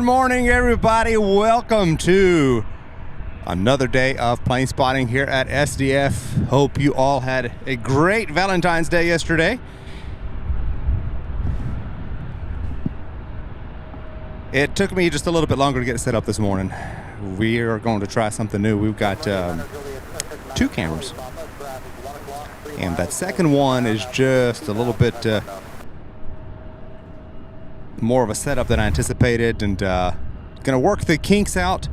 morning, everybody. Welcome to another day of plane spotting here at SDF. Hope you all had a great Valentine's Day yesterday. It took me just a little bit longer to get it set up this morning. We are going to try something new. We've got 2 cameras, and that second one is just a little bit more of a setup than I anticipated, and gonna work the kinks out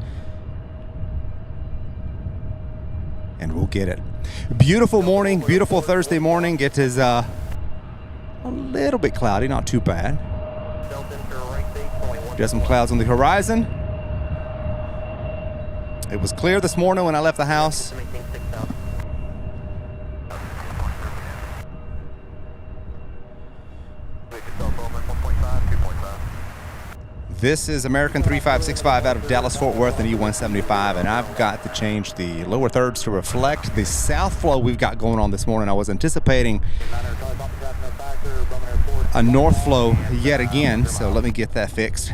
and we'll get it. Beautiful morning, beautiful Thursday morning. It is a little bit cloudy, not too bad. Just some clouds on the horizon. It was clear this morning when I left the house. This is American 3565 out of Dallas Fort Worth and E175, and I've got to change the lower thirds to reflect the south flow we've got going on this morning. I was anticipating a north flow yet again, so let me get that fixed.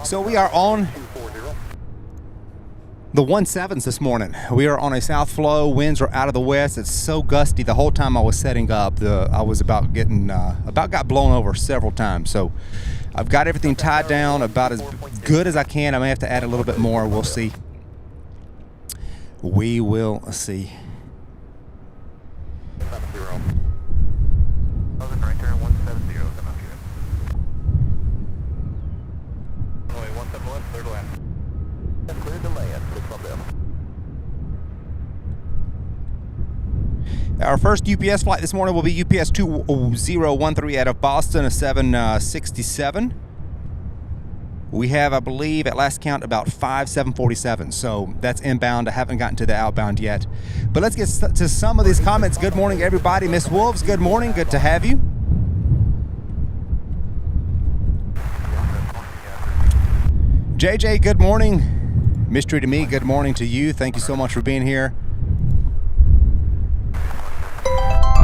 So we are on the 17s this morning. We are on a south flow. Winds are out of the west. It's so gusty. The whole time I was setting up, I was about got blown over several times. So I've got everything tied down about as good as I can. I may have to add a little bit more. We'll see. We will see. Our first UPS flight this morning will be UPS 2013 out of Boston, a 767. We have, I believe, at last count, about 5 747. So that's inbound. I haven't gotten to the outbound yet. But let's get to some of these comments. Good morning, everybody. Miss Wolves, good morning. Good to have you. JJ, good morning. Mystery to me, good morning to you. Thank you so much for being here.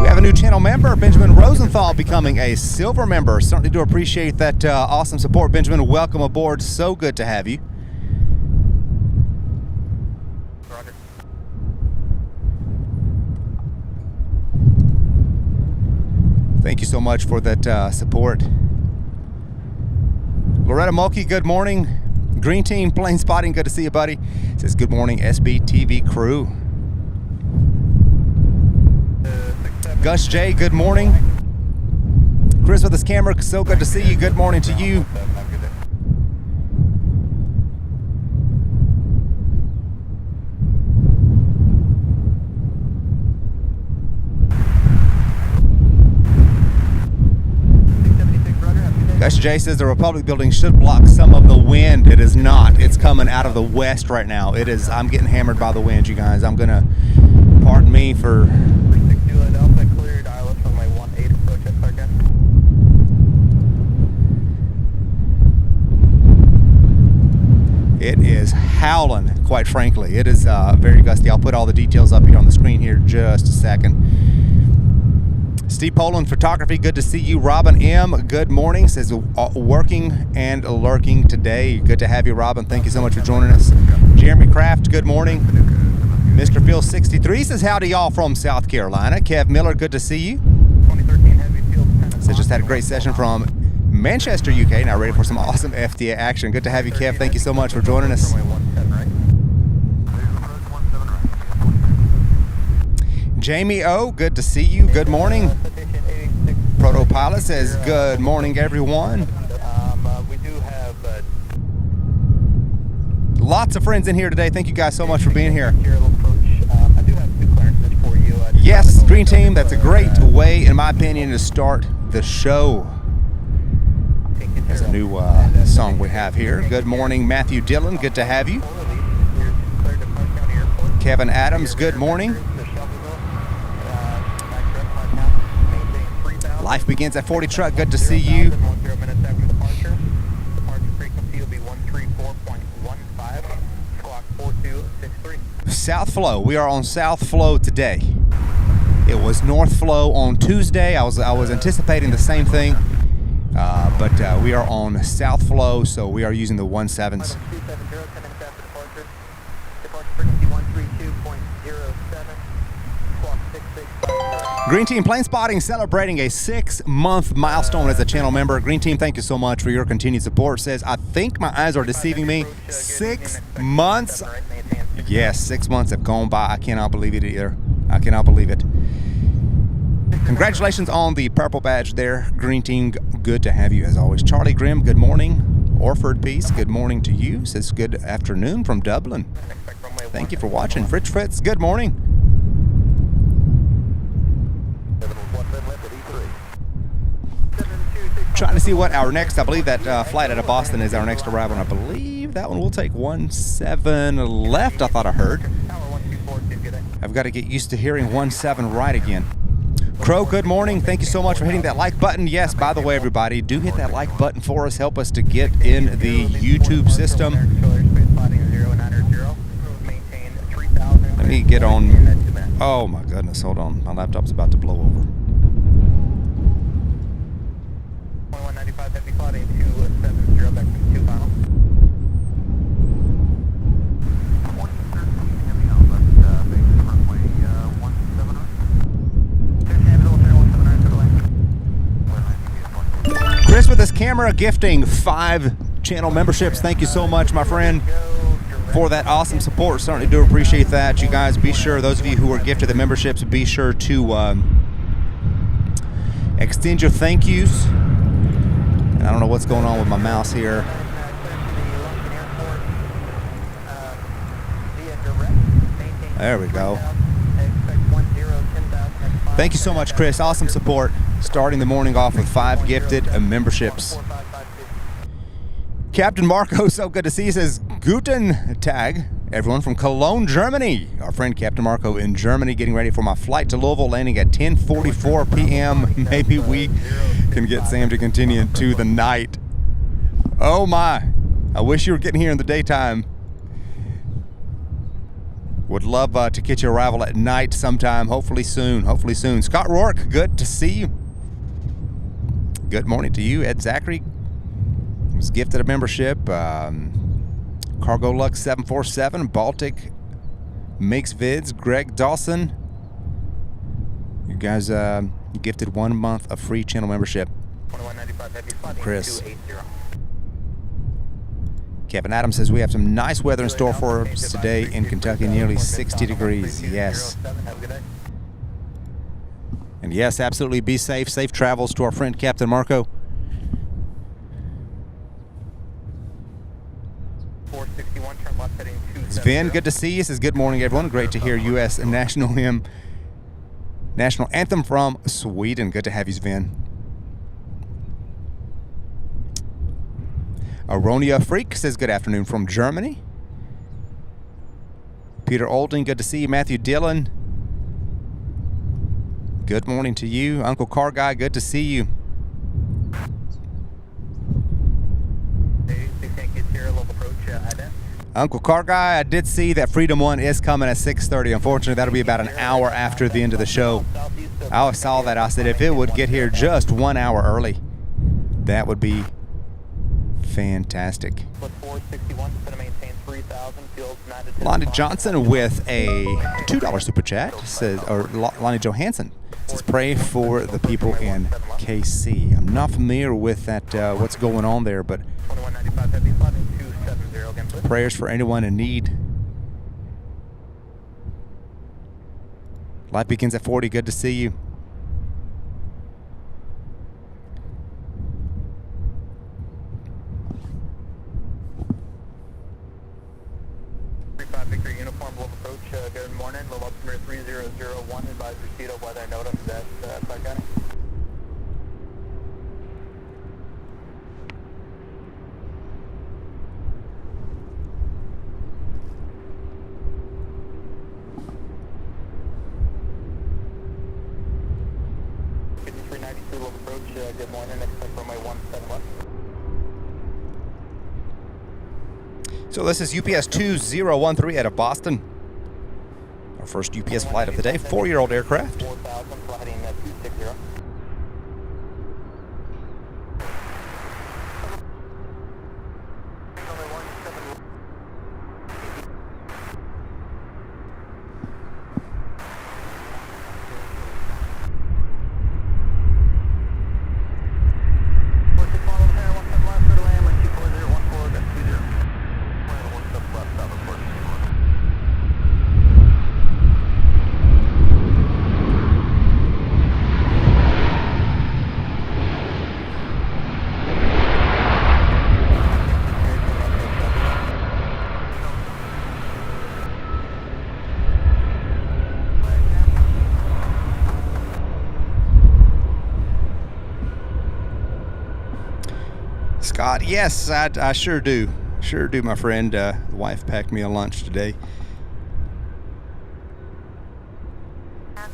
We have a new channel member, Benjamin Rosenthal, becoming a silver member. Certainly do appreciate that awesome support, Benjamin. Welcome aboard. So good to have you. Roger. Thank you so much for that support. Loretta Mulkey, good morning. Green Team Plane Spotting, good to see you, buddy. Says good morning, SBTV crew. Gus J, good morning. Chris with his camera, so good to see you. Good morning to you. Gus J says the Republic building should block some of the wind. It is not. It's coming out of the west right now. It is. I'm getting hammered by the wind, you guys. I'm gonna, pardon me for. It is howling, quite frankly. It is very gusty. I'll put all the details up here on the screen here in just a second. Steve Poland Photography, good to see you. Robin M, good morning. Says working and lurking today. Good to have you, Robin. Thank you so much for joining us. Jeremy Kraft, good morning. Mr. Phil 63 says howdy y'all from South Carolina. Kev Miller, good to see you. Says just had a great session from Manchester, UK. Now ready for some awesome FDA action. Good to have you, Kev. Thank you so much for joining us. Jamie O, good to see you. Good morning. Proto Pilot says good morning, everyone. We do have lots of friends in here today. Thank you guys so much for being here. I do have 2 clearances for you. Yes, Green Team, that's a great way, in my opinion, to start the show. There's a new song we have here. Good morning, Matthew Dillon. Good to have you. Kevin Adams, good morning. Life begins at 40 truck. Good to see you. South Flow. We are on South Flow today. It was North Flow on Tuesday. I was anticipating the same thing, but we are on South Flow, so we are using the 17s. 270, 10 minutes after departure. Departure frequency 132.07, squawk 66. Green Team Plane Spotting celebrating a 6-month milestone as a channel member. Green Team, thank you so much for your continued support. Says, I think my eyes are deceiving me. 6 months? Yes, 6 months have gone by. I cannot believe it either. I cannot believe it. Congratulations on the purple badge there, Green Team. Good to have you as always. Charlie Grimm, good morning. Orford Peace, good morning to you. Says good afternoon from Dublin. Thank you for watching. Fritz, good morning. Trying to see what our next, I believe that flight out of Boston is our next arrival, and I believe that one will take 17 left, I thought I heard. I've got to get used to hearing 17 right again. Crow, good morning. Thank you so much for hitting that like button. Yes, by the way, everybody, do hit that like button for us. Help us to get in the YouTube system. Let me get on. Oh, my goodness. Hold on. My laptop's about to blow over. 2195 heavy clouding 270 back to 2 final. 2013 heavy outlet, base runway 179. Chris with his camera gifting 5 channel memberships. Thank you so much, my friend, for that awesome support. Certainly do appreciate that. You guys, be sure, those of you who are gifted the memberships, be sure to extend your thank yous. And I don't know what's going on with my mouse here. There we go. Thank you so much, Chris. Awesome support. Starting the morning off with 5 gifted memberships. Captain Marco, so good to see you. Says, Guten Tag, everyone from Cologne, Germany. Our friend Captain Marco in Germany, getting ready for my flight to Louisville, landing at 10:44 p.m. Maybe we can get Sam to continue into the night. Oh my, I wish you were getting here in the daytime. Would love to get your arrival at night sometime, hopefully soon, hopefully soon. Scott Rourke, good to see you. Good morning to you. Ed Zachary was gifted a membership. Cargo Lux 747, Baltic makes vids. Greg Dawson, you guys gifted 1 month of free channel membership. Chris. Kevin Adams says we have some nice weather in store for us today in Kentucky, nearly 60 degrees. Yes. And yes, absolutely be safe. Safe travels to our friend Captain Marco. 461, turn left heading 270. Sven, good to see you. Says good morning, everyone. Great to hear U.S. national anthem from Sweden. Good to have you, Sven. Aronia Freak says good afternoon from Germany. Peter Olding, good to see you. Matthew Dillon, good morning to you. Uncle Car Guy, good to see you. Uncle Car Guy, I did see that Freedom 1 is coming at 6:30. Unfortunately, that'll be about an hour after the end of the show. I saw that. I said if it would get here just 1 hour early, that would be fantastic. Lonnie Johnson with a $2 super chat says, or Lonnie Johansson says, pray for the people in KC. I'm not familiar with that, what's going on there, but prayers for anyone in need. Life begins at 40. Good to see you. Victor uniform, will approach. Good morning. Low altimeter 3001. Advise receipt of weather notice. That's Clark County. Will approach. Good morning. Expect runway 17 left. So this is UPS 2013 out of Boston. Our first UPS flight of the day, 4-year-old aircraft. 4000, fly heading 260. Scott, yes, I sure do. Sure do, my friend. The wife packed me a lunch today.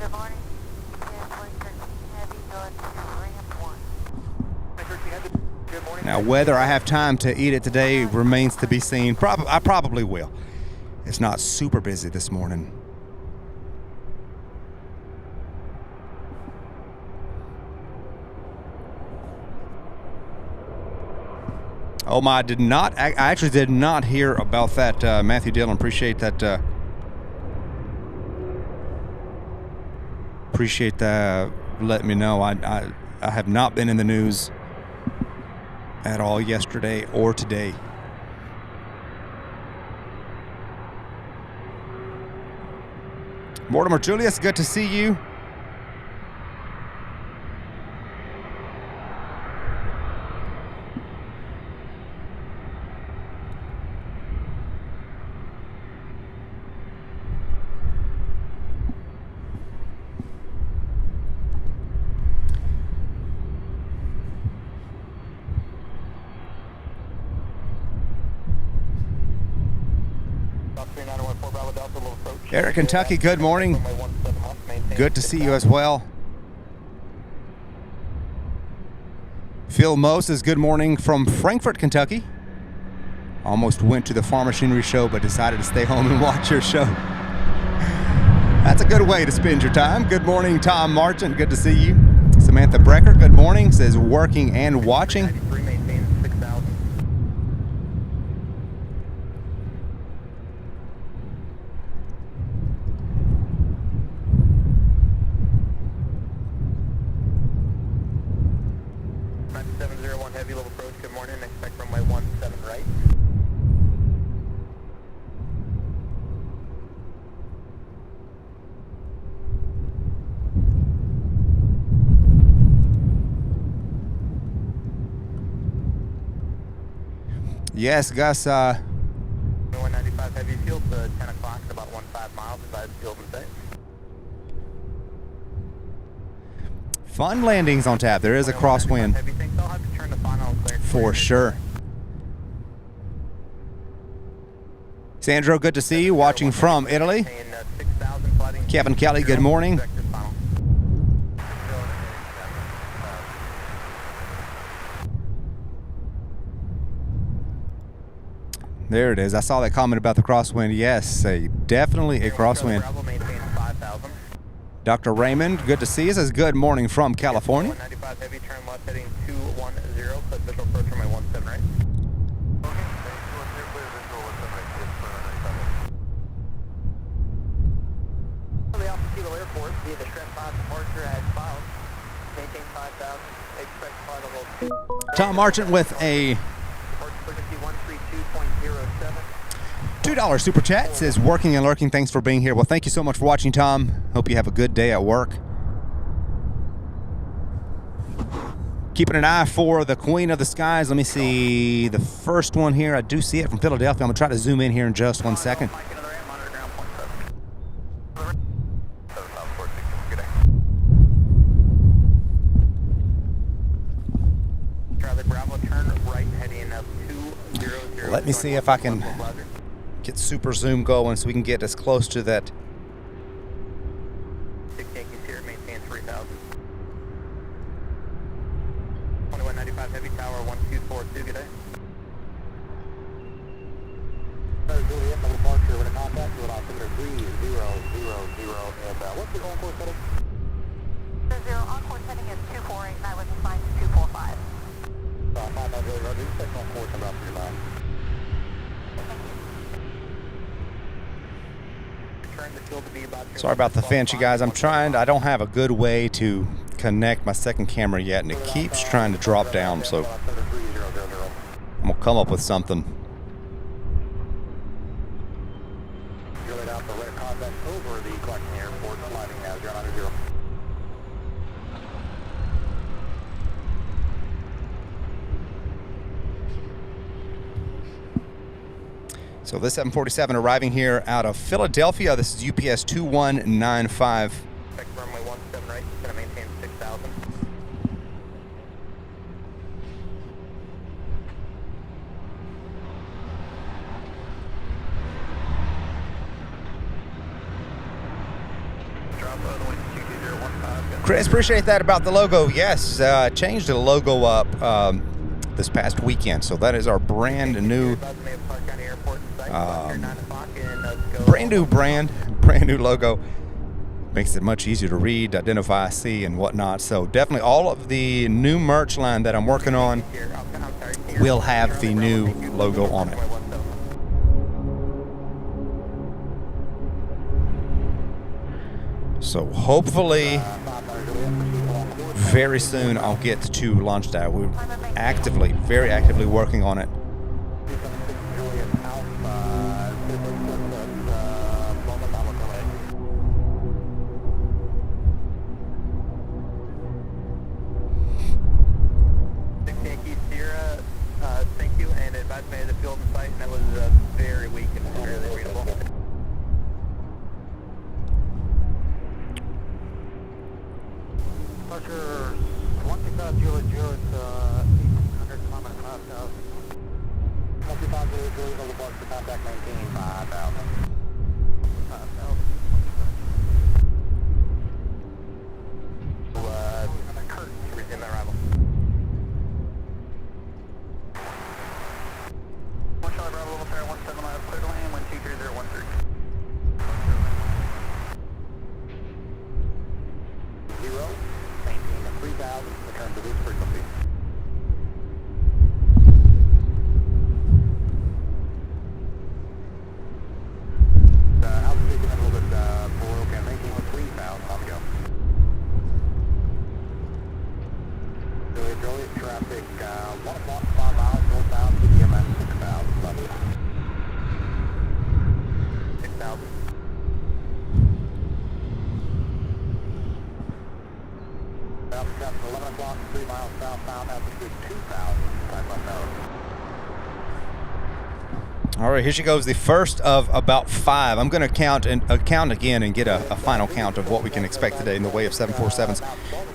Good morning. Now, whether I have time to eat it today remains to be seen. I probably will. It's not super busy this morning. Oh my, I actually did not hear about that, Matthew Dillon. Appreciate that. Appreciate that letting me know. I have not been in the news at all yesterday or today. Mortimer Julius, good to see you. Eric, Kentucky, good morning. Good to see you as well. Phil Moses, good morning from Frankfort, Kentucky. Almost went to the Farm Machinery Show, but decided to stay home and watch your show. That's a good way to spend your time. Good morning, Tom Marchant. Good to see you. Samantha Brecker, good morning. Says working and watching. Yes, Gus. 195 heavy fuel to 10 o'clock, about 15 miles, advise fuel and safe. Fun landings on tap. There is a crosswind. For sure. Sandro, good to see you. Watching from Italy. Kevin Kelly, good morning. There it is. I saw that comment about the crosswind. Yes, definitely a crosswind. Dr. Raymond, good to see you. Says good morning from California. 195 heavy, turn left heading 210, clip visual approach runway 17 right. Louisville Airport via the Shrimp 5 departure at 5. Maintain 5,000. Expect flight level 2. Tom Marchant with a $2 super chat. Says working and lurking. Thanks for being here. Well, thank you so much for watching, Tom. Hope you have a good day at work. Keeping an eye for the Queen of the Skies. Let me see the first one here. I do see it from Philadelphia. I'm going to try to zoom in here in just 1 second. Let me see if I can get super zoom going so we can get as close to that. 6 Yankees here, maintain 3,000. 2195 heavy, tower 1242, good day. Juliet, level Departure with a contact with altimeter 3000, and what's the on-course setting? 0, on-course setting is 248, and I was assigned to 245. 5 Billy Roger, expect on-course and about 3 miles. Return the field to be about Sorry about the fence, you guys. I don't have a good way to connect my second camera yet, and it keeps trying to drop down, so I'm gonna come up with something. You're laid out for radar contact over the collecting airport, sliding now 090. So this 747 arriving here out of Philadelphia. This is UPS 2195. Expect runway 17 right, it's going to maintain 6,000. Drop other way to 22015. Chris, appreciate that about the logo. Yes, changed the logo up this past weekend. So that is our brand new brand new logo. Makes it much easier to read, identify, see, and whatnot. So definitely all of the new merch line that I'm working on will have the new logo on it. So hopefully very soon I'll get to launch that. We're very actively working on it. Thank you, and advise me of the field in sight, and that was very weak and barely readable. Departure 16000, it's 800 kilometers south. 12500, Louisville, departure for contact, maintain 5,000. 5,000. Kurt, to resume that arrival. Level 17 miles, clear to land, wind 23013. 0, maintain at 3,000, return to this frequency. Altitude getting a little bit below, okay, maintain with 3,000, off we go. Juliet, traffic, 1 o'clock, 5 miles, northbound, CDM at 6,000, love you. 6,000. South 11 o'clock, 3 miles southbound, altitude 2,000, 5 miles an hour. All right, here she goes, the first of about 5. I'm going to count again and get a final count of what we can expect today in the way of 747s.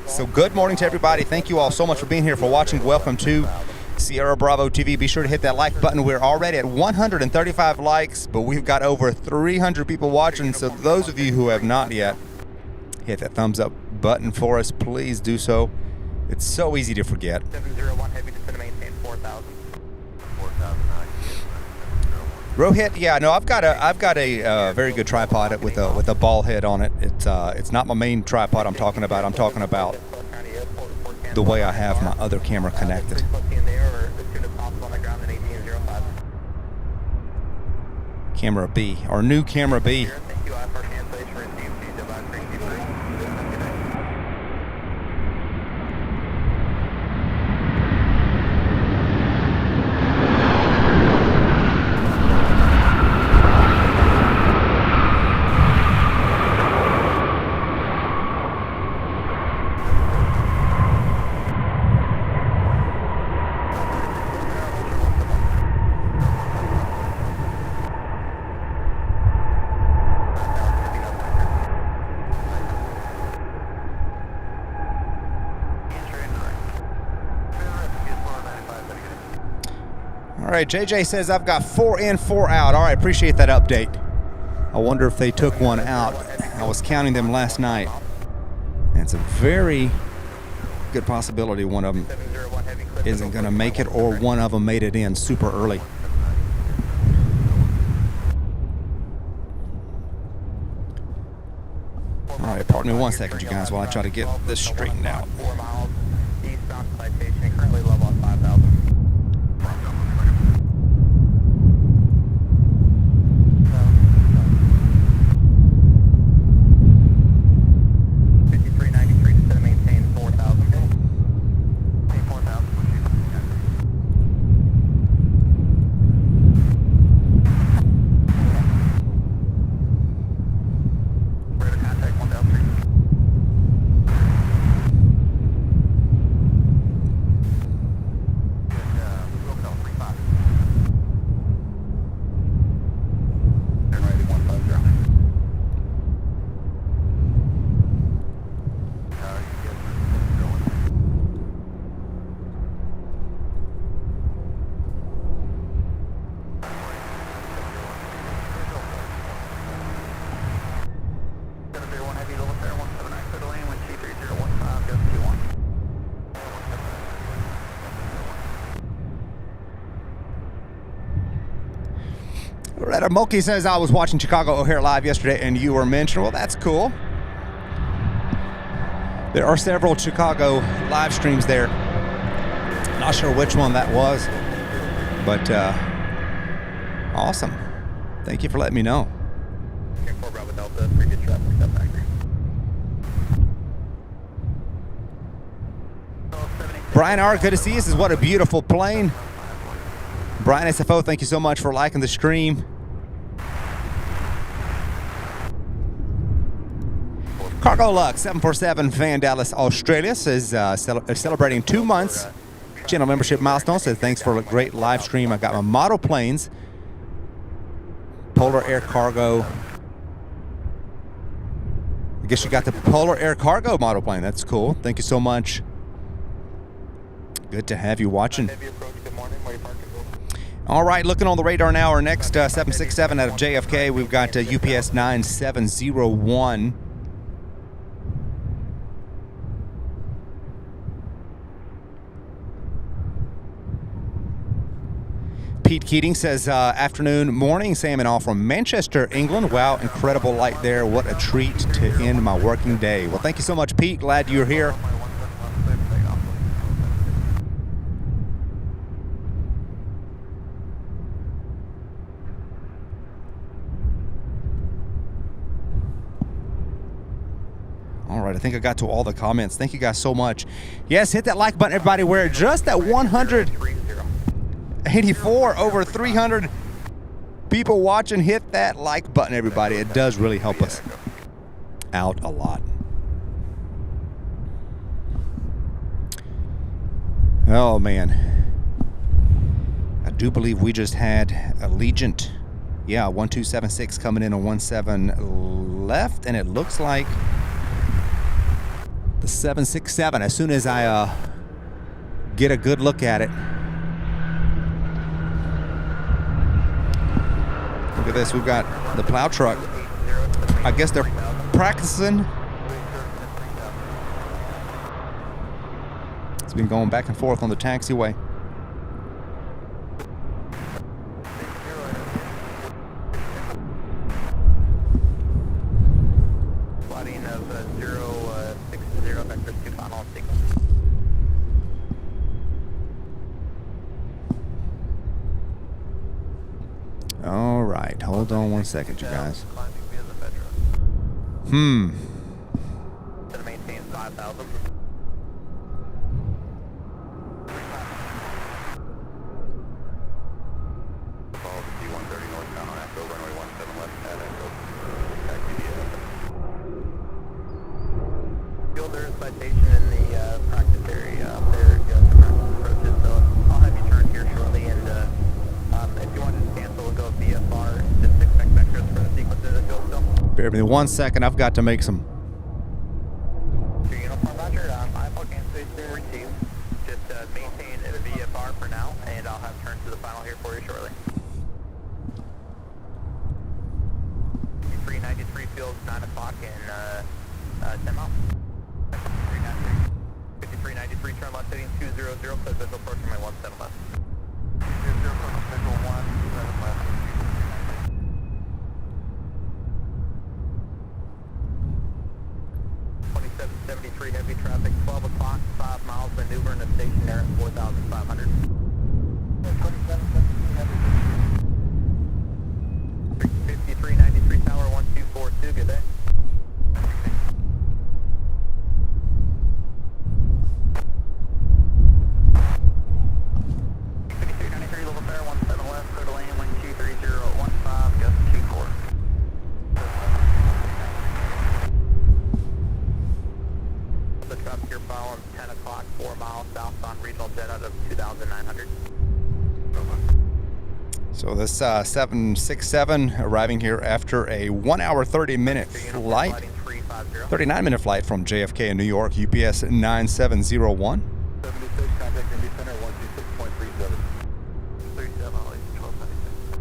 So good morning to everybody. Thank you all so much for being here, for watching. Welcome to Sierra Bravo TV. Be sure to hit that like button. We're already at 135 likes, but we've got over 300 people watching. So those of you who have not yet, hit that thumbs up button for us. Please do so. It's so easy to forget. 701 heavy descent to maintain 4,000. 4,000. Rohit, yeah, no, I've got a very good tripod with a ball head on it. It's not my main tripod I'm talking about. I'm talking about the way I have my other camera connected. Camera B, our new camera B. All right, JJ says I've got 4 in, 4 out. All right, appreciate that update. I wonder if they took one out. I was counting them last night. And it's a very good possibility one of them isn't going to make it, or one of them made it in super early. All right, pardon me 1 second, you guys, while I try to get this straightened out. 4 miles eastbound citation, currently level on 5,000. Loretta Moki says, I was watching Chicago O'Hare live yesterday and you were mentioned. Well, that's cool. There are several Chicago live streams there. Not sure which one that was, but awesome. Thank you for letting me know. Brian R., good to see you. This is what a beautiful plane. Brian SFO, thank you so much for liking the stream. Cargo Lux 747 Van Dallas, Australia says celebrating 2 months channel membership milestone. Says thanks for a great live stream. I got my model planes, Polar Air Cargo. I guess you got the Polar Air Cargo model plane. That's cool. Thank you so much. Good to have you watching. All right, looking on the radar now, our next 767 out of JFK, we've got UPS 9701. Pete Keating says, afternoon, morning, Sam and all from Manchester, England. Wow, incredible light there. What a treat to end my working day. Well, thank you so much, Pete. Glad you're here. All right, I think I got to all the comments. Thank you guys so much. Yes, hit that like button, everybody. We're just at 184, over 300 people watching. Hit that like button, everybody. It does really help us out a lot. Oh, man. I do believe we just had Allegiant. Yeah, 1276 coming in on 17 left, and it looks like the 767, as soon as I get a good look at it. Look at this, we've got the plow truck. I guess they're practicing. It's been going back and forth on the taxiway. All right, hold on 1 second, you guys. Maintain 5,000. There's citation in the practice area up there. Approaches, so I'll have you turn here shortly. And if you want to cancel, we'll go VFR. Just expect vectors for the sequences if you'll still. Bear with me 1 second. I've got to make some. Your uniform, Roger. IFL cancellation received. Just maintain a VFR for now, and I'll have turned to the final here for you shortly. 393 fields 9 o'clock and 10 miles. 5393, turn left heading 200, close visual approach from my 17 left. 200, close visual 17 left. 2773 heavy traffic, 12 o'clock, 5 miles, maneuver in the station there at 4,500. 2773 heavy. 5393 tower, 1242, good day. So this 767 arriving here after a 1 hour 30-minute flight, 39-minute flight from JFK in New York, UPS 9701. 76, contact Indy Center 126.37. 37, I'll leave 1276.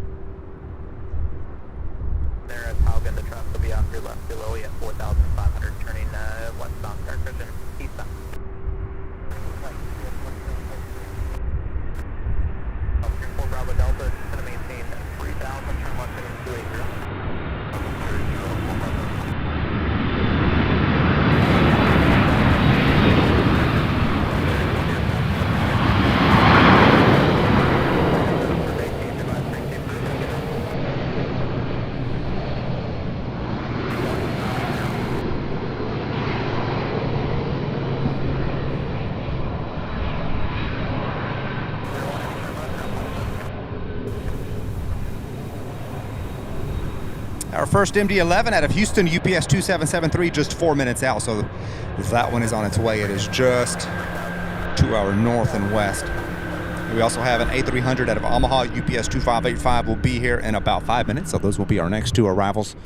There at Haugen, the traffic will be off your left below you at 4,500, turning westbound, start cushion, eastbound. Bravo Delta is going to maintain 3,000, turn left heading 280. Our first MD-11 out of Houston, UPS 2773, just 4 minutes out. So that one is on its way. It is just 2 hours north and west. We also have an A300 out of Omaha, UPS 2585 will be here in about 5 minutes. So those will be our next two arrivals.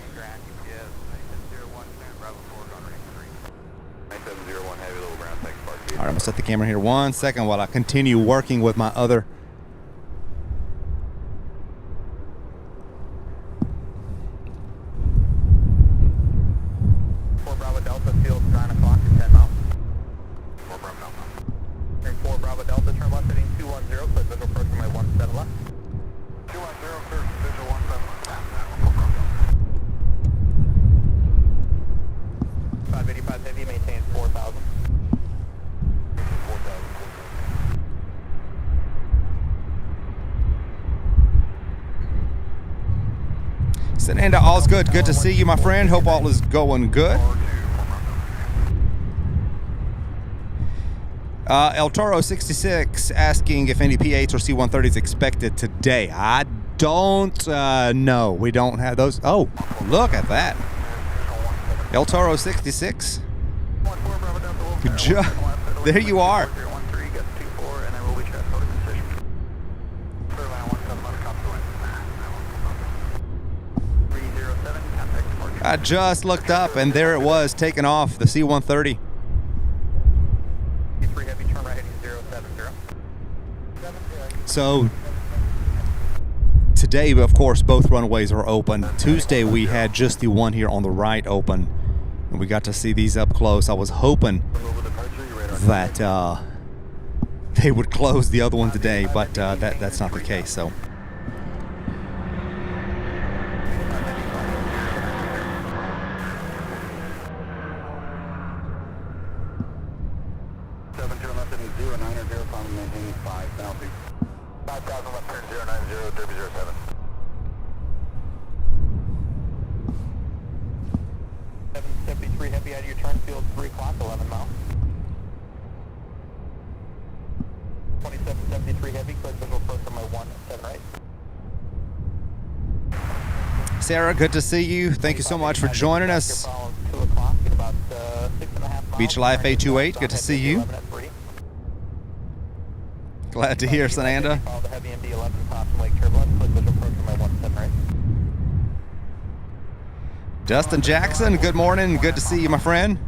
All right, I'm gonna set the camera here 1 second while I continue working with my other Sananda, all's good. Good to see you, my friend. Hope all is going good. El Toro 66 asking if any P8s or C-130s expected today. I don't know. We don't have those. Oh, look at that. El Toro 66. There you are. I just looked up and there it was, taking off, the C-130. So today, of course, both runways are open. Tuesday we had just the one here on the right open, and we got to see these up close. I was hoping that they would close the other one today, but that's not the case. So. Heavy out of your turn field, 3 o'clock, 11 miles. 2773 heavy, clear visual approach on my 17 right. Sarah, good to see you. Thank you so much for joining us. 2 o'clock, at about 6.5 miles. Beach Life 828, good to see you. Glad to hear, Sananda. Follow the heavy MD-11 Thompson Lake turbulence, clear visual approach on my 17 right. Dustin Jackson, good morning. Good to see you, my friend.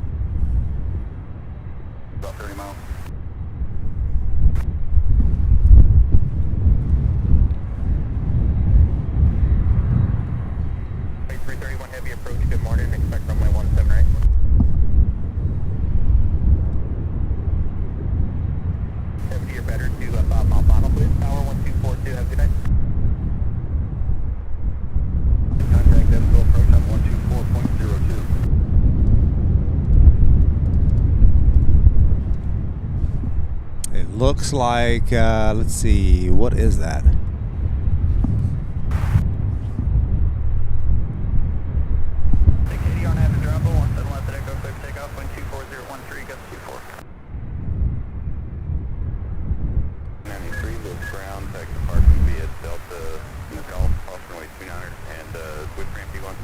About 30 miles. A331 heavy approach, good morning. Expect runway 17 right. Or better to Bob Mount Final, please. Tower 1242, have a good night. Contact Evansville approach on 124.02. looks like, let's see, what is that? On average Bravo, 17 left at Echo, clear takeoff, wind 24013, gust 24. 93, Louisville ground, taxi parking via Delta in the Gulf, off runway 2900, and with ramp D12.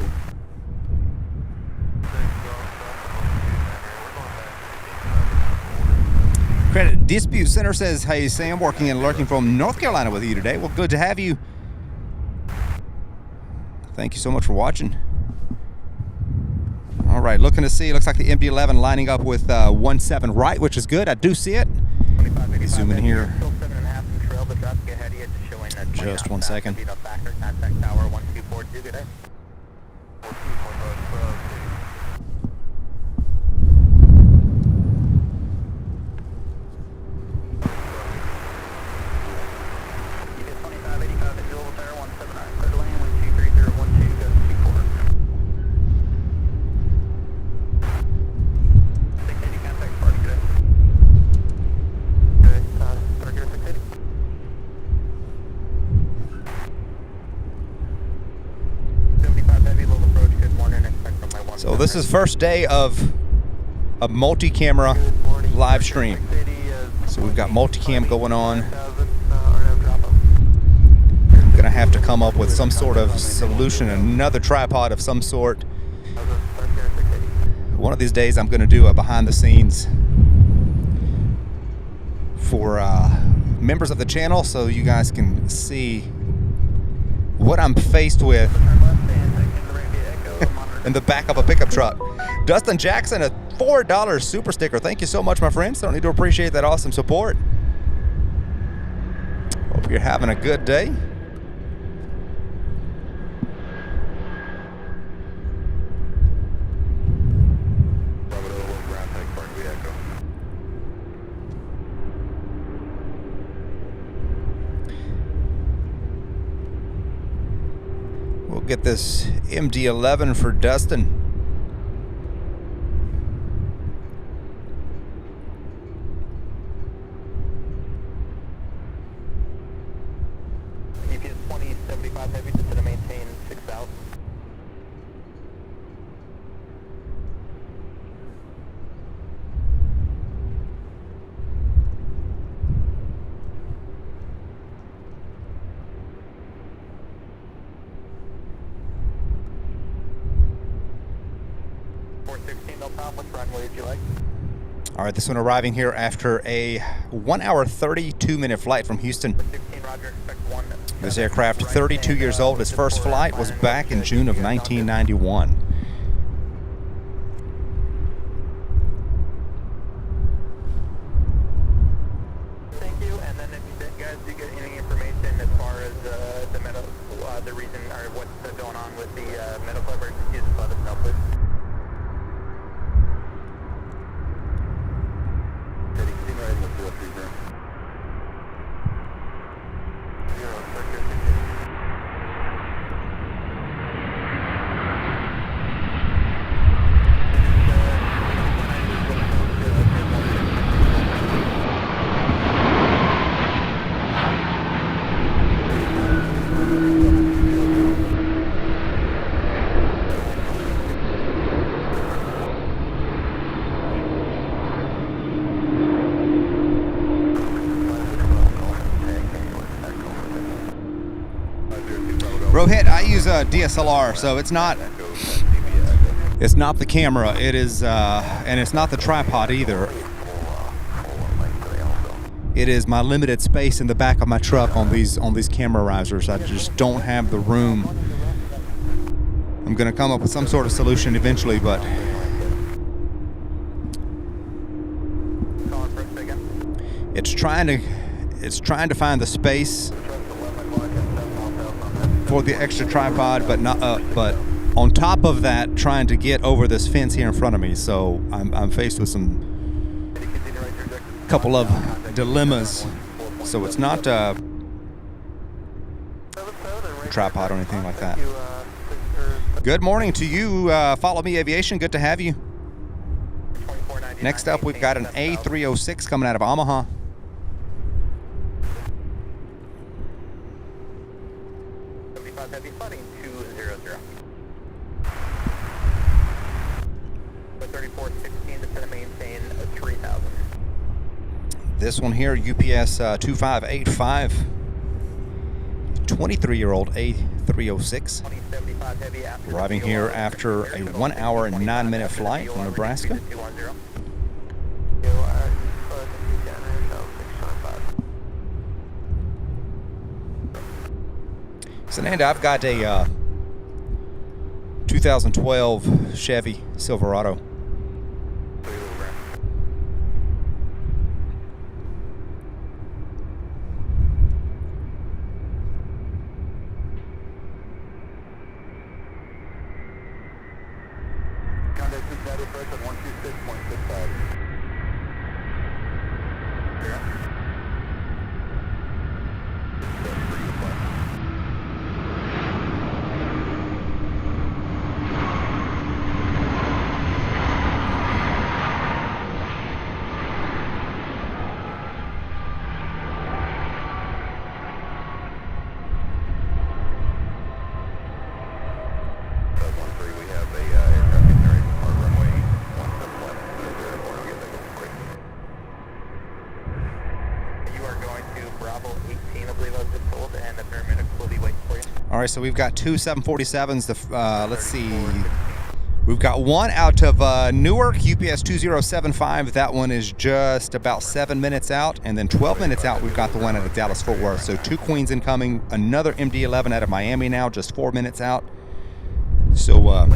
Credit Dispute Center says, hey Sam, working and lurking from North Carolina with you today. Well, good to have you. Thank you so much for watching. All right, looking to see, looks like the MD-11 lining up with 17 right, which is good. I do see it. Let me zoom in here. Just 1 second. So this is first day of a multi-camera live stream. So we've got multi-cam going on. I'm gonna have to come up with some sort of solution, another tripod of some sort. One of these days I'm gonna do a behind the scenes for members of the channel so you guys can see what I'm faced with in the back of a pickup truck. Dustin Jackson, a $4 super sticker. Thank you so much, my friends. Don't need to appreciate that awesome support. Hope you're having a good day. We'll get this MD-11 for Dustin. EPS 2075 heavy, just to maintain 6,000. All right, this one arriving here after a 1 hour 32-minute flight from Houston. This aircraft, 32 years old. His first flight was back in June of 1991. Thank you. And then if you guys do get any information as far as the reason or what's going on with the medical emergency, just let us know, please. Rohit, I use a DSLR, so it's not the camera. It is, and it's not the tripod either. It is my limited space in the back of my truck on these camera risers. I just don't have the room. I'm gonna come up with some sort of solution eventually, but it's trying to find the space for the extra tripod, but not but on top of that, trying to get over this fence here in front of me. So I'm faced with some couple of dilemmas. So it's not a tripod or anything like that. Good morning to you. Follow Me Aviation. Good to have you. Next up, we've got an A306 coming out of Omaha. 3416, descend and maintain 3000. This one here, UPS 2585, 23-year-old A306, 2075 heavy after arriving here after a 1 hour and 9 minute flight from Nebraska. So Nanda, I've got a 2012 Chevy Silverado. Contact Cincinnati approach on 126.65. All right, so we've got two 747s. Let's see. We've got one out of Newark, UPS 2075. That one is just about 7 minutes out. And then 12 minutes out, we've got the one out of Dallas-Fort Worth. So two Queens incoming. Another MD-11 out of Miami now, just 4 minutes out. So,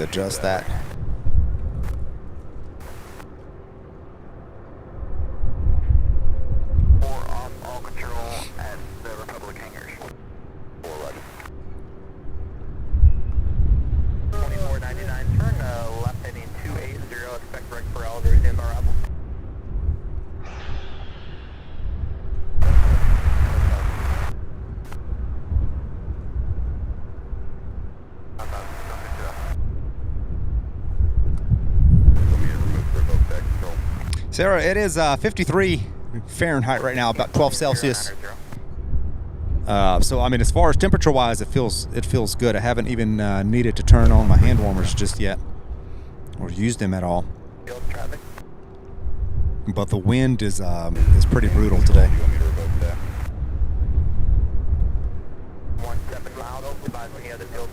adjust that. All control at the Republic hangars. 2499, turn left heading 280, expect direct for elevators in arrival. Sarah, it is 53 Fahrenheit right now, about 12 Celsius. So I mean, as far as temperature-wise, it feels good. I haven't even needed to turn on my hand warmers just yet, or use them at all. But the wind is pretty brutal today. 17 loud, advise when you have the field.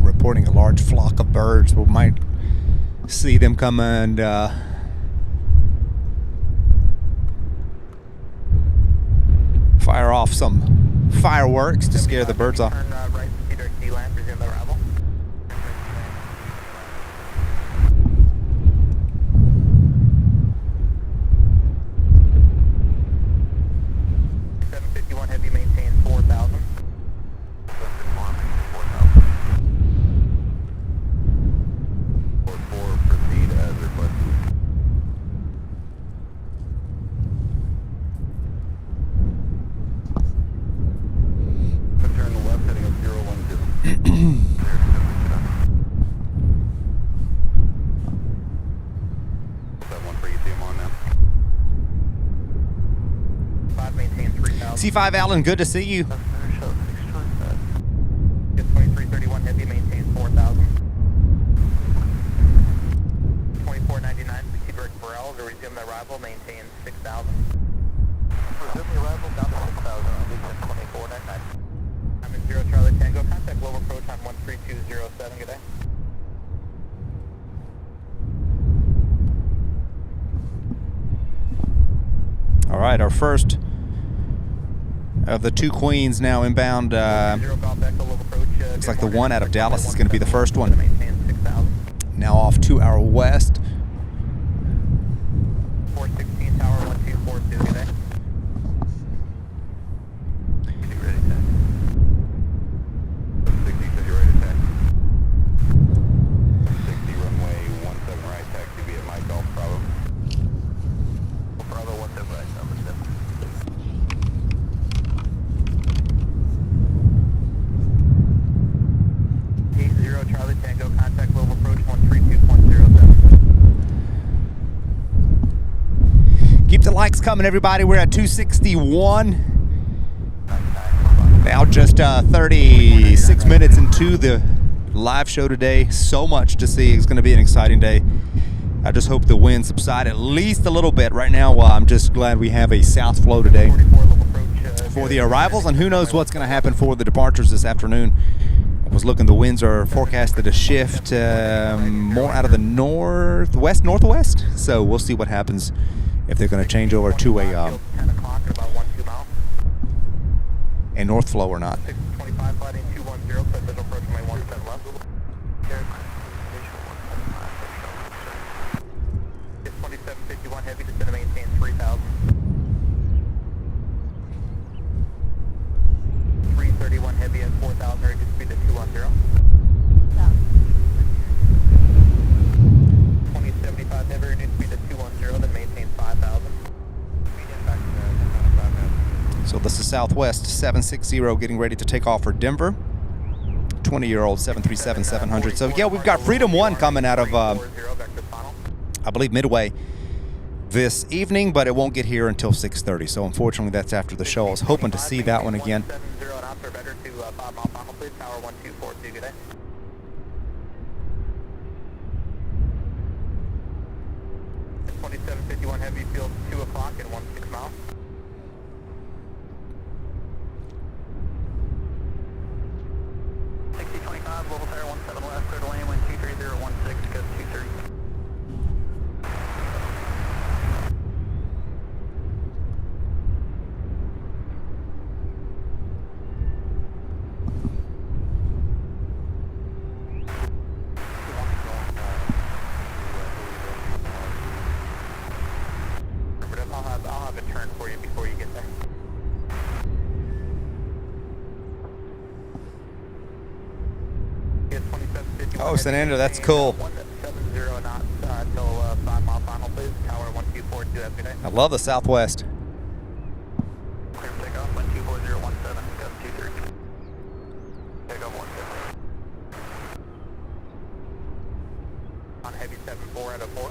Reporting a large flock of birds. We might see them come and fire off some fireworks to scare the birds off. Turn right to Cedar Key Land, resume the arrival. Heavy, maintain 4,000. Proceed as requested. Turn left heading up 012. 713, you see him on now. 5 maintain 3,000. C5 Allen, good to see you. 2331 heavy, maintain 4,000. 2499, proceed direct for L to resume the arrival, maintain 6,000. Resume the arrival down to 6,000, I'll 2499. I'm in 0 Charlie Tango, contact global approach on 13207, good day. All right, our first of the two Queens now inbound. Looks like the one out of Dallas is going to be the first one. Now off 2 hour west. 416 tower Keep the likes coming, everybody. We're at 261. Now just 36 minutes into the live show today. So much to see. It's going to be an exciting day. I just hope the wind subside at least a little bit. Right now, I'm just glad we have a south flow today for the arrivals, and who knows what's going to happen for the departures this afternoon. I was looking, the winds are forecasted to shift more out of the northwest, so we'll see what happens if they're going to change over to a north flow or not. 625 fighting 210, set visual approach my 17 left. 2751 heavy, just going to maintain 3000. 331 heavy at 4000, ready to speed to 210. 2075 heavy, ready to speed to 210, then maintain 5000. So this is Southwest 760 getting ready to take off for Denver. 20-year-old 737-700. So yeah, we've got Freedom 1 coming out of, I believe, Midway this evening, but it won't get here until 6:30. So unfortunately, that's after the show. I was hoping to see that one again. 2751 heavy, field 2 o'clock and 16 miles. Level tire 17 left, clear to land, wind 23016, gust 230. I'll have a turn for you before you get there. Oh, San Andrew, that's cool. 170 knots until 5 mile final, please. Tower 1242, have a good day. I love the Southwest. Clear for takeoff, 124017, gust 230. Takeoff 17. On heavy 74 out of 4.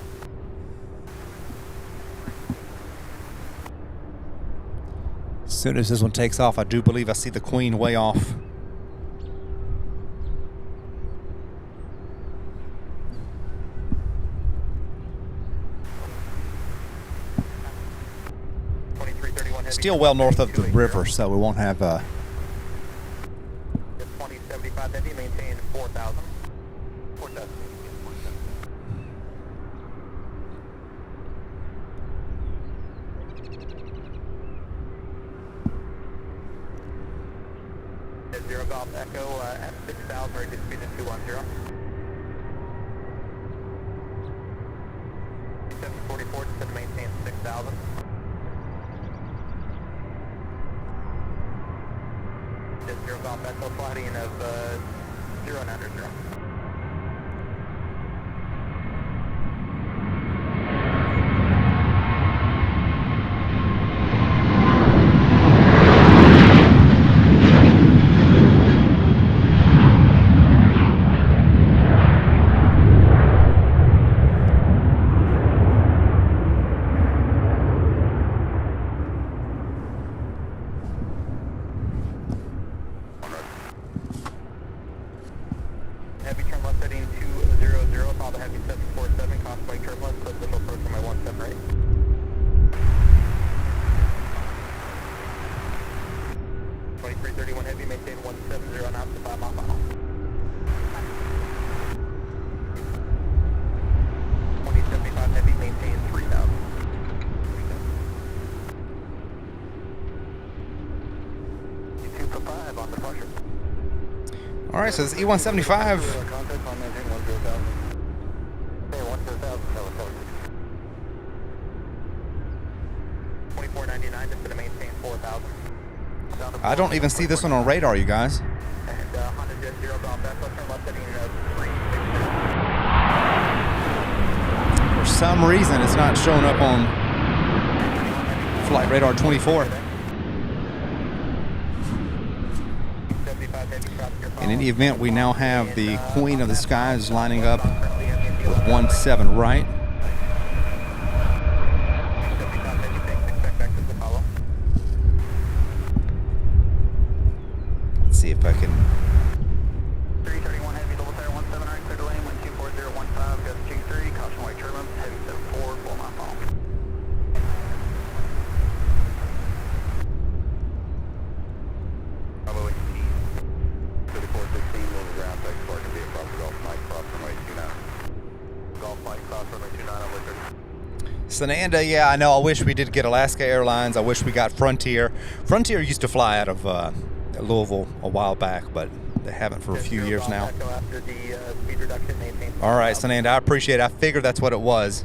As soon as this one takes off, I do believe I see the Queen way off. Still well north of the river, so we won't have 2075 heavy, maintain 4000. 4000. Zero Golf Echo at 6000, ready to speed to 210. 744, just going to maintain 6000. Zero Golf Echo, flighting of 090. Heavy turn left heading 200, follow the heavy 747, crossway turbulence, close visual approach on my 17 right. Heavy, maintain 170 knots to 5 mile final. 2075 heavy, maintain 3000. You 2 for 5 on departure. All right, so this E175. Contact on maintain 10,000. Hey, 10,000, 2499, just gonna maintain 4,000. I don't even see this one on radar, you guys. And Honda Jet 0 Golf Echo, turn left heading 360. For some reason, it's not showing up on Flight Radar 24. In any event, we now have the Queen of the Skies lining up with 17 right. Sananda, yeah, I know. I wish we did get Alaska Airlines. I wish we got Frontier. Frontier used to fly out of Louisville a while back, but they haven't for a few years now. All right, Sananda, I appreciate it. I figured that's what it was.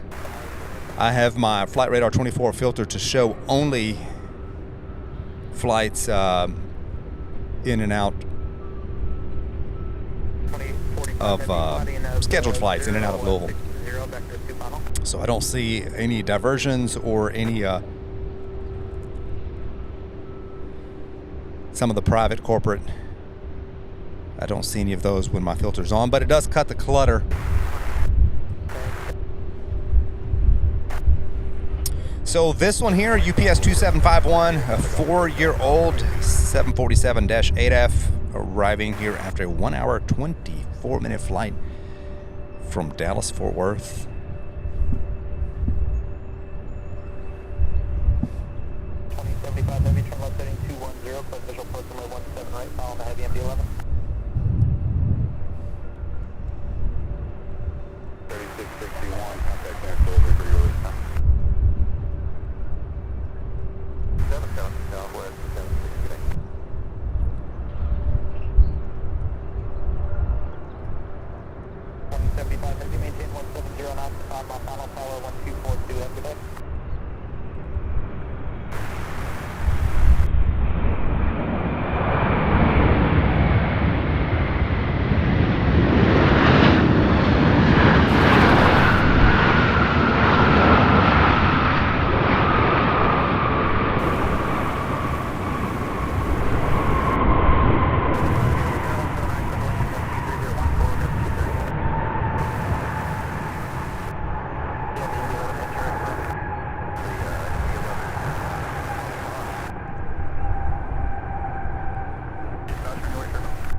I have my Flight Radar 24 filter to show only flights in and out of scheduled flights in and out of Louisville. So I don't see any diversions or any some of the private corporate. I don't see any of those when my filter's on, but it does cut the clutter. So this one here, UPS 2751, a 4-year-old 747-8F, arriving here after a 1 hour 24-minute flight from Dallas Fort Worth. 2075 Heavy, turn left heading 210, close visual port runway 17 right, following the Heavy MD-11. 3661, contact clearance delivery for your release time. 77 Southwest 768. 2075 Heavy, maintain 170 knots, 5 mile final power 1242 after that.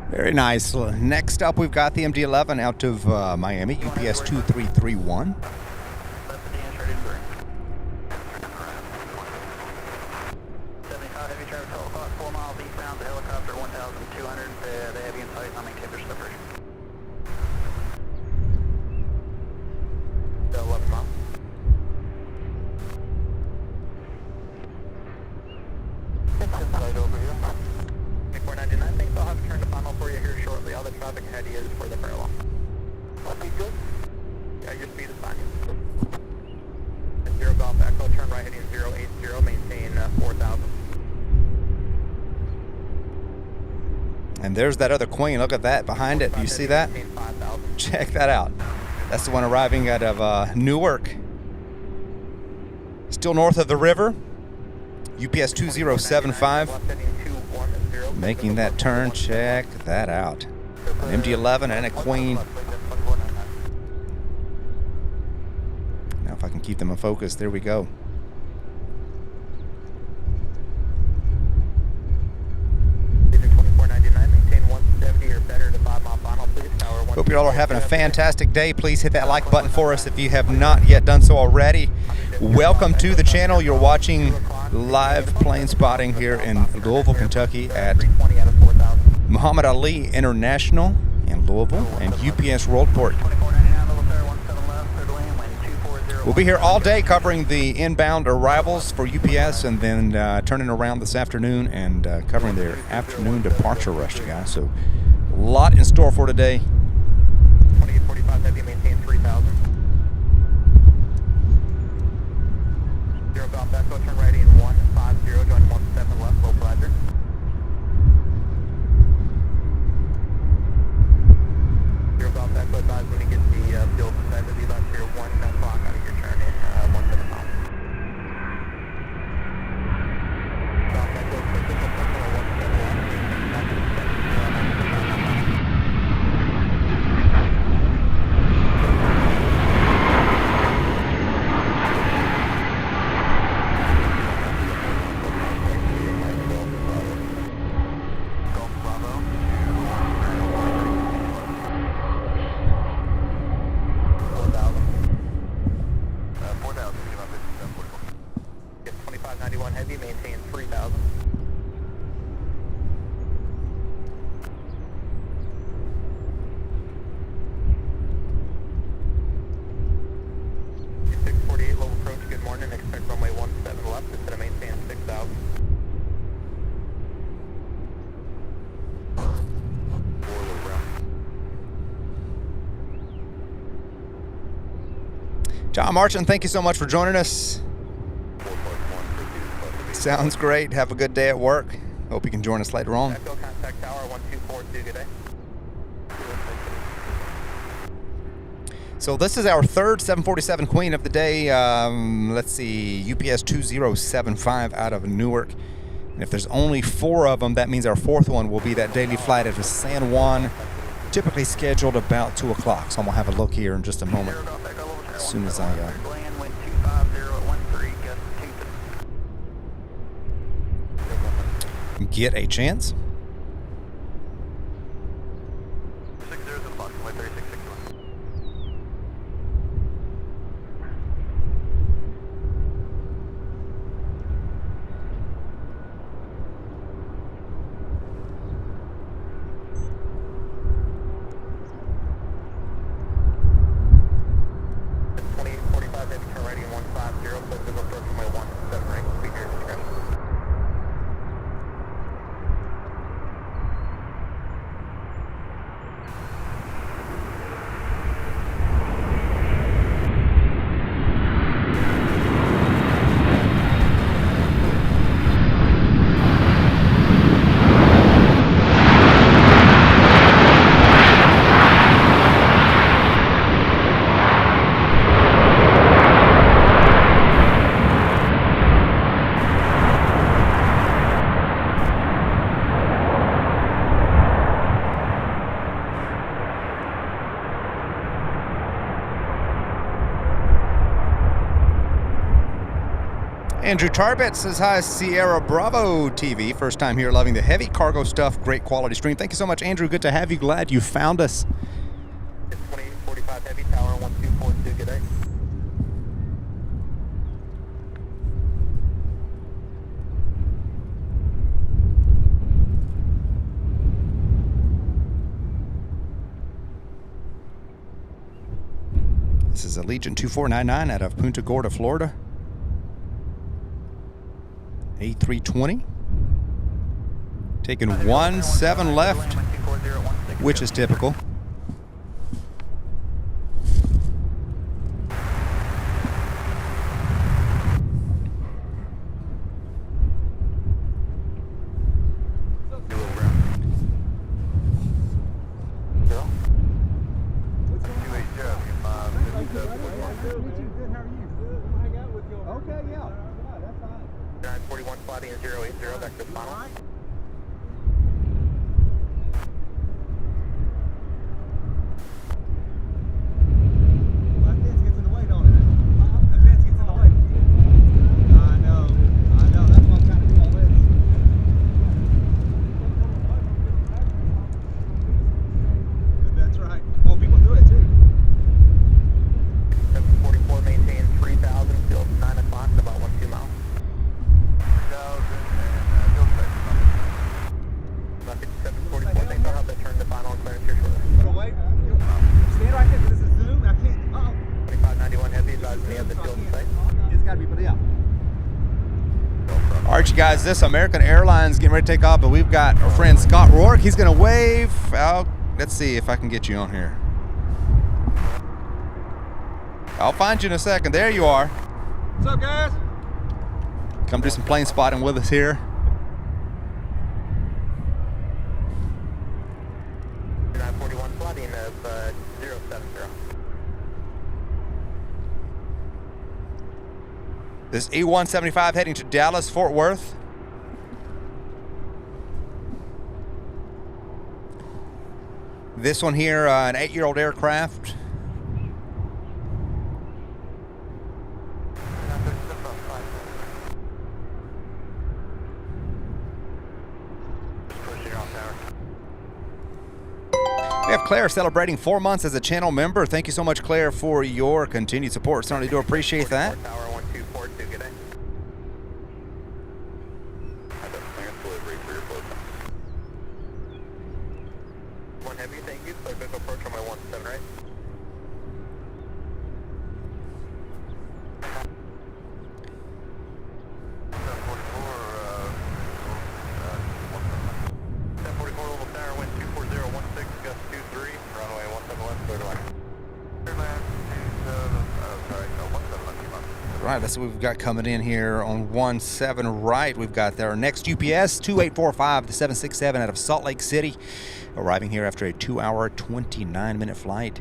Very nice. Next up, we've got the MD-11 out of Miami, UPS 2331. Heavy traffic, 4 miles eastbound, the helicopter 1,200, the heavy in sight, I'm maintain their separation. 11 miles. It's inside over here. 2499, thanks, I'll have to turn the final for you here shortly. All the traffic ahead of you is for the parallel. That'll be good. Yeah, your speed is fine. 0 Golf Echo, turn right heading 080, maintain 4,000. And there's that other Queen. Look at that behind it. Do you see that? Check that out. That's the one arriving out of Newark. Still north of the river. UPS 2075. Making that turn. Check that out. An MD-11 and a Queen. Now if I can keep them in focus. There we go. Hope you all are having a fantastic day. Please hit that like button for us if you have not yet done so already. Welcome to the channel. You're watching live plane spotting here in Louisville, Kentucky at Muhammad Ali International in Louisville and UPS Worldport. We'll be here all day covering the inbound arrivals for UPS and then turning around this afternoon and covering their afternoon departure rush, guys. So a lot in store for today. 2845 Heavy, maintain 3,000. 0 Golf Echo, turn right in 150, join 17 left, low rider. 0 Golf Echo, advise when you get the field beside the V left here, 1 o'clock out of your turn in 17 miles. Golf Echo, physical personal 17 left, maintain 2591 Heavy, maintain 3,000. Low approach, good morning. John Marchand, thank you so much for joining us. Sounds great. Have a good day at work. Hope you can join us later on. Echo contact tower 1242, good day. So this is our third 747 Queen of the day. Let's see, UPS 2075 out of Newark. And if there's only 4 of them, that means our 4th one will be that daily flight out of San Juan, typically scheduled about 2 o'clock. So I'm gonna have a look here in just a moment. As soon as I get a chance. Andrew Tarbett says, hi, Sierra Bravo TV. First time here, loving the heavy cargo stuff. Great quality stream. Thank you so much, Andrew. Good to have you. Glad you found us. 2845 heavy tower 1242, good day. This is Allegiant 2499 out of Punta Gorda, Florida. A320. Taking 17 left, which is typical. Okay, yeah. That's fine. 41 sliding 080, back to the final. That fence gets in the way, don't it? That fence gets in the way. I know. That's why I'm trying to do all this. That's right. Oh, people do it too. 744 maintain 3000 till 9 o'clock, about 12 miles. 3000 and no section. 744, thanks. I'll have that turn to final and clearance here shortly. Put away. Stand right there. This is zoom. I can't. 2591 heavy, advising me of the field in sight. It's got to be put out. All right, you guys, this American Airlines getting ready to take off, but we've got our friend Scott Rourke. He's going to wave. Let's see if I can get you on here. I'll find you in a second. There you are. What's up, guys? Come do some plane spotting with us here. 941 sliding of 070. This E175 heading to Dallas, Fort Worth. This one here, an 8-year-old aircraft. We have Claire celebrating 4 months as a channel member. Thank you so much, Claire, for your continued support. Certainly do appreciate that. Tower 1242, good day. Have a clearance delivery for your float. One heavy, thank you. Clear visual approach on my 17, right? right, that's what we've got coming in here on 17 right. We've got our next UPS 2845, the 767 out of Salt Lake City, arriving here after a 2-hour, 29-minute flight.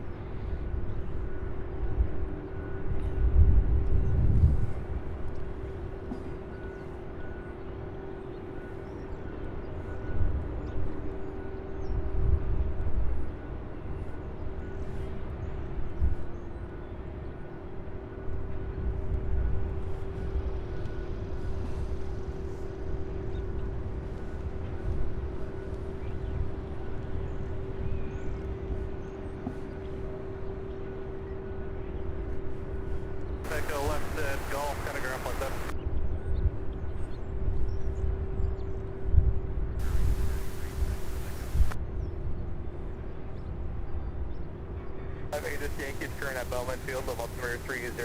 Take a left at Golf, kind of ground point there. I think just Yankees current at Bellman Field, level altimeter 3000.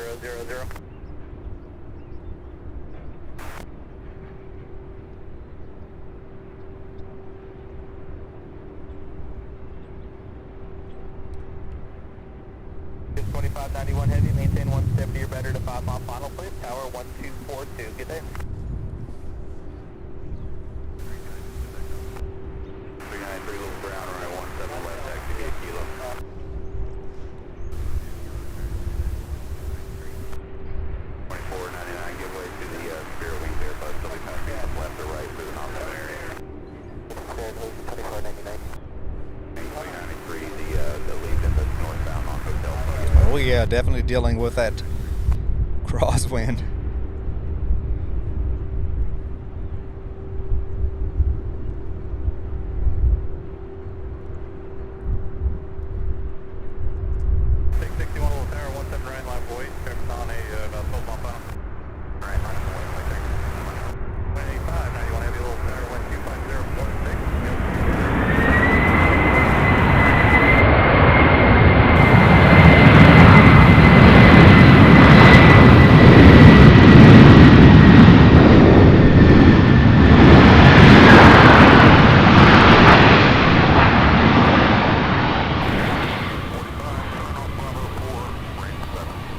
It's 2591 heavy, maintain 170 or better to 5 mile final, please. Tower 1242, good day. 393 little brown, runway 17 left, taxi to kilo. 2499, give way to the spare wing there, but still be passing from left or right through the knockdown area. 2499. 393, the lead that's northbound on hotel. Oh yeah, definitely dealing with that crosswind.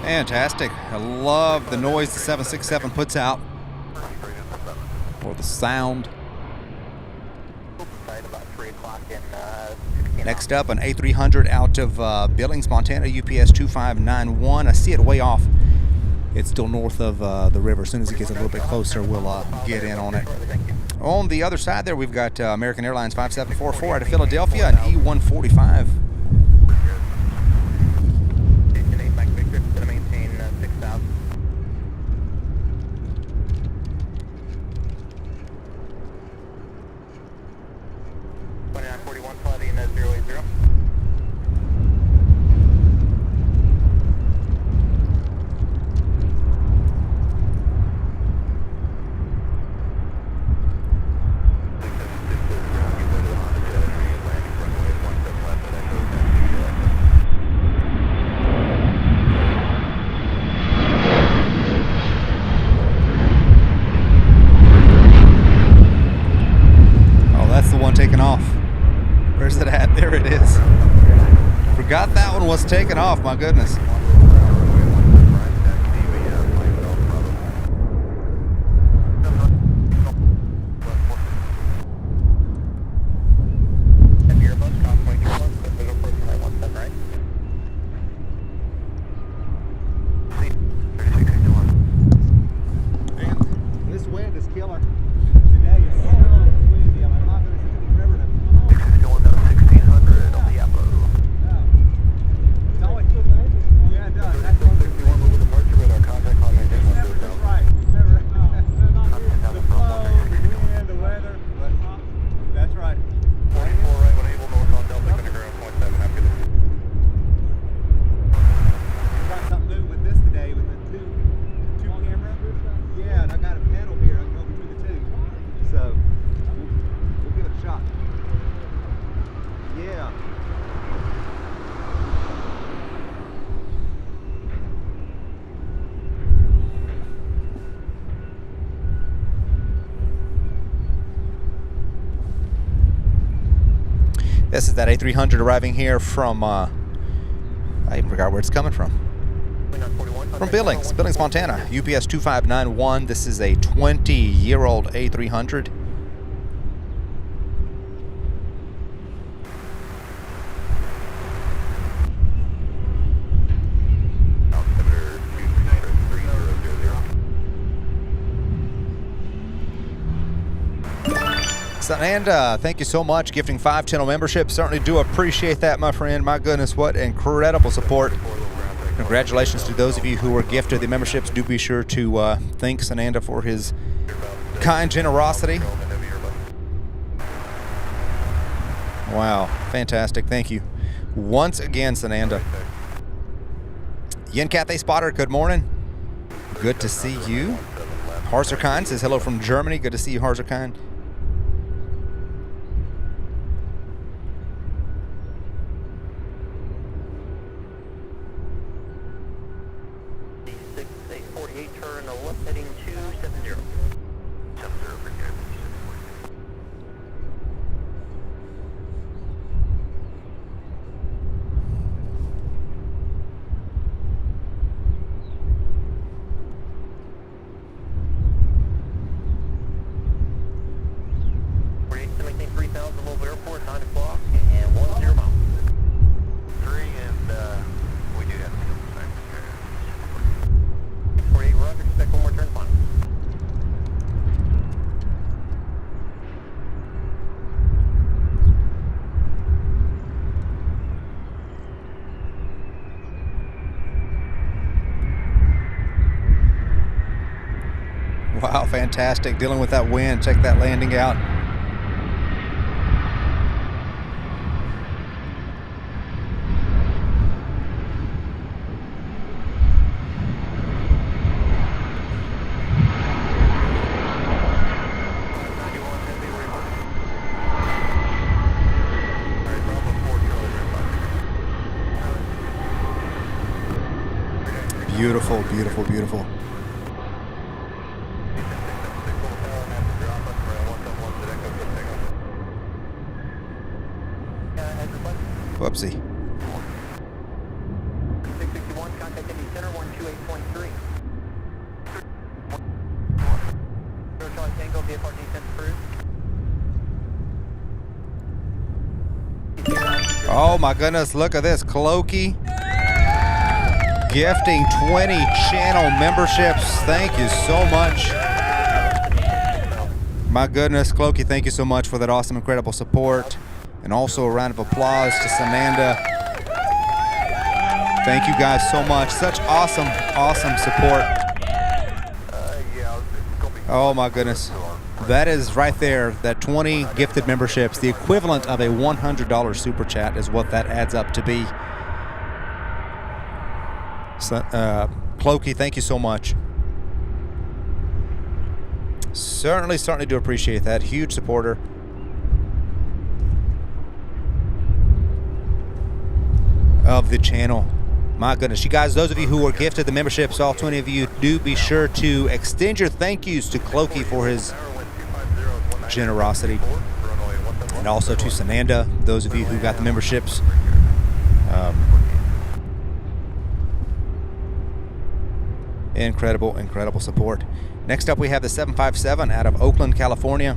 Fantastic. I love the noise the 767 puts out, or the sound. Next up, an A300 out of Billings, Montana, UPS 2591. I see it way off. It's still north of the river. As soon as it gets a little bit closer, we'll get in on it. On the other side there, we've got American Airlines 5744 out of Philadelphia, an E145. Where's it at? There it is. Forgot that one was taken off, my goodness. This wind is killer. Today is so windy. I'm not going to see the river to Going down 1600 on the Apple. It's always good, man. Yeah, it does. That's what 61 over the departure with our contact line maintain never just right. Never. The flow, the wind, the weather. But that's right. 44 right when able, north on Delta, going to ground 0.7, have a good day. We got something new with this today with the two camera. Yeah, and I got a panel here. I can go between the two. So we'll give it a shot. Yeah. This is that A300 arriving here from, I even forgot where it's coming from. 41. From Billings, Montana, UPS 2591. This is a 20-year-old A300. Sananda, thank you so much, gifting 5 channel memberships. Certainly do appreciate that, my friend. My goodness, what incredible support. Congratulations to those of you who were gifted the memberships. Do be sure to thank Sananda for his kind generosity. Wow, fantastic. Thank you once again, Sananda. Yen Cathay Spotter, good morning. Good to see you. Harzerkind says hello from Germany. Good to see you, Harzerkind. Worldport, 9 o'clock, and 10 miles. 3, and we do have 48, we're under, expect one more turn final. Wow, fantastic. Dealing with that wind. Check that landing out. Beautiful, beautiful, beautiful. Whoopsie. 661, contact Indy Center, 128.3. Charlie Tango, VFR descent approved. Oh my goodness, look at this. Clokey gifting 20 channel memberships. Thank you so much. My goodness, Clokey, thank you so much for that awesome, incredible support. And also a round of applause to Sananda. Thank you guys so much. Such awesome, awesome support. Oh my goodness. That is right there, that 20 gifted memberships, the equivalent of a $100 super chat is what that adds up to be. So, Clokey, thank you so much. Certainly do appreciate that. Huge supporter. Of the channel. My goodness, you guys, those of you who were gifted the memberships, all 20 of you, do be sure to extend your thank yous to Clokey for his generosity, and also to Sananda, those of you who got the memberships. Incredible support. Next up, we have the 757 out of Oakland, California.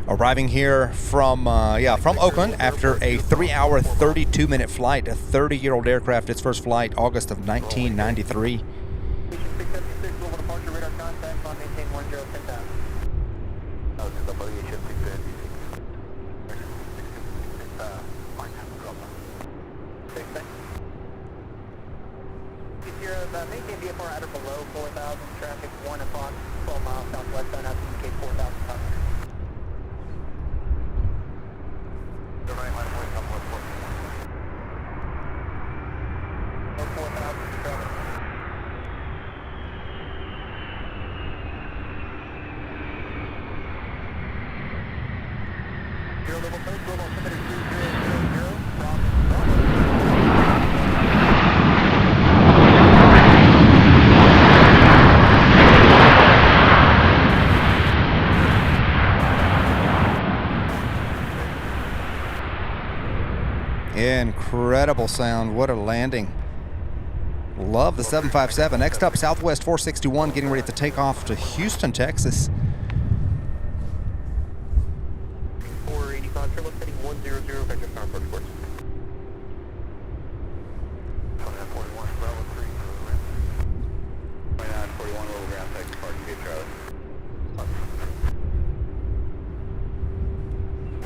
Arriving here from Oakland after a 3-hour, 32-minute flight, a 30-year-old aircraft, its first flight, August of 1993. Maintain VFR at or below 4,000, traffic 1 o'clock, 12 miles southwest, and indicate 4,000 tons. The right line point up 4,000 traffic. Zero level code, global altimeter 2000, Bravo. Incredible sound. What a landing. Love the 757. Next up, Southwest 461 getting ready to take off to Houston, Texas. 485, triple heading 100, vector star approach course. 2941, Bravo 3, 2941, little ground taxi, parking gate, Charlie.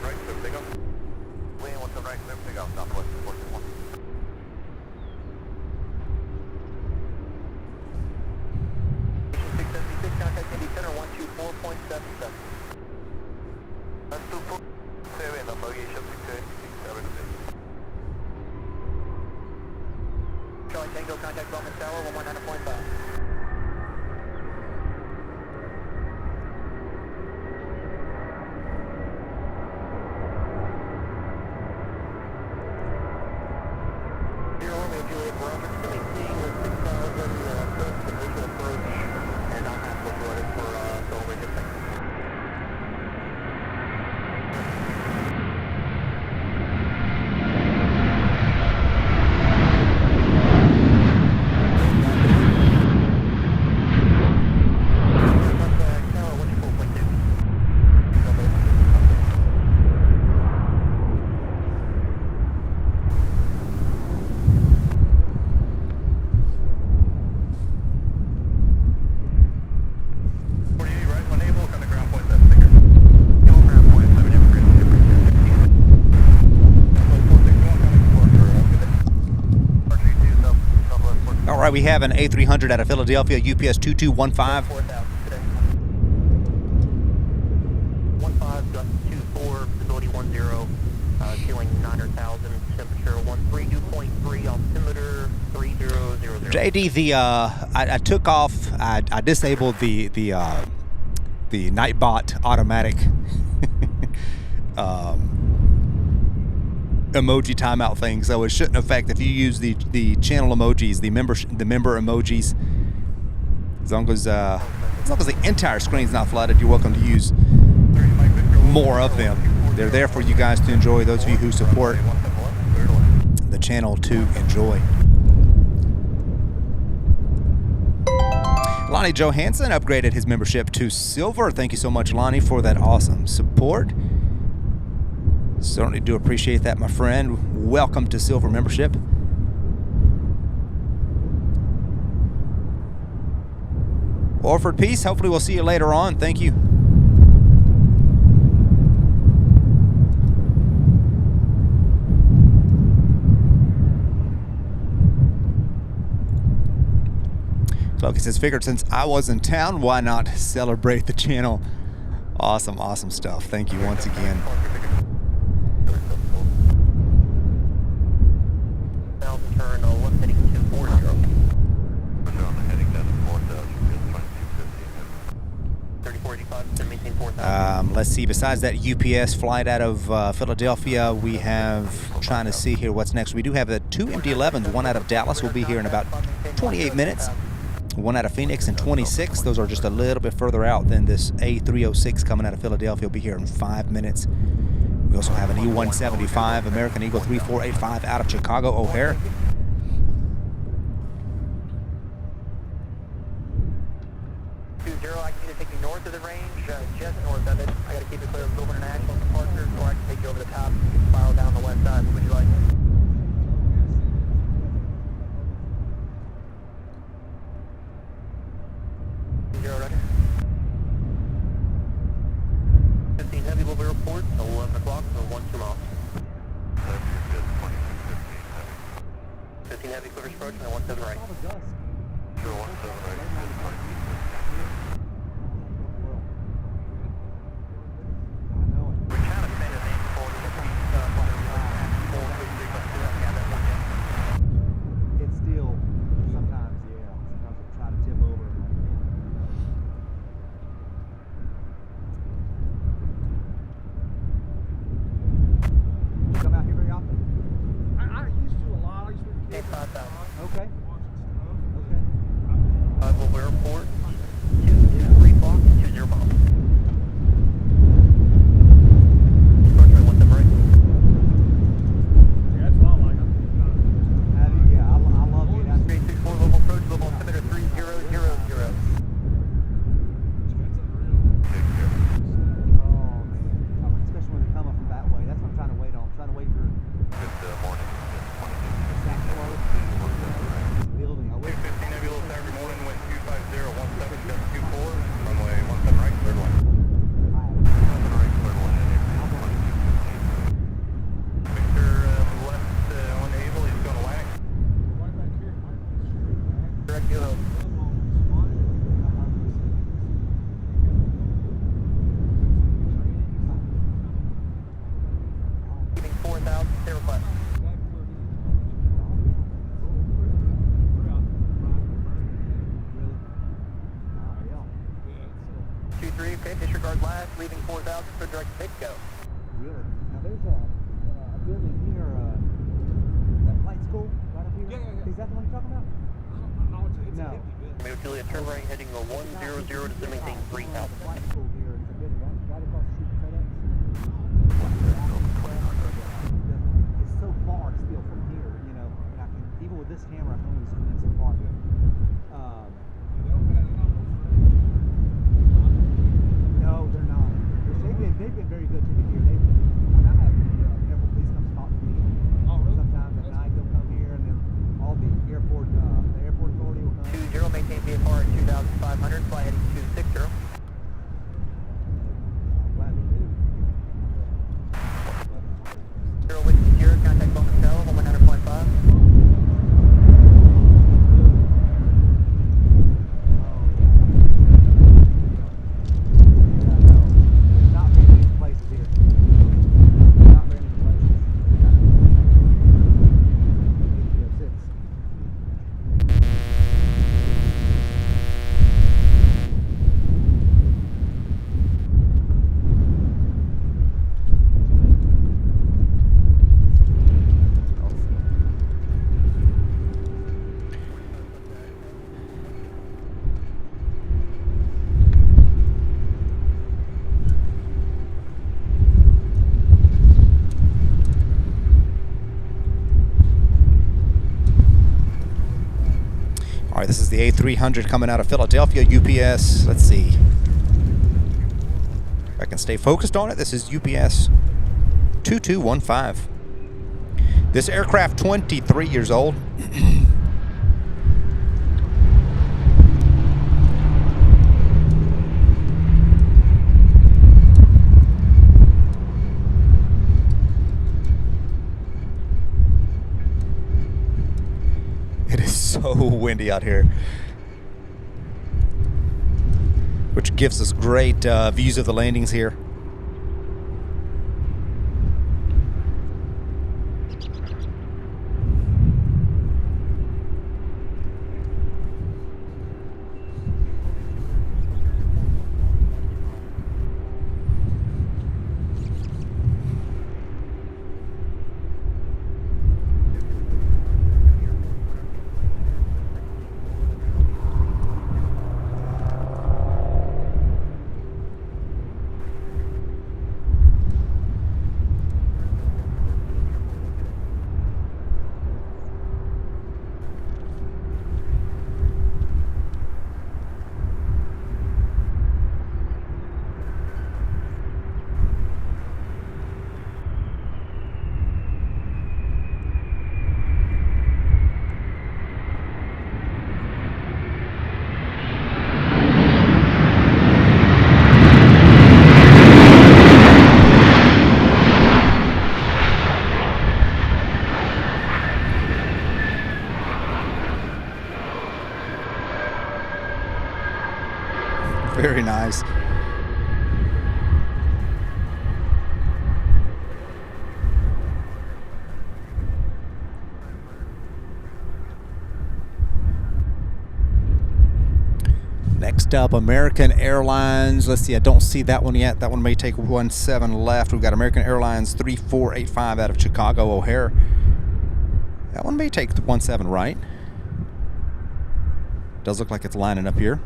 Right, clear for takeoff. Lean, what's up, right, clear for takeoff, Southwest 461. Contact Indy Center 124.77. That's 247, aviation 676. Charlie Tango, contact Bowman Tower 119.5. Juliet Roberts, seeing the 6,000 approach, the visual approach, and I'll have to go it for over just a All right, we have an A300 out of Philadelphia, UPS 2215. 4,000 today. 15.24, visibility 10, ceiling 900,000, temperature 132.3, altimeter 3000. JD, I took off. I disabled the Nightbot automatic emoji timeout thing, so it shouldn't affect if you use the channel emojis, the member emojis. As long as the entire screen's not flooded, you're welcome to use more of them. They're there for you guys to enjoy. Those of you who support the channel to enjoy. Lonnie Johansson upgraded his membership to Silver. Thank you so much, Lonnie, for that awesome support. Certainly do appreciate that, my friend. Welcome to Silver membership. Orford Peace, hopefully we'll see you later on. Thank you. Loki says, figured since I was in town, why not celebrate the channel? Awesome, awesome stuff. Thank you once again. Turn left heading 240. Heading down to 4,000, 3485, maintain 4,000. Let's see, besides that UPS flight out of Philadelphia, we have, trying to see here what's next. We do have the two MD-11s, one out of Dallas will be here in about 28 minutes. One out of Phoenix in 26. Those are just a little bit further out than this A306 coming out of Philadelphia will be here in 5 minutes. We also have an E175 American Eagle 3485 out of Chicago O'Hare. I can either take you north of the range, just north of it. I got to keep it clear of Louisville International departures, or I can take you over the top, spiral down the west side. What would you like? Roger. 15 heavy will be report, 11 o'clock, so 1-2 miles. 15 heavy, clear approach, and 17 right. Sure, 17 right. We're trying to send it in for It's still sometimes, yeah. Sometimes I try to tip over. You come out here very often? I used to a lot. I used to be 5,000. Okay. Okay. Will we report 2-3 o'clock, 20 miles. Approach right, 17 right. that's all. Direct you hope. Leaving 4,000, stay request. 2-3, okay, disregard last, leaving 4,000 for direct take go. Really? Now there's a building here, that flight school right up here. Yeah. Is that the one you're talking about? It's No. a empty building. Romeo Juliet, turn right heading 100 to maintain 3,000. The flight school here is a building right across the street from FedEx. It's so far still from here, you know, and I can, even with this camera, I can only zoom in so far. No, they're not. They've been very good to me here. When I have airport police come talk to me, sometimes at night they'll come here, and then all the airport authority will come. 20, maintain VFR at 2,500, fly heading 260. I'm glad they do. 0 with Sierra, contact Bowman Tower, 100.5. Not very many places here. Not very many places. 806. All right, this is the A300 coming out of Philadelphia, UPS. Let's see. If I can stay focused on it, this is UPS 2215. This aircraft, 23 years old. It is so windy out here, which gives us great views of the landings here. Very nice. Next up, American Airlines. Let's see, I don't see that one yet. That one may take 17 left. We've got American Airlines 3485 out of Chicago O'Hare. That one may take 17, right? Does look like it's lining up here.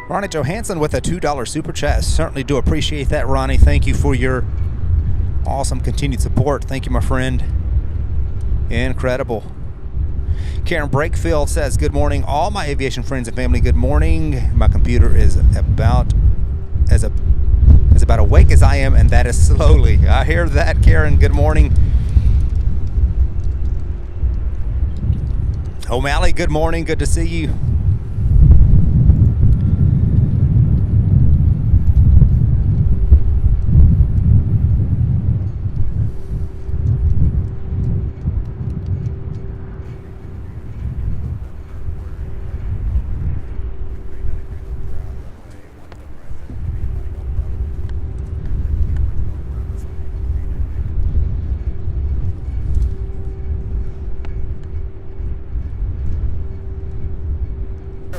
Ronnie Johansson with a $2 super chat. Certainly do appreciate that, Ronnie. Thank you for your awesome continued support. Thank you, my friend. Incredible. Karen Brakefield says, good morning, all my aviation friends and family. Good morning. My computer is about as awake as I am, and that is slowly. I hear that, Karen. Good morning. O'Malley, good morning. Good to see you.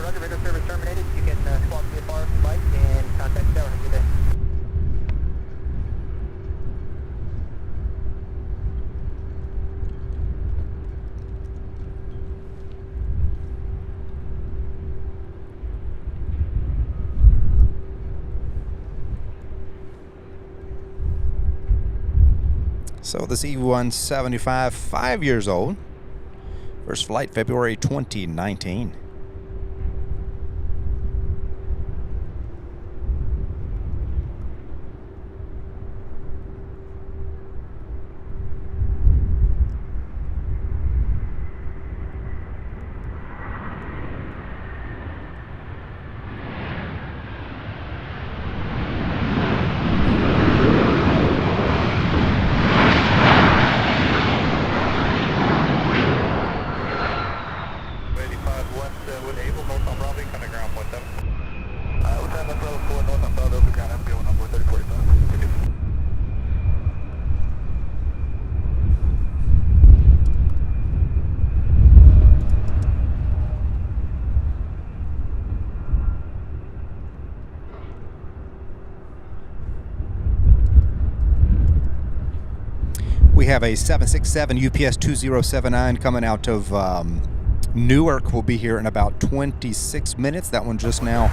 Roger, radio service terminated. You can squawk VFR if you'd like and contact Tower. Have a good day. So this E175, 5 years old. First flight February 2019. We have a 767 UPS 2079 coming out of Newark. Will be here in about 26 minutes. That one just now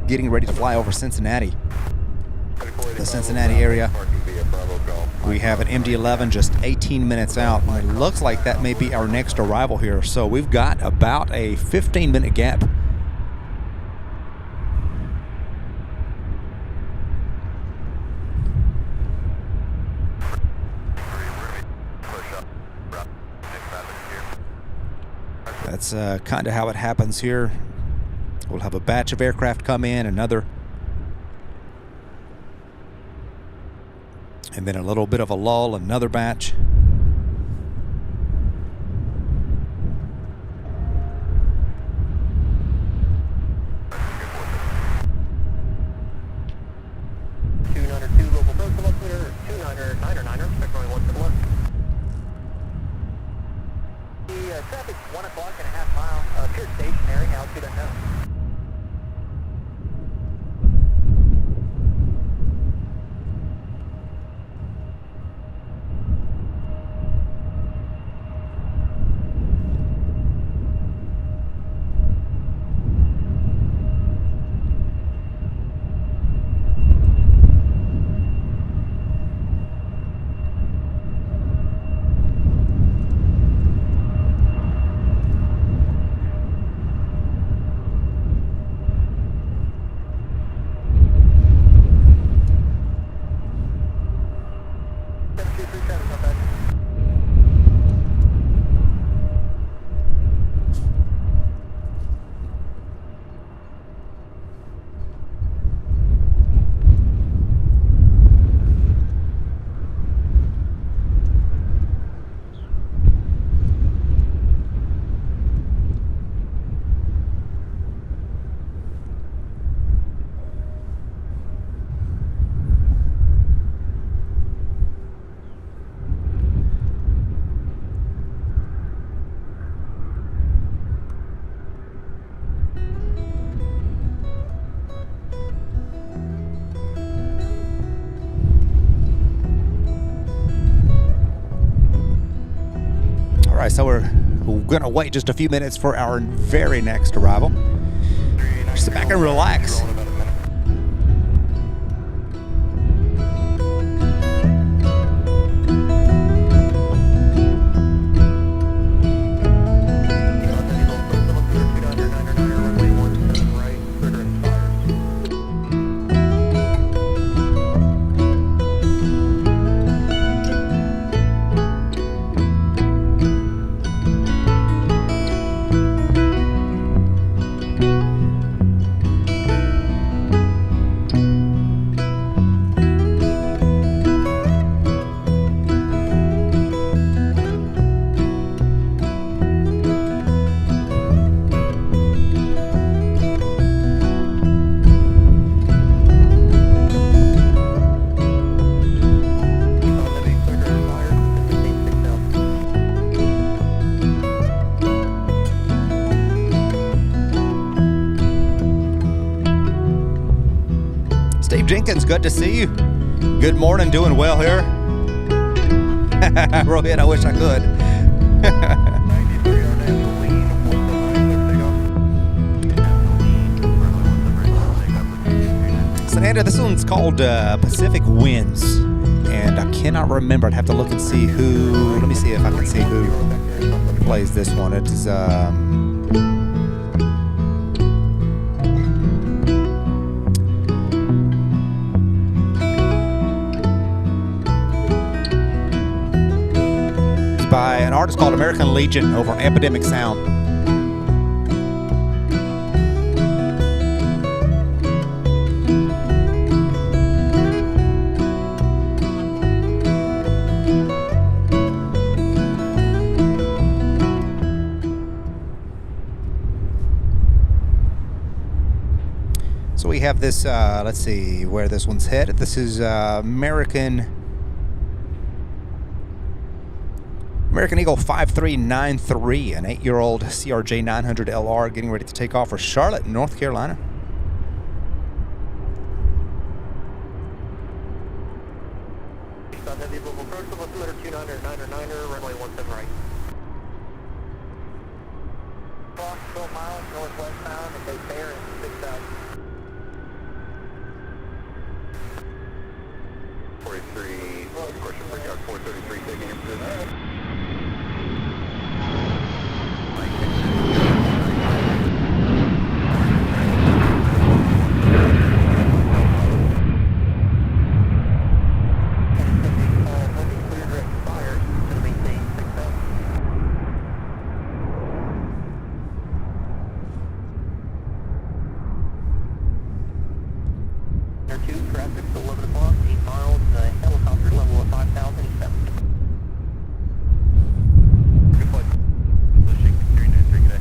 getting ready to fly over Cincinnati, the Cincinnati area. We have an MD-11 just 18 minutes out, and it looks like that may be our next arrival here. So we've got about a 15-minute gap. That's kind of how it happens here. We'll have a batch of aircraft come in, another, and then a little bit of a lull, another batch. Traffic 1 o'clock and a half mile. Pure stationary. Altitude unknown. So we're gonna wait just a few minutes for our very next arrival. Sit back and relax. Steve Jenkins, good to see you. Good morning, doing well here. Rohit, I wish I could. 93 on National Lean, 179, So, Andrew, this one's called Pacific Winds, and I cannot remember. I'd have to look and see who. Let me see if I can see who plays this one. It is it's by an artist called American Legion over on Epidemic Sound. So we have this, let's see where this one's headed. This is American Eagle 5393, an 8-year-old CRJ 900 LR getting ready to take off for Charlotte, North Carolina. South Heavy Louisville approach, altimeter 29er, runway 17 right. Cross 12 miles northwestbound, and they bear at 6,000. 43, question breakout 433, taking your position. Traffic to 11 o'clock, 8 miles, helicopter level of 5,000 eastbound. Good flight. Let's shake the 393 today.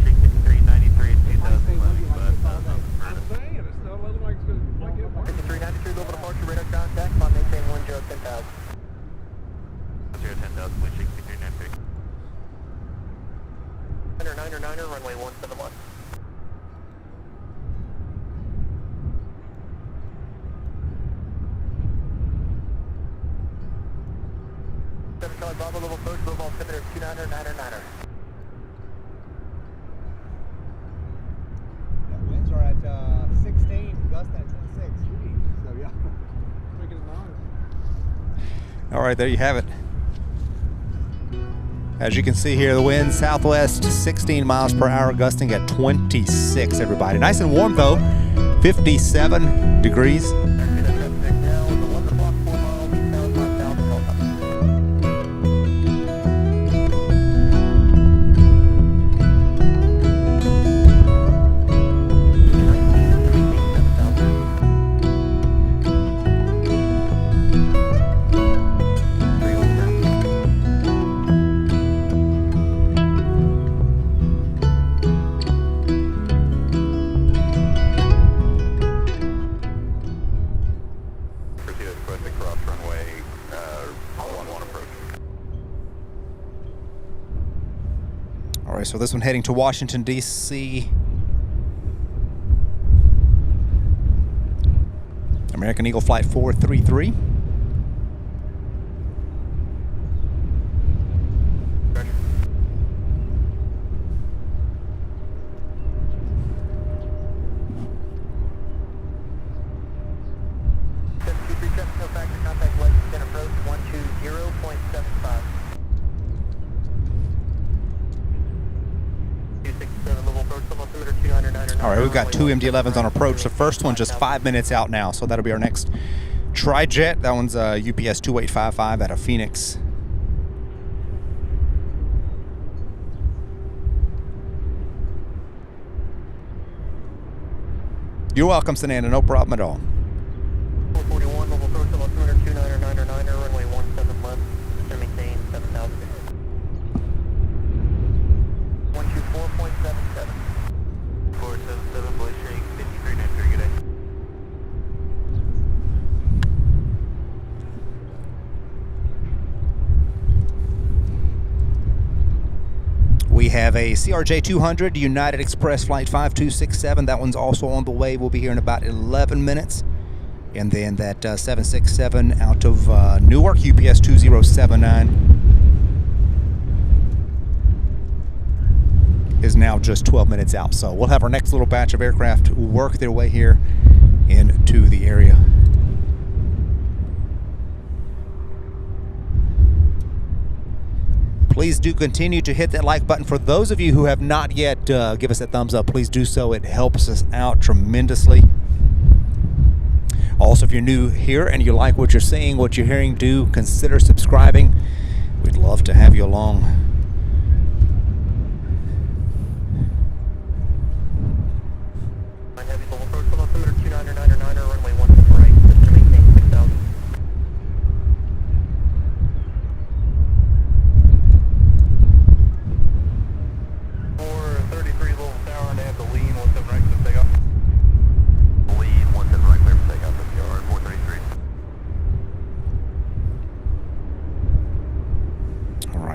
Shake the 393 at 2,000 I'm saying, it's not looking like it's going to get worse. 393 global departure, radar contact, climb maintain 10,000. 10,000, wind shake 393. 9er, runway 171. Seven Charlie Bravo, level approach, global altimeter 29er, 9er. Yeah, winds are at 16, gust at 26. So yeah. Making it nice. All right, there you have it. As you can see here, the wind southwest 16 miles per hour, gusting at 26, everybody. Nice and warm though, 57 degrees. All right, so this one heading to Washington, D.C. American Eagle Flight 433. All right, we've got two MD-11s on approach. The first one just 5 minutes out now, so that'll be our next tri-jet. That one's UPS 2855 out of Phoenix. You're welcome, Sananda. No problem at all. 441, level approach, level 229er, 9er, runway 17 left, and maintain 7,000. 124.77. 477, voice shake, 5393, good day. have a CRJ 200 United Express Flight 5267. That one's also on the way. We'll be here in about 11 minutes. And then that 767 out of Newark, UPS 2079, is now just 12 minutes out. So we'll have our next little batch of aircraft work their way here into the area. Please do continue to hit that like button. For those of you who have not yet give us that thumbs up, please do so. It helps us out tremendously. Also, if you're new here and you like what you're seeing, what you're hearing, do consider subscribing. We'd love to have you along. Heavy full approach, altimeter 299 or runway 1 to the right, just to maintain 6,000.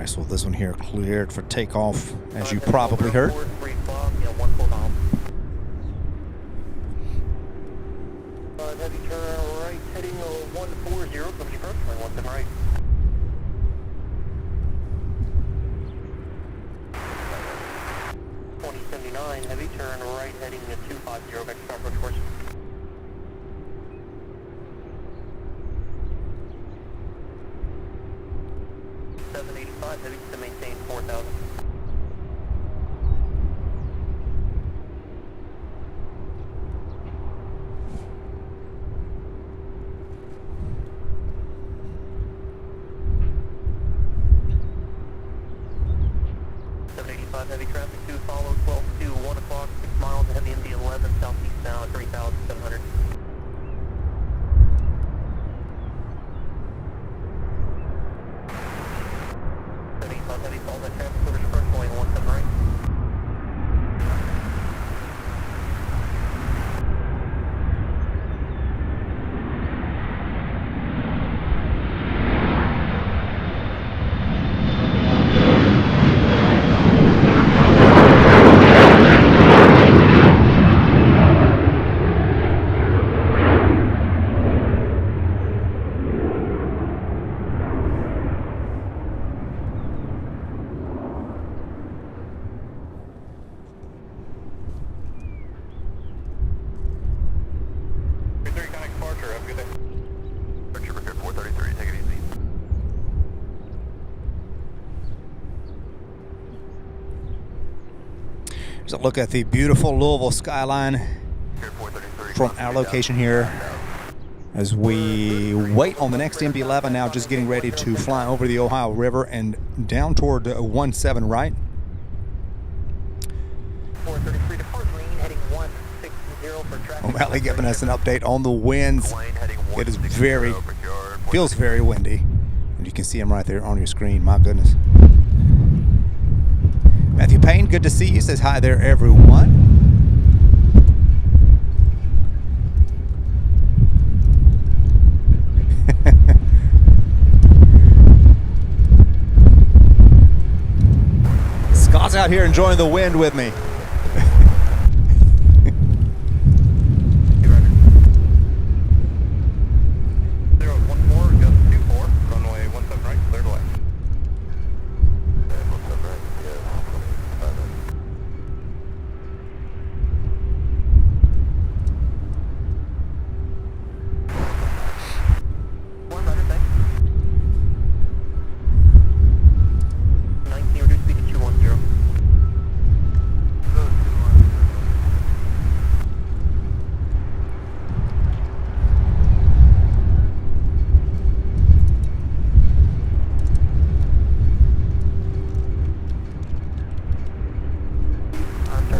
So this one here cleared for takeoff, as you probably heard. Heavy turn right, heading 140, company approach, runway 1 to the right. Heavy turn right, heading 250, back to approach course. 785, heavy to maintain 4,000. Heavy traffic to follow 12 to 1 o'clock, 6 miles, heavy MD 11, southeast bound, 3,700. Heavy follow that traffic, quarters approach, going 1 to the right. Here's a look at the beautiful Louisville skyline from our location here as we wait on the next MD-11, now just getting ready to fly over the Ohio River and down toward 17 right. 433 to Fort Greene, heading 160 for traffic. O'Malley giving us an update on the winds. It is feels very windy. And you can see him right there on your screen, my goodness. Matthew Payne, good to see you. Says hi there, everyone. Scott's out here enjoying the wind with me. 014, gust 24, runway 17 right, clear to left.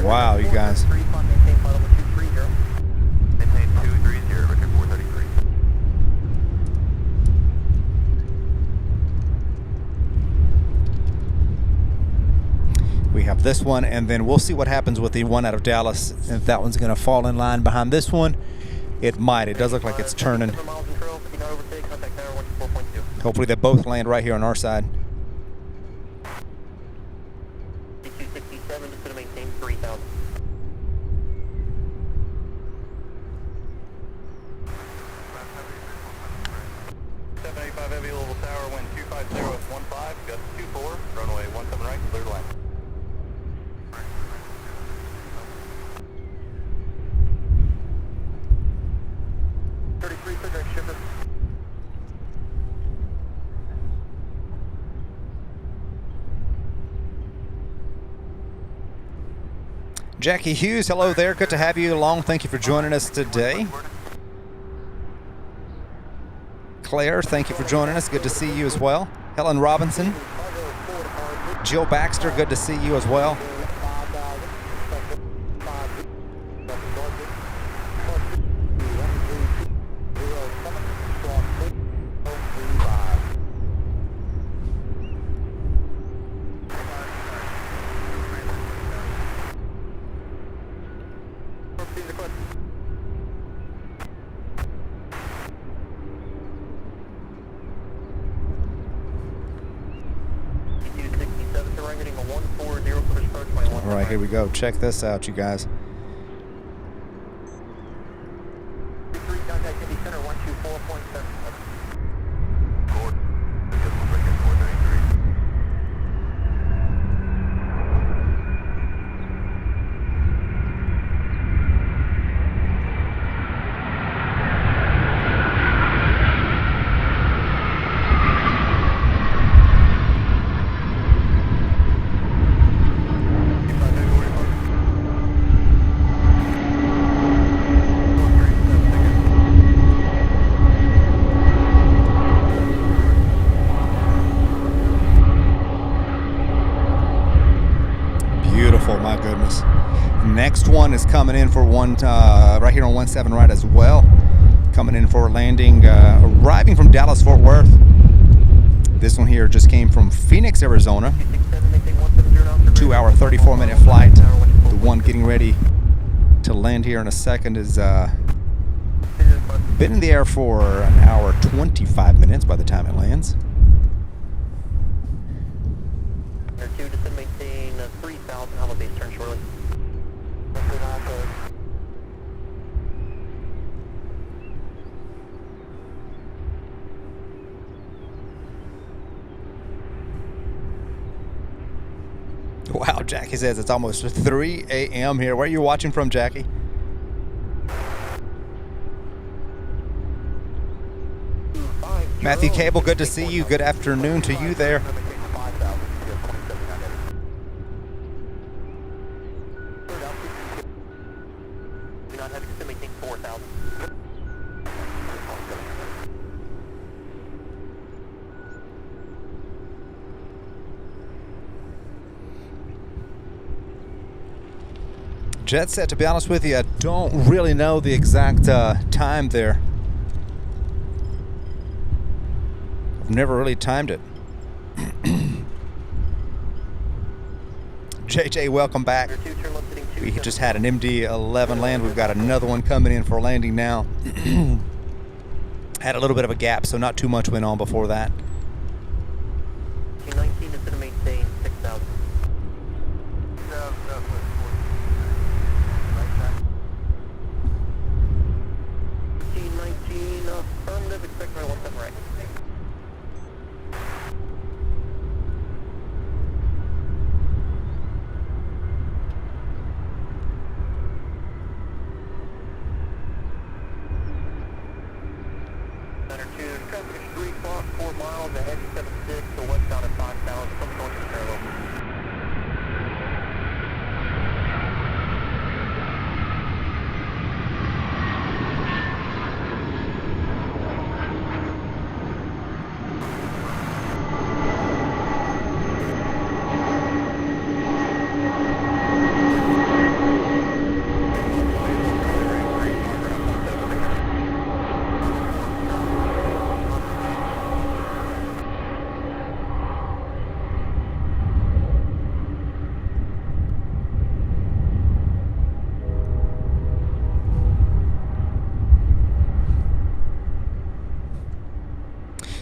Wow, you guys. We have this one, and then we'll see what happens with the one out of Dallas. If that one's going to fall in line behind this one, it might. It does look like it's turning. Hopefully they both land right here on our side. 35015, gust 24, runway 17 right, clear line. Shipper. Jackie Hughes, hello there. Good to have you along. Thank you for joining us today. Claire, thank you for joining us. Good to see you as well. Helen Robinson. Jill Baxter, good to see you as well. All right, here we go. Check this out, you guys. Beautiful, my goodness. Next one is coming in for one right here on 17 right as well. Coming in for landing, arriving from Dallas Fort Worth. This one here just came from Phoenix, Arizona. 2 hour, 34-minute flight. The one getting ready to land here in a second is been in the air for an hour, 25 minutes by the time it lands. Descend maintain 3,000, hello base turn shortly. Wow, Jackie says it's almost 3 a.m. here. Where are you watching from, Jackie? Matthew Cable, good to see you. Good afternoon to you there. Jet set, to be honest with you, I don't really know the exact time there. I've never really timed it. JJ, welcome back. We just had an MD-11 land. We've got another one coming in for landing now. Had a little bit of a gap, so not too much went on before that. 19 is going to maintain 6,000. Affirmative, expect my 17 right. Center 2, traffic is 3 o'clock, 4 miles, ahead 76, so westbound at 5,000, something going to the parallel.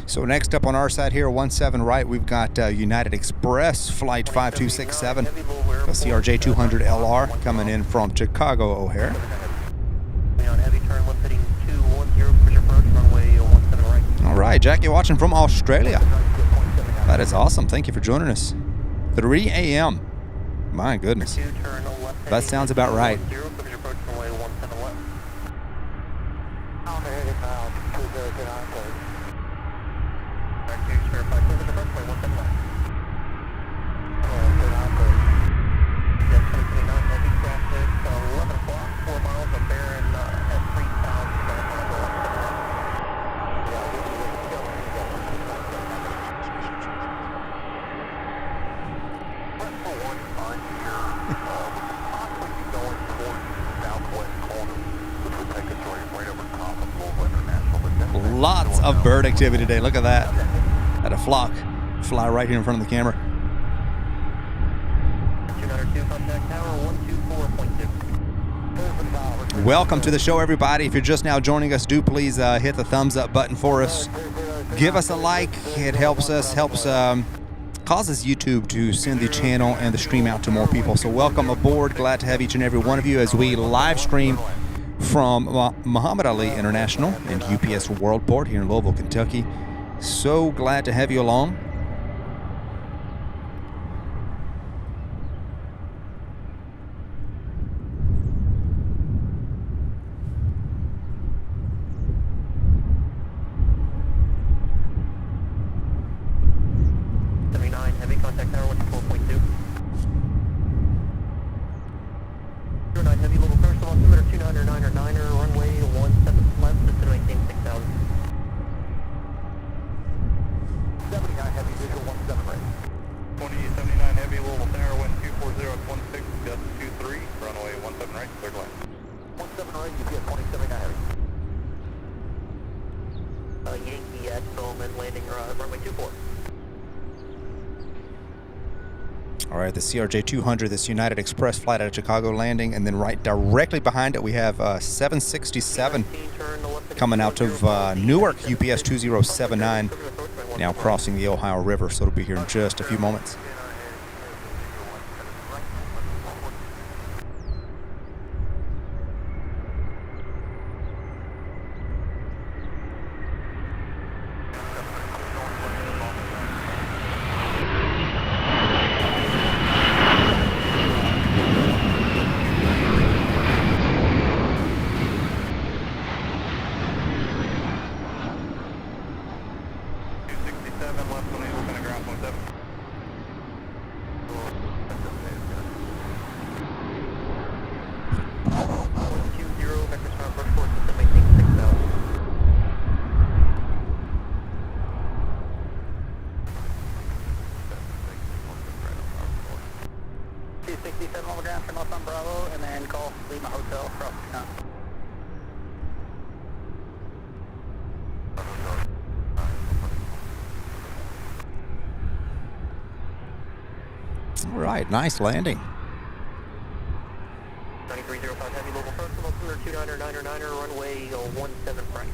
So next up on our side here, 17 right, we've got United Express Flight 5267, a CRJ 200 LR coming in from Chicago O'Hare. All right, Jackie watching from Australia. That is awesome. Thank you for joining us. 3 a.m. My goodness. That sounds about right. Lots of bird activity today. Look at that. Had a flock fly right here in front of the camera. 202, contact tower 124.2. Welcome to the show, everybody. If you're just now joining us, do please hit the thumbs up button for us. Give us a like. It helps us, causes YouTube to send the channel and the stream out to more people. So welcome aboard. Glad to have each and every one of you as we live stream from Muhammad Ali International and UPS Worldport here in Louisville, Kentucky. So glad to have you along. Heavy contact tower 124.2. 09 heavy level first of altimeter 299 or 9er, runway 17 left, just to maintain 6,000. 79 heavy visual 17 right. 2079 heavy level tower 1240 at 16, gust 23, runway 17 right, cleared line. 17 right, UPS 2079 heavy. Yankee at Bowman landing runway 24. All right, the CRJ 200, this United Express flight out of Chicago landing, and then right directly behind it we have 767 coming out of Newark, UPS 2079, now crossing the Ohio River, so it'll be here in just a few moments. Bravo, and then call Lima Hotel across the country. All right, nice landing. 9305 heavy local first, altimeter 299 or 9er, runway 17 right.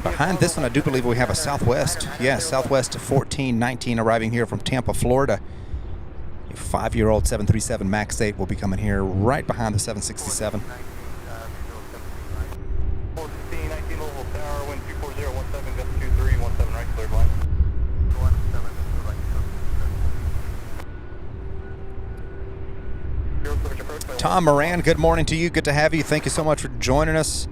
Behind this one, I do believe we have a Southwest. Yes, Southwest 1419 arriving here from Tampa, Florida. A 5-year-old 737 MAX 8 will be coming here right behind the 767. 19 Louisville Tower, wind 24017, gust 23, 17 right, cleared line. 17. Tom Moran, good morning to you. Good to have you. Thank you so much for joining us.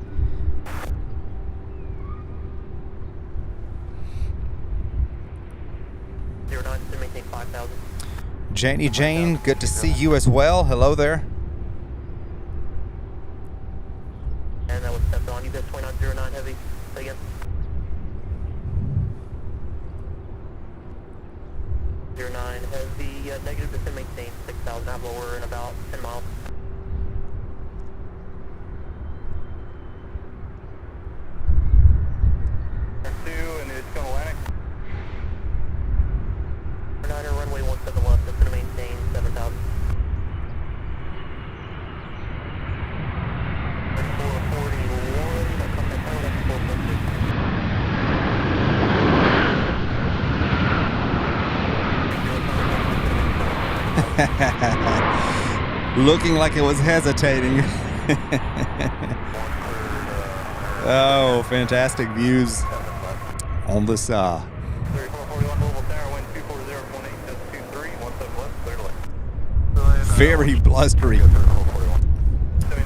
Janie Jane, good to see you as well. Hello there. And that was stepped on. You got 2909 heavy. Say again. 09 heavy, negative descent maintain 6,000, have lower in about 10 miles. And it's going to Atlantic. 9er runway 17 left, that's going to maintain 7,000. 441, contact tower, that's 4.6. Looking like it was hesitating. Oh, fantastic views on this 3441 Louisville Tower, wind 240.18, 23, 17 left, clear to left. very blustery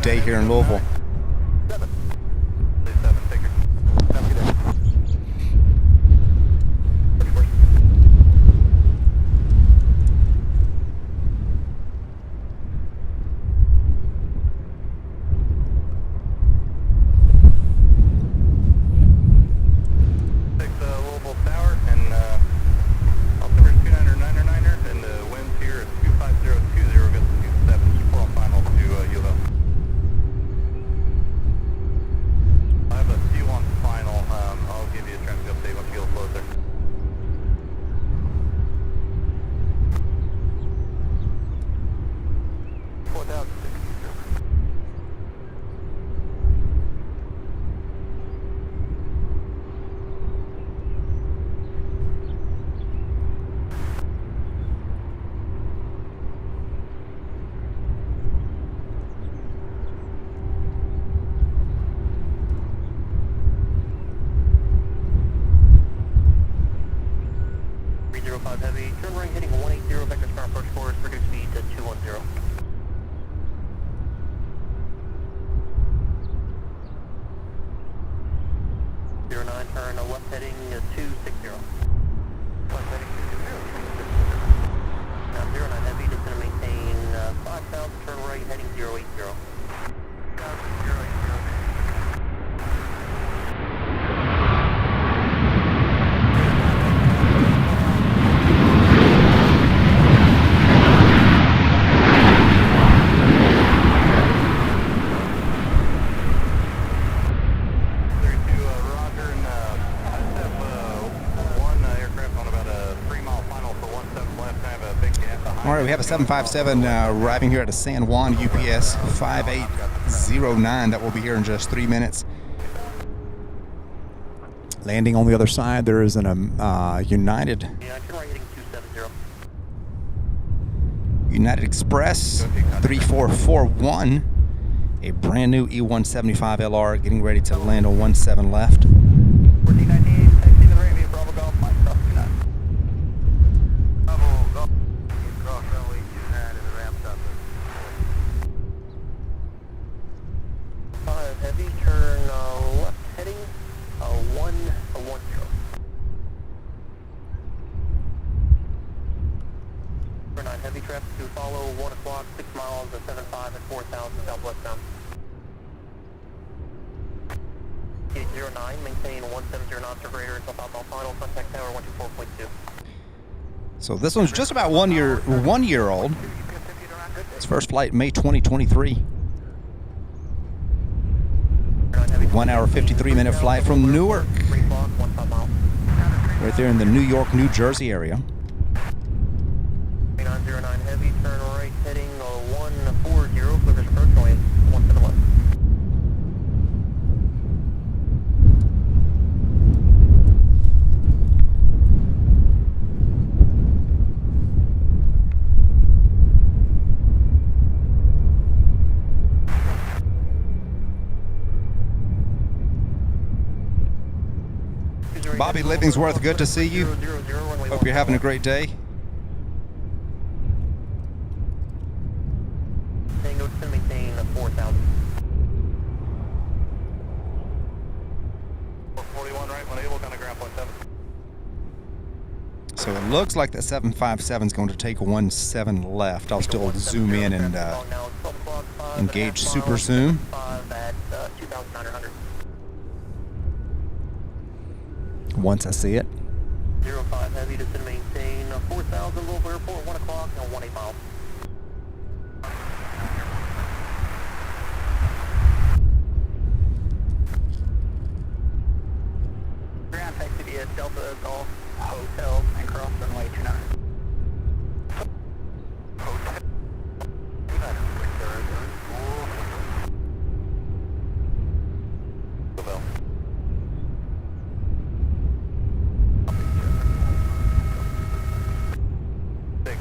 day here in Louisville. 7. 7, take care. Have a good day. 34. Louisville Tower, and altimeter is 29er, and the winds here is 25020, gets to 27, just on final to Louisville. I have a C1 final, I'll give you a traffic update once you get closer. Four down, 60. Heavy, turn right heading 180, vector star approach course, reduce speed to 210. 09, turn left heading 260. Left heading 260. Now 09 heavy, just going to maintain 5000, turn right heading 080. 080. All right, we have a 757 arriving here at the San Juan UPS 5809 that will be here in just 3 minutes. Landing on the other side, there is an United Express 3441, a brand new E175 LR getting ready to land on 17 left. 1498, taxi to the right, via Bravo Golf, Mike, cross 29. Bravo Golf, cross runway 29 and the ramp up. 5 heavy, turn left heading 110. For 9 heavy traffic to follow 1 o'clock, 6 miles, 75 and 4000 southwest bound. 809, maintain 170 knots or greater until southbound final, contact tower 124.2. So this one's just about 1 year old. Its first flight May 2023. 1 hour 53-minute flight from Newark, right there in the New York, New Jersey area. 909 heavy, turn right heading 140, clear this approach noise 17 left. Bobby Livingsworth, good to see you. Hope you're having a great day. Tango to maintain 4,000. 441 right, when able, kind of ground point 7. So it looks like the 757 is going to take 17 left. I'll still zoom in and engage super soon. Once I see it. 05 heavy to maintain 4,000 Louisville Airport, 1 o'clock and 18 miles. Ground taxi via Delta Golf Hotel and cross runway 29. Hotel. Louisville.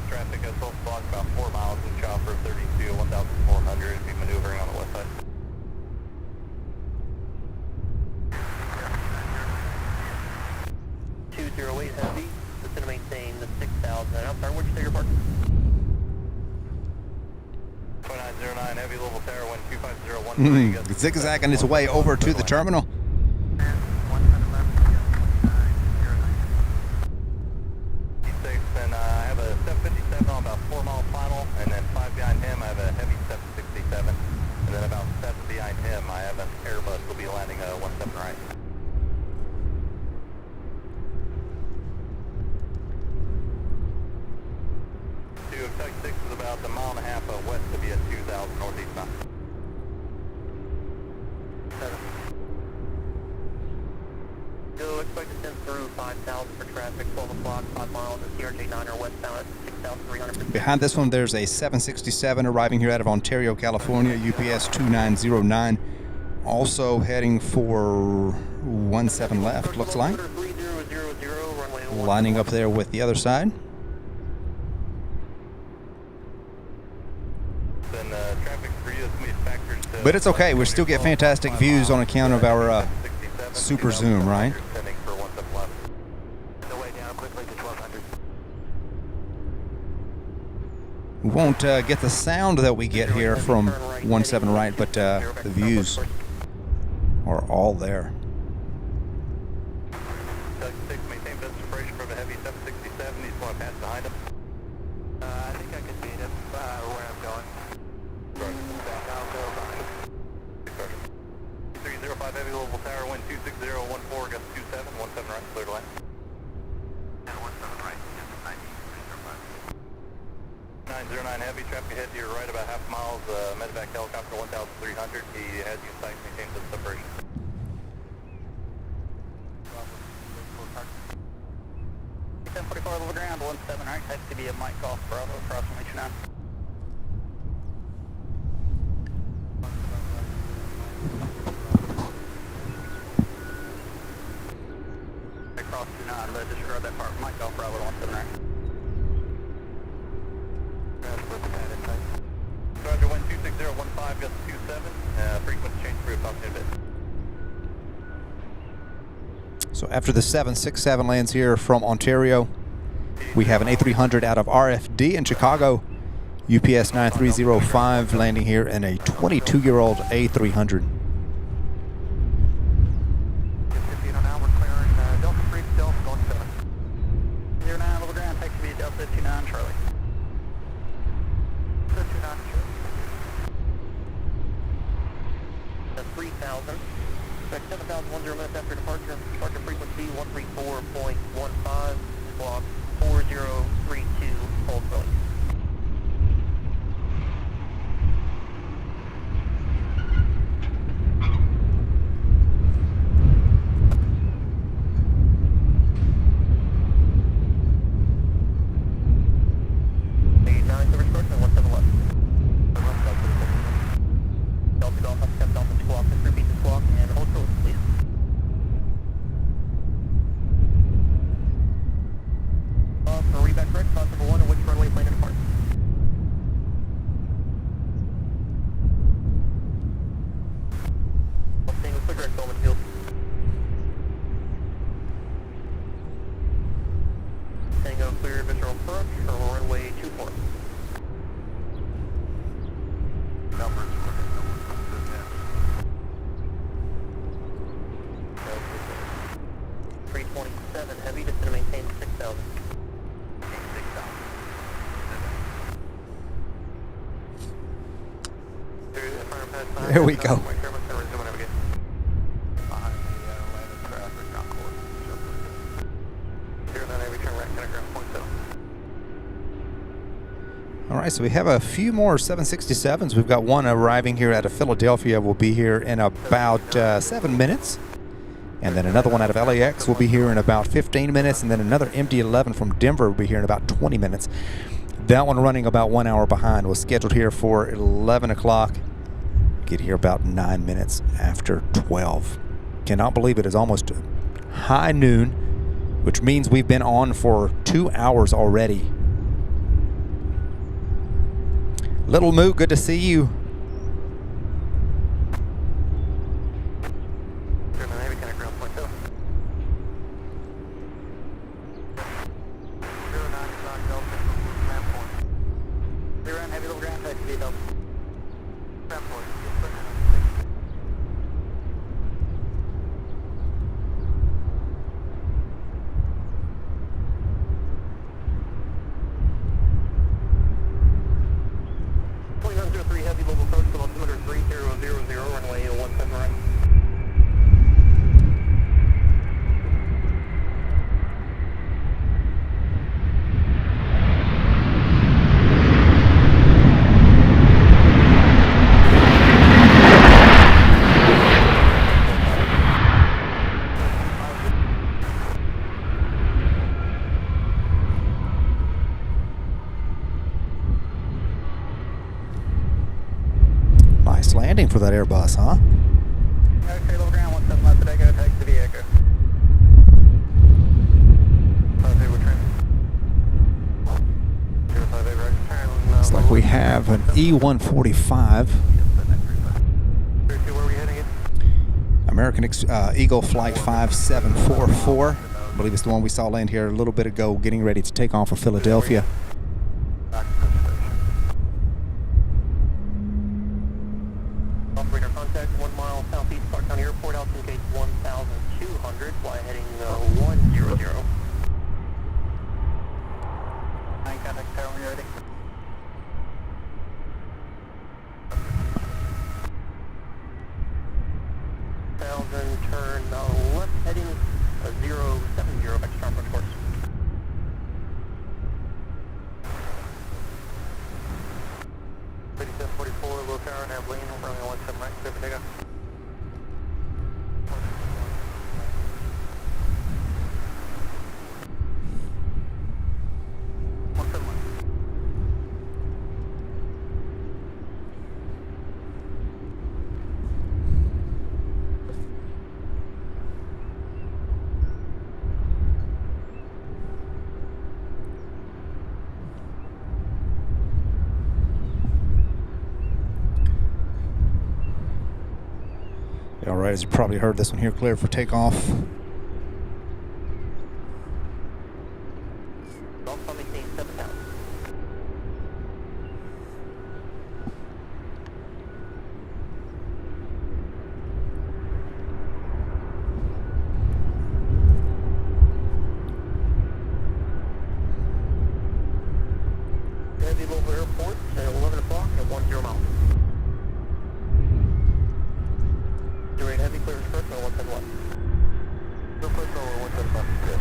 Traffic at 12 o'clock, about 09 Heavy Louisville Tower, wind 25013. Zigzagging his way over to the terminal. And I have a 757 on about 4 mile final, and then 5 behind him I have a heavy 767, and then about 7 behind him I have an Airbus will be landing 17 right. To Tug 6 is about a mile and a half west of you at 2000 northeast bound. 7. Looks like it sends through 5,000 for traffic, 12 o'clock, 5 miles, and CRJ9 or westbound at 6,300. Behind this one, there's a 767 arriving here out of Ontario, California, UPS 2909. Also heading for 17 left, looks like. Lining up there with the other side. But it's okay, we still get fantastic views on account of our super zoom, right? We won't get the sound that we get here from 17 right, but the views are all there. Tug 6, maintain best separation from the heavy 767. He's going to pass behind him. I think I can beat him where I'm going. I'll go behind him. 305 Heavy Louisville Tower, wind 26014, gust 27, 17 right, clear to land. And 17 right, 909 Heavy, traffic ahead to your right about half miles, medevac helicopter 1300. He has you in sight, maintain the separation. 1044 level ground, 17 right, has to be a Mike Golf Bravo, approximately 29. Across 29, but disregard that part, Mike Golf Bravo, 17 right. Roger, wind 26015, gust 27, frequency change through approximately a bit. So after the 767 lands here from Ontario, we have an A300 out of RFD in Chicago, UPS 9305 landing here in a 22-year-old A300. Expect 7,010 minutes after departure. Departure frequency 134.15, block 4032, hold release. Tango clear visual approach for runway 24. Numbers. 327 heavy, just to maintain 6,000. 6,000. There we go. All right, so we have a few more 767s. We've got one arriving here out of Philadelphia. Will be here in about 7 minutes. And then another one out of LAX will be here in about 15 minutes. And then another MD-11 from Denver will be here in about 20 minutes. That one running about 1 hour behind was scheduled here for 11 o'clock. Get here about 9 minutes after 12. Cannot believe it is almost high noon, which means we've been on for 2 hours already. Little Moo, good to see you. Heavy local approach to altimeter 3000, runway 17 right. Nice landing for that Airbus, huh? Okay, level ground 17 left today, go taxi to the Echo. Looks like we have an E-145. Where are we heading in? American Eagle Flight 5744. I believe it's the one we saw land here a little bit ago, getting ready to take off for Philadelphia. Operator contact 1 mile southeast Clarktown Airport, altitude gate 1200, fly heading 100. Contact tower when you're ready. 1000, turn left heading 070 back to starboard course. Low tower and have lean, runway 17 right, clear for takeoff. All right, as you probably heard, this one here clear for takeoff. Also maintain 7,000. Heavy Louisville Airport at 11 o'clock at 10 miles. Heavy clearance first and 110 left. No place over 110 left. Yes,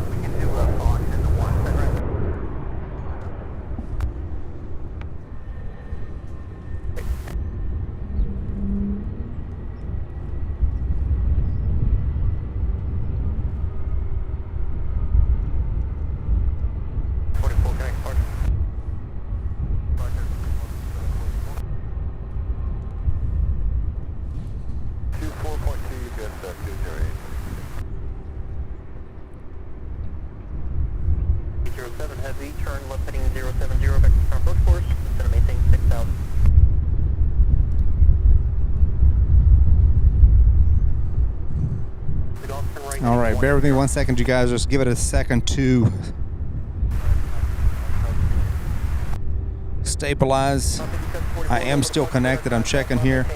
we can do a Fox in the 1, is that right? Heavy, turn left heading 070 back to front approach course, instead of maintain 6,000. All right, bear with me 1 second, you guys. Just give it a second to stabilize. I am still connected. I'm checking here.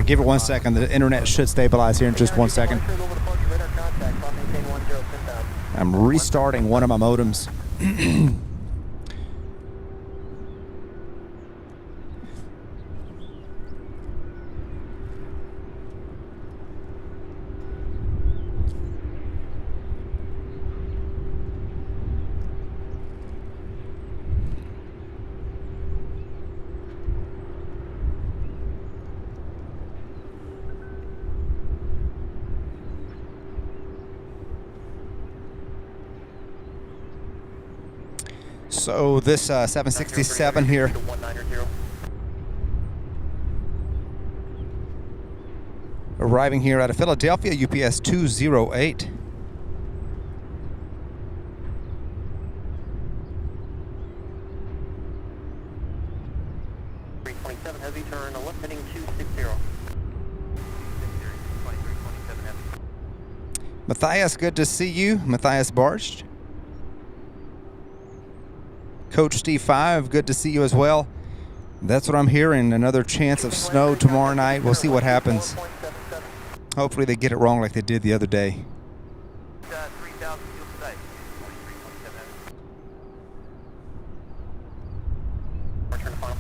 Give it 1 second. The internet should stabilize here in just 1 second. I'm restarting one of my modems. So this 767 here, arriving here out of Philadelphia, UPS 208. Heavy turn, left heading 260. Matthias, good to see you. Matthias Barst. Coach Steve 5, good to see you as well. That's what I'm hearing. Another chance of snow tomorrow night. We'll see what happens. Hopefully they get it wrong like they did the other day. 3,000 today. 2327. Return to final.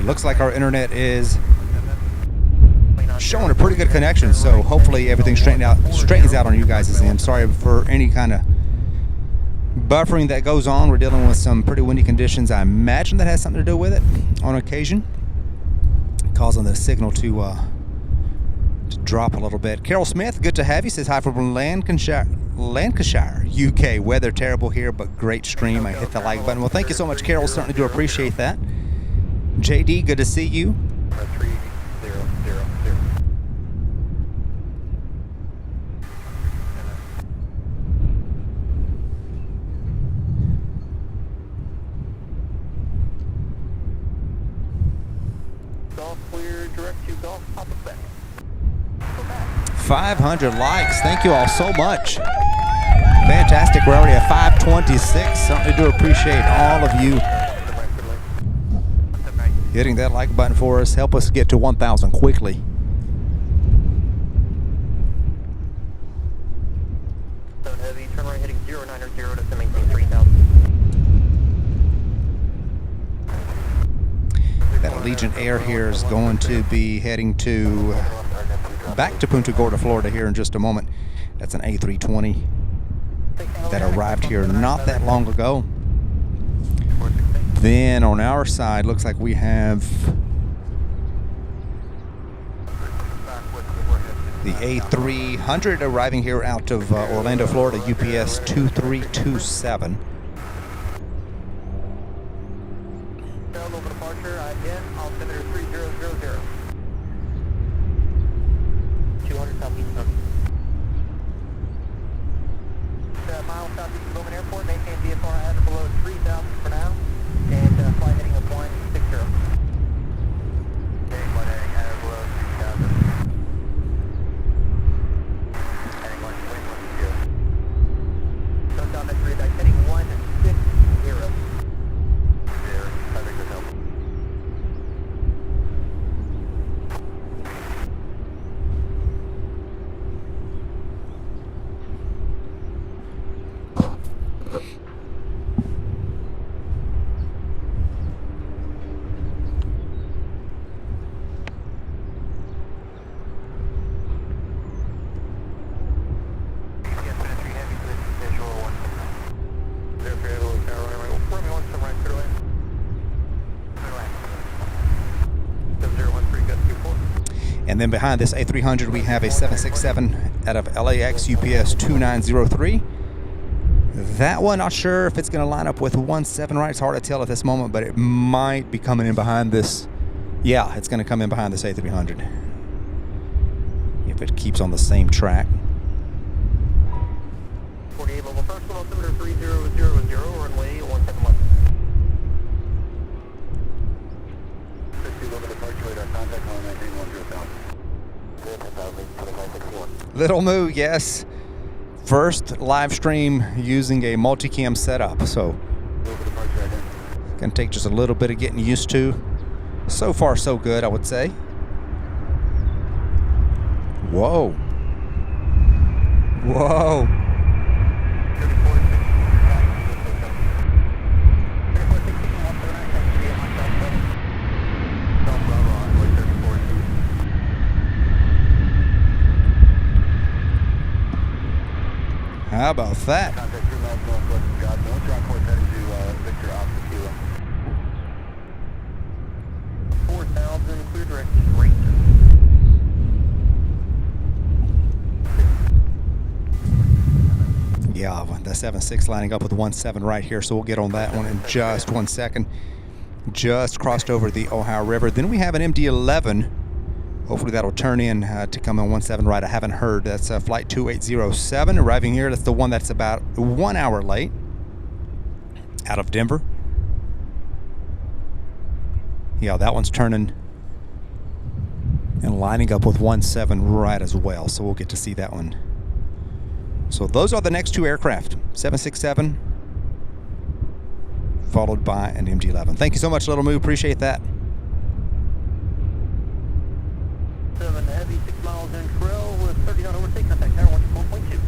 Looks like our internet is showing a pretty good connection, so hopefully everything straightens out on you guys' end. Sorry for any kind of buffering that goes on. We're dealing with some pretty windy conditions. I imagine that has something to do with it on occasion, causing the signal to drop a little bit. Carol Smith, good to have you. Says hi from Lancashire, UK. Weather terrible here, but great stream. I hit the like button. Well, thank you so much, Carol. Certainly do appreciate that. JD, good to see you. 3000. Golf clear, direct to golf, pop it back. 500 likes. Thank you all so much. Fantastic. We're already at 526. Certainly do appreciate all of you hitting that like button for us. Help us get to 1,000 quickly. Heavy, turn right heading 090 to maintain 3,000. That Allegiant Air here is going to be heading to back to Punta Gorda, Florida here in just a moment. That's an A320 that arrived here not that long ago. Then on our side, looks like we have the A300 arriving here out of Orlando, Florida, UPS 2327. Local departure, again, altimeter 3000. 200 southeast Oakland. Mile southeast of Oakland Airport, maintain VFR at or below 3,000 for now. And flight heading of 160. Okay, flight heading at or below 3,000. Heading 160. Sundown at 3, back heading 160. There, traffic is helpful. And then behind this A300, we have a 767 out of LAX, UPS 2903. That one, not sure if it's going to line up with 17 right. It's hard to tell at this moment, but it might be coming in behind this. Yeah, it's going to come in behind this A300 if it keeps on the same track. 48 level first, altimeter 3000, runway 17 left. 60 level departure radar, contact on 1910,000. Little Moo, yes. First live stream using a multicam setup, so it's going to take just a little bit of getting used to. So far, so good, I would say. Whoa. Whoa. How about that? Contact 3 miles northwest of God. No John Court heading to Victor off the kilo. 4,000, clear direct straight. Yeah, the 7.6 lining up with 1.7 right here, so we'll get on that one in just 1 second. Just crossed over the Ohio River. Then we have an MD-11. Hopefully that'll turn in to come in 1.7 right. I haven't heard. That's flight 2807 arriving here. That's the one that's about 1 hour late out of Denver. Yeah, that one's turning and lining up with 1.7 right as well. So we'll get to see that one. So those are the next two aircraft, 767 followed by an MD-11. Thank you so much, Little Moo. Appreciate that. 7 heavy, 6 miles in trail with 30 knot overtake. Contact tower 14.2.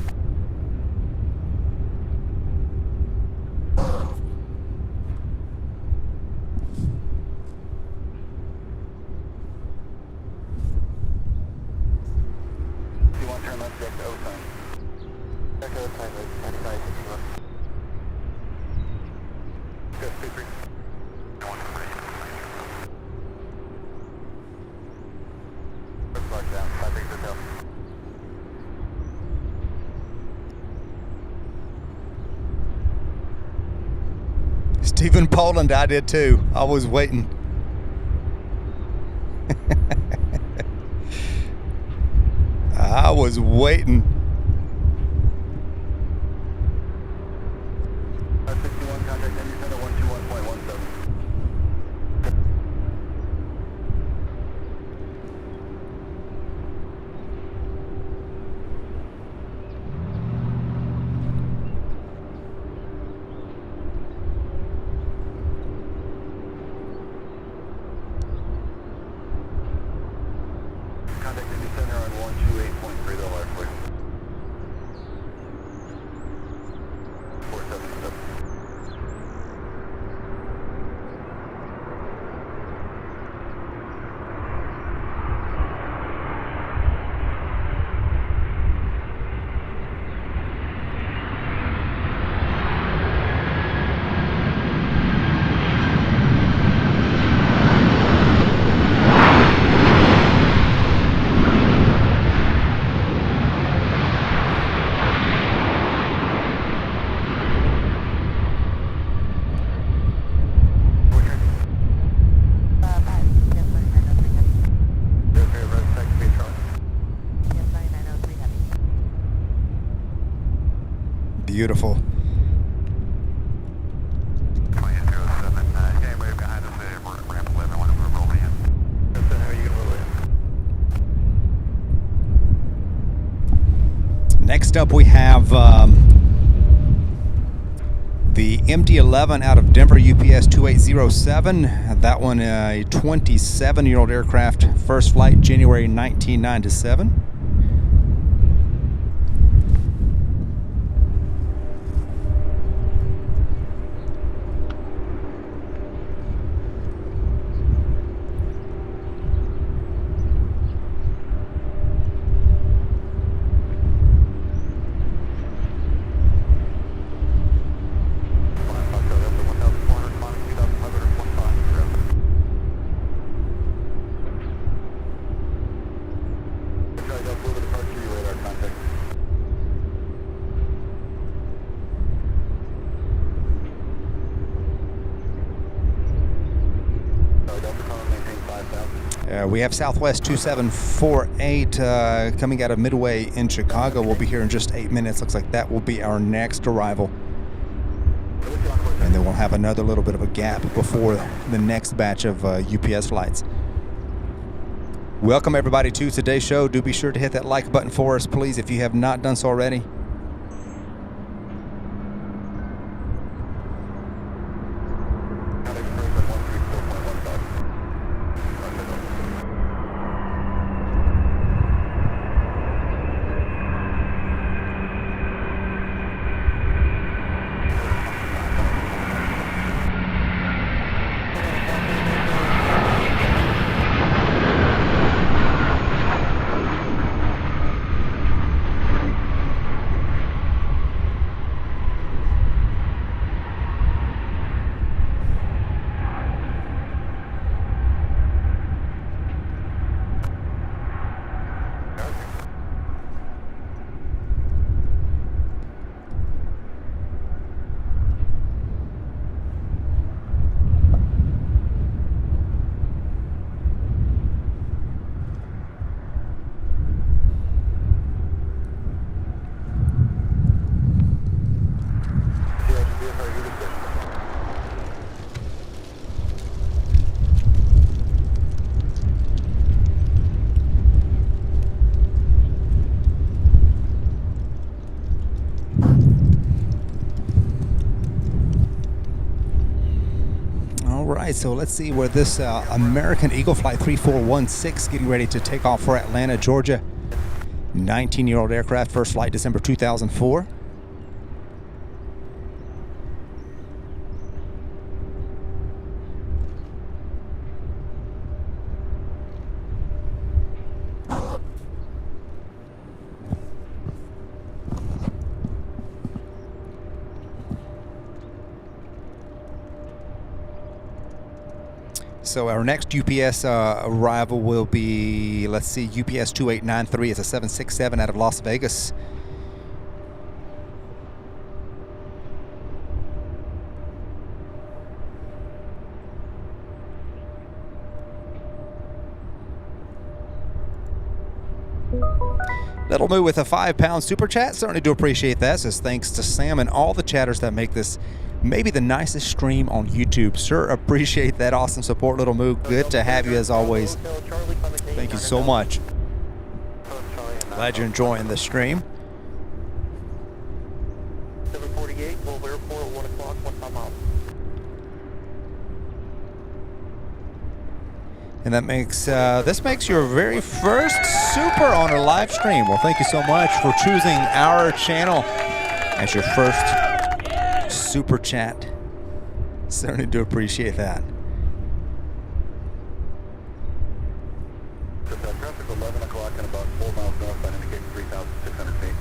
Do you want to turn left deck to O sign? Deck to O sign with 95, 60 left. Go, 2-3. Down, 5 big hotel. Stephen Poland, I did too. I was waiting. I was waiting. 61, contact Indy Center 121.17. Contact Indy Center on 128.3, they'll arc clear. 477. Beautiful. 2807, getting ready behind us there, ramp 11, when we're rolling in. How are you going to roll in? Next up we have the MD-11 out of Denver, UPS 2807. That one a 27-year-old aircraft. First flight January 1997. We have Southwest 2748 coming out of Midway in Chicago. We'll be here in just 8 minutes. Looks like that will be our next arrival. And then we'll have another little bit of a gap before the next batch of UPS flights. Welcome everybody to today's show. Do be sure to hit that like button for us, please, if you have not done so already. So let's see where this American Eagle Flight 3416 getting ready to take off for Atlanta, Georgia. 19-year-old aircraft, first flight December 2004. So our next UPS arrival will be, let's see, UPS 2893. It's a 767 out of Las Vegas. Little Moo with a £5 super chat. Certainly do appreciate that. Says thanks to Sam and all the chatters that make this maybe the nicest stream on YouTube. Sure, appreciate that awesome support, Little Moo. Good to have you as always. Thank you so much. Glad you're enjoying the stream. 748, Worldport, 1 o'clock, 1 time out. And that makes this makes your very first super on a live stream. Well, thank you so much for choosing our channel as your first super chat. Certainly do appreciate that. Traffic 11 o'clock and about 4 miles north. That indicates 3,600 feet.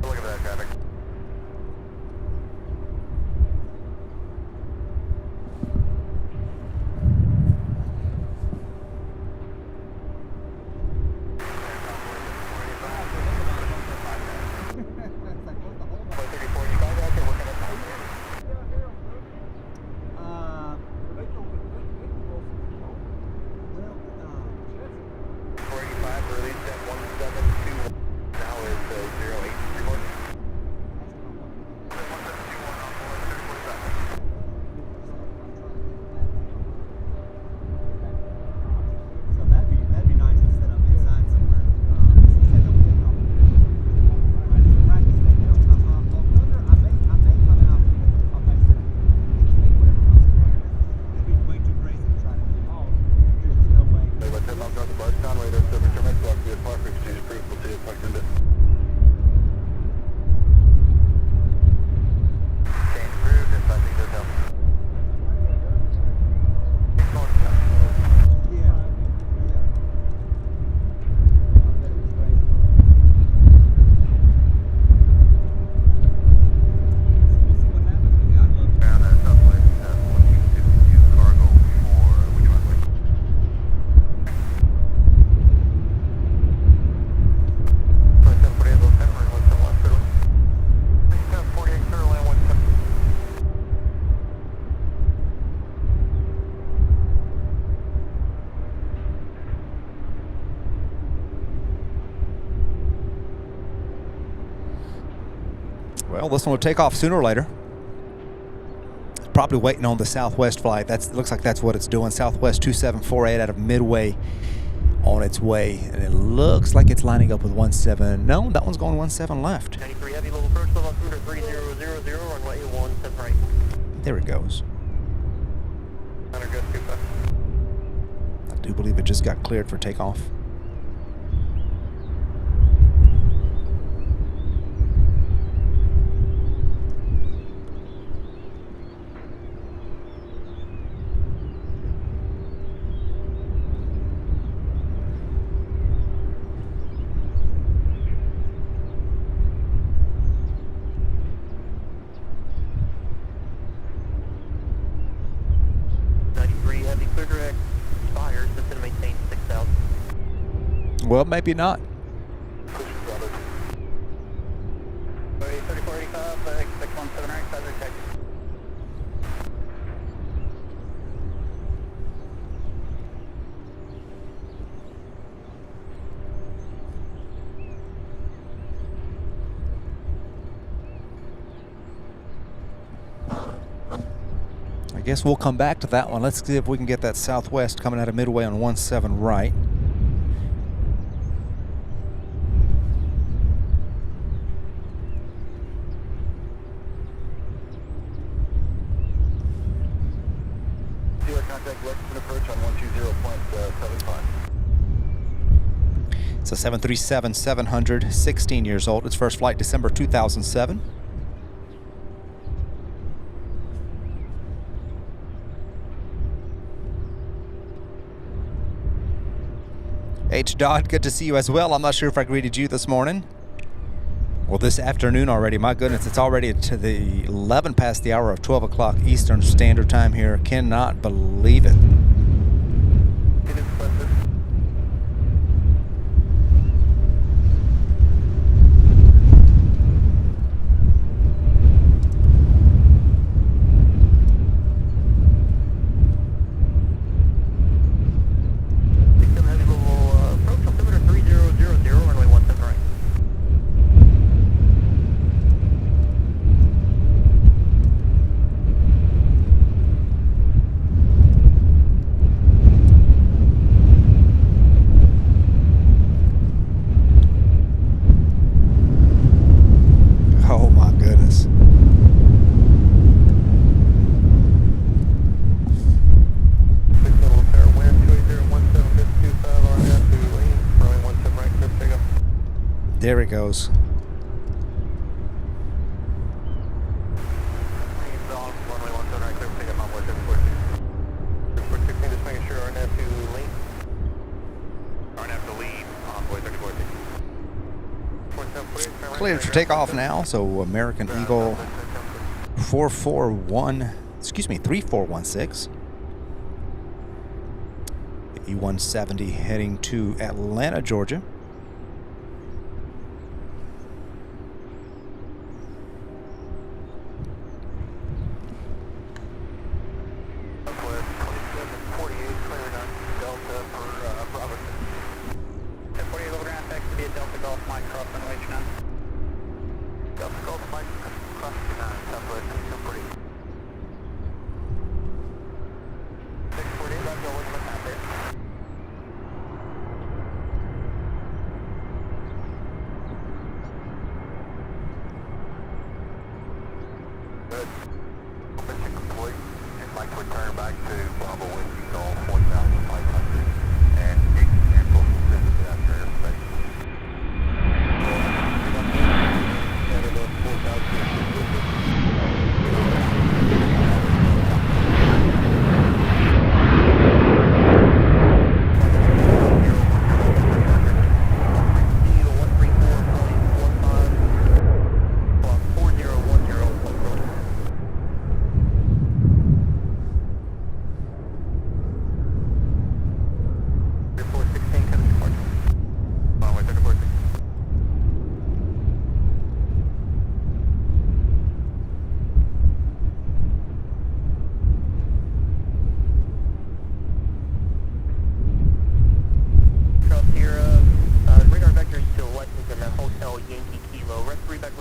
Look at that traffic. Well, this one will take off sooner or later. Probably waiting on the Southwest flight. Looks like that's what it's doing. Southwest 2748 out of Midway on its way. And it looks like it's lining up with 17. No, that one's going 17 left. 93 Heavy, level approach, level altimeter 3000, runway 17 right. There it goes. Center ghost 25. I do believe it just got cleared for takeoff. Well, maybe not. 3485, expect 17 right, side check. I guess we'll come back to that one. Let's see if we can get that Southwest coming out of Midway on 17 right. Approach on 120.75. It's a 737-700, 16 years old. Its first flight December 2007. H. Dodd, good to see you as well. I'm not sure if I greeted you this morning. Well, this afternoon already. My goodness, it's already to the 11 past the hour of 12 o'clock Eastern Standard Time here. Cannot believe it. It is pleasant. Oh my goodness. There it goes. Cleared for takeoff now, so American Eagle 3416 E-170 heading to Atlanta, Georgia.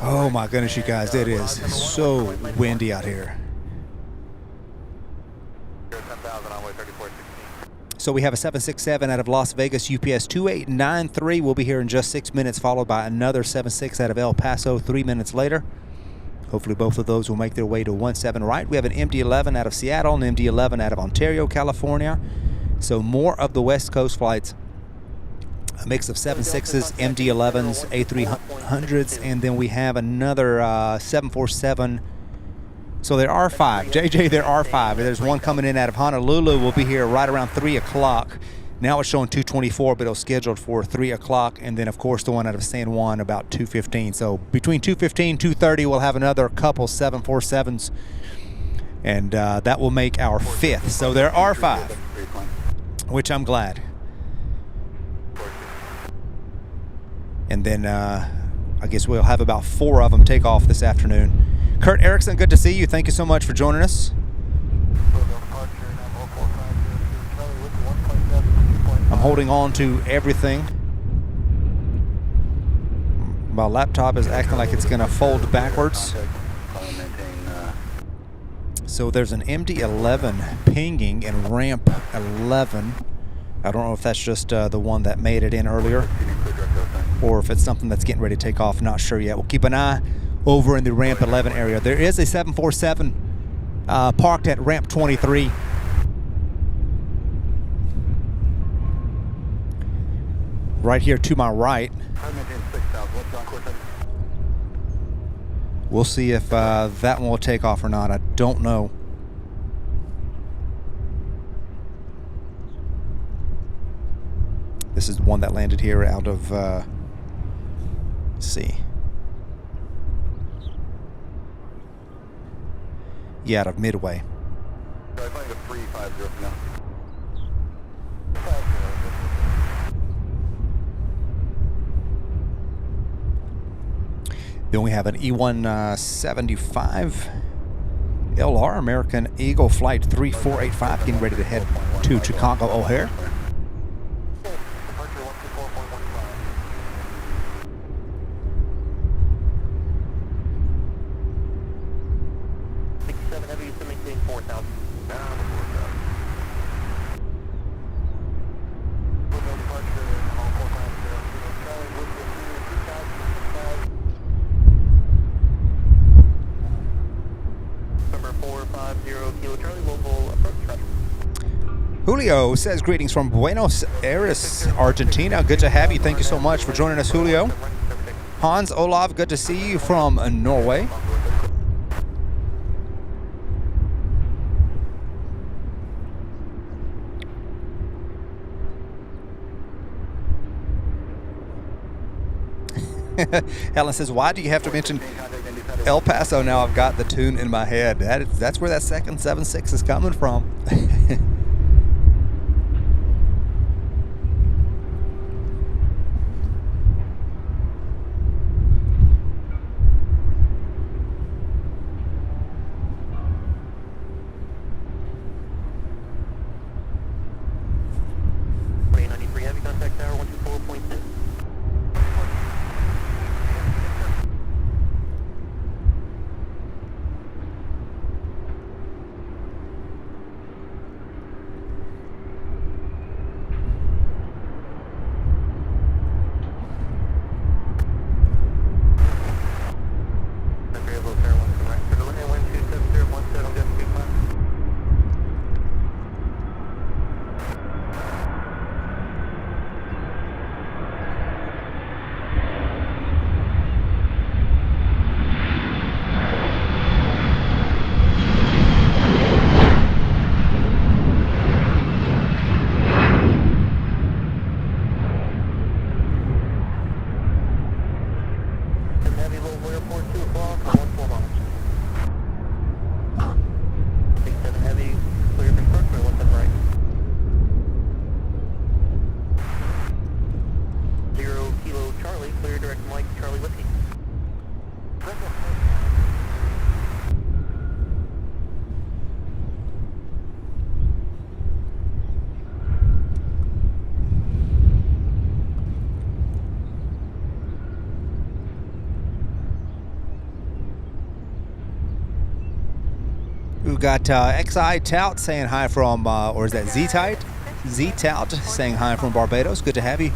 Oh my goodness, you guys, it is so windy out here. So we have a 767 out of Las Vegas, UPS 2893. We'll be here in just 6 minutes, followed by another 76 out of El Paso 3 minutes later. Hopefully both of those will make their way to 17 right. We have an MD-11 out of Seattle, an MD-11 out of Ontario, California. So more of the West Coast flights. A mix of 76s, MD-11s, A300s, and then we have another 747. So there are 5. JJ, there are 5. There's one coming in out of Honolulu. We'll be here right around 3 o'clock. Now it's showing 2:24, but it was scheduled for 3 o'clock. And then, of course, the one out of San Juan about 2:15. So between 2:15, 2:30, we'll have another couple 747s. And that will make our 5th. So there are 5, which I'm glad. And then I guess we'll have about 4 of them take off this afternoon. Kurt Erickson, good to see you. Thank you so much for joining us. I'm holding on to everything. My laptop is acting like it's going to fold backwards. So there's an MD-11 pinging in ramp 11. I don't know if that's just the one that made it in earlier, or if it's something that's getting ready to take off. Not sure yet. We'll keep an eye over in the ramp 11 area. There is a 747 parked at ramp 23. Right here to my right. We'll see if that one will take off or not. I don't know. This is the one that landed here out of, let's see. Yeah, out of Midway. Then we have an E175 LR American Eagle Flight 3485 getting ready to head to Chicago O'Hare. Julio says greetings from Buenos Aires, Argentina. Good to have you. Thank you so much for joining us, Julio. Hans Olav, good to see you from Norway. Helen says, why do you have to mention El Paso now? I've got the tune in my head. That's where that second 7.6 is coming from. We've got XI Tout saying hi from, or is that Z-Tite? Z-Tout saying hi from Barbados. Good to have you.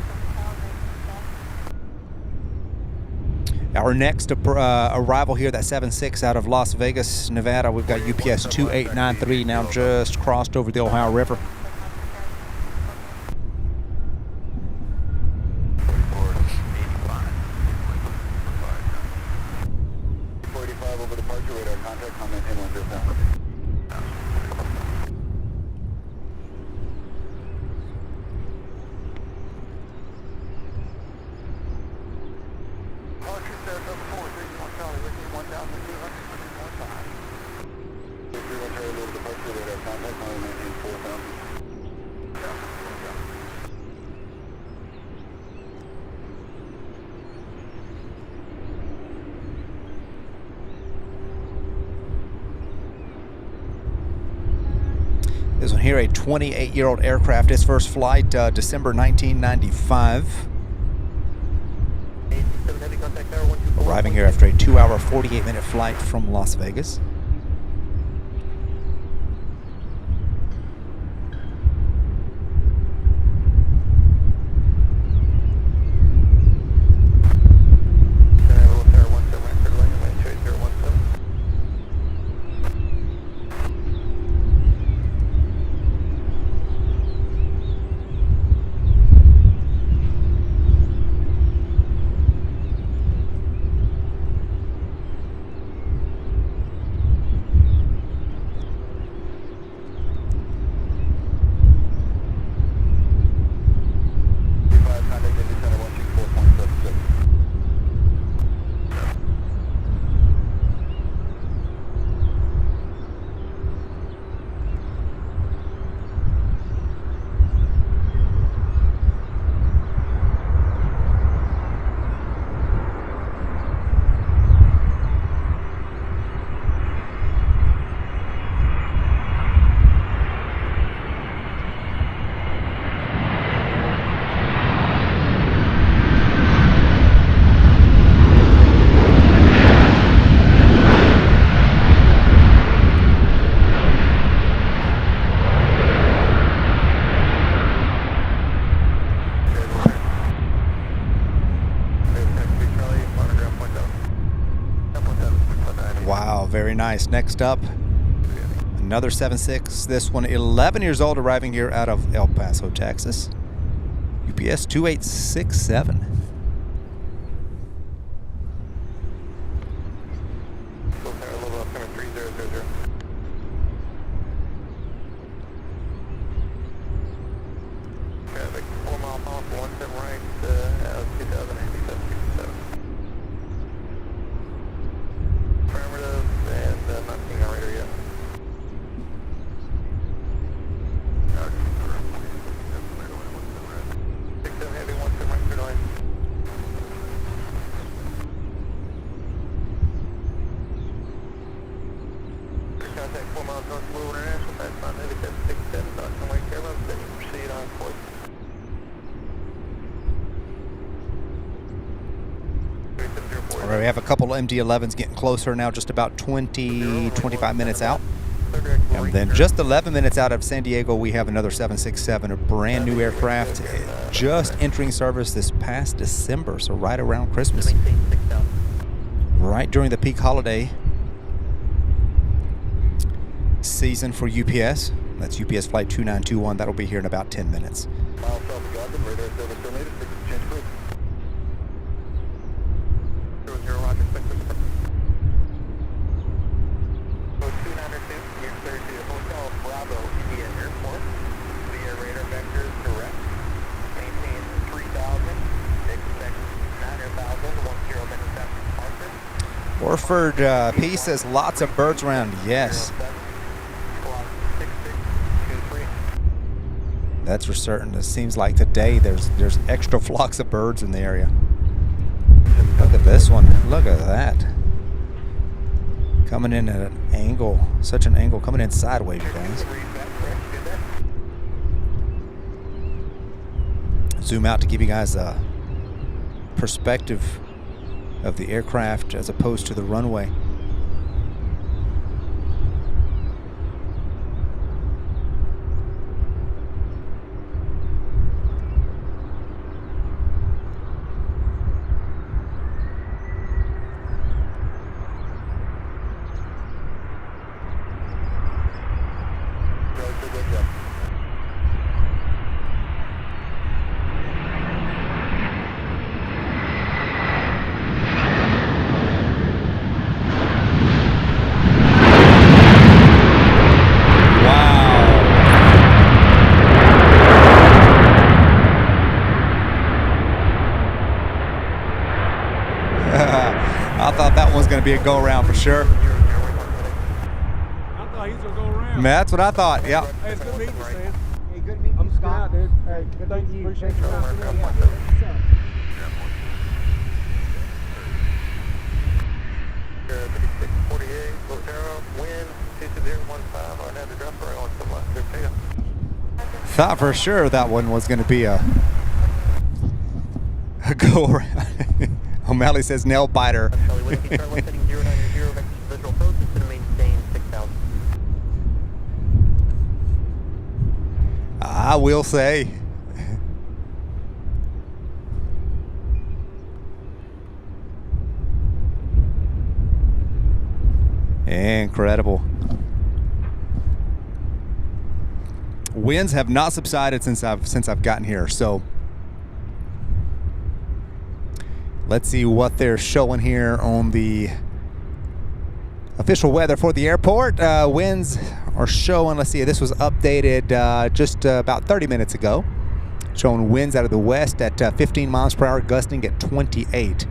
Our next arrival here, that 7-6 out of Las Vegas, Nevada. We've got UPS 2893 now just crossed over the Ohio River. This one here, a 28-year-old aircraft. Its first flight, December 1995. Arriving here after a 2-hour, 48-minute flight from Las Vegas. Wow, very nice. Next up, another 7-6. This one 11 years old, arriving here out of El Paso, Texas. UPS 2867. All right, we have a couple of MD-11s getting closer now, just about 25 minutes out. And then just 11 minutes out of San Diego, we have another 767, a brand new aircraft, just entering service this past December, so right around Christmas. Right during the peak holiday season for UPS. That's UPS flight 2921. That'll be here in about 10 minutes. Orford P says lots of birds around. Yes. That's for certain. It seems like today there's extra flocks of birds in the area. Look at this one. Look at that. Coming in at an angle, such an angle, coming in sideways, you guys. Zoom out to give you guys a perspective of the aircraft as opposed to the runway. going to be a go around for sure. I thought he was gonna go around. That's what I thought. Yep. Hey, it's good meeting you, Stan. Hey, good meeting I'm you, just Scott. dude. Hey, good Thank meeting you. you. Appreciate Thanks your for time. coming in. What's up? 5648, Lotero, wind 22015, on that address for on some left, take it. Thought for sure that one was going to be a go around. O'Malley says nail biter. Charlie, when you start heading 090, visual approach, it's going to maintain 6,000. I will say. Incredible. Winds have not subsided since I've gotten here, so let's see what they're showing here on the official weather for the airport. Winds are showing, let's see, this was updated just about 30 minutes ago, showing winds out of the west at 15 miles per hour, gusting at 28.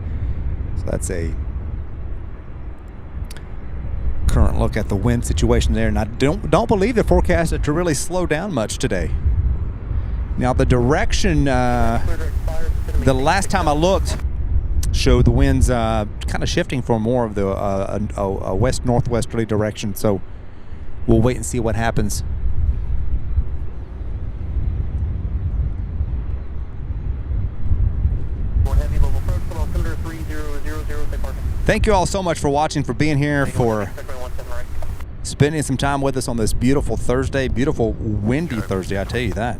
So that's a current look at the wind situation there, and I don't believe they're forecasted to really slow down much today. Now the direction, the last time I looked, showed the winds kind of shifting for more of the a west northwesterly direction. So we'll wait and see what happens. Thank you all so much for watching, for being here, for spending some time with us on this beautiful Thursday, beautiful windy Thursday, I tell you that.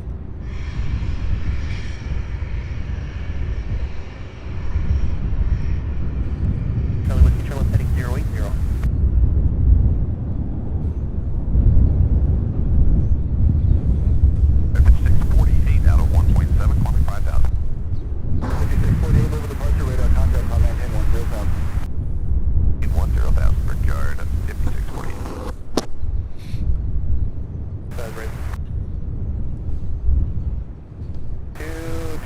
Charlie, Whiskey, Charlie, heading 080. 5648 out of 1.7, calling 5,000. 5648 over departure radar, contact on 1010,000. 10,000 per yard, 5648. Size rate. 2,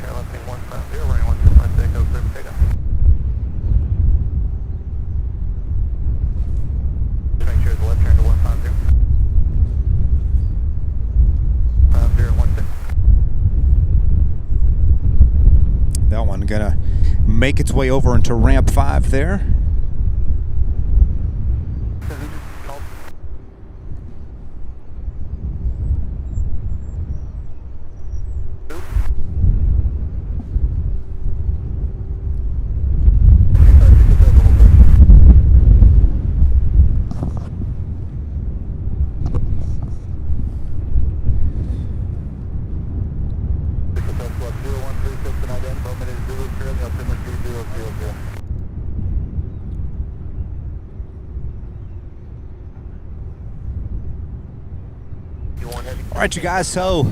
Charlie, 150, running 125, take over, take off. Just make sure it's left turn to 150. 5016. That one gonna make its way over into ramp 5 there. All right, you guys, so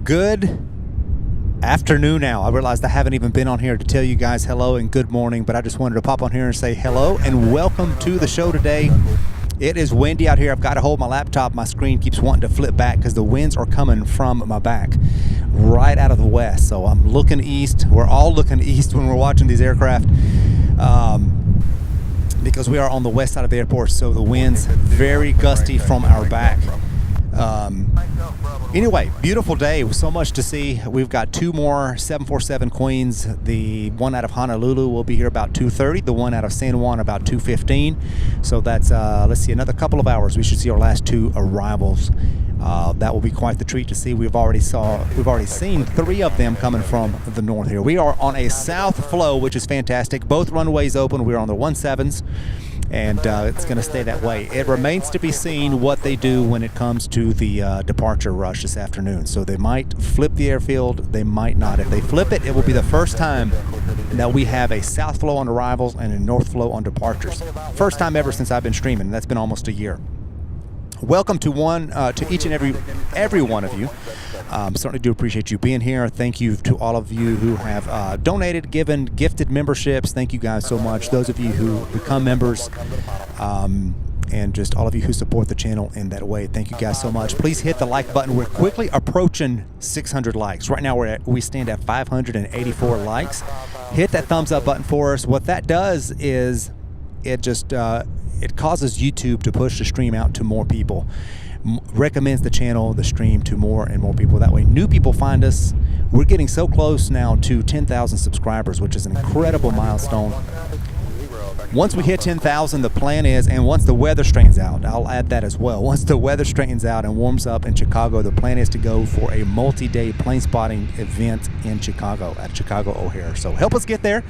good afternoon now. I realized I haven't even been on here to tell you guys hello and good morning, but I just wanted to pop on here and say hello and welcome to the show today. It is windy out here. I've got to hold my laptop. My screen keeps wanting to flip back because the winds are coming from my back right out of the west. So I'm looking east. We're all looking east when we're watching these aircraft because we are on the west side of the airport, so the winds very gusty from our back. Anyway, beautiful day. So much to see. We've got 2 more 747 Queens. The one out of Honolulu will be here about 2:30. The one out of San Juan about 2:15. So that's let's see, another couple of hours. We should see our last 2 arrivals. That will be quite the treat to see. We've already seen 3 of them coming from the north here. We are on a south flow, which is fantastic. Both runways open. We're on the 17s. And it's going to stay that way. It remains to be seen what they do when it comes to the departure rush this afternoon. So they might flip the airfield, they might not. If they flip it, it will be the first time that we have a south flow on arrivals and a north flow on departures. First time ever since I've been streaming, and that's been almost a year. Welcome to each and every one of you. Certainly do appreciate you being here. Thank you to all of you who have donated, given, gifted memberships. Thank you guys so much. Those of you who become members, and just all of you who support the channel in that way. Thank you guys so much. Please hit the like button. We're quickly approaching 600 likes. Right now we stand at 584 likes. Hit that thumbs up button for us. What that does is it just it causes YouTube to push the stream out to more people, recommends the channel, the stream to more and more people. That way new people find us. We're getting so close now to 10,000 subscribers, which is an incredible milestone. Once we hit 10,000, the plan is, and once the weather straightens out, I'll add that as well. Once the weather straightens out and warms up in Chicago, the plan is to go for a multi-day plane spotting event in Chicago at Chicago O'Hare. So help us get there.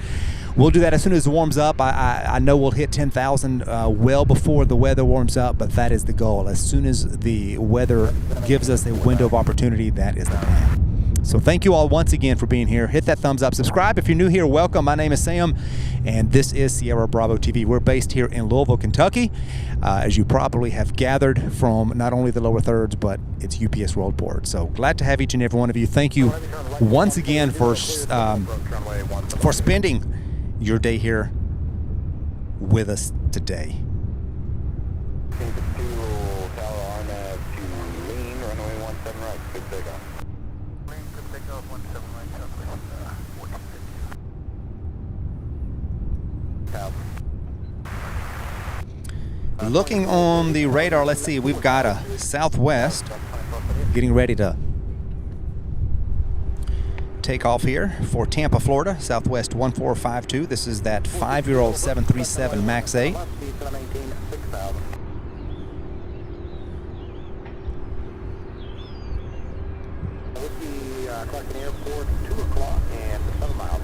We'll do that as soon as it warms up. I know we'll hit 10,000 well before the weather warms up, but that is the goal. As soon as the weather gives us a window of opportunity, that is the plan. So thank you all once again for being here. Hit that thumbs up. Subscribe if you're new here. Welcome. My name is Sam, and this is Sierra Bravo TV. We're based here in Louisville, Kentucky, as you probably have gathered from not only the lower thirds, but it's UPS Worldport. So glad to have each and every one of you. Thank you once again for spending your day here with us today. Looking on the radar, let's see, we've got a Southwest getting ready to take off here for Tampa, Florida, Southwest 1452. This is that 5-year-old 737 MAX 8. Airport, 2 o'clock and 7 miles.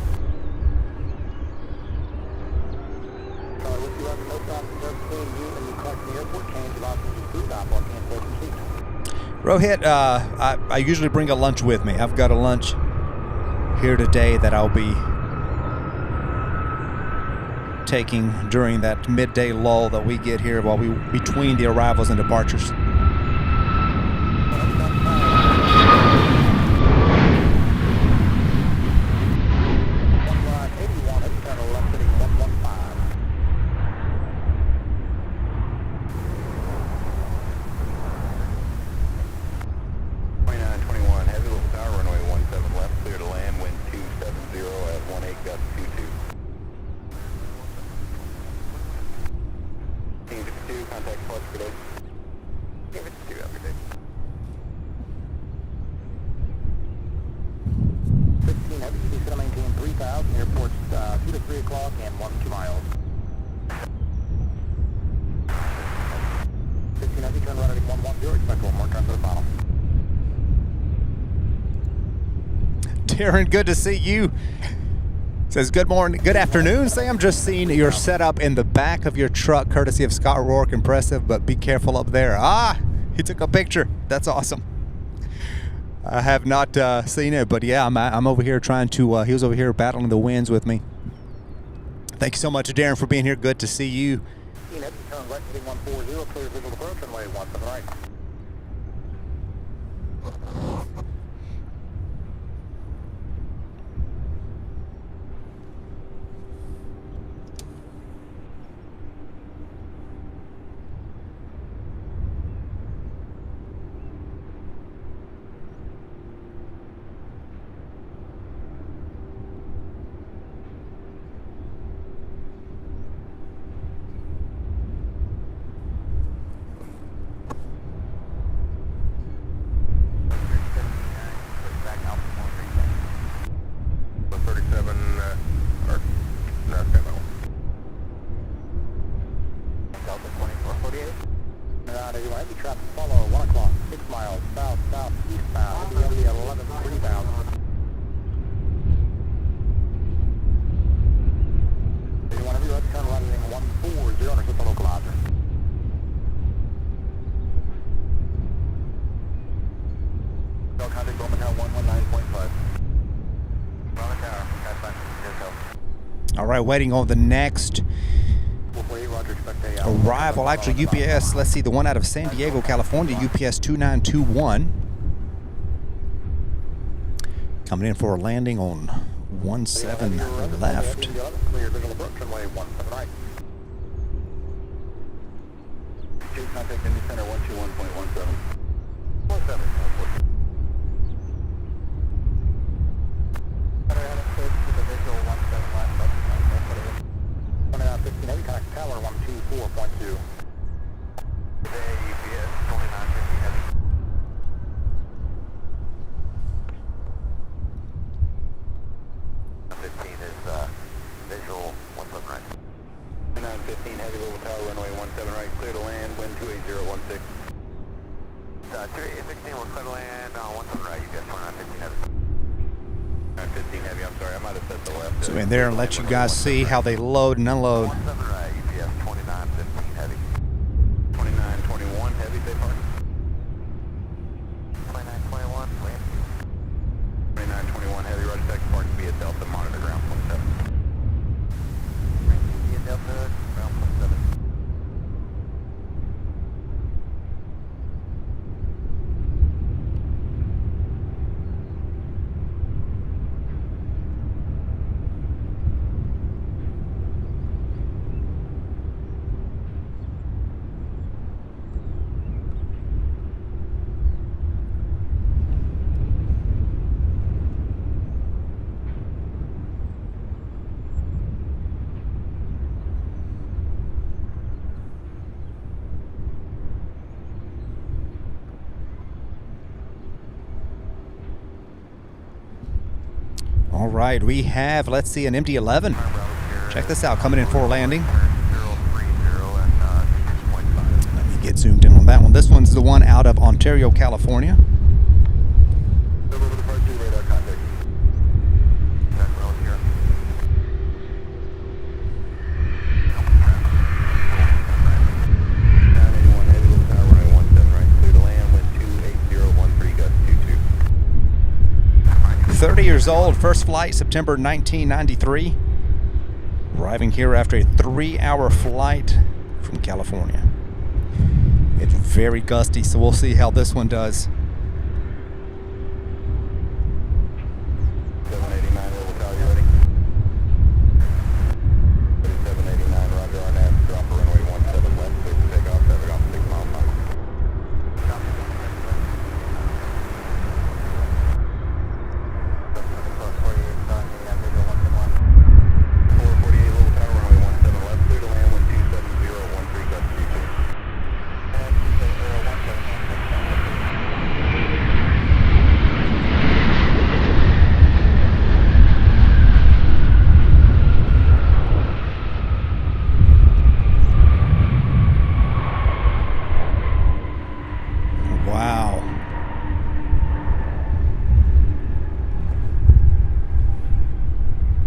Rohit, I usually bring a lunch with me. I've got a lunch here today that I'll be taking during that midday lull that we get here while we between the arrivals and departures. Airport's 2 to 3 o'clock and 1 to 2 miles. 15 heavy, turn right at 110, expect 1 more turn to the final. Darren, good to see you. Says good morning, good afternoon, Sam. Just seen your setup in the back of your truck, courtesy of Scott Rourke. Impressive, but be careful up there. Ah, he took a picture. That's awesome. I have not seen it, but yeah, I'm over here trying to, he was over here battling the winds with me. Thank you so much, Darren, for being here. Good to see you. Turn right heading 140, clear visual approach, runway 17 right. Heavy traffic follow 1 o'clock, 6 miles, south, eastbound, heavy 11, 3,000. You want to do that, turn right heading 140 and hit the localizer. Bell contact Bowman Tower 119.5. Bowman Tower, got back. All right, waiting on the next arrival. Actually, UPS, let's see, the one out of San Diego, California, UPS 2921. Coming in for a landing on 17 left. Clear visual approach, runway 17 right. Contact Indy Center 121.17. 17. Tower heavy, Louisville Tower, runway 17 right, clear to land, wind 28016. 28016, we're clear to land, 17 right, you got 2915 heavy. 15 heavy, I'm sorry, I might have said the left. So in there and let you guys see how they load and unload. 17 right, UPS 2915 heavy. 2921 heavy, safe park. 2921, land. 2921 heavy, roger, taxi park via Delta, monitor ground 17. Via Delta, ground 17. All right, we have, let's see, an MD-11. Check this out, coming in for a landing. Let me get zoomed in on that one. This one's the one out of Ontario, California. Years old, first flight September 1993, arriving here after a 3-hour flight from California. It's very gusty, so we'll see how this one does. 789, Louisville, you ready? 789, roger, our nav, drop runway 17 left, clear for takeoff, traffic off 6 miles per hour.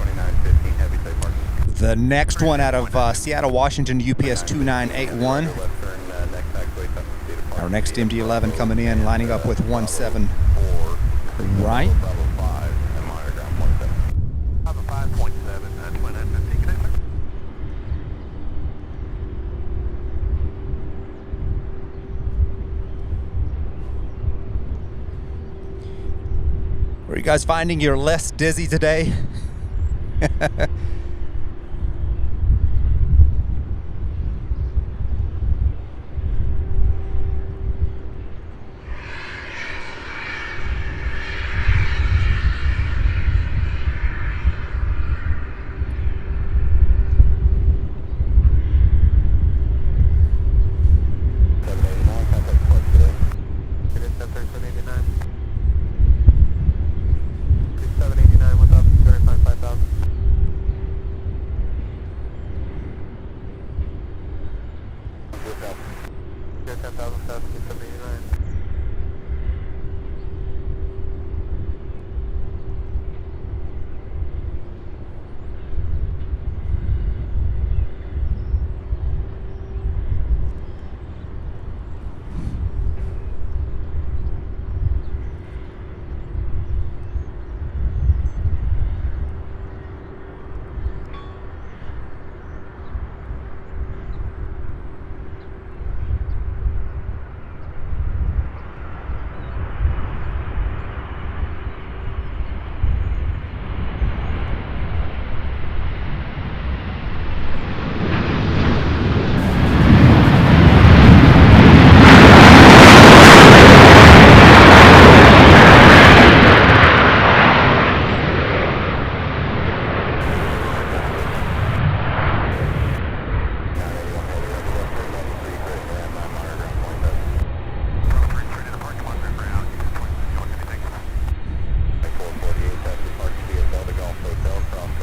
2915 heavy, safe park. The next one out of Seattle, Washington, UPS 2981. Our next MD-11 coming in, lining up with 17 right. Are you guys finding you're less dizzy today?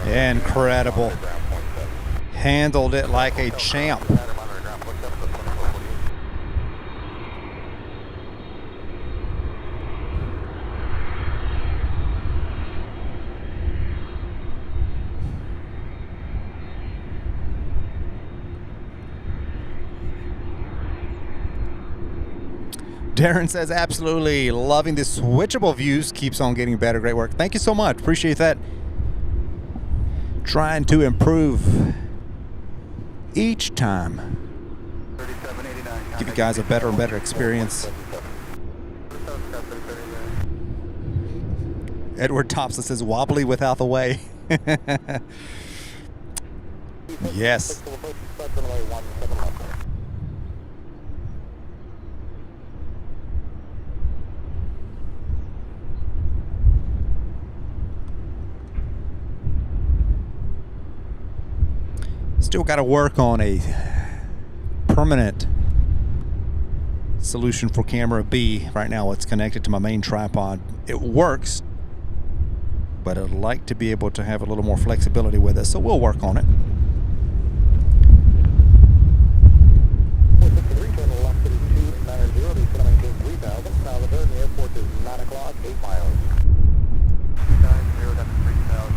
Incredible. Handled it like a champ. Darren says, absolutely loving the switchable views. Keeps on getting better. Great work. Thank you so much. Appreciate that. Trying to improve each time. Give you guys a better and better experience. Edward Thompson says, wobbly without the way. Yes. Still got to work on a permanent solution for camera B. Right now it's connected to my main tripod. It works, but I'd like to be able to have a little more flexibility with it, so we'll work on it. Now the turn, the airport is 9 o'clock, 8 miles. 290 down to 3,000.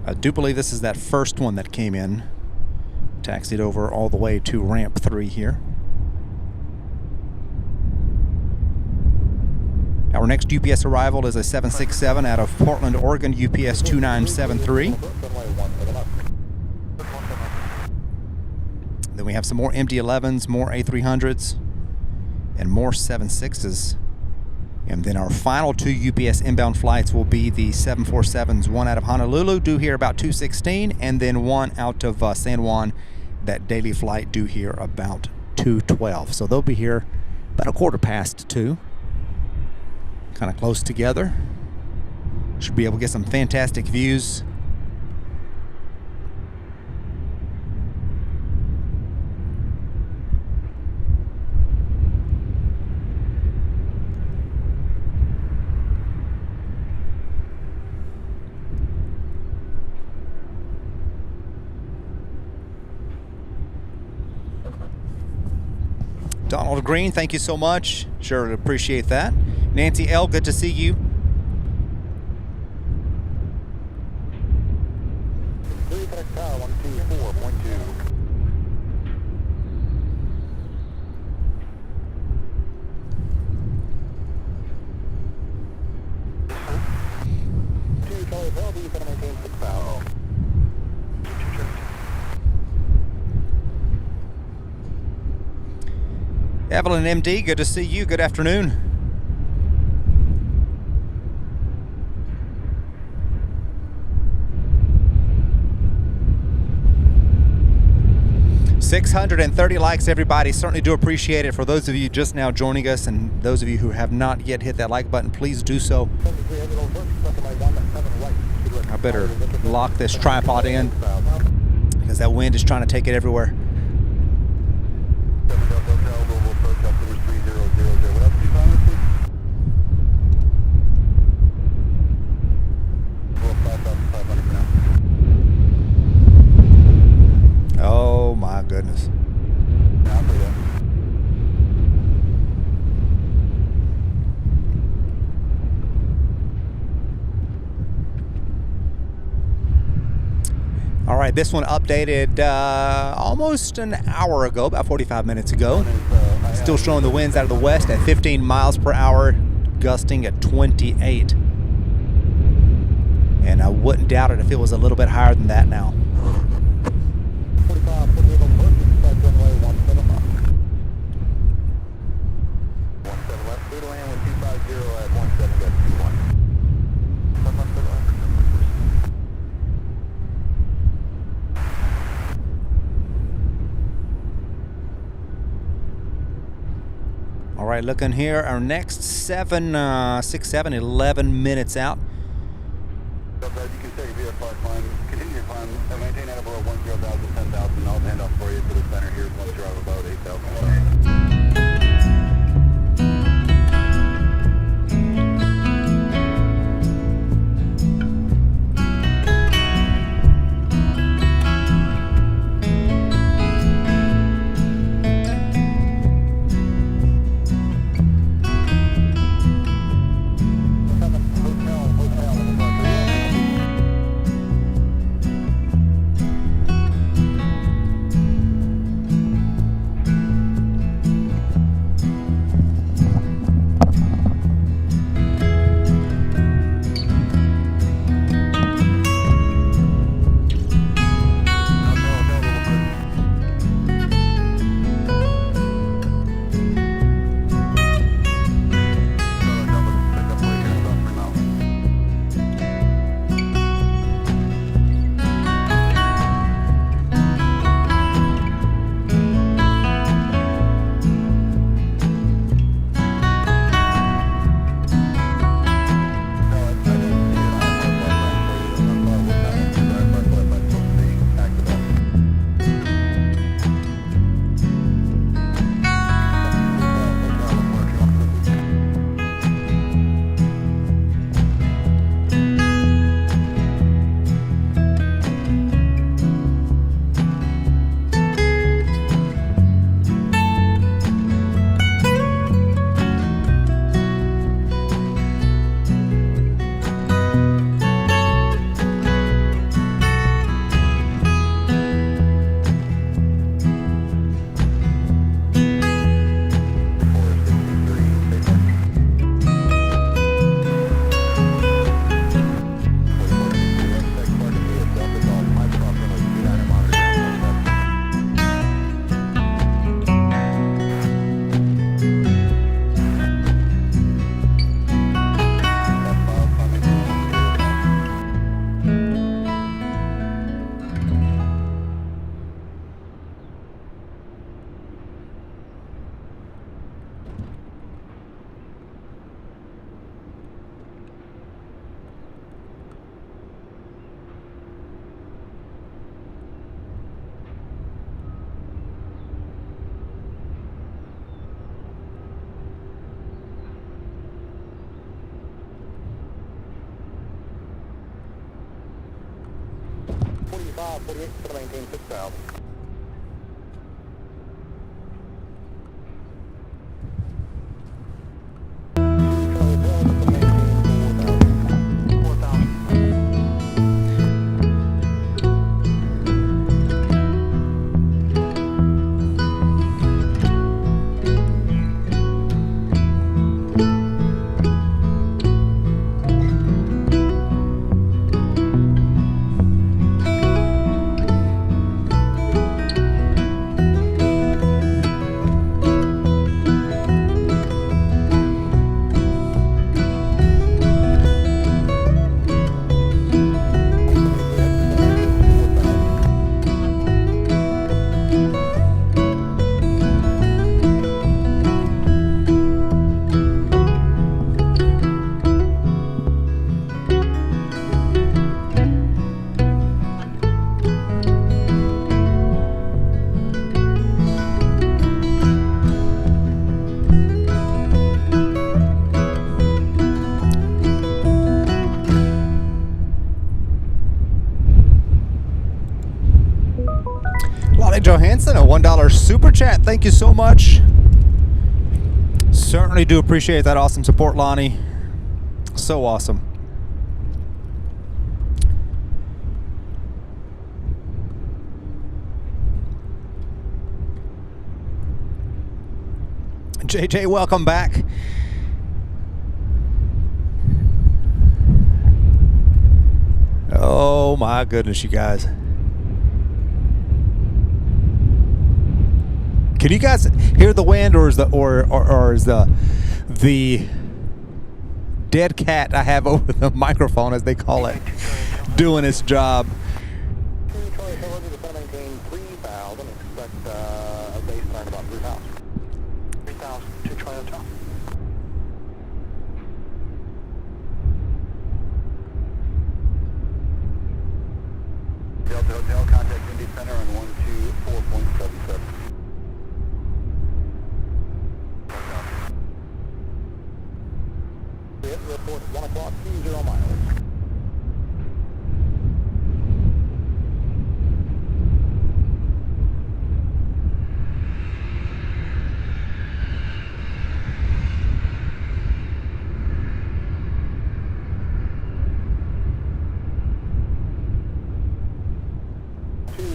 I do believe this is that first one that came in. Taxied over all the way to ramp 3 here. Our next UPS arrival is a 767 out of Portland, Oregon, UPS 2973. Then we have some more MD-11s, more A300s, and more 76s. And then our final 2 UPS inbound flights will be the 747s, one out of Honolulu, due here about 2:16, and then one out of San Juan, that daily flight due here about 2:12. So they'll be here about 2:15. Kind of close together. Should be able to get some fantastic views. Donald Green, thank you so much. Sure appreciate that. Nancy L., good to see you. Evelyn MD, good to see you. Good afternoon. $630 likes, everybody. Certainly do appreciate it. For those of you just now joining us and those of you who have not yet hit that like button, please do so. I better lock this tripod in because that wind is trying to take it everywhere. Oh my goodness. All right, this one updated almost an hour ago, about 45 minutes ago. Still showing the winds out of the west at 15 miles per hour, gusting at 28. And I wouldn't doubt it if it was a little bit higher than that now. All right, looking here, our next 11 minutes out. You can stay via flight line, continue your climb, and maintain at below 10,000. 8,000. I'll hand off for you to the center here once you're out of about 8,000. To maintain 6,000. Johansson, a $1 super chat. Thank you so much. Certainly do appreciate that awesome support, Lonnie. So awesome. JJ, welcome back. Oh my goodness, you guys. Can you guys hear the wind, or is the dead cat I have over the microphone, as they call it, doing its job? Charlie, however, the sun maintain 3,000. Expect a baseline about 3,000. 3,000 to Charlie Hotel. Delta Hotel. Dale, contact Indy Center on 124.77. Report 1 o'clock, 20 miles.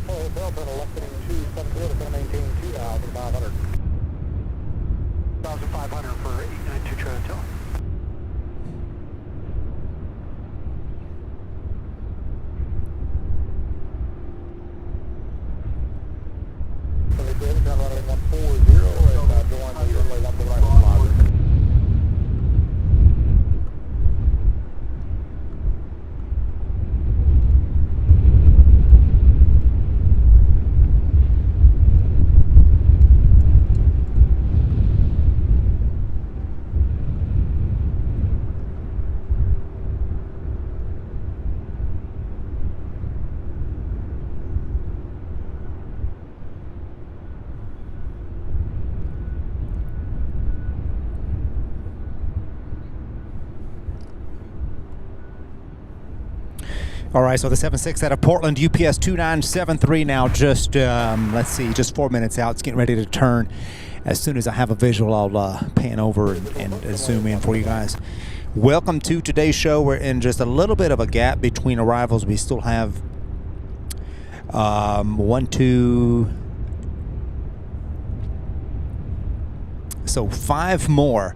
Hotel, electing 270 to maintain 2,500. 1,500 for 892 True Hotel. So they did, turn runway 140 and join the runway 149. All right, so the 7-6 out of Portland, UPS 2973 now just, let's see, just 4 minutes out. It's getting ready to turn. As soon as I have a visual, I'll pan over and zoom in for you guys. Welcome to today's show. We're in just a little bit of a gap between arrivals. We still have 5 more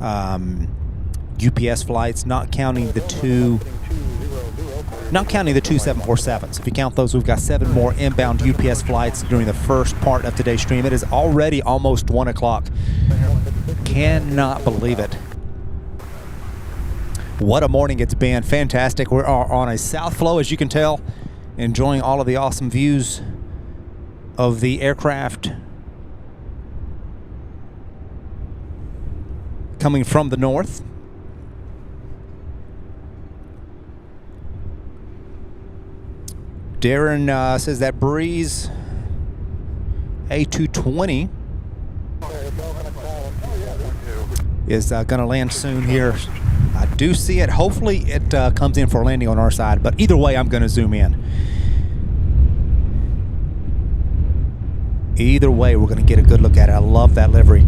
UPS flights, not counting the two 747s. If you count those, we've got 7 more inbound UPS flights during the first part of today's stream. It is already almost 1 o'clock. Cannot believe it. What a morning it's been. Fantastic. We're on a south flow, as you can tell, enjoying all of the awesome views of the aircraft coming from the north. Darren says that Breeze A220 is going to land soon here. I do see it. Hopefully it comes in for landing on our side, but either way, I'm going to zoom in. Either way, we're going to get a good look at it. I love that livery.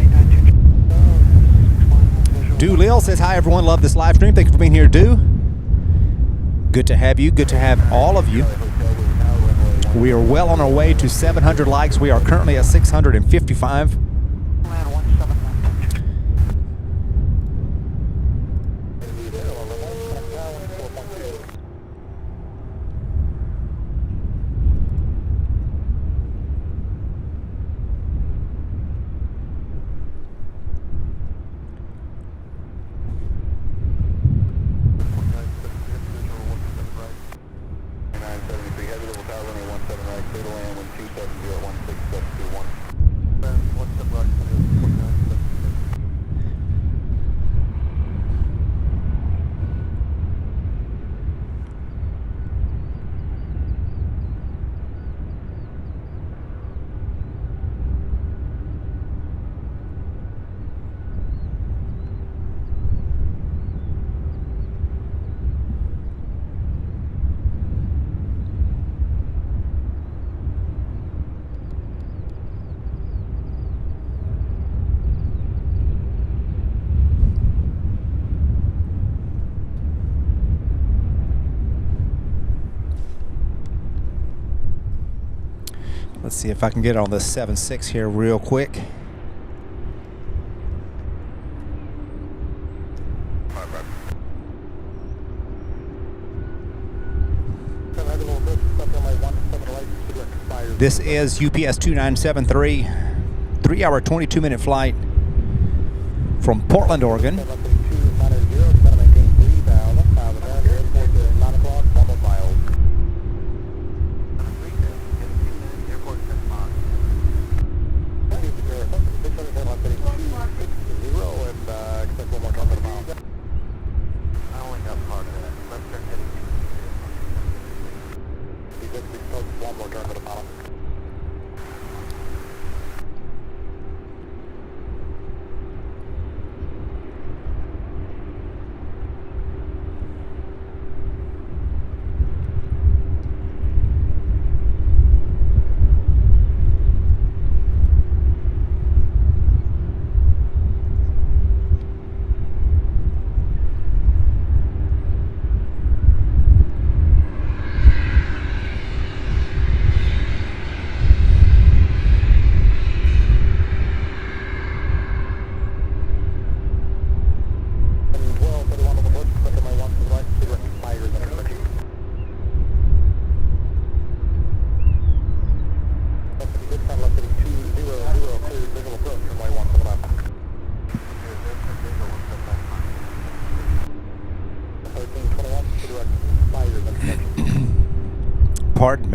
Doolil says, hi everyone, love this live stream. Thank you for being here, Do. Good to have you. Good to have all of you. We are well on our way to 700 likes. We are currently at 655. Let's see if I can get on the 7-6 here real quick. This is UPS 2973, 3-hour, 22-minute flight from Portland, Oregon.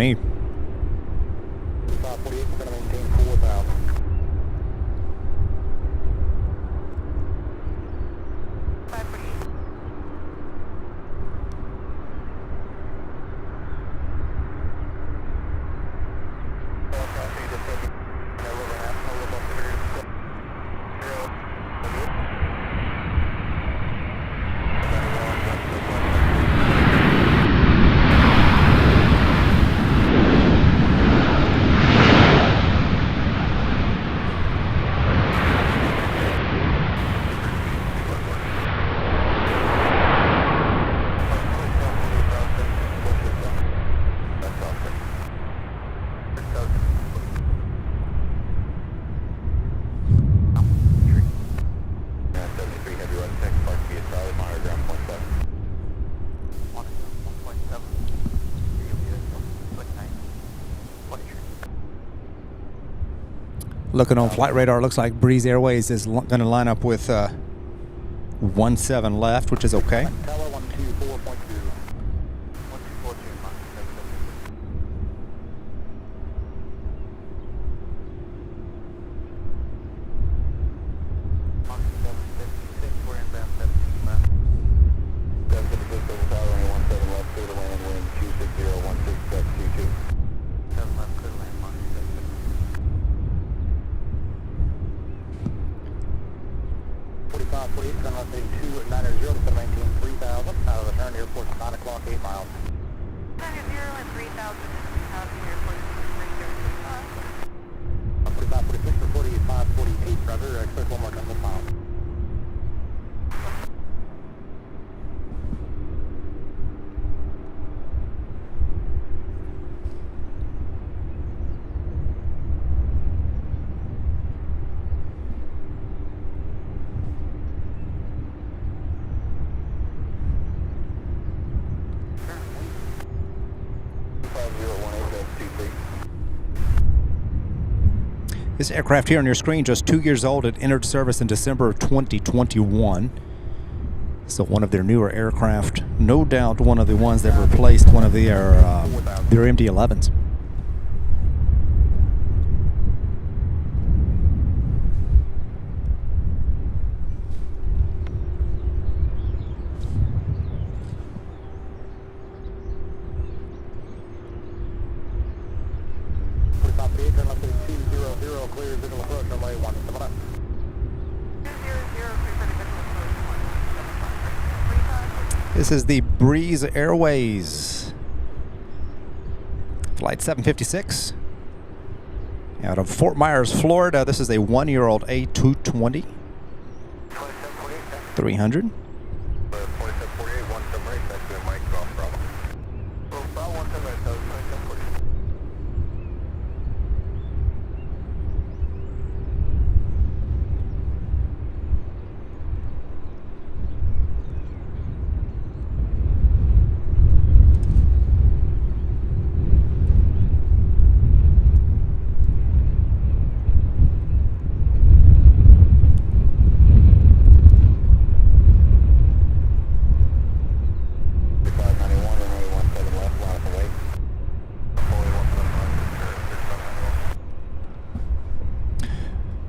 me. 548, we're going to maintain 4,000. Looking on flight radar, looks like Breeze Airways is going to line up with 17 left, which is okay. Tower 124.2. 1242. We're inbound 17 left. 756 over tower, 17 left, clear to land, wind 26016.22. 7 left, clear to land, Mark 76. 45, 48, turn left heading 290, to maintain 3,000. Out of the turn, airport 9 o'clock, 8 miles. 90 and 3,000 out of the airport. 45, 46 for 45, 48, brother. Expect one more couple miles. This aircraft here on your screen, just 2 years old. It entered service in December of 2021. So one of their newer aircraft, no doubt one of the ones that replaced one of their MD-11s. This is the Breeze Airways Flight 756 out of Fort Myers, Florida. This is a 1-year-old A220 300.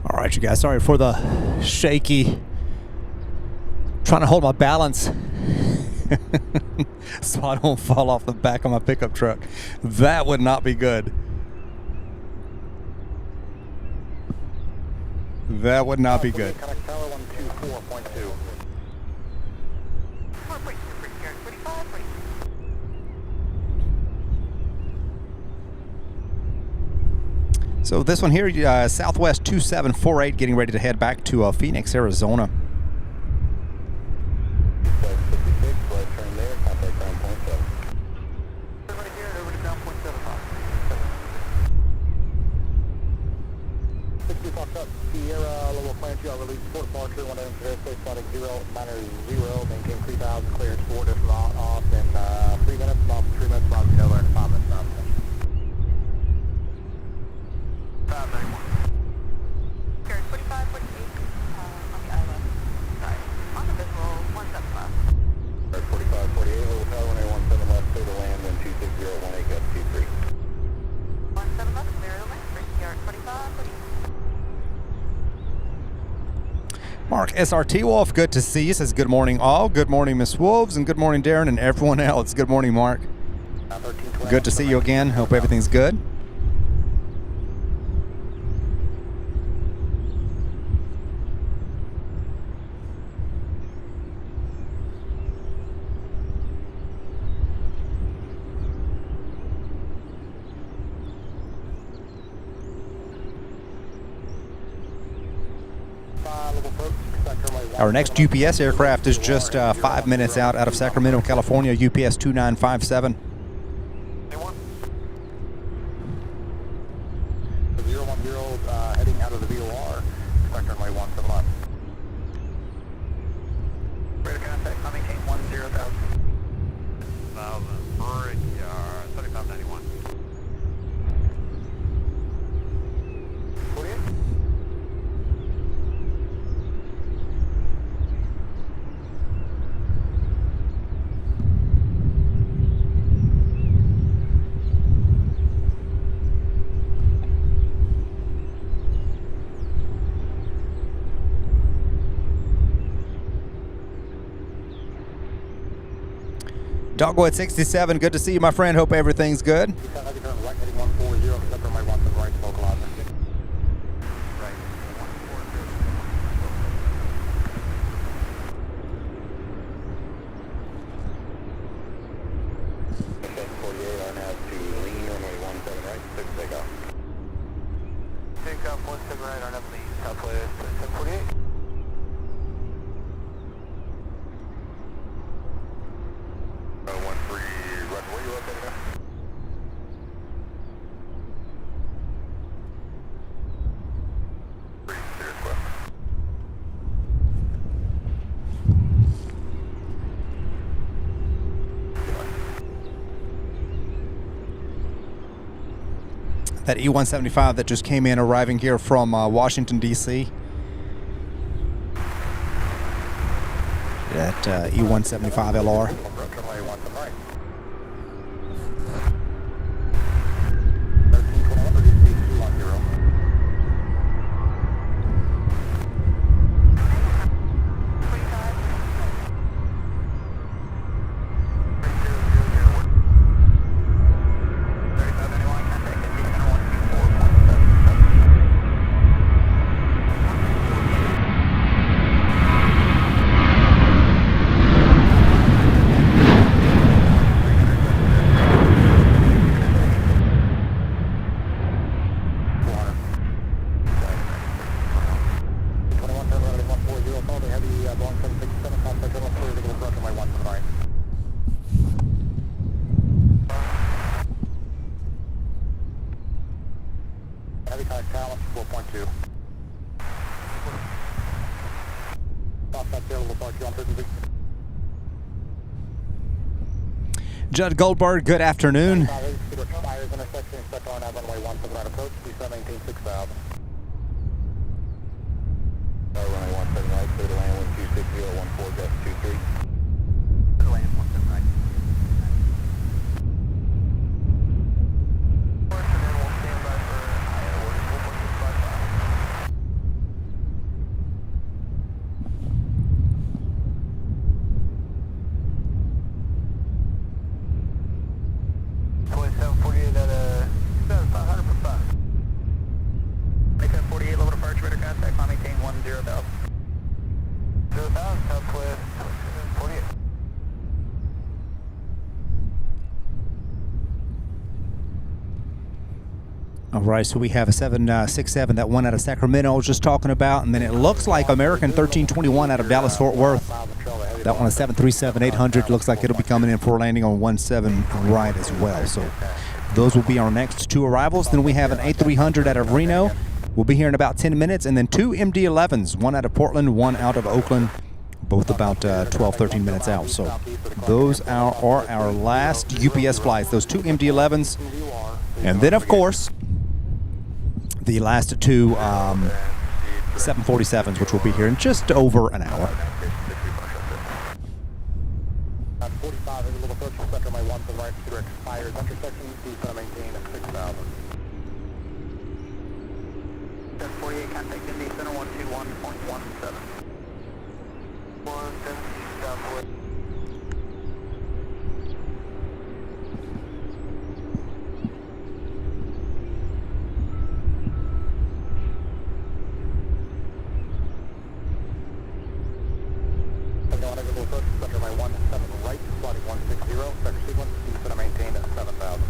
Alright, you guys, sorry for the shaky. Trying to hold my balance so I don't fall off the back of my pickup truck. That would not be good. That would not be good. Connect tower 124.2. So this one here, Southwest 2748, getting ready to head back to Phoenix, Arizona. 56, right turn there, contact ground point 7. Right here, over to ground point 7. 60 fucked up, Sierra, Louisville plant, you are released for departure, 1 enter airspace, flight 090, maintain 3,000, clearance 4, just off in 3 minutes, off 3 minutes, off together, and 5 minutes, off. 591. Carry 45, 48, on the island. Sorry. On the visual, 17 left. 45, 48, little tower 117 left, clear to land, wind 26018, gust 23. Mark SRT Wolf, good to see you. Says good morning all. Good morning, Miss Wolves, and good morning, Darren, and everyone else. Good morning, Mark. Good to see you again. Hope everything's good. Our next UPS aircraft is just 5 minutes out of Sacramento, California, UPS 2957. 010 heading out of the VOR, expect runway 17 Radar contact, maintain 10,000. 7591. 48. Dogwood 67, good to see you, my friend. Hope everything's good. That E-175 that just came in, arriving here from Washington, D.C. That E-175 LR. Judd Goldberg, good afternoon. All right, so we have a 767 that one out of Sacramento I was just talking about, and then it looks like American 1321 out of Dallas-Fort Worth. That one, a 737-800, looks like it'll be coming in for a landing on 17 right as well. So those will be our next two arrivals. Then we have an 8300 out of Reno. We'll be here in about 10 minutes, and then two MD-11s, one out of Portland, one out of Oakland, both about 12, 13 minutes out. So those are our last UPS flights, those two MD-11s. And then, of course, the last two 747s, which will be here in just over an hour. 45 is a little approach, center my 1 to the right, direct fires, intersection, please maintain 6,000. 48, contact Indy Center 121.17. with. Under my 17 right, slotting 160, vector sequence, descend and maintain at 7,000.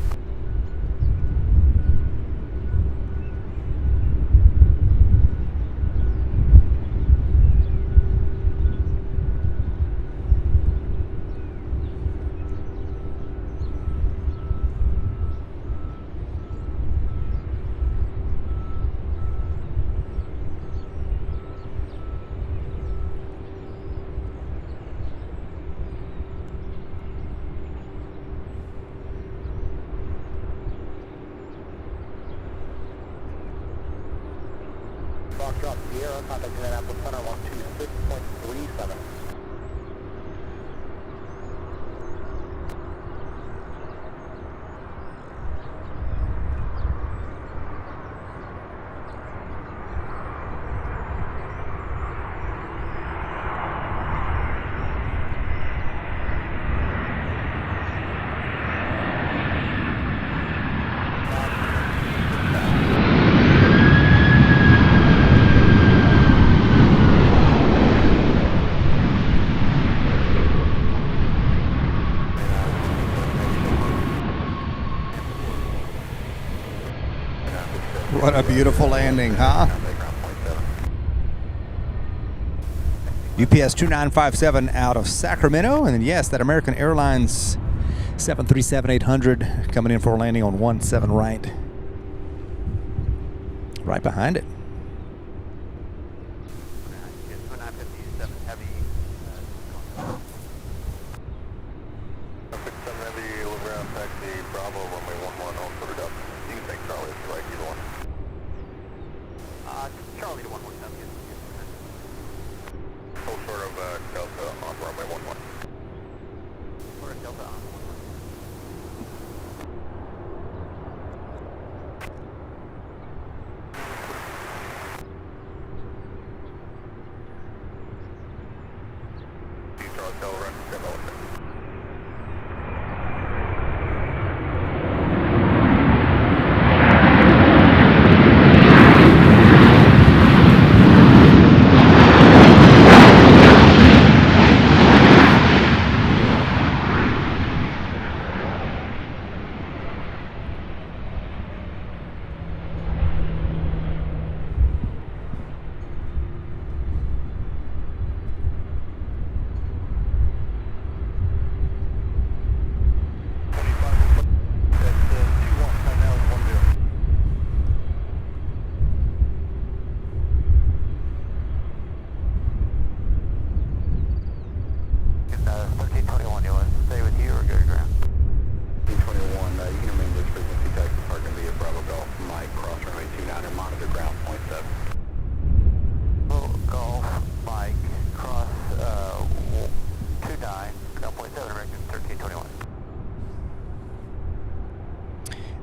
Foxtrot Sierra, contact Indianapolis Center 126.37. What a beautiful landing, huh? UPS 2957 out of Sacramento. And then, yes, that American Airlines 737-800 coming in for a landing on 17 right. Right behind it. 2957 heavy. 67 heavy, look around taxi, Bravo, runway 11, on footed up. You can take Charlie if you like, either one. Charlie to 11, yes. Hold short of Delta on runway 11. Short of Delta on 11. Charlie, tell run,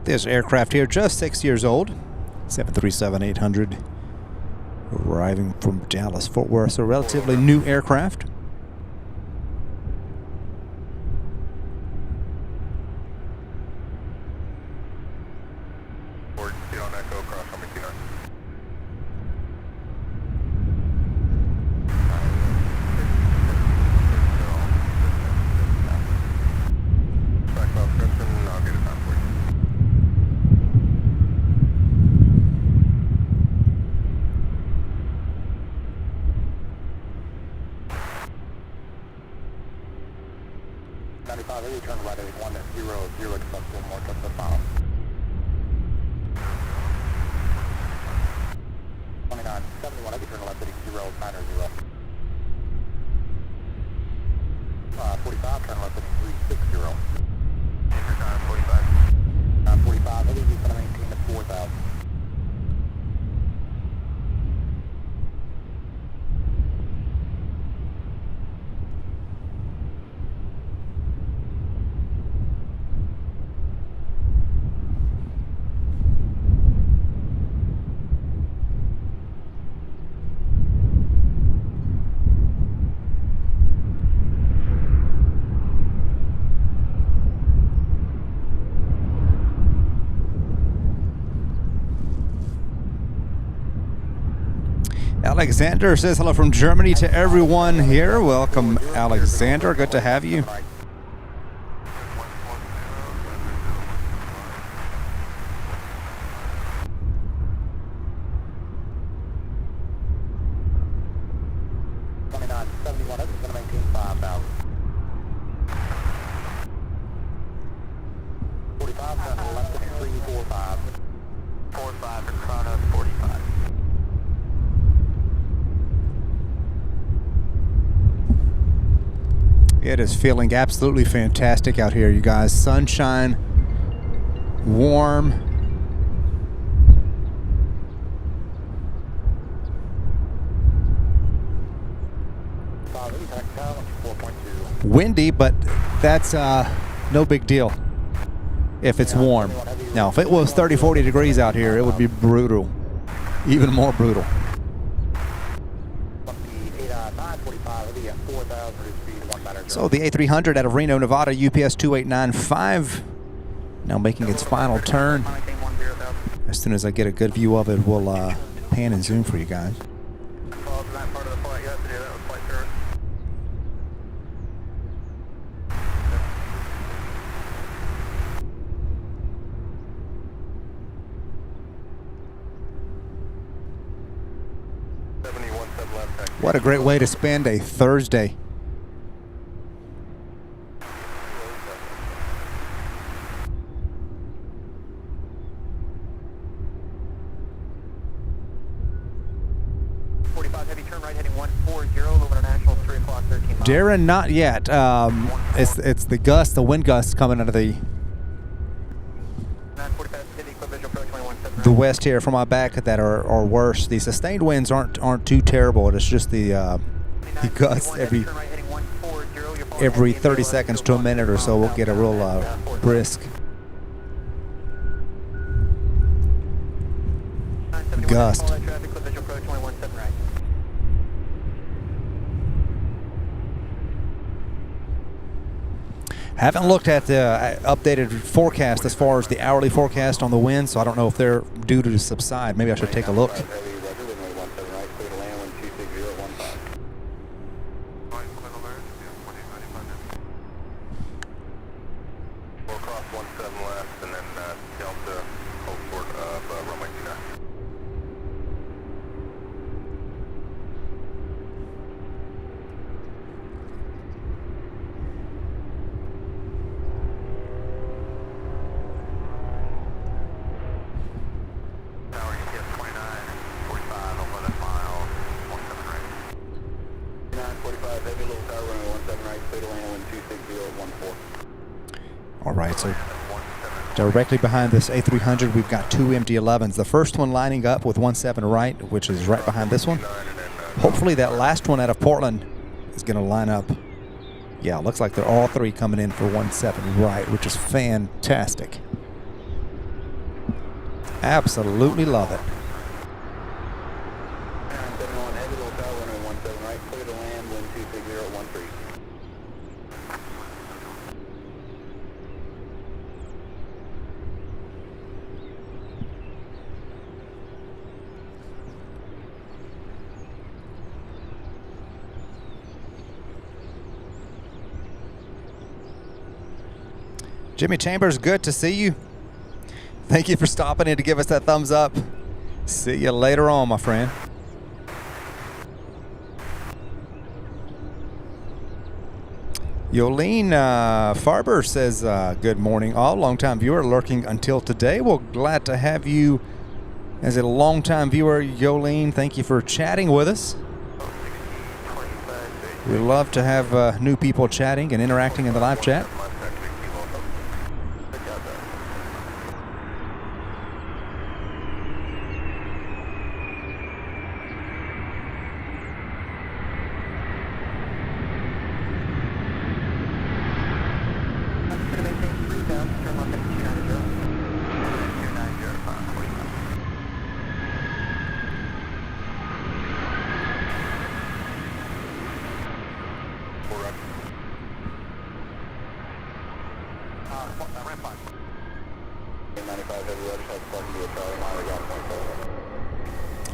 This aircraft here, just 6 years old, 737-800, arriving from Dallas, Fort Worth, so relatively new aircraft. Turn right at 100, expect one more touch the final. 2971, I can turn left at 090. 45, turn left at 360. Turn 45. 45, I think he's going to maintain at 4,000. Alexander says hello from Germany to everyone here. Welcome, Alexander. Good to have you. It is feeling absolutely fantastic out here, you guys. Sunshine, warm. Windy, but that's no big deal if it's warm. Now, if it was 30, 40 degrees out here, it would be brutal, even more brutal. So the A300 out of Reno, Nevada, UPS 2895, now making its final turn. As soon as I get a good view of it, we'll pan and zoom for you guys. What a great way to spend a Thursday. Darren, not yet. It's the gust, the wind gusts coming out of the west here from my back that are worse. The sustained winds aren't too terrible. It's just the gusts every 30 seconds to a minute or so. We'll get a real brisk gust. Haven't looked at the updated forecast as far as the hourly forecast on the wind, so I don't know if they're due to subside. Maybe I should take a look. All right, so directly behind this A300, we've got two MD-11s. The first one lining up with 17 right, which is right behind this one. Hopefully that last one out of Portland is going to line up. Yeah, looks like they're all three coming in for 17 right, which is fantastic. Absolutely love it. Jimmy Chambers, good to see you. Thank you for stopping in to give us that thumbs up. See you later on, my friend. Yolene Farber says, good morning all. Longtime viewer lurking until today. Well, glad to have you as a longtime viewer, Yolene. Thank you for chatting with us. We love to have new people chatting and interacting in the live chat.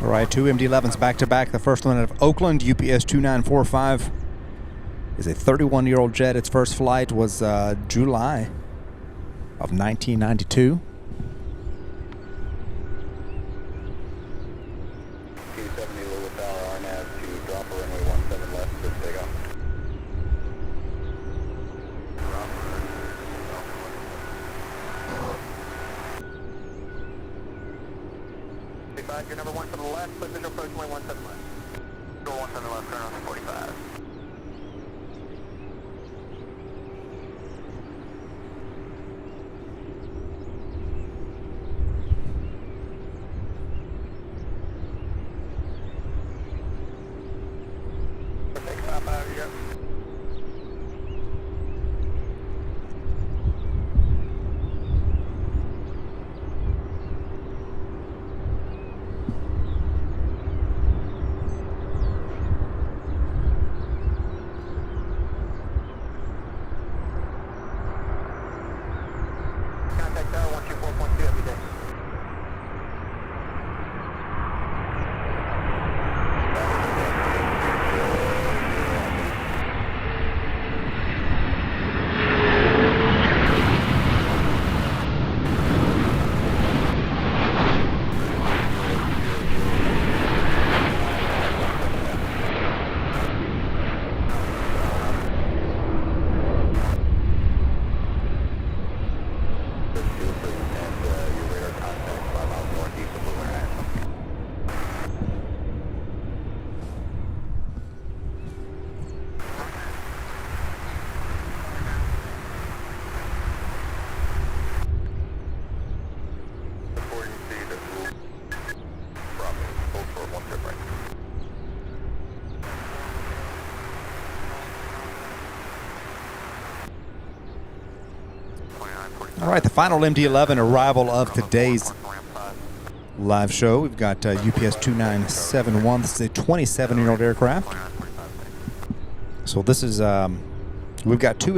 All right, two MD-11s back-to-back. The first one out of Oakland, UPS 2945, is a 31-year-old jet. Its first flight was July of 1992. 270 Louisville Tower, RNAV to drop runway 17 left to take off. Your number one from the left, put visual approach runway 17 left. Door 17 left, turn on 45. Take stop out of here. Contact tower 124.2 every day. All right, the final MD-11 arrival of today's live show. We've got UPS 2971. This is a 27-year-old aircraft. So this is, we've got two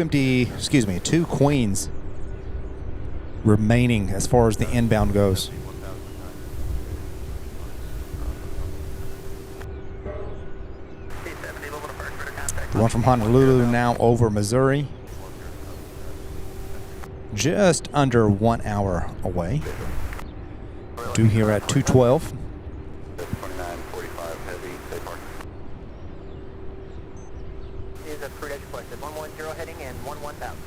Queens remaining as far as the inbound goes. The one from Honolulu now over Missouri. Just under 1 hour away. Due here at 2:12. 2945 heavy, stay parked. Is a crew requested 110 heading in 11,000.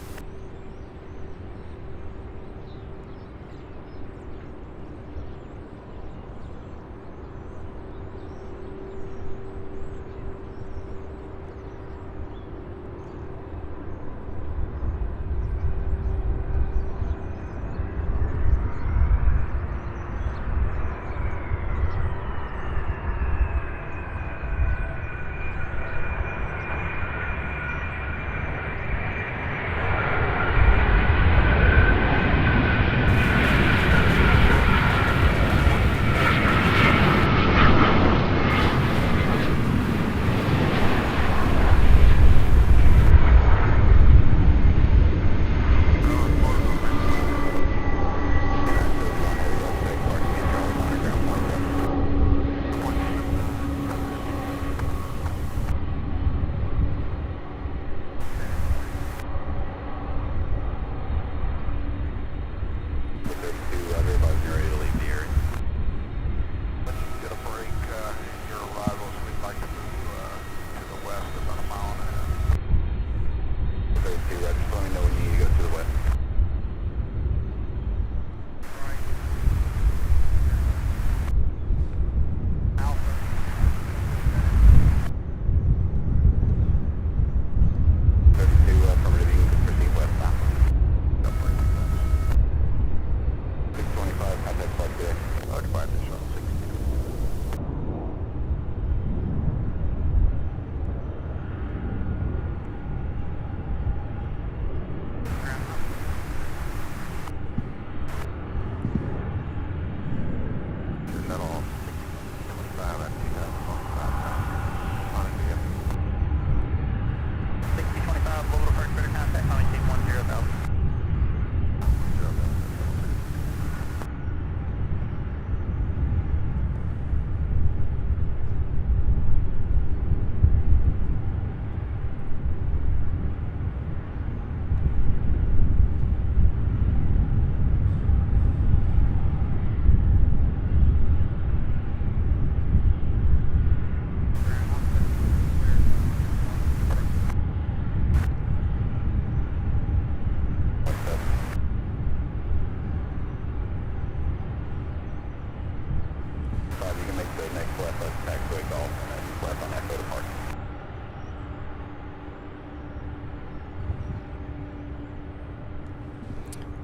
left on taxiway golf and then left on Echo to park.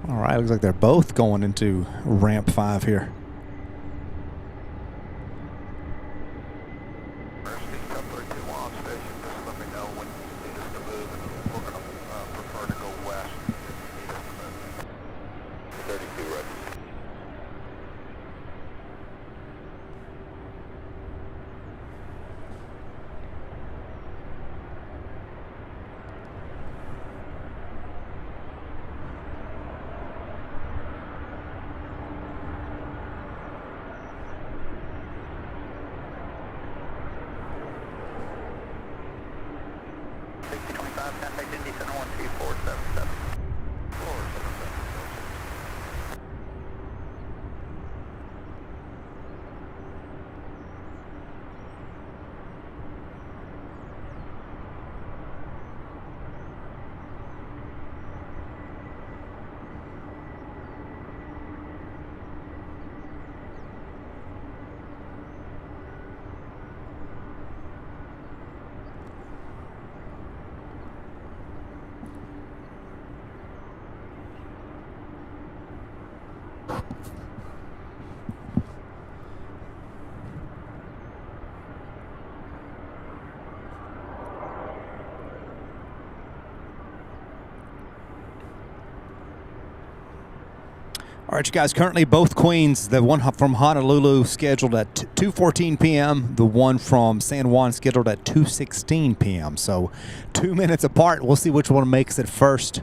All right, looks like they're both going into ramp 5 here. Contact Indy Center 12477. All right, you guys, currently both queens, the one from Honolulu scheduled at 2:14 p.m., the one from San Juan scheduled at 2:16 p.m. So 2 minutes apart. We'll see which one makes it first.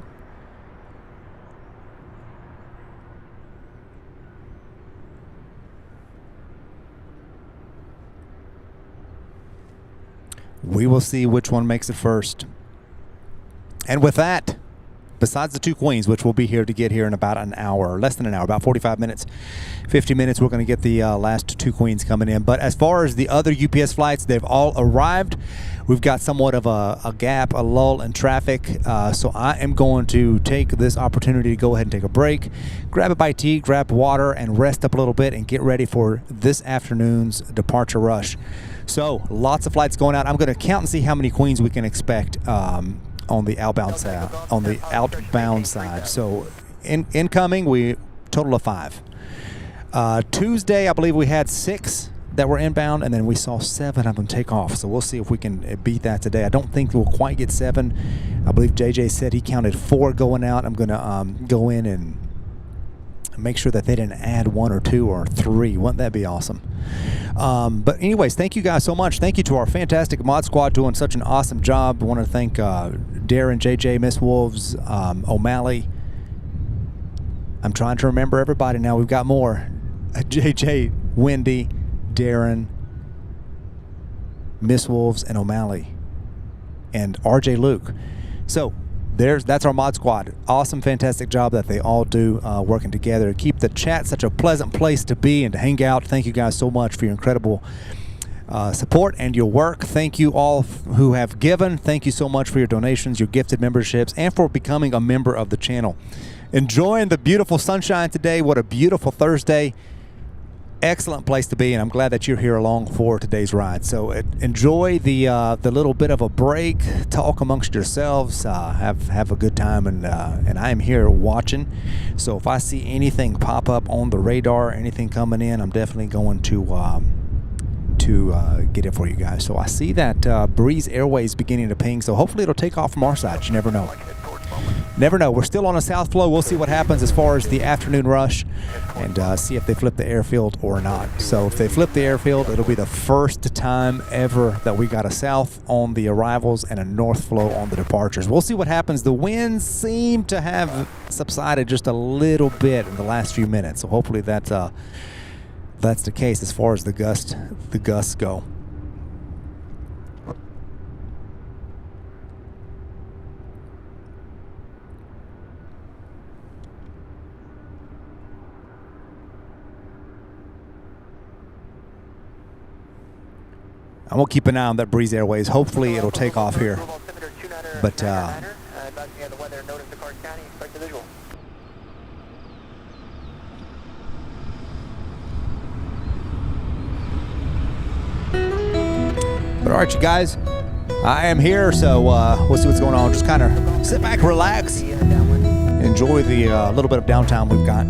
We will see which one makes it first. And with that, besides the two queens, which will be here to get here in about an hour, less than an hour, about 45 minutes, 50 minutes, we're going to get the last two queens coming in. But as far as the other UPS flights, they've all arrived. We've got somewhat of a gap, a lull in traffic. So I am going to take this opportunity to go ahead and take a break, grab a bite to eat, grab water, and rest up a little bit and get ready for this afternoon's departure rush. So lots of flights going out. I'm going to count and see how many queens we can expect on the outbound side. So incoming, we total of 5. Tuesday, I believe we had 6 that were inbound, and then we saw 7 of them take off. So we'll see if we can beat that today. I don't think we'll quite get 7. I believe JJ said he counted 4 going out. I'm going to go in and make sure that they didn't add 1 or 2 or 3. Wouldn't that be awesome? But anyways, thank you guys so much. Thank you to our fantastic mod squad doing such an awesome job. I want to thank Darren, JJ, Miss Wolves, O'Malley. I'm trying to remember everybody now. We've got more. JJ, Wendy, Darren, Miss Wolves, and O'Malley, and RJ Luke. So that's our mod squad. Awesome, fantastic job that they all do working together to keep the chat such a pleasant place to be and to hang out. Thank you guys so much for your incredible support and your work. Thank you all who have given. Thank you so much for your donations, your gifted memberships, and for becoming a member of the channel. Enjoying the beautiful sunshine today. What a beautiful Thursday. Excellent place to be, and I'm glad that you're here along for today's ride. So enjoy the little bit of a break, talk amongst yourselves, have a good time, and I am here watching. So if I see anything pop up on the radar, anything coming in, I'm definitely going to get it for you guys. So I see that Breeze Airways beginning to ping, so hopefully it'll take off from our side. You never know. Never know. We're still on a south flow. We'll see what happens as far as the afternoon rush and see if they flip the airfield or not. So if they flip the airfield, it'll be the first time ever that we got a south on the arrivals and a north flow on the departures. We'll see what happens. The winds seem to have subsided just a little bit in the last few minutes. So hopefully that's the case as far as the gusts go. I'm going to keep an eye on that Breeze Airways. Hopefully it'll take off here. But All right, you guys. I am here, so we'll see what's going on. Just kind of sit back, relax, enjoy the little bit of downtime we've got.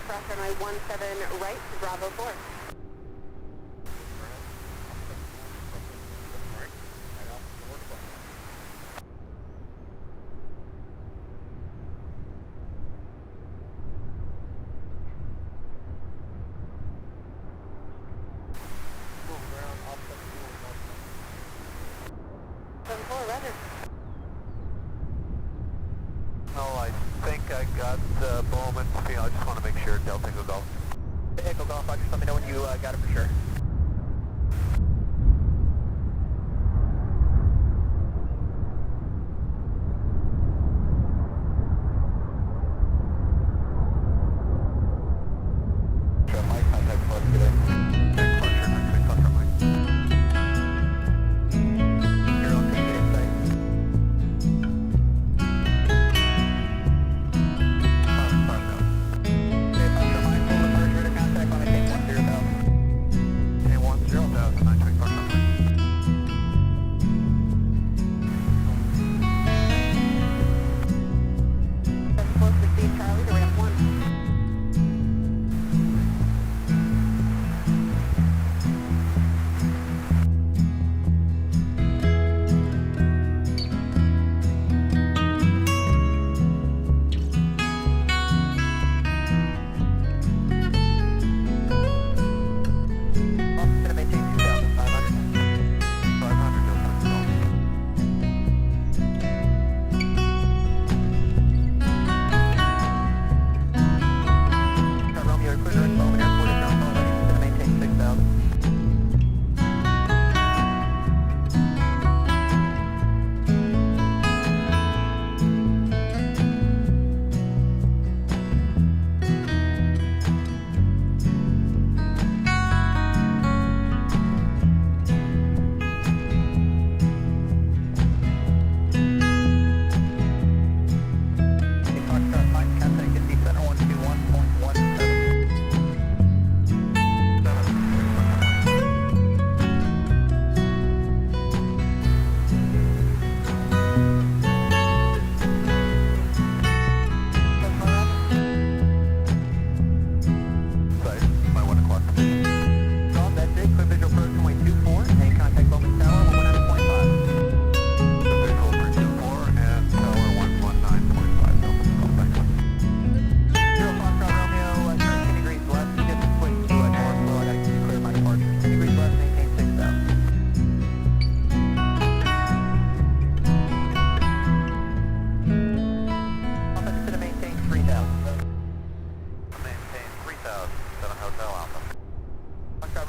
Cross runway 17 right, Bravo 4. Roger. No, I think I got the Bowman. I just want to make sure. Delta Echo Golf. Echo Golf, just let me know when you got it for sure. My contact for today.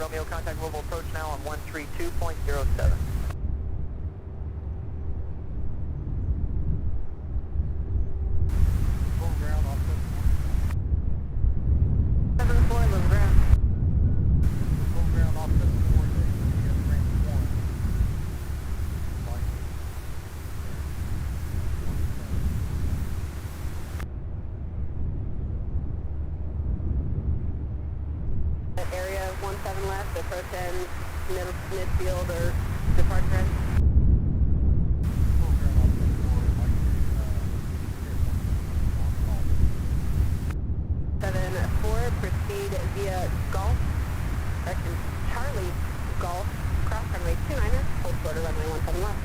Romeo, contact Louisville approach now on 132.07. Area 17 left, approach end, midfield or departure end. Seven 4, proceed via Golf, correction, Charlie Golf, cross runway 29er, hold short of runway 17 left.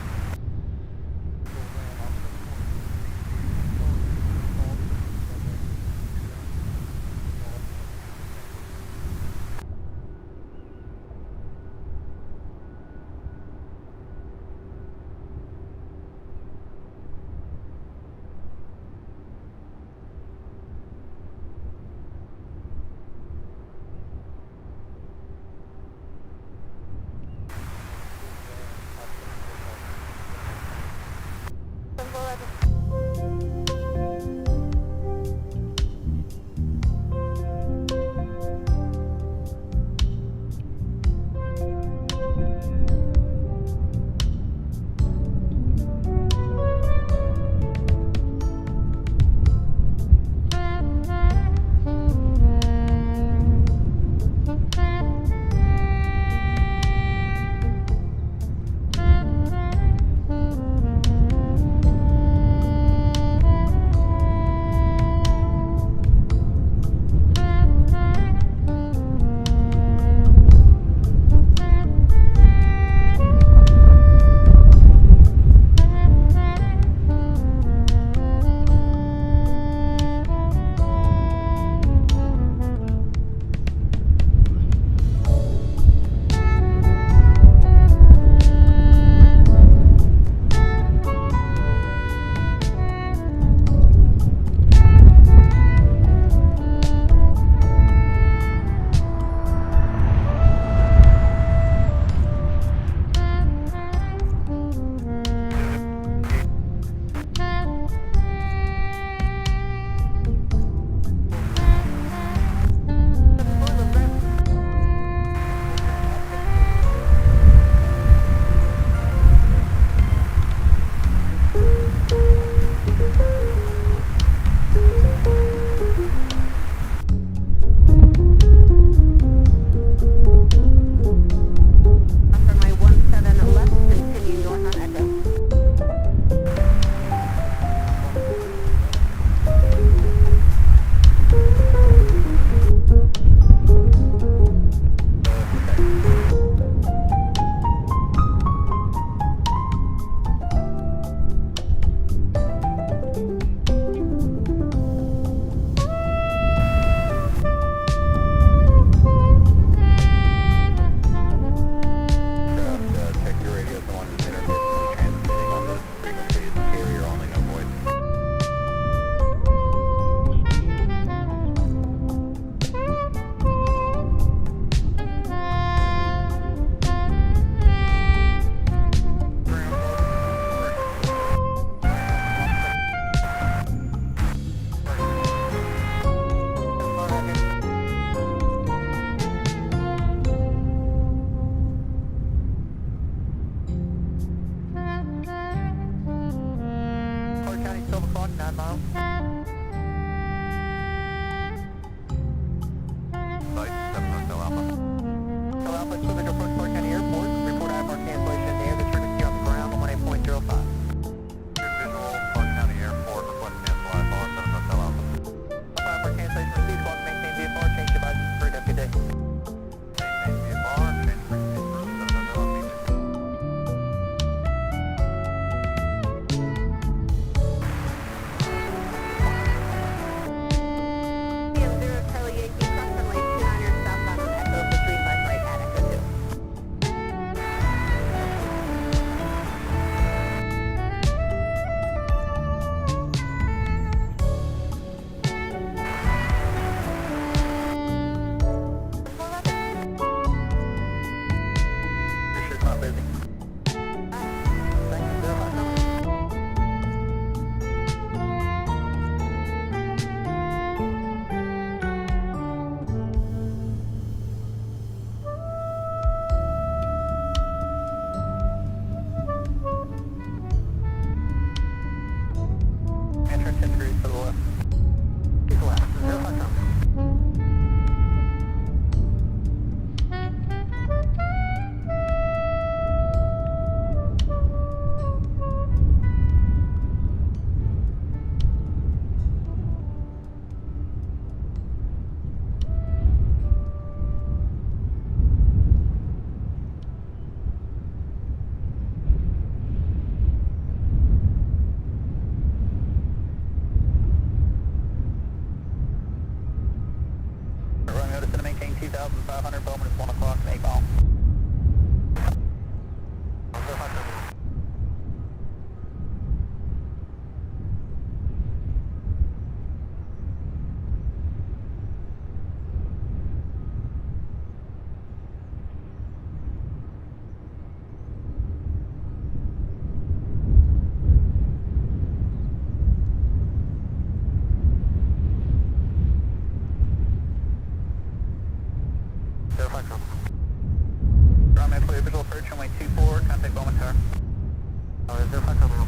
2500, Bowman is 1 o'clock, make call. Visual approach, runway 24, contact Bowman Tower. Is there 5 coming out?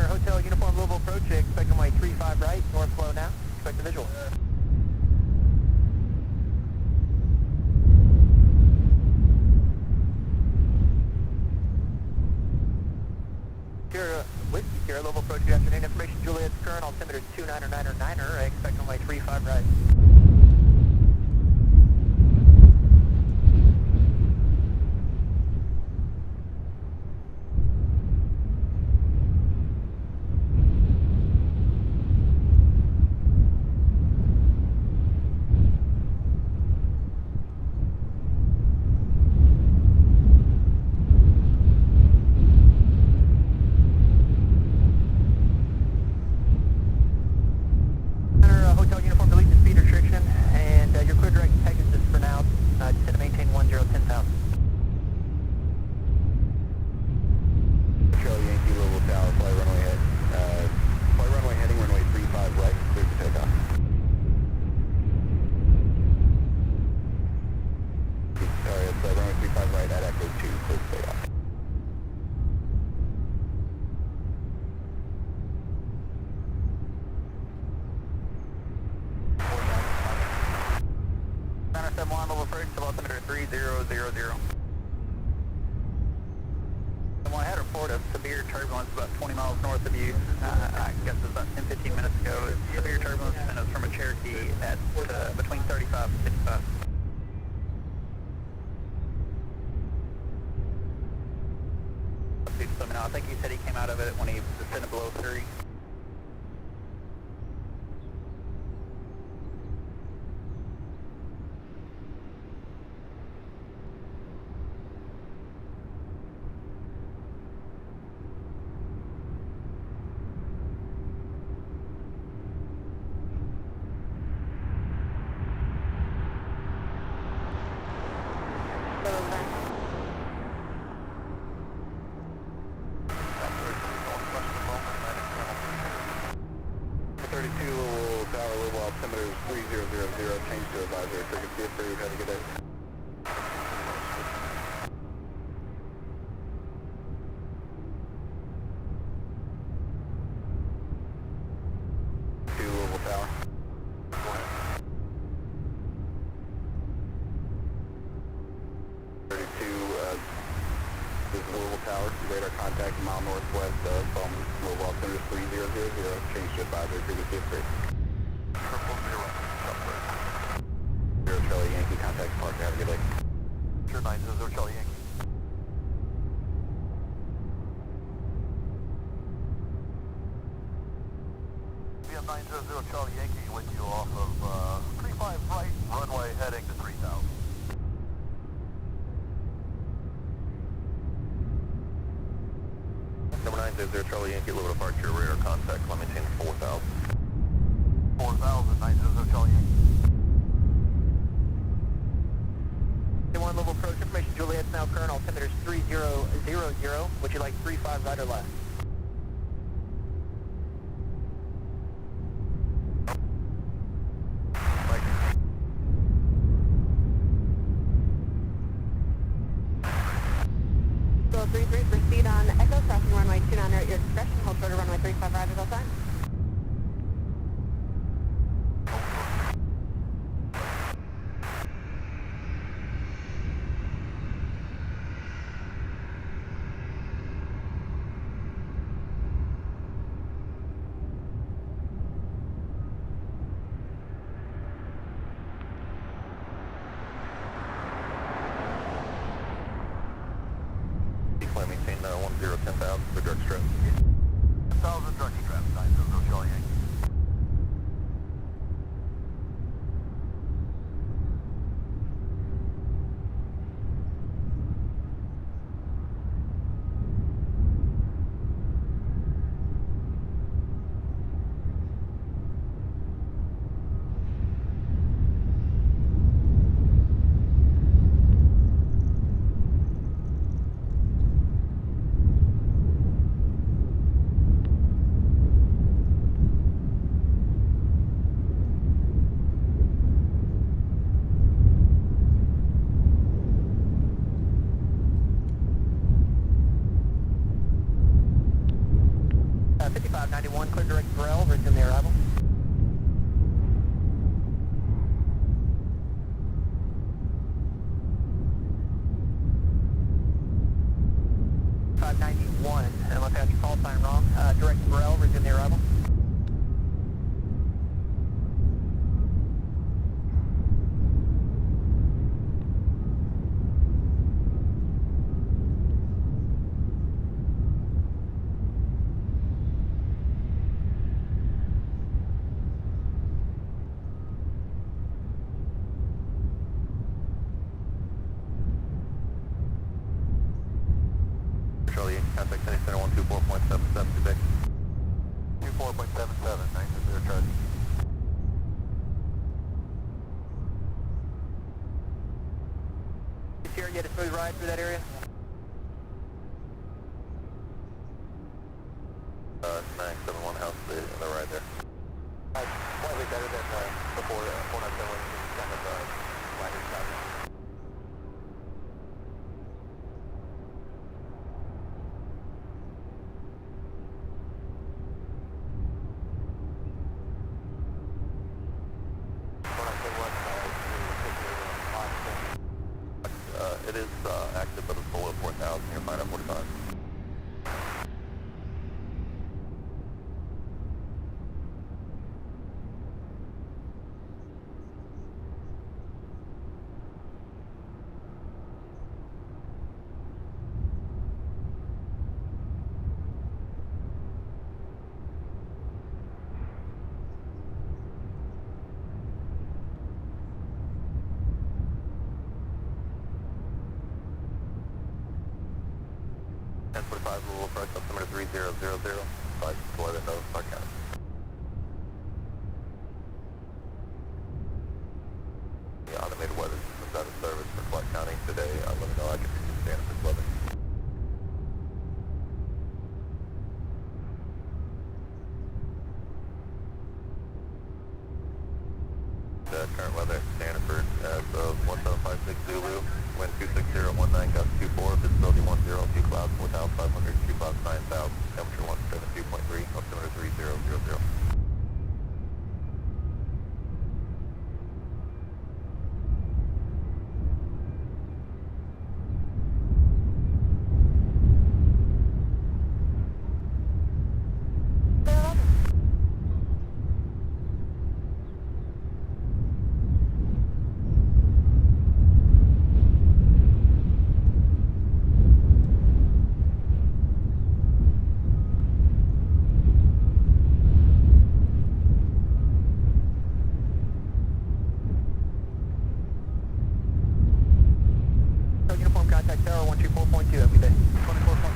Hotel Uniform Louisville approach, expect runway 35 right, north flow now, expect the visual. Sierra, Whiskey Sierra, Louisville approach, good afternoon, information Juliet's current, altimeter 2999er, expect runway 35 right. Hotel uniform, delete the speed restriction, and you're clear direct to Pegasus for now. Descend to maintain 1010,000. Charlie Yankee, Louisville Tower, fly runway head. Fly runway heading, runway 35 right, clear for takeoff. Sorry, it's runway 35 right at Echo 2, clear for takeoff. Center 71, level approach, altimeter 3000. Someone had a report of severe turbulence about 20 miles north of you. I guess it was about 10-15 minutes ago. Severe turbulence, and it was from a Cherokee at between 35 and 55. Let me know. I think he said he came out of it when he descended below 3. Louisville Tower, Louisville altimeter 3000, change to advisory frequency approved, have a good day. To Louisville Tower. This is Louisville Tower, radar contact mile northwest of Louisville altimeter 3000, change to advisory frequency approved. Zero Charlie Yankee, contact Parker, have a good day. Sure, 900 Charlie Yankee. We have 900 Charlie Yankee with you 0 Charlie Yankee, Louisville departure, radar contact, climb maintain 4,000. 4,000, 900 Charlie Yankee. 1 Louisville approach information, Juliet's now current, altimeter's 3000, would you like 35 right or left? So 33, proceed on Echo, crossing runway 29 at your discretion, hold short of runway 35 right at all times. Maintain 10,000 for direct strap. 10,000 direct strap, 900 Charlie Yankee. Clear direct rail, resume the arrival. Unless I have your call sign wrong. Direct rail, resume the arrival. Charlie, contact center 124.77 today. 24.77, 900 Charlie. Here, you had a smooth ride through that area? 971 house, the ride there. Slightly better than before, 497 was kind of lighter traffic. It is active, but it's below 4,000. You're fine at 45. Louisville approach, altimeter 3000, 5 to let it know, Clark County. The automated weather system is out of service for Clark County today. Let me know I can stand for weather. The current weather at Stanford as of 1756 Zulu, wind 26019, gust 24, visibility 10, 2 clouds 4,500, 2 clouds 9,000, temperature 172.3, altimeter 3000. Uniform contact tower 124.2 every day. 24.2.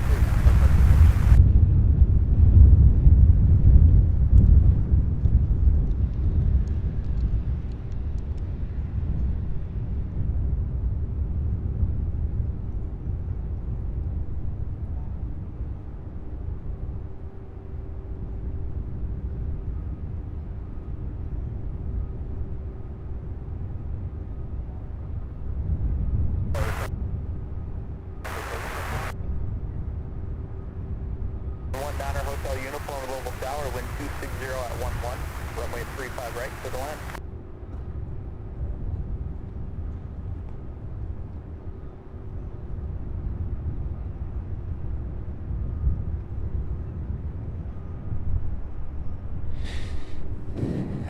Hotel Uniform, Louisville Tower, wind 260 at 11, runway 35 right to the land.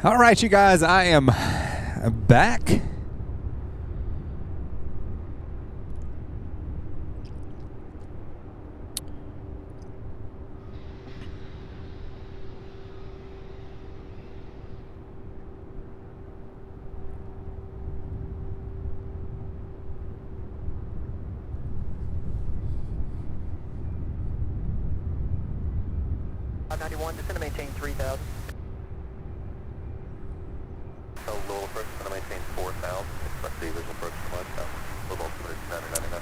All right, you guys, I am back. Just going to maintain 3,000. So Louisville approach is going to maintain 4,000. Expect the visual approach to Louisville. Louisville altimeter 999.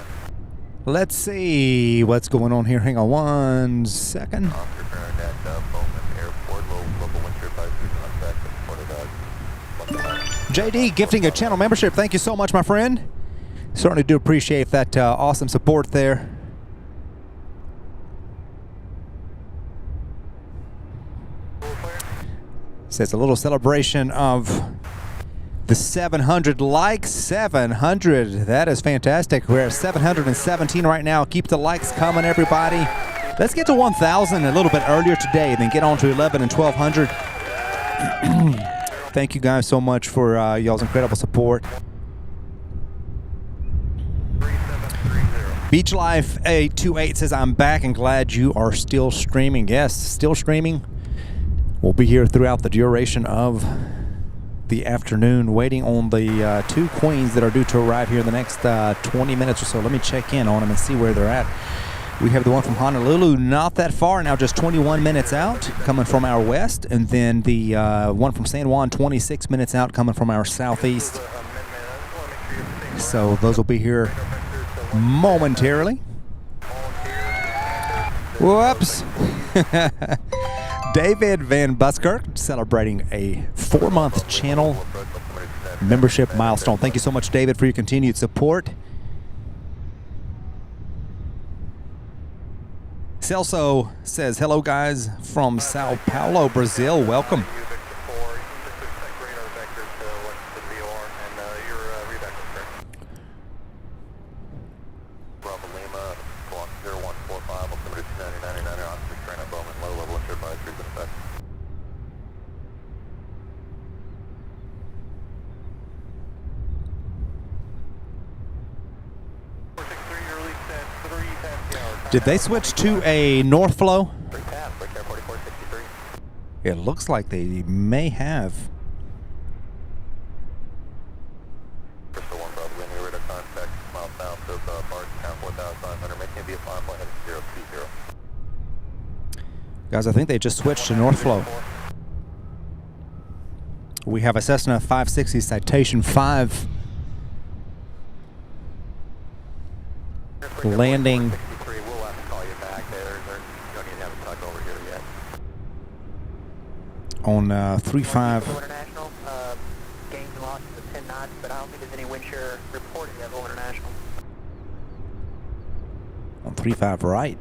Let's see what's going on here. Hang on one second. Oscar Farron at Bowman Airport. Local wind shear advisory contact. JD gifting a channel membership. Thank you so much, my friend. Certainly do appreciate that awesome support there. Says a little celebration of the 700 likes. 700. That is fantastic. We're at 717 right now. Keep the likes coming, everybody. Let's get to 1,000 a little bit earlier today, then get on to 11 and 1,200. Thank you guys so much for y'all's incredible support. Beach Life 828 says, I'm back and glad you are still streaming. Yes, still streaming. We'll be here throughout the duration of the afternoon, waiting on the two queens that are due to arrive here in the next 20 minutes or so. Let me check in on them and see where they're at. We have the one from Honolulu, not that far, now just 21 minutes out, coming from our west, and then the one from San Juan, 26 minutes out, coming from our southeast. So those will be here momentarily. Whoops. David Van Buskirk celebrating a 4-month channel membership milestone. Thank you so much, David, for your continued support. Celso says, hello guys from Sao Paulo, Brazil. Welcome. Did they switch to a north flow? It looks like they may have. Guys, I think they just switched to north flow. We have a Cessna 560 Citation 5 landing on 3-5. International, gains and losses of 10 knots, but I don't think there's any wind shear reported at Level International. On 3-5 right.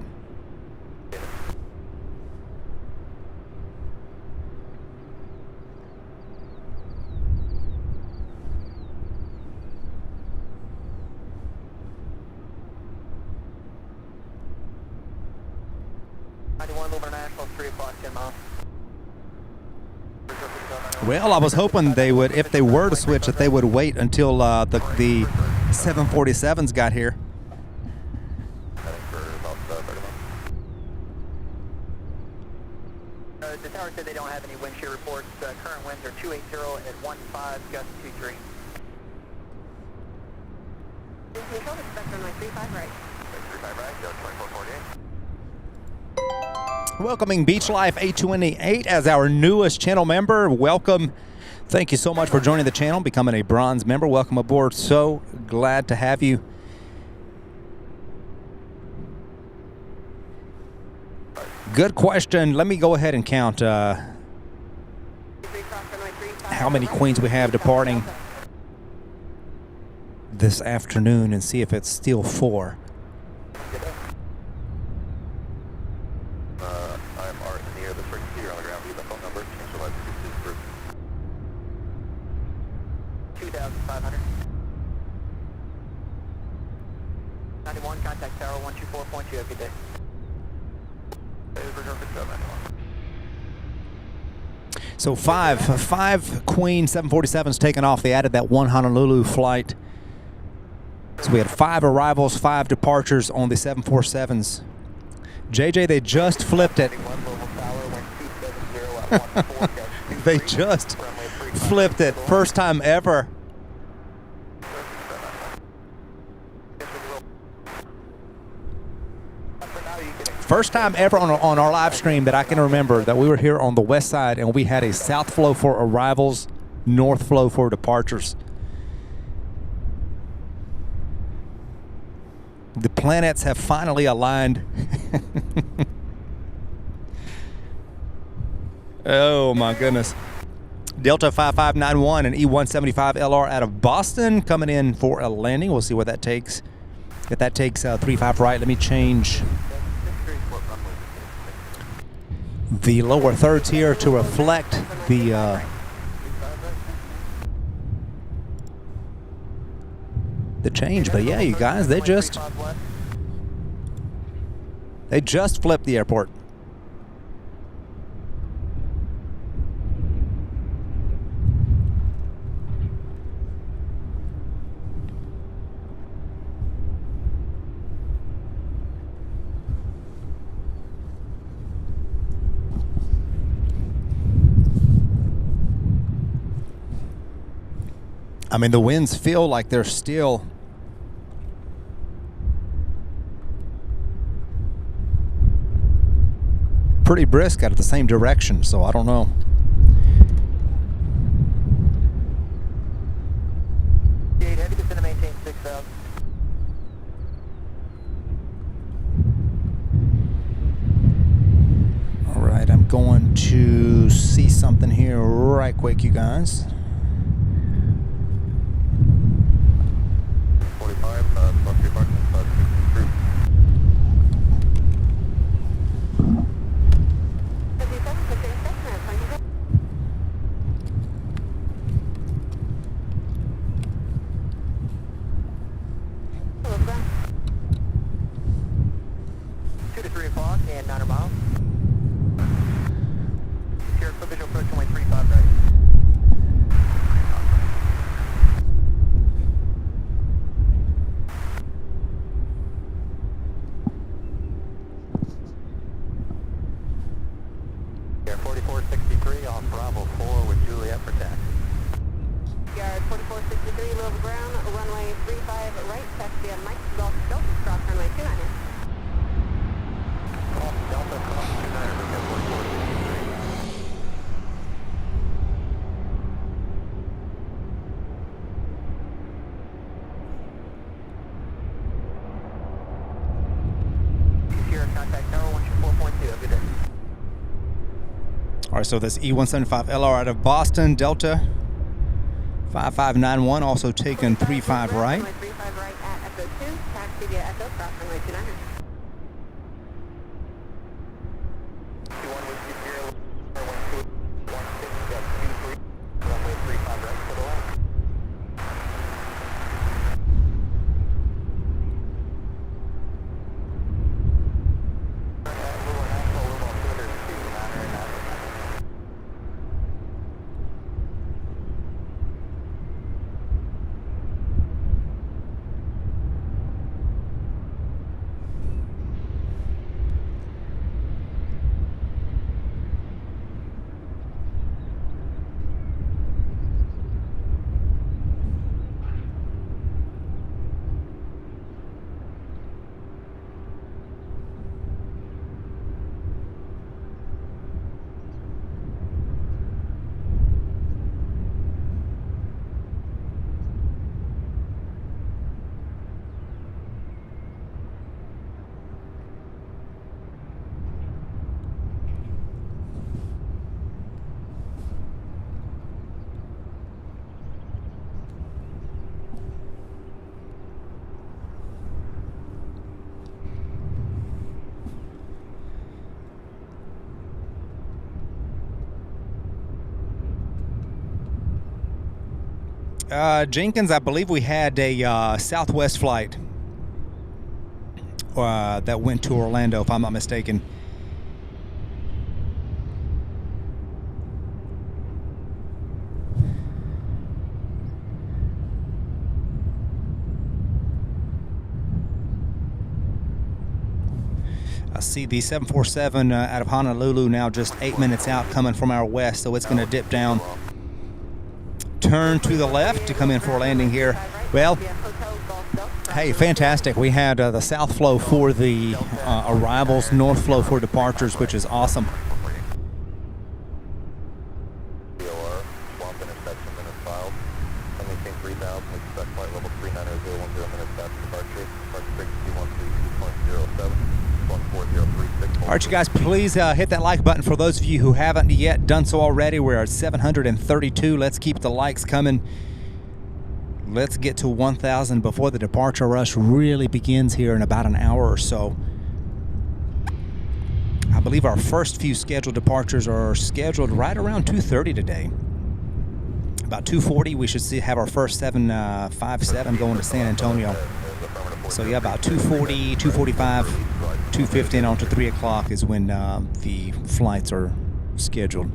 Well, I was hoping they would, if they were to switch, that they would wait until the 747s got here. The tower said they don't have any wind shear reports. Current winds are 280 at 15, gust 23. Control, expect runway 35 right. 35 right, go 2448. Welcoming Beach Life 828 as our newest channel member. Welcome. Thank you so much for joining the channel, becoming a bronze member. Welcome aboard. So glad to have you. Good question. Let me go ahead and count how many queens we have departing this afternoon and see if it's still 4. I'm 2,500. 91, contact tower 124.2, have a good day. So five Queen 747s taken off. They added that one Honolulu flight. So we had 5 arrivals, 5 departures on the 747s. JJ, they just flipped it. They just flipped it. First time ever. First time ever on our live stream that I can remember that we were here on the west side and we had a south flow for arrivals, north flow for departures. The planets have finally aligned. Oh my goodness. Delta 5591 and E175 LR out of Boston coming in for a landing. We'll see what that takes. If that takes 35 right, let me change the lower thirds here to reflect the change. But yeah, you guys, they just flipped the airport. I mean, the winds feel like they're still pretty brisk out of the same direction, so I don't know. Heavy, descend to maintain 6,000. All right, I'm going to see something here right quick, you guys. 45, plus department, plus 63. Two to 3 o'clock and 900 miles. Here, visual approach only 35 right. Here, 4463 off Bravo 4 with Juliet for taxi. Yard 4463, Louisville ground, runway 35 right, taxi on Mike Golf Delta, cross runway 29. Golf Delta, cross 29, Victor 4463. Here, contact tower 124.2, have a good day. All right, so this E175 LR out of Boston, Delta 5591, also taking 35 right. Runway 35 right at Echo 2, taxi via Echo, cross runway 29. Runway 35 right for the left. Jenkins, I believe we had a Southwest flight that went to Orlando, if I'm not mistaken. I see the 747 out of Honolulu now just 8 minutes out coming from our west, so it's going to dip down, turn to the left to come in for a landing here. Well, hey, fantastic. We had the south flow for the arrivals, north flow for departures, which is awesome. All right, you guys, please hit that like button for those of you who haven't yet done so already. We're at 732. Let's keep the likes coming. Let's get to 1,000 before the departure rush really begins here in about an hour or so. I believe our first few scheduled departures are scheduled right around 2:30 today. About 2:40, we should have our first 757 going to San Antonio. So yeah, about 2:40, 2:45, 2:50 and on to 3 o'clock is when the flights are scheduled.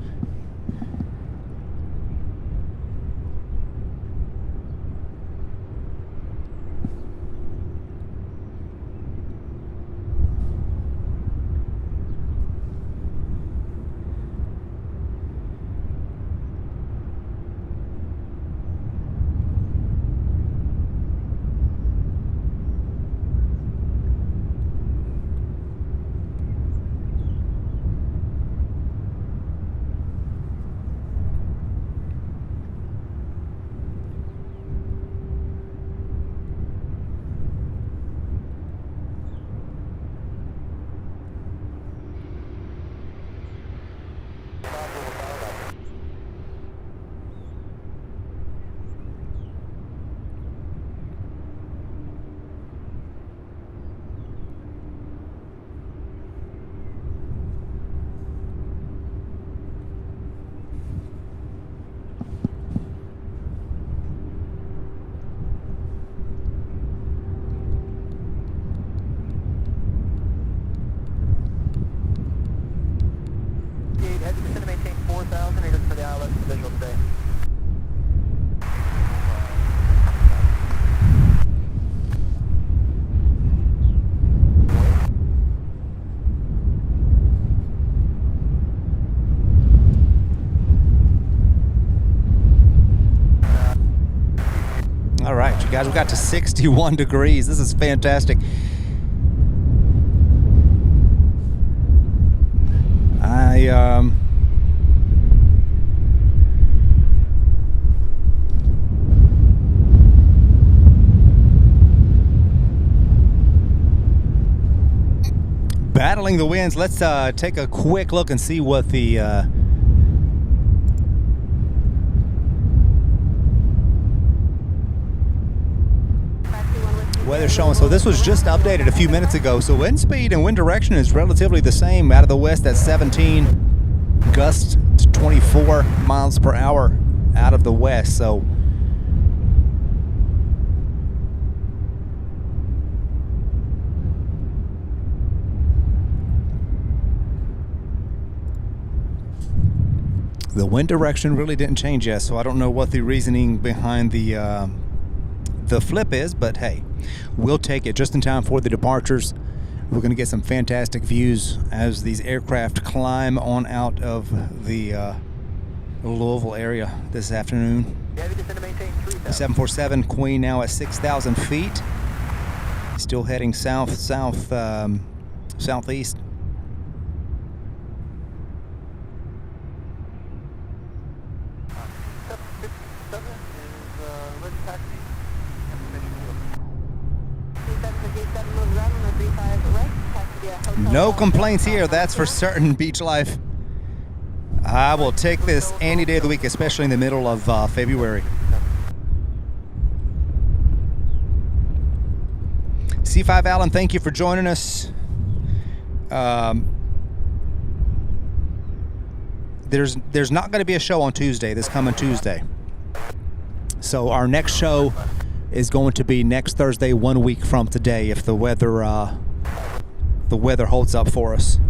All right, you guys, we got to 61 degrees. This is fantastic. Battling the winds. Let's take a quick look and see what the weather showing. So this was just updated a few minutes ago. So wind speed and wind direction is relatively the same. Out of the west, that's 17, gusts to 24 miles per hour out of the west. So the wind direction really didn't change yet. So I don't know what the reasoning behind the flip is, but hey, we'll take it just in time for the departures. We're going to get some fantastic views as these aircraft climb on out of the Louisville area this afternoon. The 747 Queen now at 6,000 feet, still heading southeast. No complaints here, that's for certain, Beach Life. I will take this any day of the week, especially in the middle of February. C5 Allen, thank you for joining us. There's not going to be a show on Tuesday, this coming Tuesday. So our next show is going to be next Thursday, 1 week from today, if the weather holds up for us.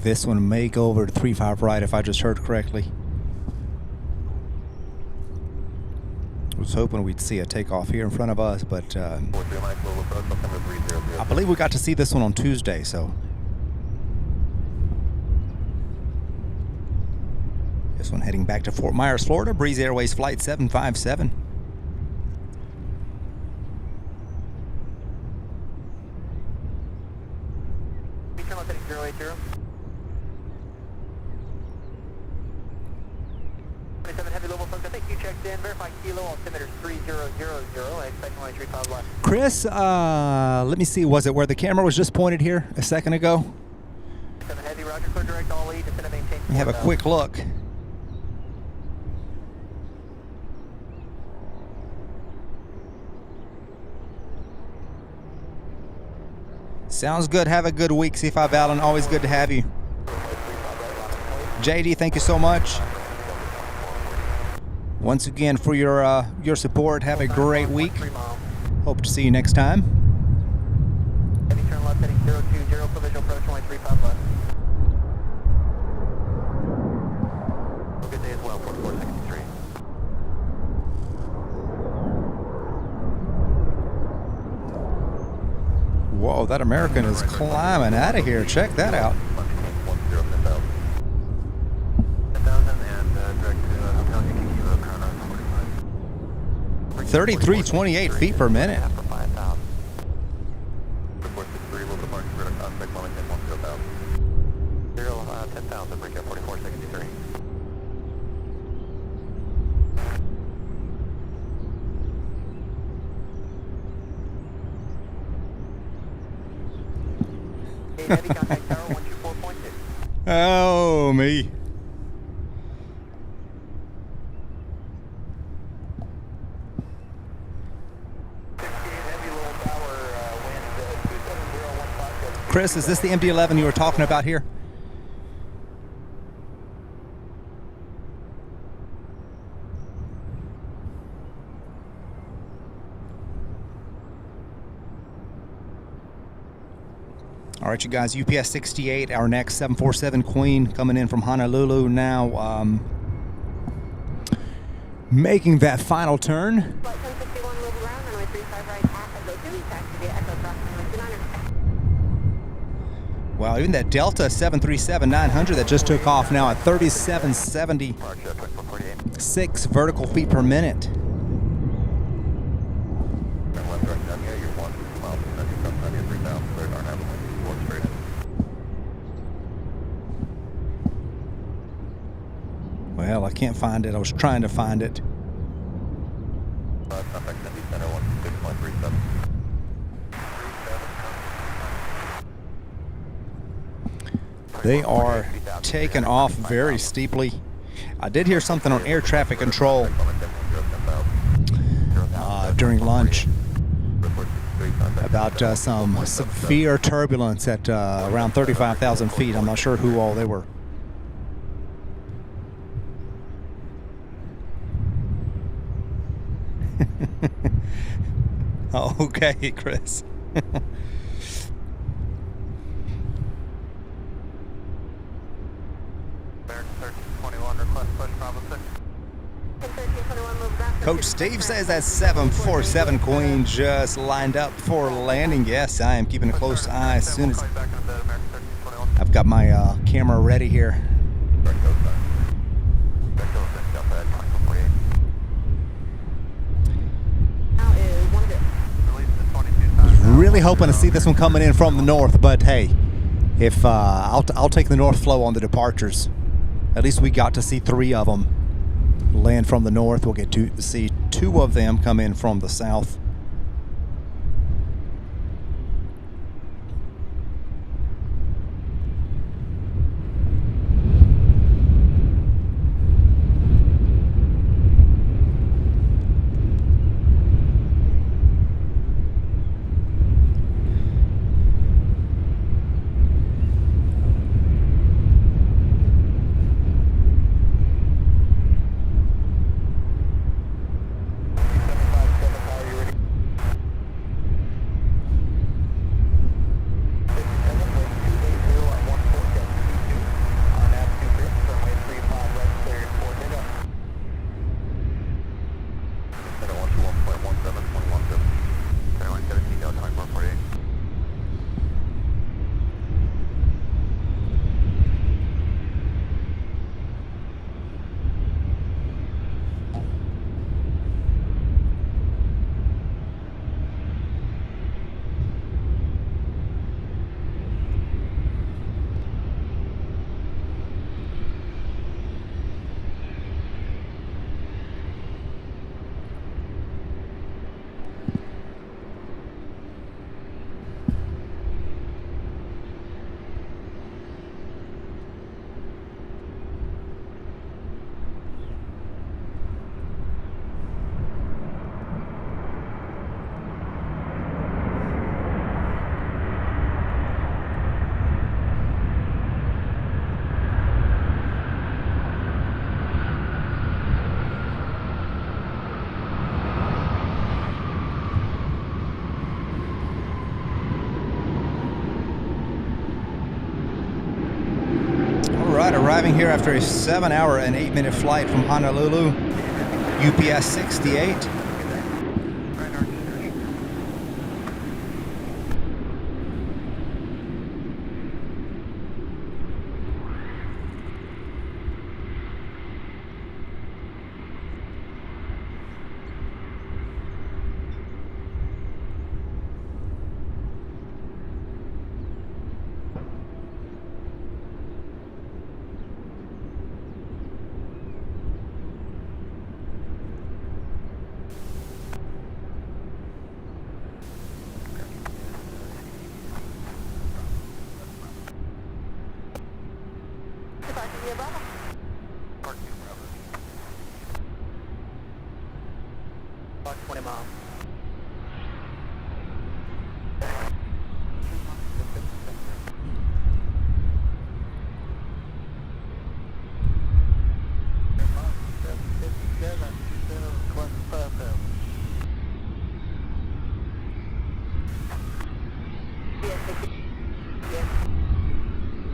This one may go over to 3-5 right if I just heard correctly. I was hoping we'd see a takeoff here in front of us, but I believe we got to see this one on Tuesday, so. This one heading back to Fort Myers, Florida, Breeze Airways Flight 757. Chris, let me see, was it where the camera was just pointed here a second ago? Let me have a quick look. Sounds good. Have a good week, C5 Allen. Always good to have you. JD, thank you so much. Once again for your support. Have a great week. Hope to see you next time. Heavy turn left heading 020 for visual approach 135 left. Good day as well, 4463. Whoa, that American is climbing out of here. Check that out. 3328 feet per minute. Oh, me. Chris, is this the MD-11 you were talking about here? All right, you guys, UPS 68, our next 747 Queen coming in from Honolulu now, making that final turn. Flight 1061 move around, runway 35 right at Echo 2, taxi via Echo crossing runway 29er. Wow, even that Delta 737-900 that just took off now at 3776 vertical feet per minute. Well, I can't find it. I was trying to find it. They are taking off very steeply. I did hear something on air traffic control during lunch about some severe turbulence at around 35,000 feet. I'm not sure who all they were. Oh, okay, Chris. Coach Steve says that 747 Queen just lined up for landing. Yes, I am keeping a close eye as soon as I've got my camera ready here. Really hoping to see this one coming in from the north, but hey, if I'll take the north flow on the departures. At least we got to see 3 of them land from the north. We'll get to see 2 of them come in from the south. arriving here after a 7-hour and 8-minute flight from Honolulu, UPS 68. Park 2 Bravo. About 20 miles.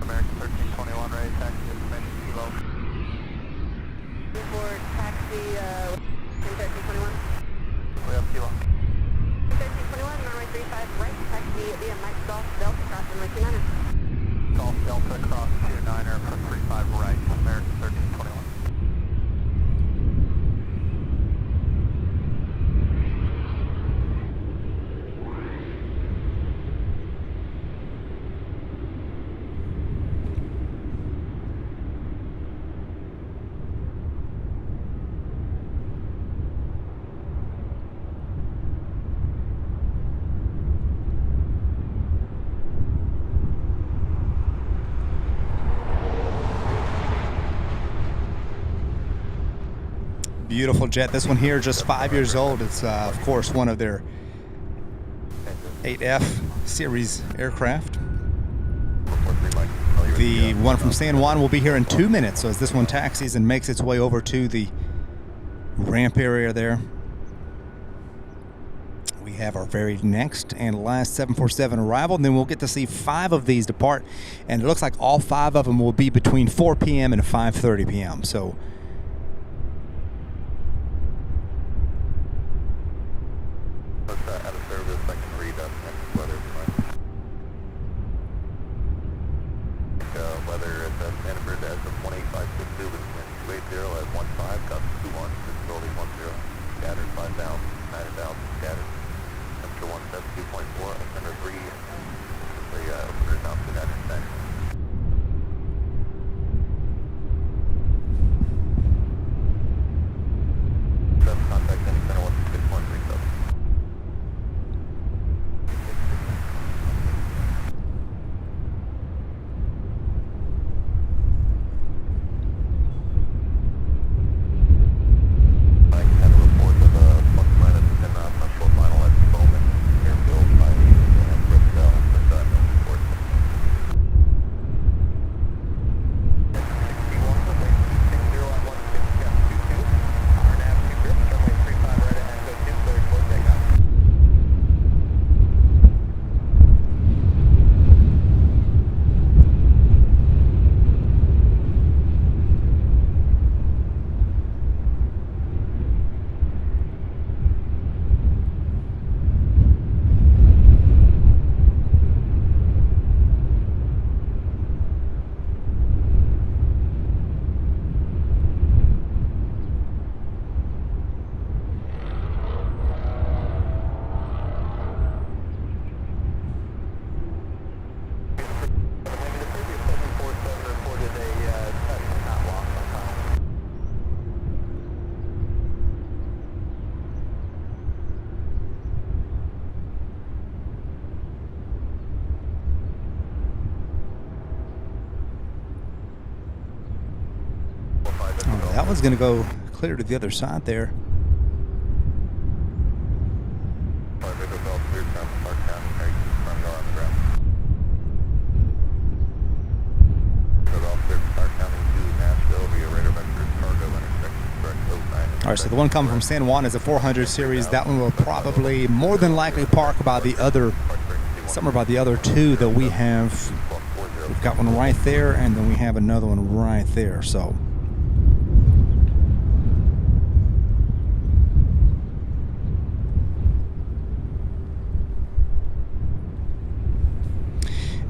American 1321, ready, taxi information, kilo. For taxi, 1321. We have kilo. 1321, runway 35 right, taxi via Mike Golf Delta, cross runway 29er. Golf Delta, cross 29er, for 35 right, American 1321. Beautiful jet. This one here, just 5 years old. It's, of course, one of their 8F series aircraft. The one from San Juan will be here in 2 minutes. So as this one taxis and makes its way over to the ramp area there, we have our very next and last 747 arrival. And then we'll get to see 5 of these depart. And it looks like all 5 of them will be between 4 p.m. and 5:30 p.m. So Out of service, I can read up and weather. Weather at the Annenberg as of 18562 with wind 280 at 15, gust 21, visibility 10, scattered 5 down, 9 down, scattered, temperature 172.4, under 3, the opener down to that extent. Contact any center 16137. that one's going to go clear to the other side there. All right, so the one coming from San Juan is a 400 series. That one will probably, more than likely, park by the other, somewhere by the other two that we have We've got one right there, and then we have another one right there. So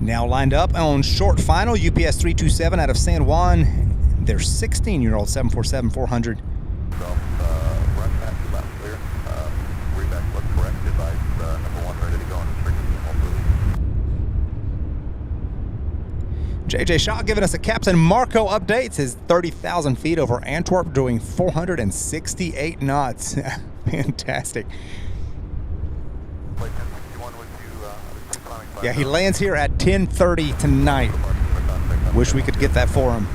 now lined up on short final, UPS 327 out of San Juan. Their 16-year-old 747-400. Run back to left clear. Reback looks correct. Advise number 1 ready to go on the frequency. JJ Shaw giving us a Captain Marco update. Says 30,000 feet over Antwerp, doing 468 knots. Fantastic. Yeah, he lands here at 10:30 tonight. Wish we could get that for him.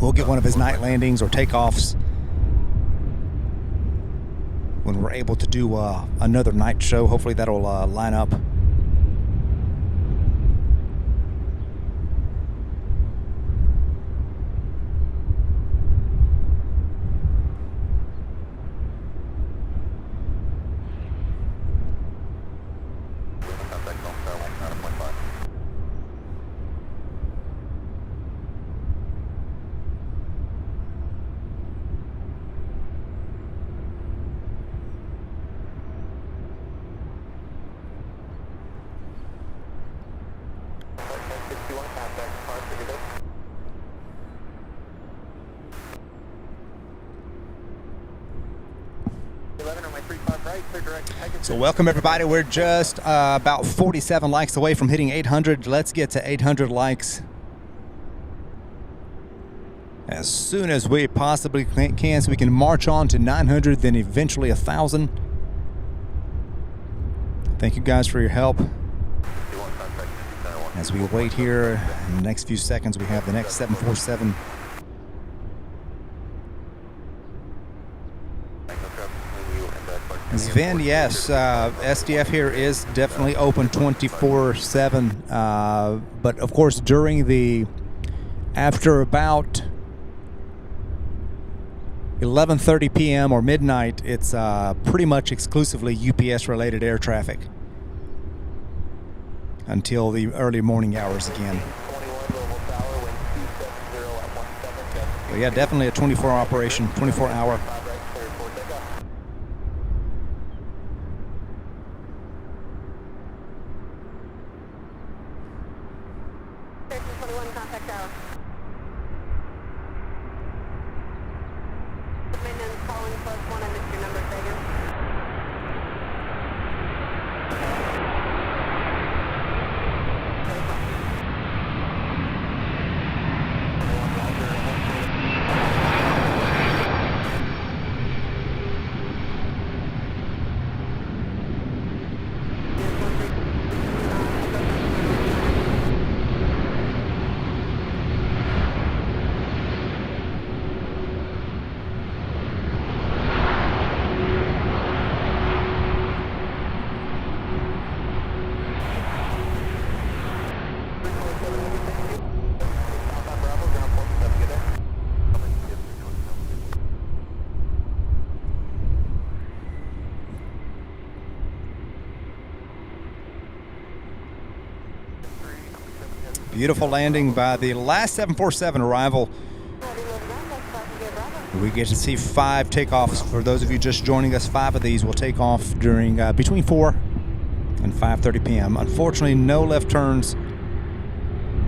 We'll get one of his night landings or takeoffs when we're able to do another night show. Hopefully that'll line up. So welcome everybody. We're just about 47 likes away from hitting 800. Let's get to 800 likes as soon as we possibly can, so we can march on to 900, then eventually 1,000. Thank you guys for your help. As we wait here in the next few seconds, we have the next 747. Sven, yes, SDF here is definitely open 24/7, but of course after about 11:30 p.m. or midnight, it's pretty much exclusively UPS related air traffic until the early morning hours again. But yeah, definitely a 24 operation, 24 hour. Beautiful landing by the last 747 arrival. We get to see 5 takeoffs. For those of you just joining us, 5 of these will take off during between 4 and 5:30 p.m. Unfortunately, no left turns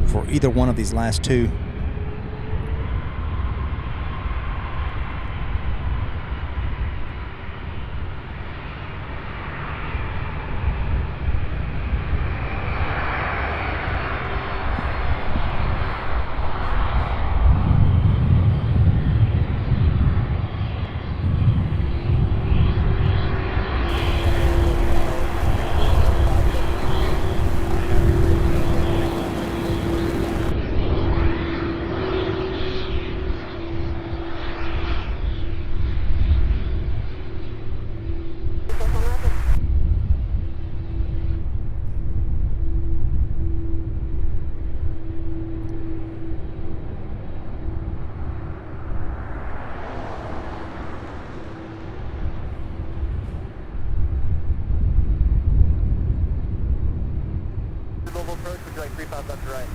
for either one of these last 2. Approach, would you like 3 pounds left to right?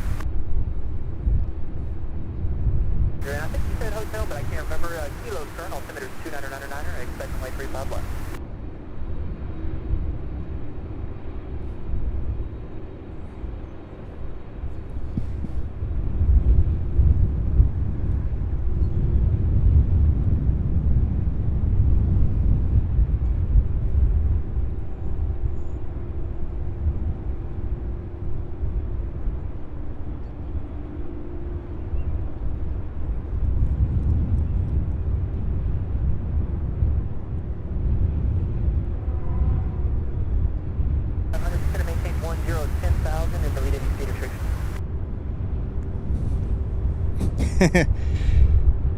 No, but I can't remember. Kilo's current altimeter is 2999er. Expect runway 35 left.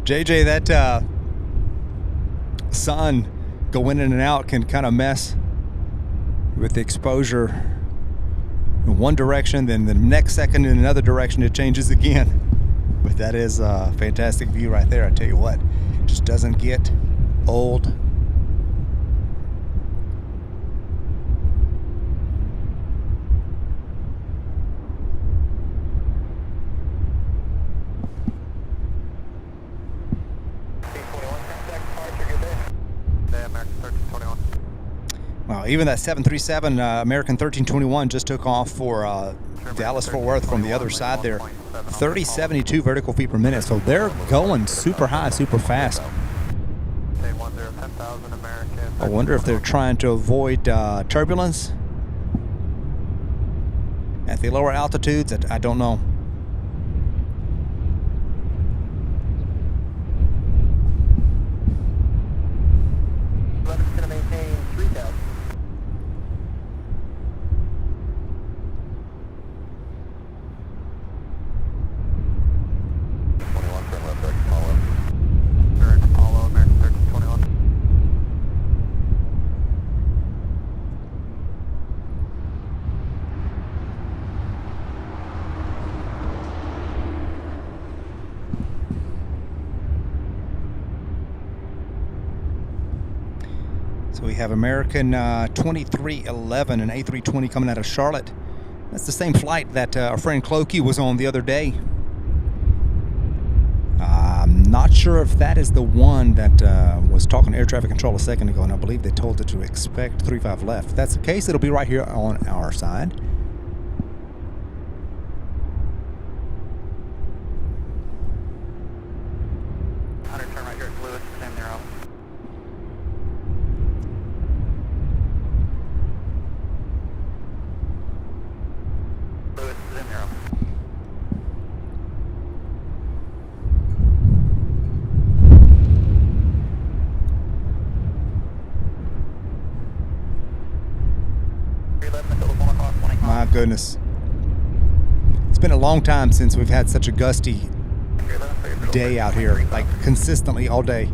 JJ, that sun going in and out can kind of mess with the exposure in one direction, then the next second in another direction it changes again. But that is a fantastic view right there. I tell you what, it just doesn't get old. Wow, even that 737 American 1321 just took off for Dallas-Fort Worth from the other side there. 3072 vertical feet per minute, so they're going super high, super fast. I wonder if they're trying to avoid turbulence at the lower altitudes. I don't know. So we have American 2311 and A320 coming out of Charlotte. That's the same flight that our friend Clokey was on the other day. I'm not sure if that is the one that was talking to air traffic control a second ago, and I believe they told it to expect 35 left. If that's the case, it'll be right here on our side. Turn right here at Louisville, same there, My goodness. It's been a long time since we've had such a gusty day out here, like consistently all day.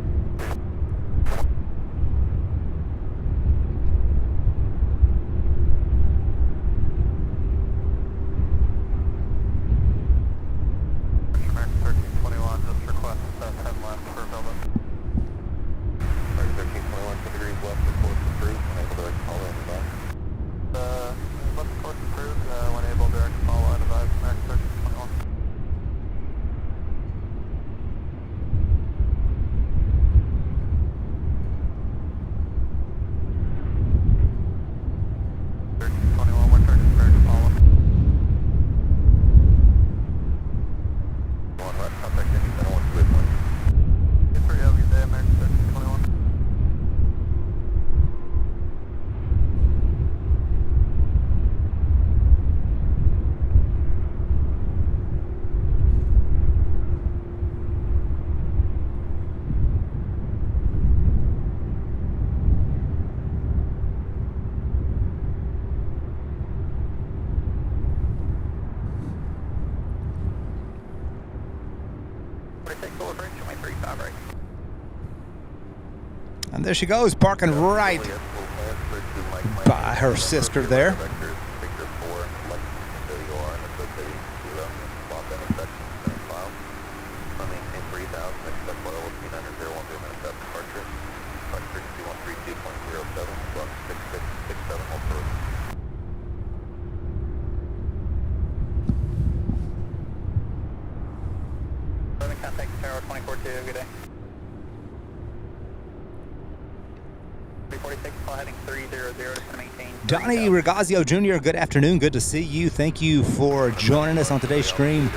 And there she goes, parking right by her sister there. Contact Tower 242, good day. 346, call heading 300 to maintain. Donnie Regazio Jr., good afternoon. Good to see you. Thank you for joining us on today's stream.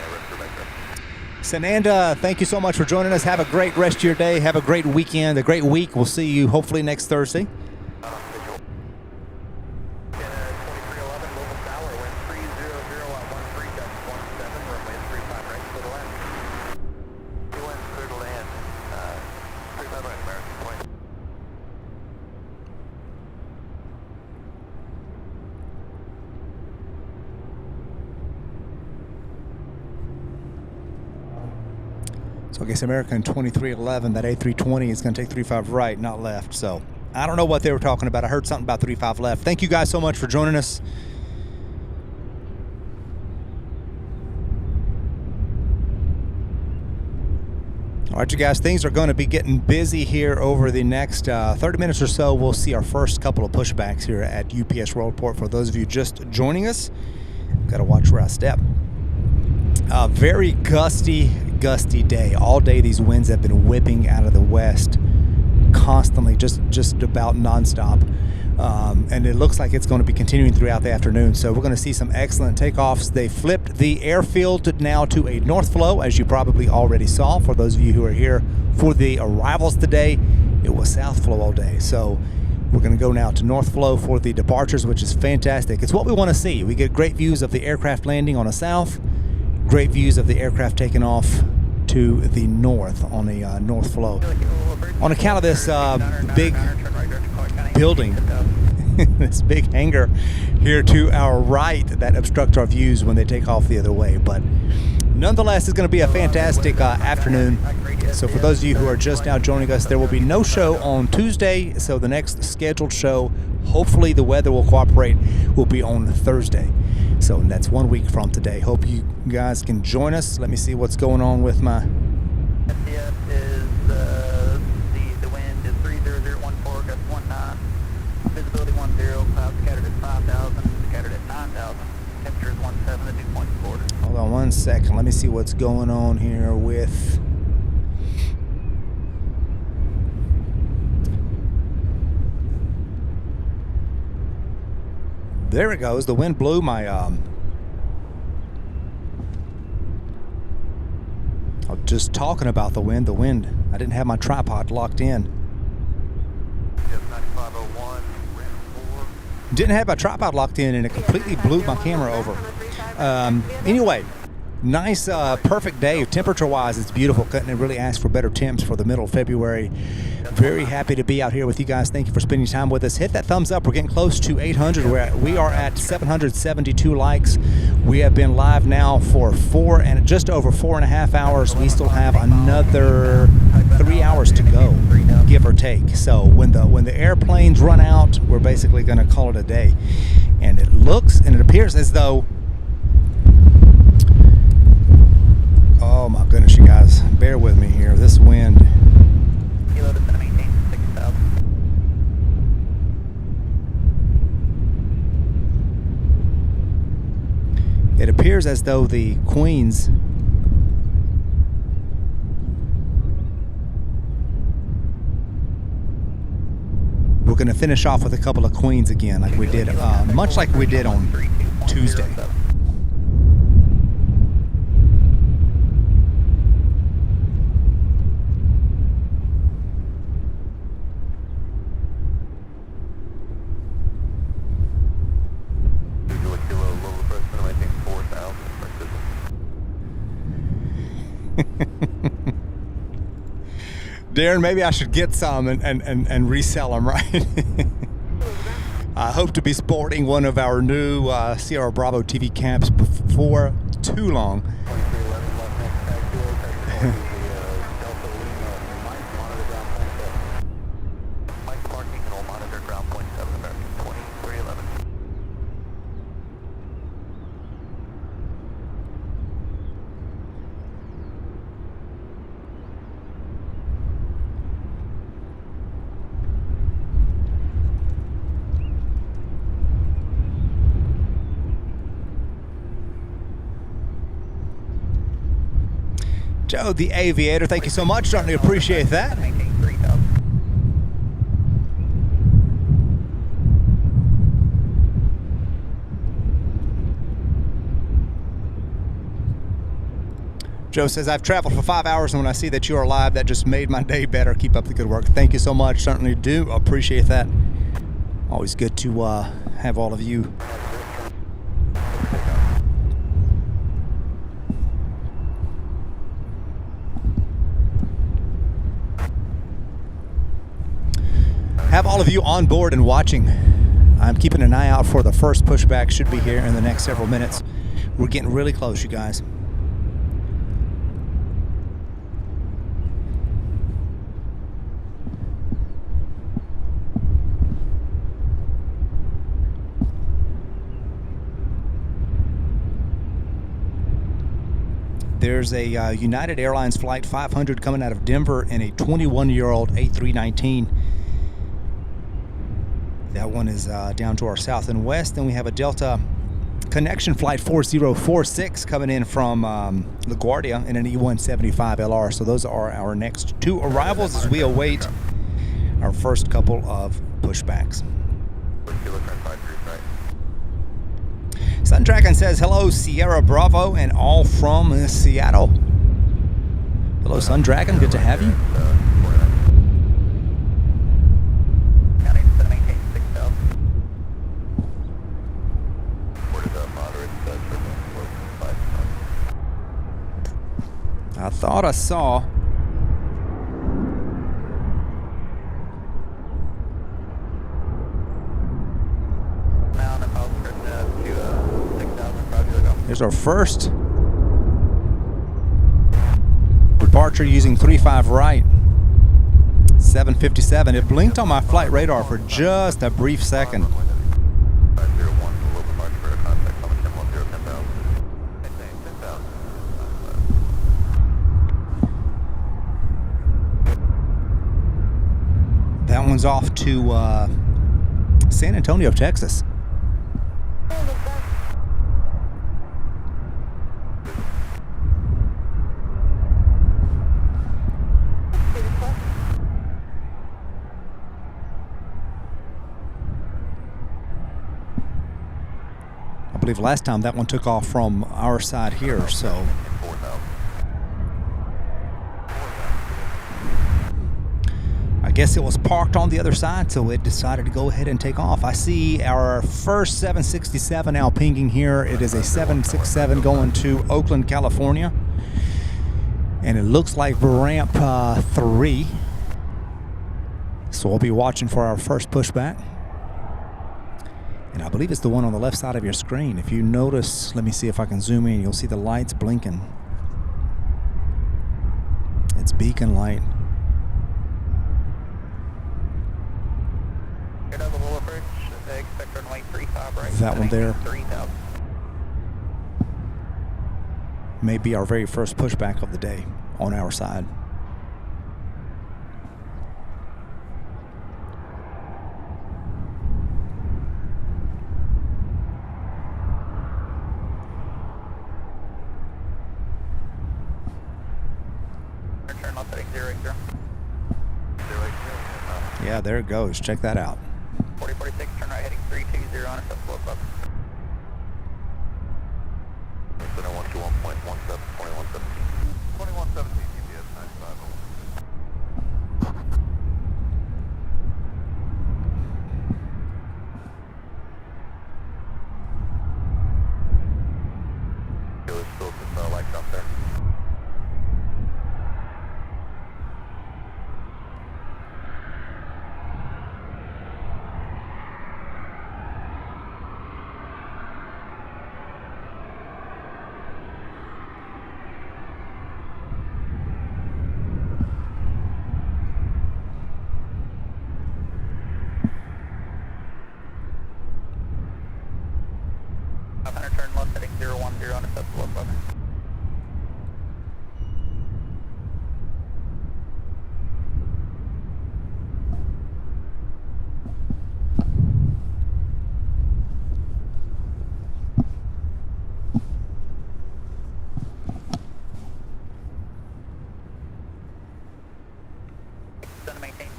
Sananda, thank you so much for joining us. Have a great rest of your day. Have a great weekend, a great week. We'll see you hopefully next Thursday. 2311, Louisville Tower, wind 300 at 13, Dutch 17, runway 35 right, clear to land. You went clear to land, 35 right, American point. So I guess American 2311, that A320 is going to take 35 right, not left. So I don't know what they were talking about. I heard something about 35 left. Thank you guys so much for joining us. All right, you guys, things are going to be getting busy here over the next 30 minutes or so. We'll see our first couple of pushbacks here at UPS Worldport. For those of you just joining us, got to watch where I step. Very gusty day. All day these winds have been whipping out of the west constantly, just about nonstop. And it looks like it's going to be continuing throughout the afternoon. So we're going to see some excellent takeoffs. They flipped the airfield now to a north flow, as you probably already saw. For those of you who are here for the arrivals today, it was south flow all day. So we're going to go now to north flow for the departures, which is fantastic. It's what we want to see. We get great views of the aircraft landing on a south, great views of the aircraft taking off to the north on a north flow. On account of this big building, this big hangar here to our right that obstructs our views when they take off the other way. But nonetheless, it's going to be a fantastic afternoon. So for those of you who are just now joining us, there will be no show on Tuesday. So the next scheduled show, hopefully the weather will cooperate, will be on Thursday. So that's 1 week from today. Hope you guys can join us. Let me see what's going on with my... SDF is, the wind is 30014, gust 19, visibility 10, clouds scattered at 5,000, scattered at 9,000, temperature is 17, the dew point is quarter. Hold on 1 second. Let me see what's going on here with... There it goes. The wind blew my I'll just talking about the wind. I didn't have my tripod locked in. 9501, wind 4. Didn't have my tripod locked in, and it completely blew my camera over. Anyway, nice, perfect day. Temperature-wise, it's beautiful. Couldn't really ask for better temps for the middle of February. Very happy to be out here with you guys. Thank you for spending time with us. Hit that thumbs up. We're getting close to 800. We are at 772 likes. We have been live now for just over 4.5 hours. We still have another 3 hours to go, give or take. So when the airplanes run out, we're basically going to call it a day. And it looks and it appears as though... Oh my goodness, you guys, bear with me here. This wind... Kilo to maintain 6,000. It appears as though the Queens we're going to finish off with a couple of Queens again, like we did, much like we did on Tuesday. Darren, maybe I should get some and resell them, right? I hope to be sporting one of our new Sierra Bravo TV camps before too long. Joe, the aviator, thank you so much. Certainly appreciate that. Maintain 3,000. Joe says, I've traveled for 5 hours, and when I see that you are live, that just made my day better. Keep up the good work. Thank you so much. Certainly do appreciate that. Always good to have all of you. Have all of you on board and watching. I'm keeping an eye out for the first pushback. Should be here in the next several minutes. We're getting really close, you guys. There's a United Airlines Flight 500 coming out of Denver and a 21-year-old A319. That one is down to our south and west. Then we have a Delta Connection Flight 4046 coming in from LaGuardia in an E175 LR. So those are our next two arrivals as we await our first couple of pushbacks. Sun Dragon says, hello, Sierra Bravo, and all from Seattle. Hello, Sun Dragon. Good to have you. I thought I saw. Here's our first departure using 35 right, 757. It blinked on my flight radar for just a brief second. That one's off to San Antonio, Texas. I believe last time that one took off from our side here, so I guess it was parked on the other side, so it decided to go ahead and take off. I see our first 767 now pinging here. It is a 767 going to Oakland, California, and it looks like ramp 3. So we'll be watching for our first pushback. And I believe it's the one on the left side of your screen. If you notice, let me see if I can zoom in, you'll see the lights blinking. It's beacon light. That one there may be our very first pushback of the day on our side. Yeah, there it goes. Check that out. 4046, turn right heading 320 on us, up slope up. 121.17, 2117 GPS 95. There's still some lights out there.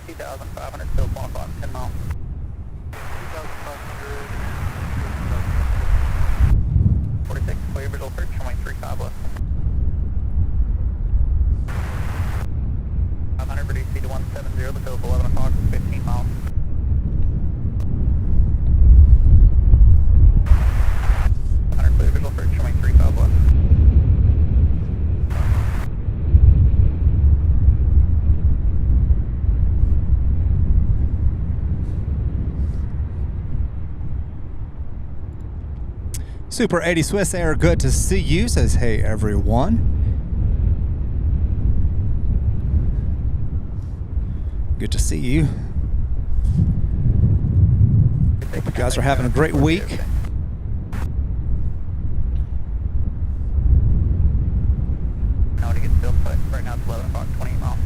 2,500, still 1 o'clock, 10 miles. 2,500. 46, clear visual search, runway 35 left. 500, reduce speed to 170, the code 11 o'clock, 15 miles. 500, clear visual search, runway 35 left. Super 80 Swiss Air, good to see you, says hey everyone. Good to see you. Hope you guys are having a great week. Now to get still put, right now it's 11 o'clock, 28 miles.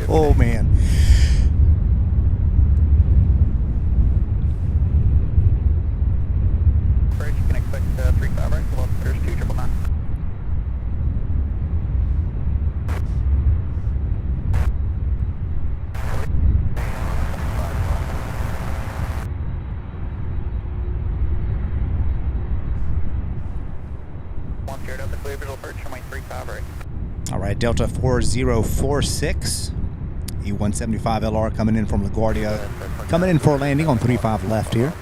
Oh man. Bridge, you can expect 35 right, well, there's 299. One cleared up the clear visual search, runway 35 right. All right, Delta 4046. E175 LR coming in from LaGuardia, coming in for a landing on 35 left here.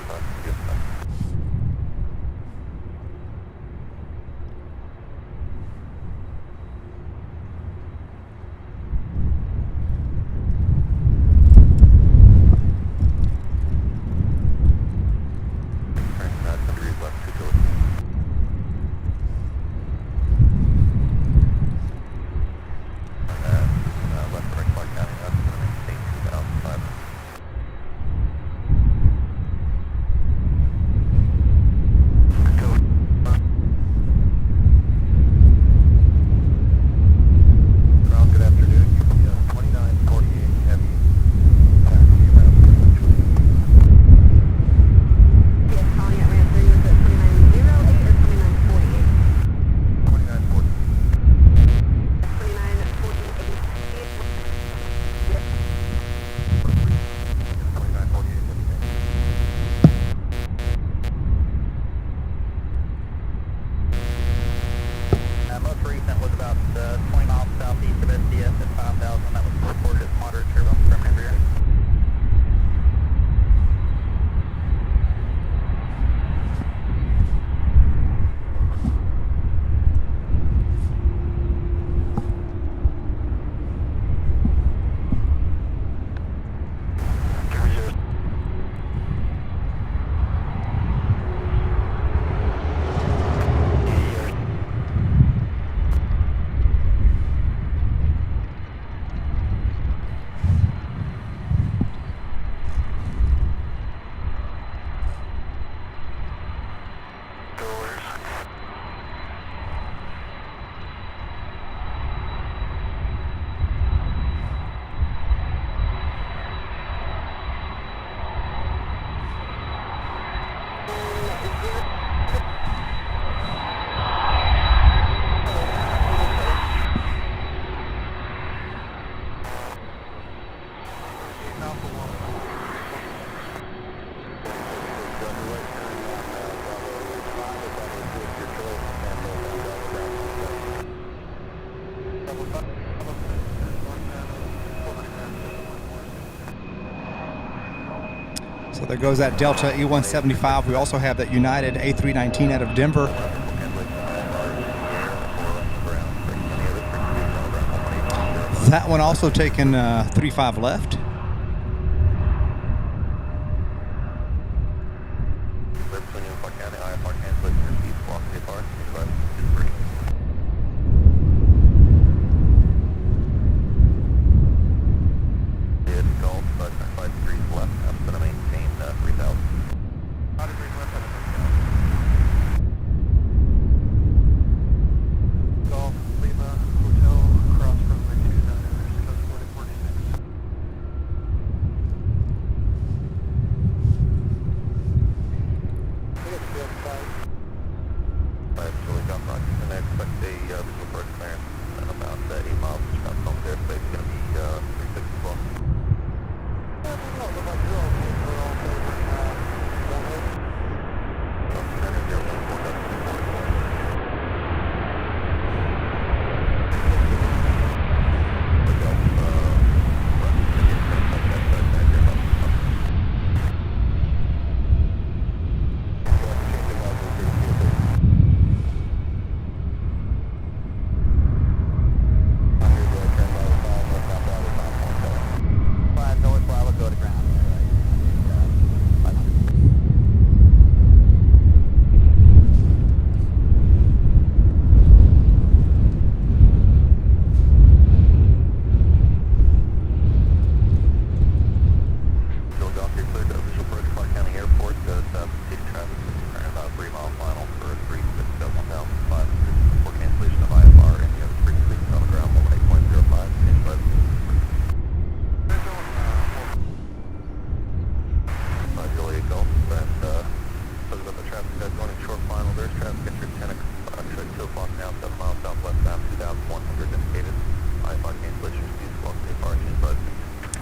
Most recent was about 20 miles southeast of SDF at 5,000. That was reported as moderate turbo from Avere. So there goes that Delta E175. We also have that United A319 out of Denver. That one also taking 35 left. 3000. 5 degrees left, 7 Golf, Lima, Hotel, across runway 29, code 4046. Julie Golf Rock, and I expect a visual first clearance at about 8 miles from home there, so it's going to be 36 as well.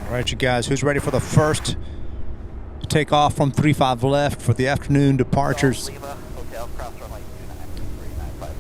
All right, you guys, who's ready for the first takeoff from 35 left for the afternoon departures? Lima, Hotel, cross runway 29, 395.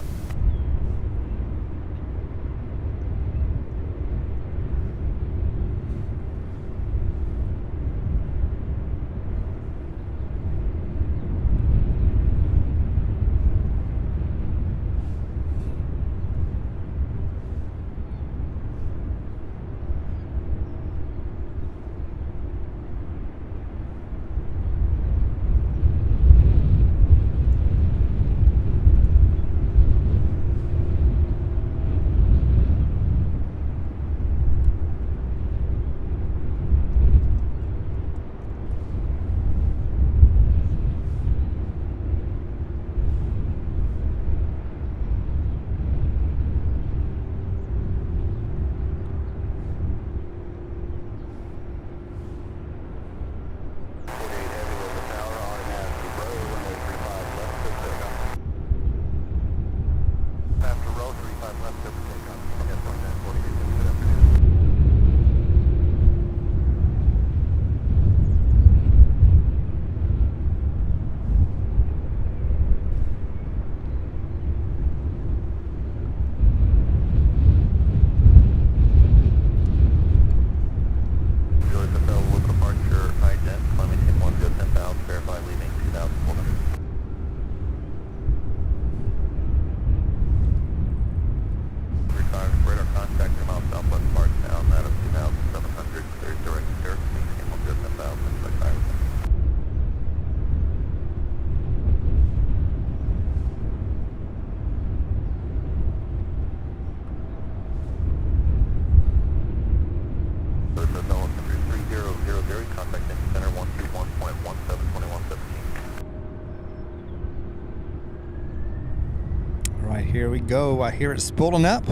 Here we go. I hear it spooling up.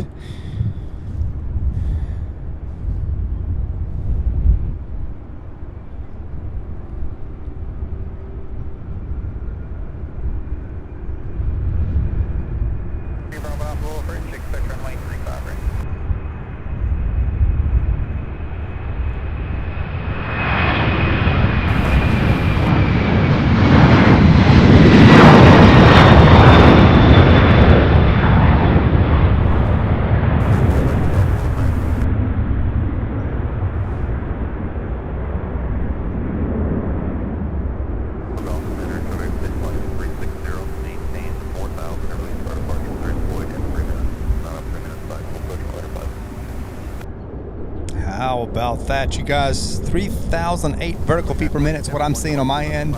How about that, you guys? 3,008 vertical feet per minute is what I'm seeing on my end.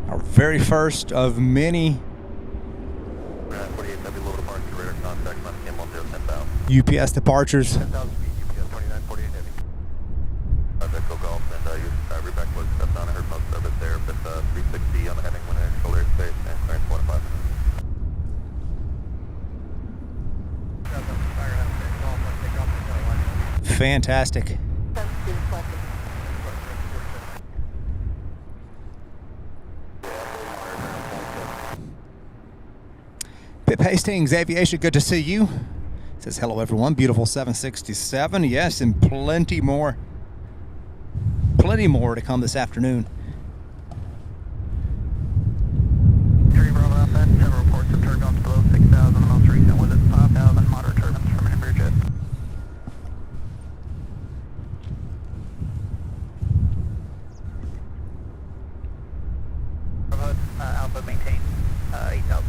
Our very first of many UPS departures. Echo Golf, and your route back was stepped down. I heard most of it there, but 360 on the heading when in control airspace and clearance 1 to 5 minutes. Fantastic. Pip Hastings, Aviation, good to see you. Says hello everyone, beautiful 767. Yes, and plenty more to come this afternoon. Tree Bravo Alpha, several reports of turbulence below 6,000. The most recent was at 5,000. Moderate turbulence from an Embraer jet. Bravo Alpha maintain 8,000.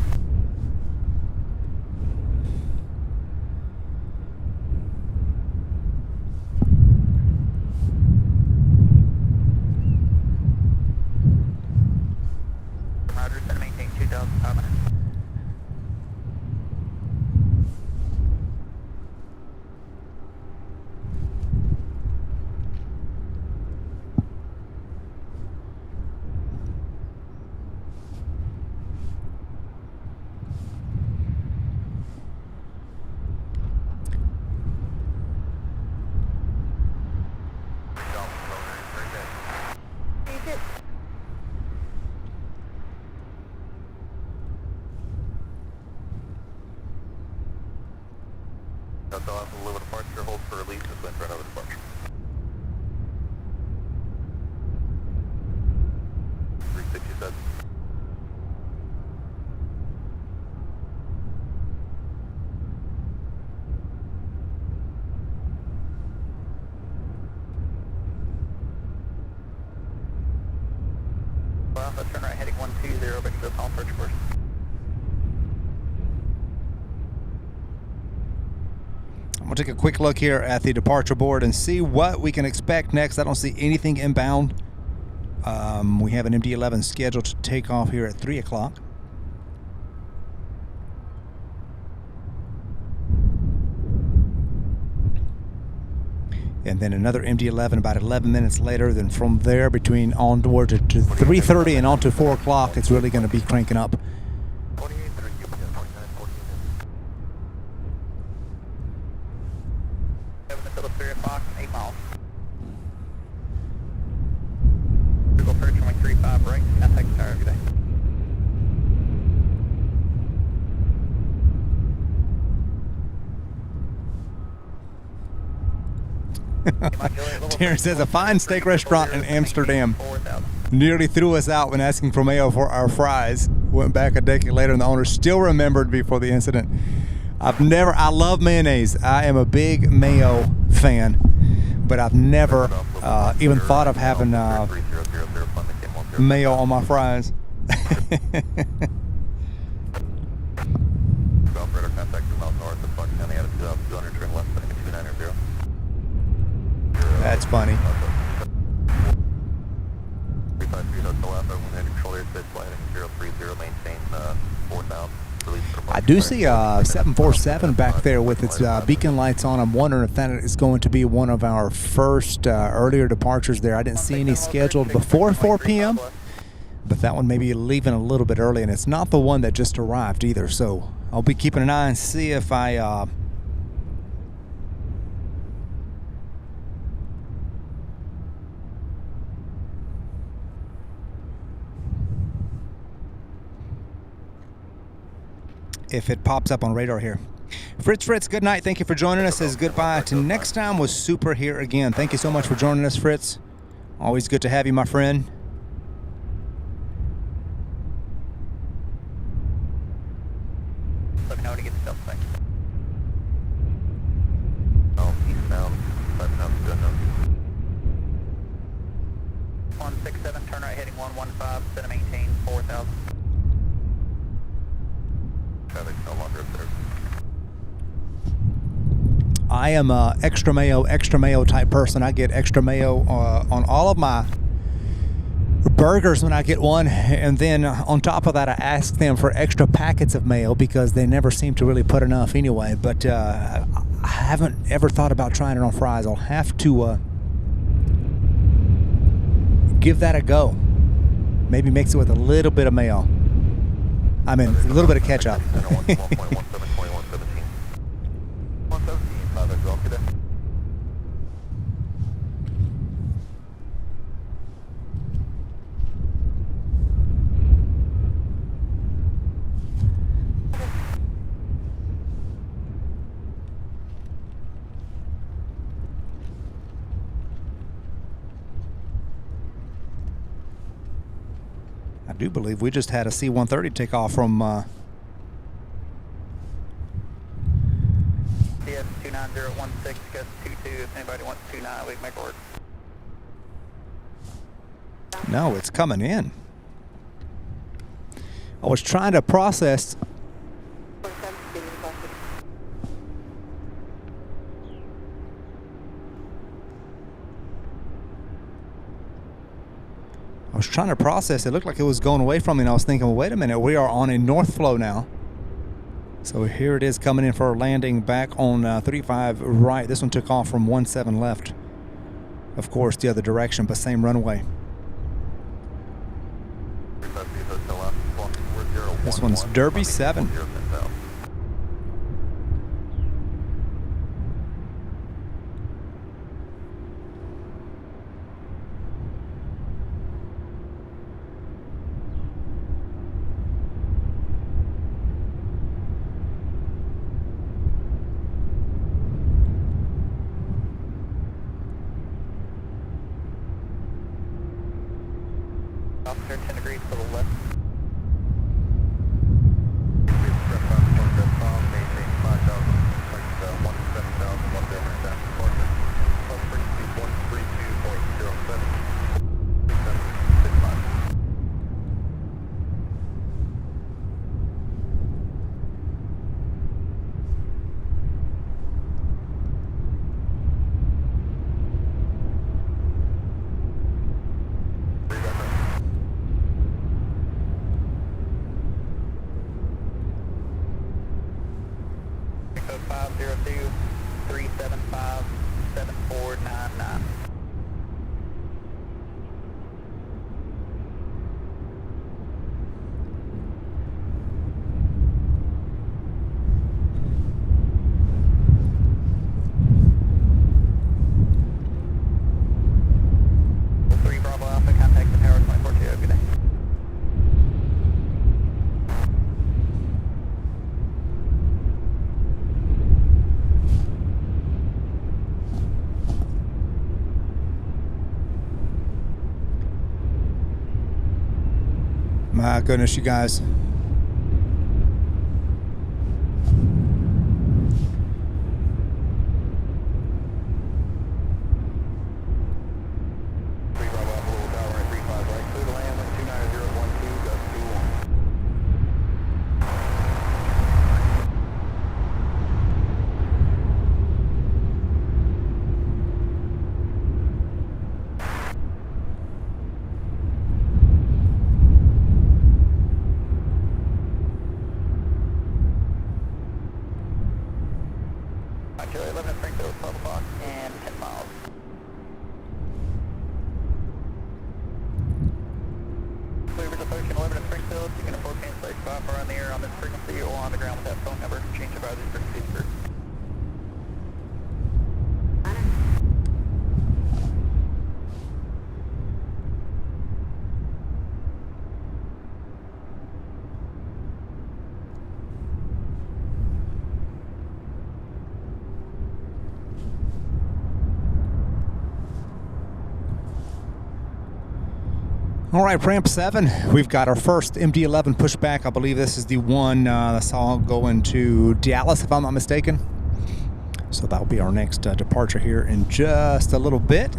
Roger, set to maintain 2,500. Delta Alpha, Louisville departure, hold for release, this wind for another departure. 360 said. Alpha, turn right heading 120, back to the palm approach course. I'm going to take a quick look here at the departure board and see what we can expect next. I don't see anything inbound. We have an MD-11 scheduled to take off here at 3 o'clock. And then another MD-11 about 11 minutes later. Then from there, between onward to 3:30 and on to 4 o'clock, it's really going to be cranking up. 3 o'clock, 8 miles. Google approach runway 35 right, contact the tower, good day. Terrence says a fine steak restaurant in Amsterdam nearly threw us out when asking for mayo for our fries. Went back a decade later and the owner still remembered before the incident. I love mayonnaise. I am a big mayo fan, but I've never even thought of having mayo on my fries. That's funny. I do see a 747 back there with its beacon lights on. I'm wondering if that is going to be one of our first earlier departures there. I didn't see any scheduled before 4 p.m., but that one may be leaving a little bit early, and it's not the one that just arrived either. So I'll be keeping an eye and see if I if it pops up on radar here. Fritz, good night. Thank you for joining us. Says goodbye to next time with Super here again. Thank you so much for joining us, Fritz. Always good to have you, my friend. Let me know when to get the stealth thing. Oh, eastbound. 5 pounds, good enough. 167, turn right heading 115, set to maintain 4,000. Traffic no longer observed. I am a extra mayo type person. I get extra mayo on all of my burgers when I get one, and then on top of that I ask them for extra packets of mayo because they never seem to really put enough anyway. But I haven't ever thought about trying it on fries. I'll have to give that a go. Maybe mix it with a little bit of mayo. I mean, a little bit of ketchup. I do believe we just had a C-130 take off from CS 29016, gust 22. If anybody wants 29, we can make it work. No, it's coming in. I was trying to process. I was trying to process. It looked like it was going away from me, and I was thinking, well, wait a minute, we are on a north flow now. So here it is coming in for a landing back on 35 right. This one took off from 17 left. Of course, the other direction, but same runway. This one's Derby 7. Officer 10 degrees to the left. Code 502-375-7499. Bravo Alpha, contact the tower 24-2. Good day. My goodness, you guys. Charlie 11 at Springfield, 12 o'clock and 10 miles. Cleaver's approaching 11 at Springfield. You can afford cancellation 5 far on the air on this frequency or on the ground with that phone number. Change advisory frequency for. All right, ramp 7. We've got our first MD-11 pushback. I believe this is the one that's all going to Dallas, if I'm not mistaken. So that'll be our next departure here in just a little bit.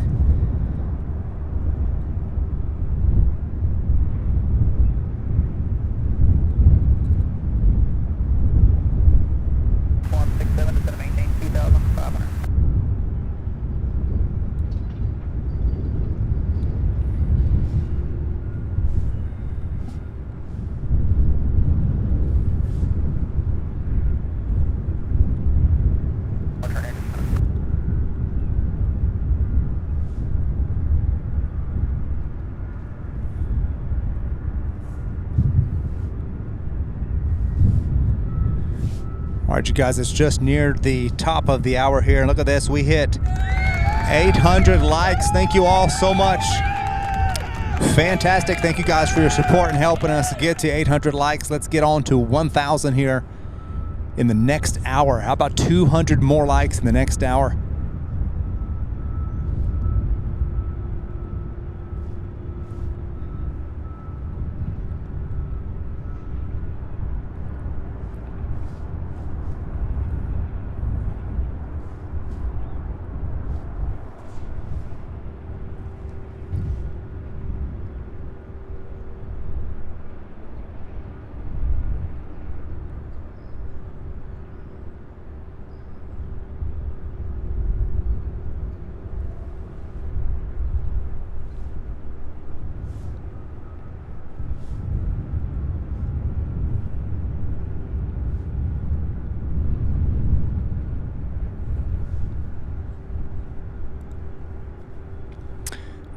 All right, you guys, it's just near the top of the hour here. And look at this. We hit 800 likes. Thank you all so much. Fantastic. Thank you guys for your support and helping us get to 800 likes. Let's get on to 1,000 here in the next hour. How about 200 more likes in the next hour?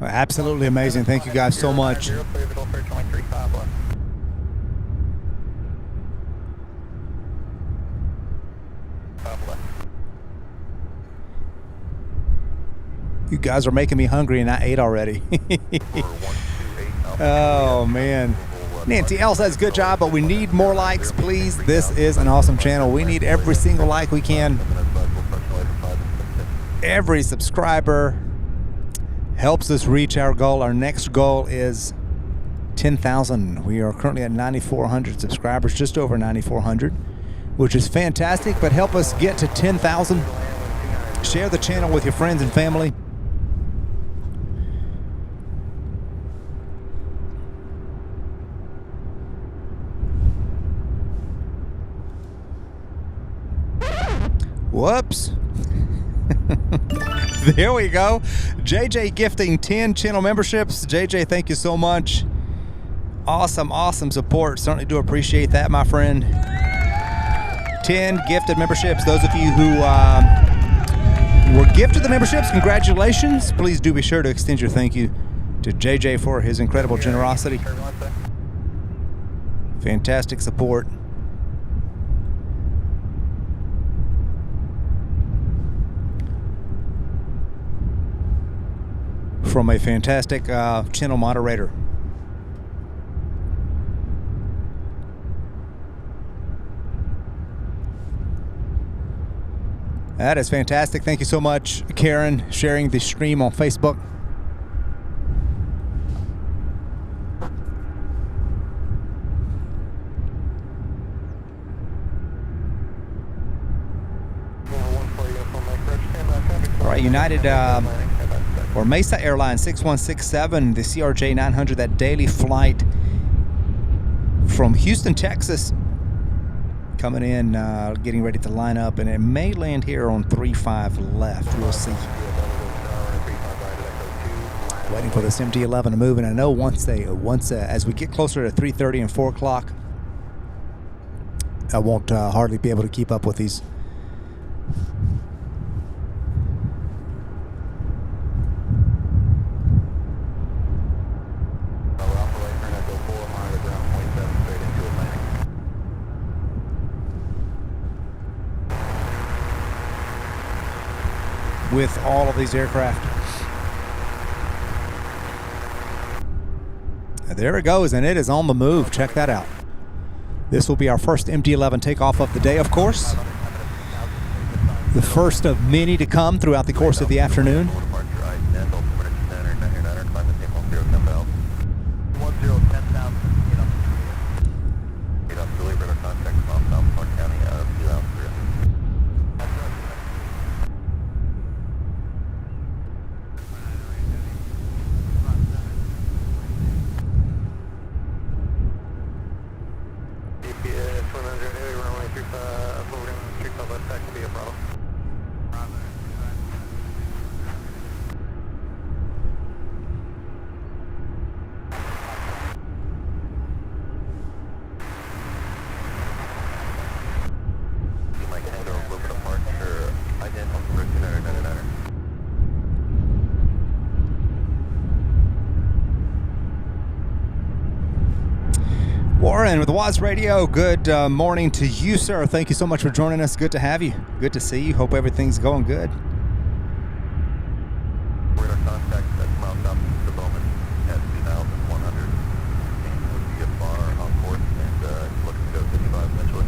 Absolutely amazing. Thank you guys so much. You guys are making me hungry and I ate already. Oh man. Nancy L says good job, but we need more likes, please. This is an awesome channel. We need every single like we can. Every subscriber helps us reach our goal. Our next goal is 10,000. We are currently at 9,400 subscribers, just over 9,400, which is fantastic, but help us get to 10,000. Share the channel with your friends and family. Whoops. There we go. JJ gifting 10 channel memberships. JJ, thank you so much. Awesome, awesome support. Certainly do appreciate that, my friend. 10 gifted memberships. Those of you who were gifted the memberships, congratulations. Please do be sure to extend your thank you to JJ for his incredible generosity. Fantastic support. From a fantastic channel moderator. That is fantastic. Thank you so much, Karen, sharing the stream on Facebook. All right, United or Mesa Airlines 6167, the CRJ 900, that daily flight from Houston, Texas, coming in, getting ready to line up, and it may land here on 35 left. We'll see. Waiting for this MD-11 to move, and I know as we get closer to 3:30 and 4 o'clock, I won't hardly be able to keep up with these. With all of these aircraft. There it goes, and it is on the move. Check that out. This will be our first MD-11 takeoff of the day, of course. The first of many to come throughout the course of the afternoon. Aaron with WAS Radio. Good morning to you, sir. Thank you so much for joining us. Good to have you. Good to see you. Hope everything's going good. Radar contact at Mount South at the moment at 2,100. And would be a far on course and looking to go 55 eventually.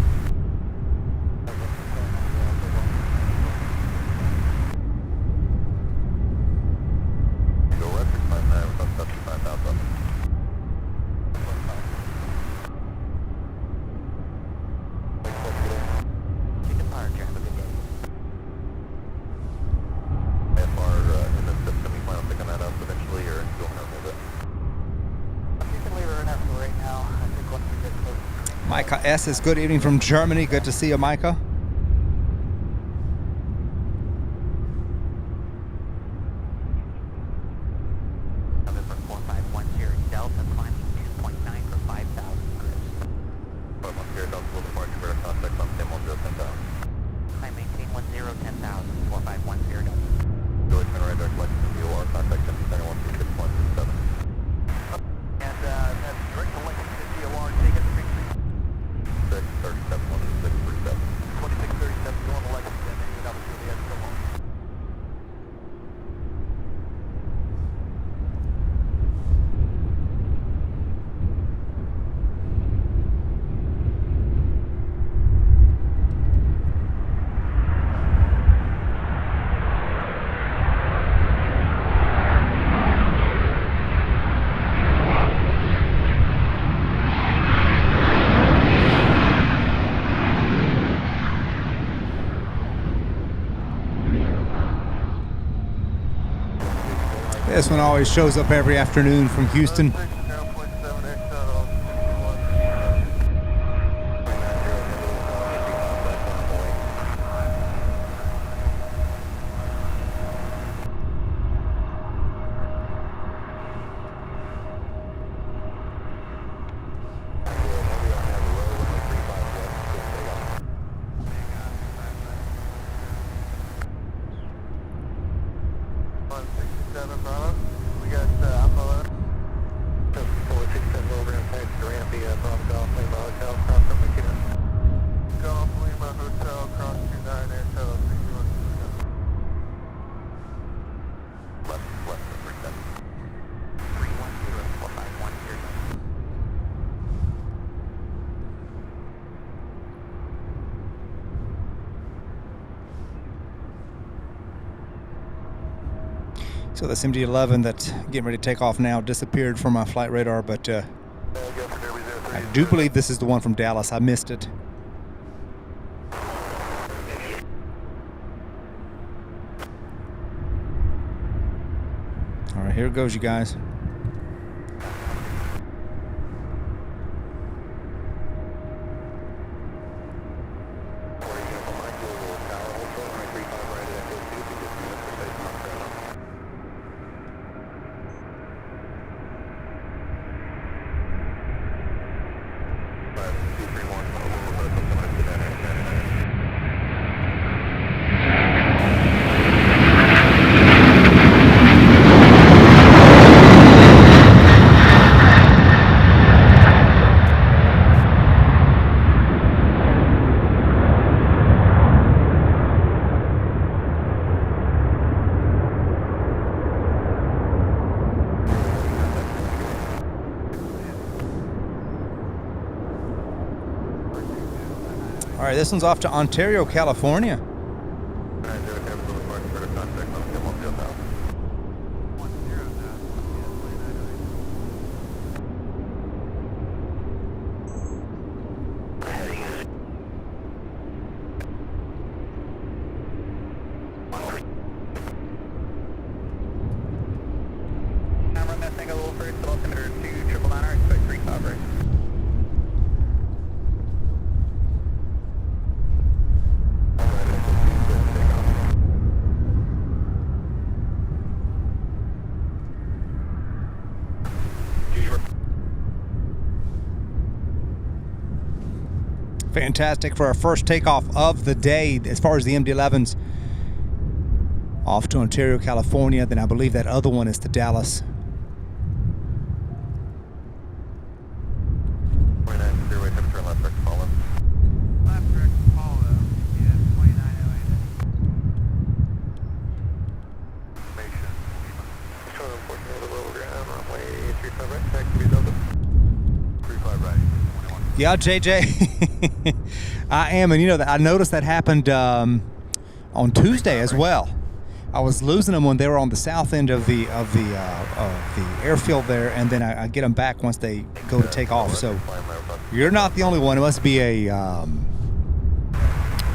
Go record time there with about 75,000. Take a fire, have a good day. FR in the system, you plan on picking that up eventually or going over with it? You can leave her enough for right now. I think once we get close. Micah S. is good evening from Germany. Good to see you, Micah. November 4510 Delta, climbing 2.9 for 5,000 grips. 510 Delta, will depart to radar contact on 1010. Climb maintain 1010,000, 4510 Delta. Go ahead and radar collection to VOR, contact 10-126.7. And that's direct to Lincoln to VOR, take it to 637, 1637. 2637, going to Lexington, and you know, the end of the This one always shows up every afternoon from Houston. We got Alpha 467 over impact Durant via Bravo Golf Lima Hotel, cross from McKinnon. Golf Lima Hotel, cross 29 Air Total 61. Left of 37. 310 4510. So this MD-11 that's getting ready to take off now disappeared from my flight radar, but I do believe this is the one from Dallas. I missed it. All right, here it goes, you guys. All right, this one's off to Ontario, California. Run that thing a little first, altimeter 299, expect 3 cover. Fantastic for our first takeoff of the day as far as the MD-11s. Off to Ontario, California. Then I believe that other one is to Dallas. 49 Yeah, JJ. I am, and you know that I noticed that happened on Tuesday as well. I was losing them when they were on the south end of the airfield there, and then I get them back once they go to take off. So you're not the only one. It must be a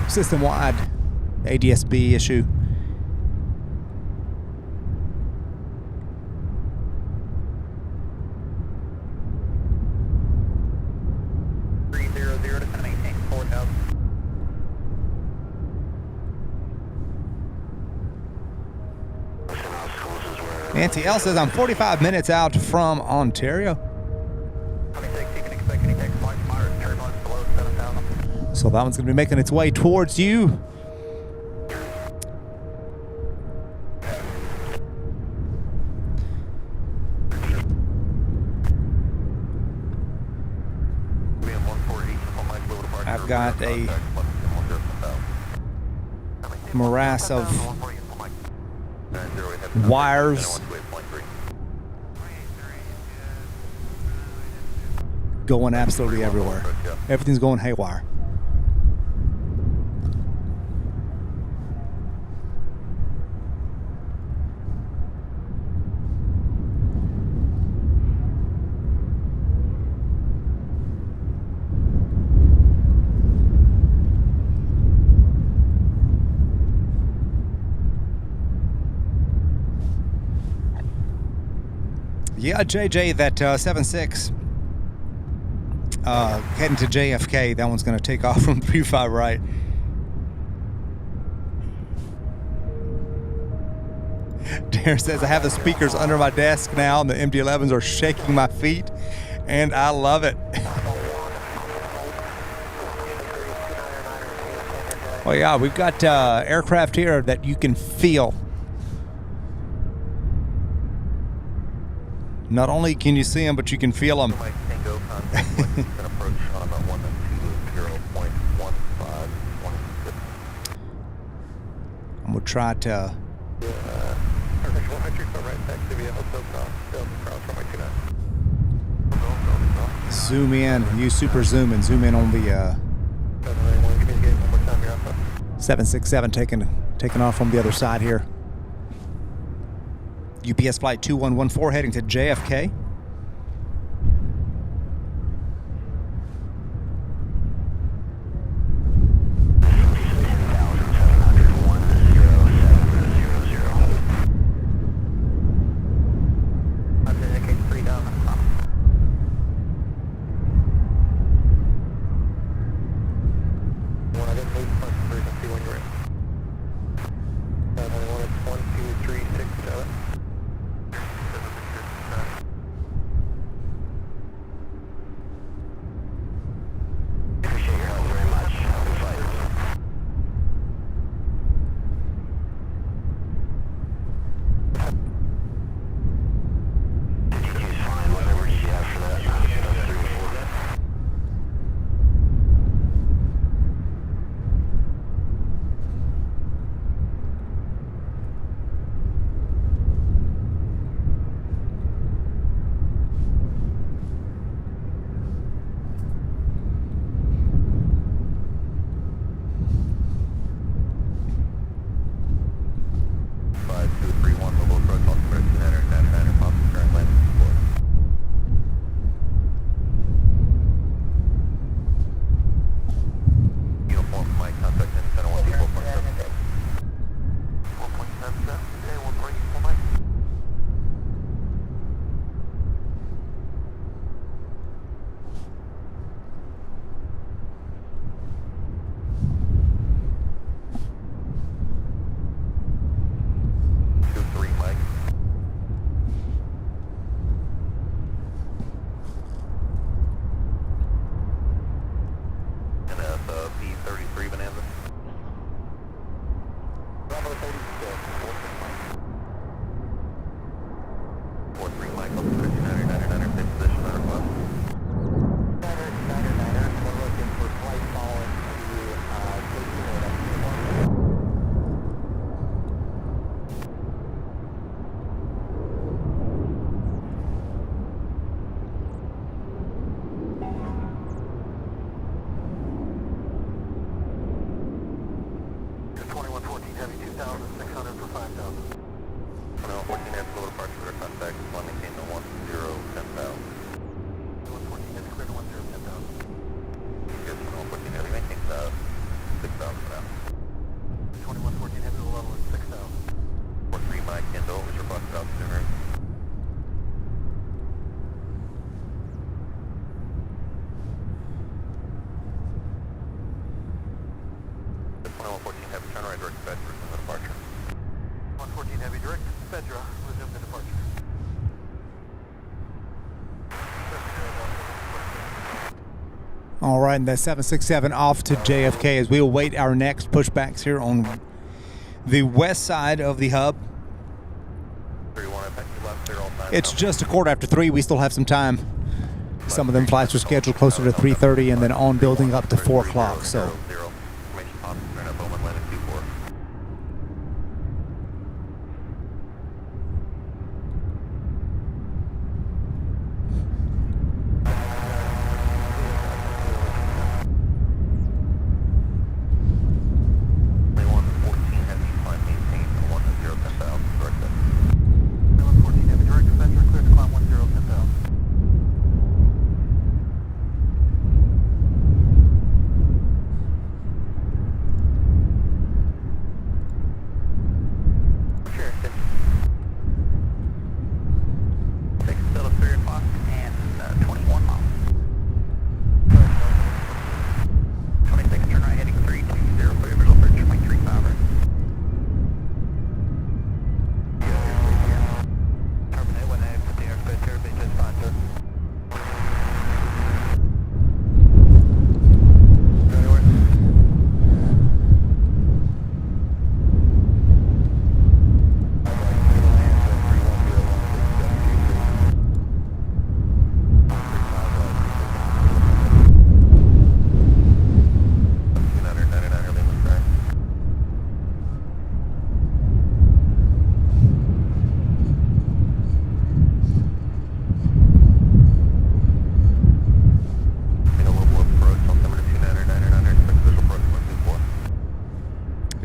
system-wide ADSB issue. Nancy L says, I'm 45 minutes out from Ontario. So that one's going to be making its way towards you. I've got a morass of wires going absolutely everywhere. Everything's going haywire. Yeah, JJ, that 7.6 heading to JFK, that one's going to take off from 3-5 right. Darren says, I have the speakers under my desk now, and the MD-11s are shaking my feet, and I love it. Well, yeah, we've got aircraft here that you can feel. Not only can you see them, but you can feel them. I'm going to try to zoom in, use super zoom and zoom in on the 767 taking off from the other side here. UPS flight 2114 heading to JFK. All right, and that 767 off to JFK as we await our next pushbacks here on the west side of the hub. It's just a quarter after 3. We still have some time. Some of them flights are scheduled closer to 3:30 and then on building up to 4 o'clock. So.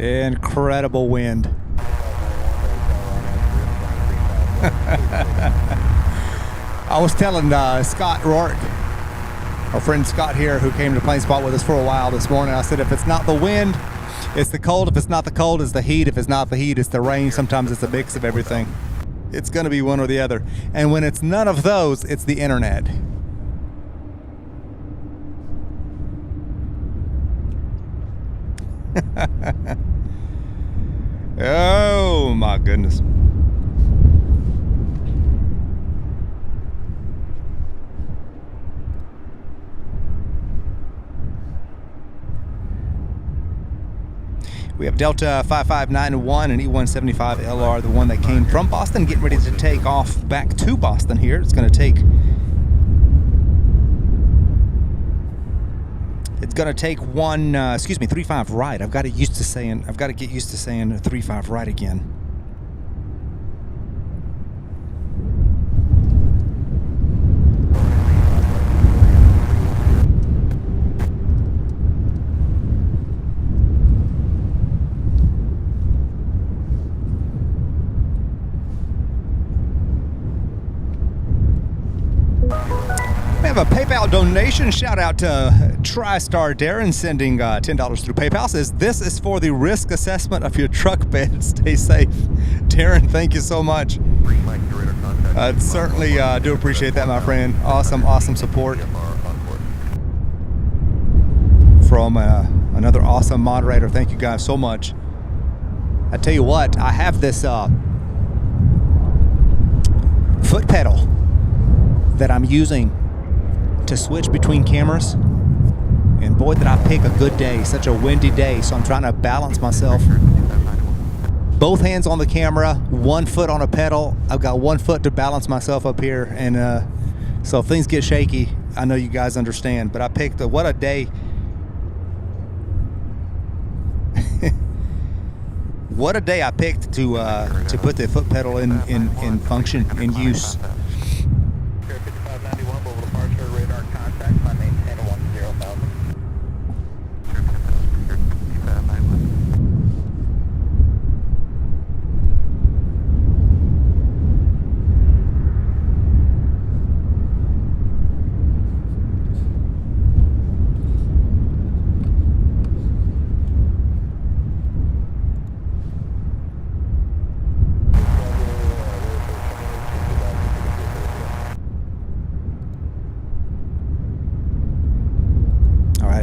Incredible wind. I was telling Scott Rourke, our friend Scott here, who came to Plane Spot with us for a while this morning, I said if it's not the wind, it's the cold. If it's not the cold, it's the heat. If it's not the heat, it's the rain. Sometimes it's a mix of everything. It's going to be one or the other. And when it's none of those, it's the internet. Oh my goodness. We have Delta 5591 and E175 LR, the one that came from Boston, getting ready to take off back to Boston here. It's going to take one, 35 right. I've got to get used to saying 35 right again. We have a PayPal donation. Shout out to TriStar Darren sending $10 through PayPal. Says this is for the risk assessment of your truck bed. Stay safe. Darren, thank you so much. I certainly do appreciate that, my friend. Awesome support from another awesome moderator. Thank you guys so much. I tell you what, I have this foot pedal that I'm using to switch between cameras, and boy did I pick a good day. Such a windy day, so I'm trying to balance myself. Both hands on the camera, 1 foot on a pedal. I've got 1 foot to balance myself up here, and so if things get shaky, I know you guys understand, but I picked what a day. What a day I picked to put the foot pedal in function, in use.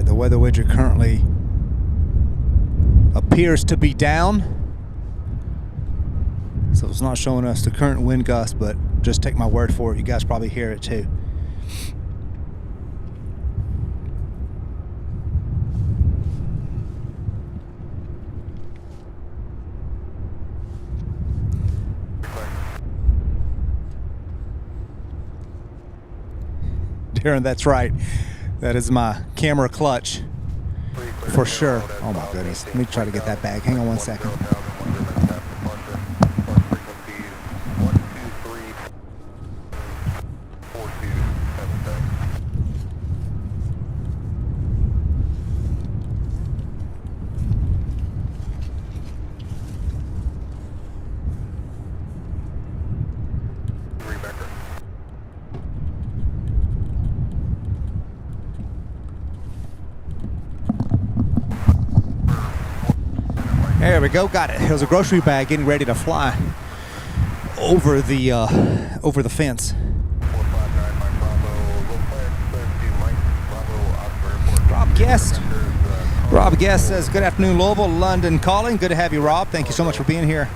The weather widget currently appears to be down, so it's not showing us the current wind gust, but just take my word for it, you guys probably hear it too. Darren, that's right. That is my camera clutch for sure. Oh my goodness. Let me try to get that back. Hang on one second. There we go, got it. It was a grocery bag getting ready to fly over the fence. Rob Guest says, good afternoon, Louisville, London calling. Good to have you, Rob. Thank you so much for being here.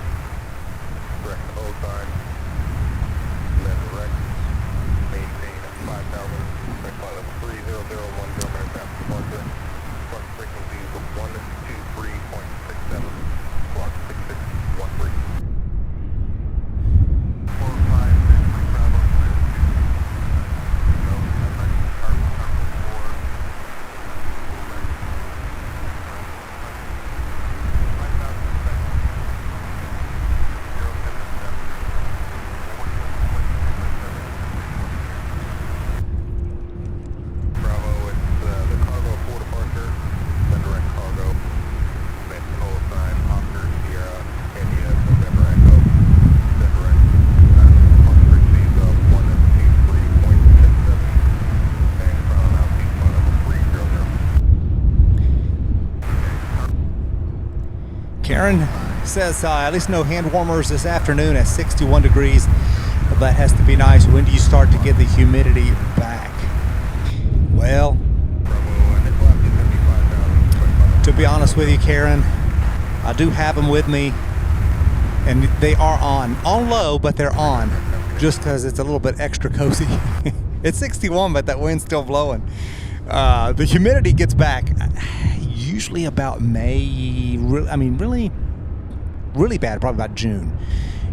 Karen says at least no hand warmers this afternoon at 61 degrees. Well, that has to be nice. When do you start to get the humidity back? Well, to be honest with you, Karen, I do have them with me, and they are on low, but they're on just because it's a little bit extra cozy. It's 61, but that wind's still blowing. The humidity gets back usually about May. Really bad, probably about June,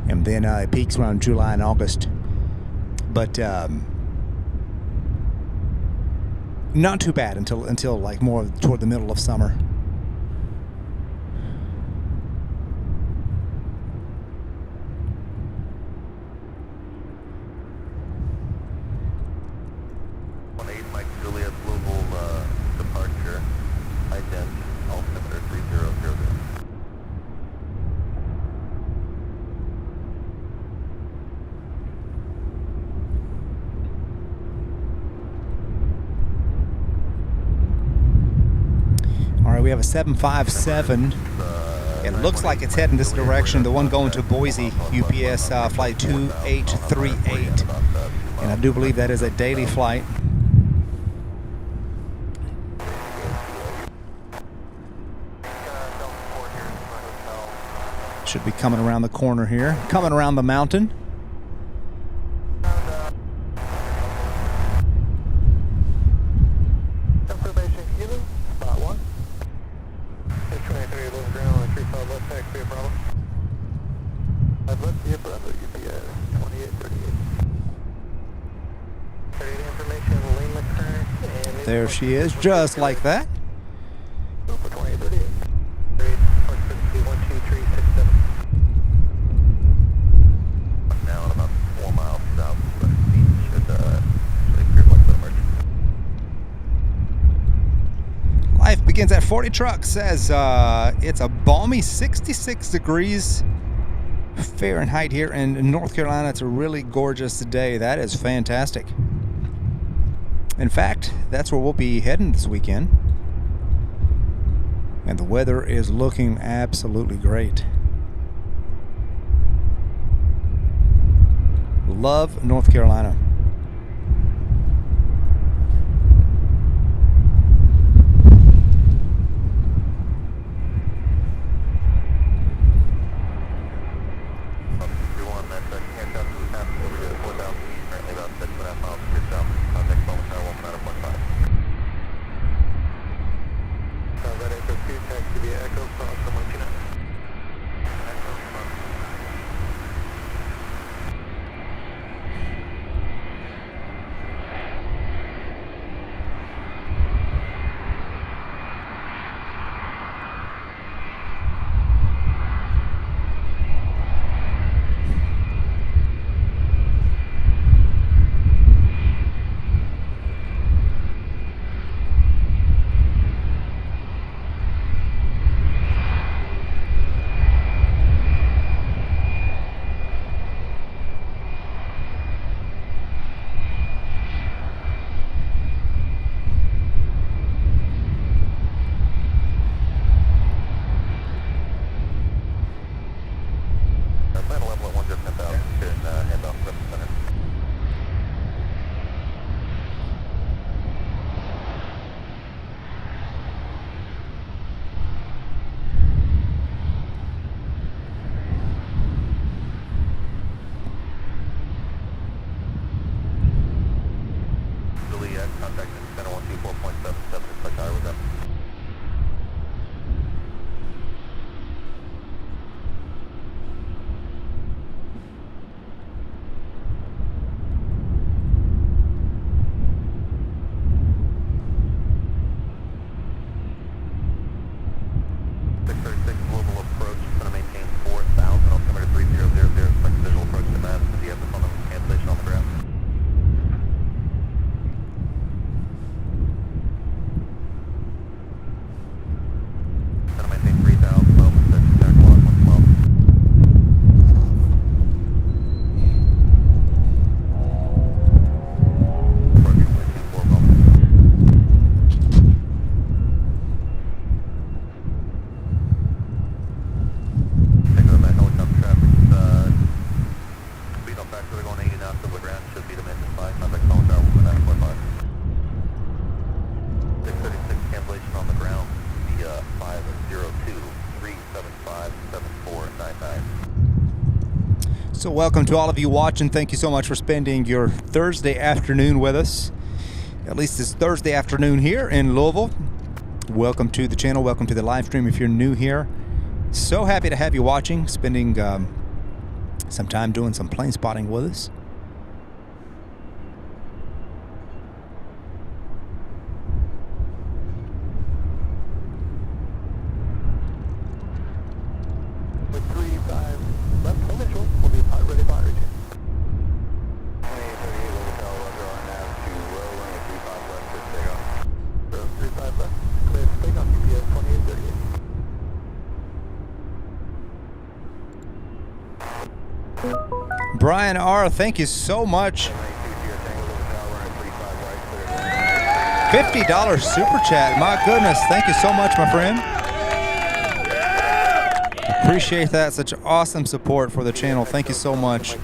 and then it peaks around July and August. But not too bad until like more toward the middle of summer. We have a 757. It looks like it's heading this direction. The one going to Boise, UPS flight 2838. And I do believe that is a daily flight. Should be coming around the corner here. Coming around the mountain. There she is, just like that. Life begins at 40 truck says it's a balmy 66 degrees Fahrenheit here in North Carolina. It's a really gorgeous day. That is fantastic. In fact, that's where we'll be heading this weekend. And the weather is looking absolutely great. Love North Carolina. Contact center 124.77, dispatch tower with them. Global approach, going to maintain 4,000, altimeter 3000, expect visual approach to mass, SDF is on the cancellation on the ground. Going to maintain 3,000, well, set to tackle on 112. Approaching 24 moments. So welcome to all of you watching. Thank you so much for spending your Thursday afternoon with us. At least it's Thursday afternoon here in Louisville. Welcome to the channel. Welcome to the live stream if you're new here. So happy to have you watching, spending some time doing some plane spotting with us. With 35 left initial, will be hot ready fire region. 2838 Louisville, Roger on nav to row runway 35 left for takeoff. Row 35 left, clear for takeoff, GPS 2838. Brian R., thank you so much. $50 super chat. My goodness, thank you so much, my friend. Appreciate that. Such awesome support for the channel. Thank you so much.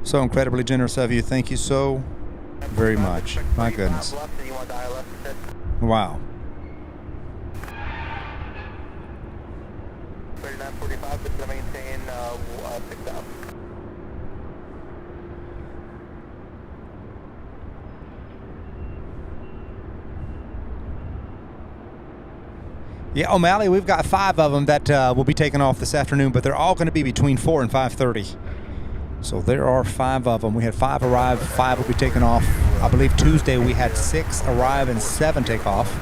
So incredibly generous of you. Thank you so very much. My goodness. Wow. 3945, just going to maintain 6,000. Yeah, O'Malley, we've got 5 of them that will be taking off this afternoon, but they're all going to be between 4 and 5:30. So there are 5 of them. We had 5 arrive, 5 will be taken off. I believe Tuesday we had 6 arrive and 7 take off.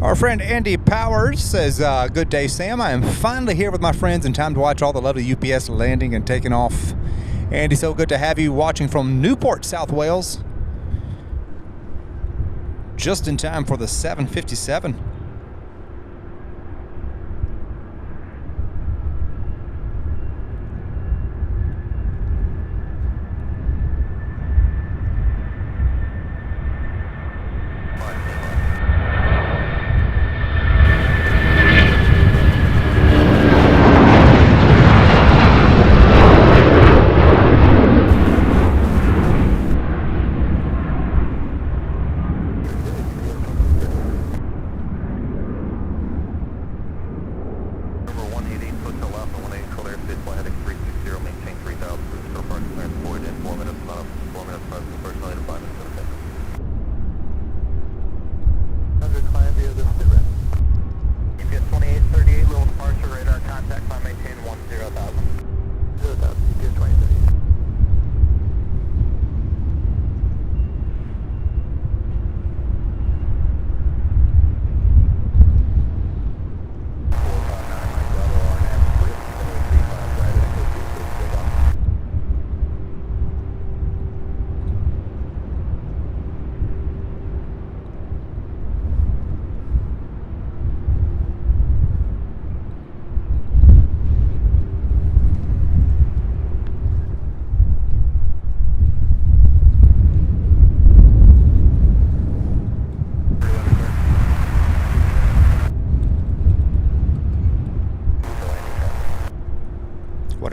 Our friend Andy Powers says, good day, Sam. I am finally here with my friends in time to watch all the lovely UPS landing and taking off. Andy, so good to have you watching from Newport, South Wales. Just in time for the 757.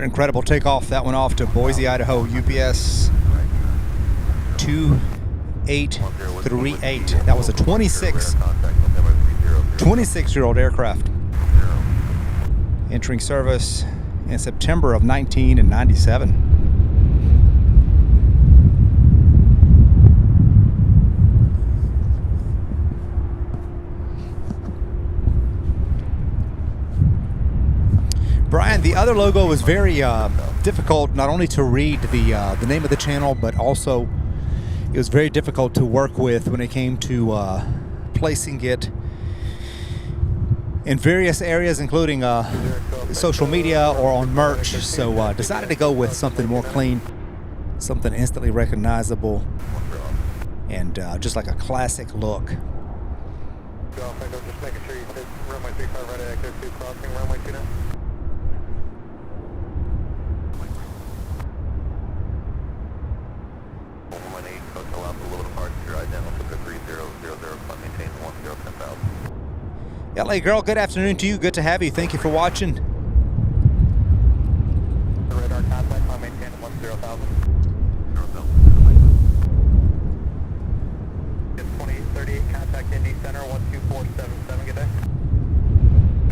incredible takeoff. That went off to Boise, Idaho, UPS 2838. That was a 26-year-old aircraft. Entering service in September of 1997. Brian, the other logo was very difficult not only to read the name of the channel, but also it was very difficult to work with when it came to placing it in various areas, including social media or on merch. So decided to go with something more clean, something instantly recognizable, and just like a classic look. Just making sure you said runway 35 right at X02 crossing runway 29. LA girl, good afternoon to you. Good to have you. Thank you for watching. Radar contact, climb maintain 10,000. 2838, contact Indy Center 12477, good day.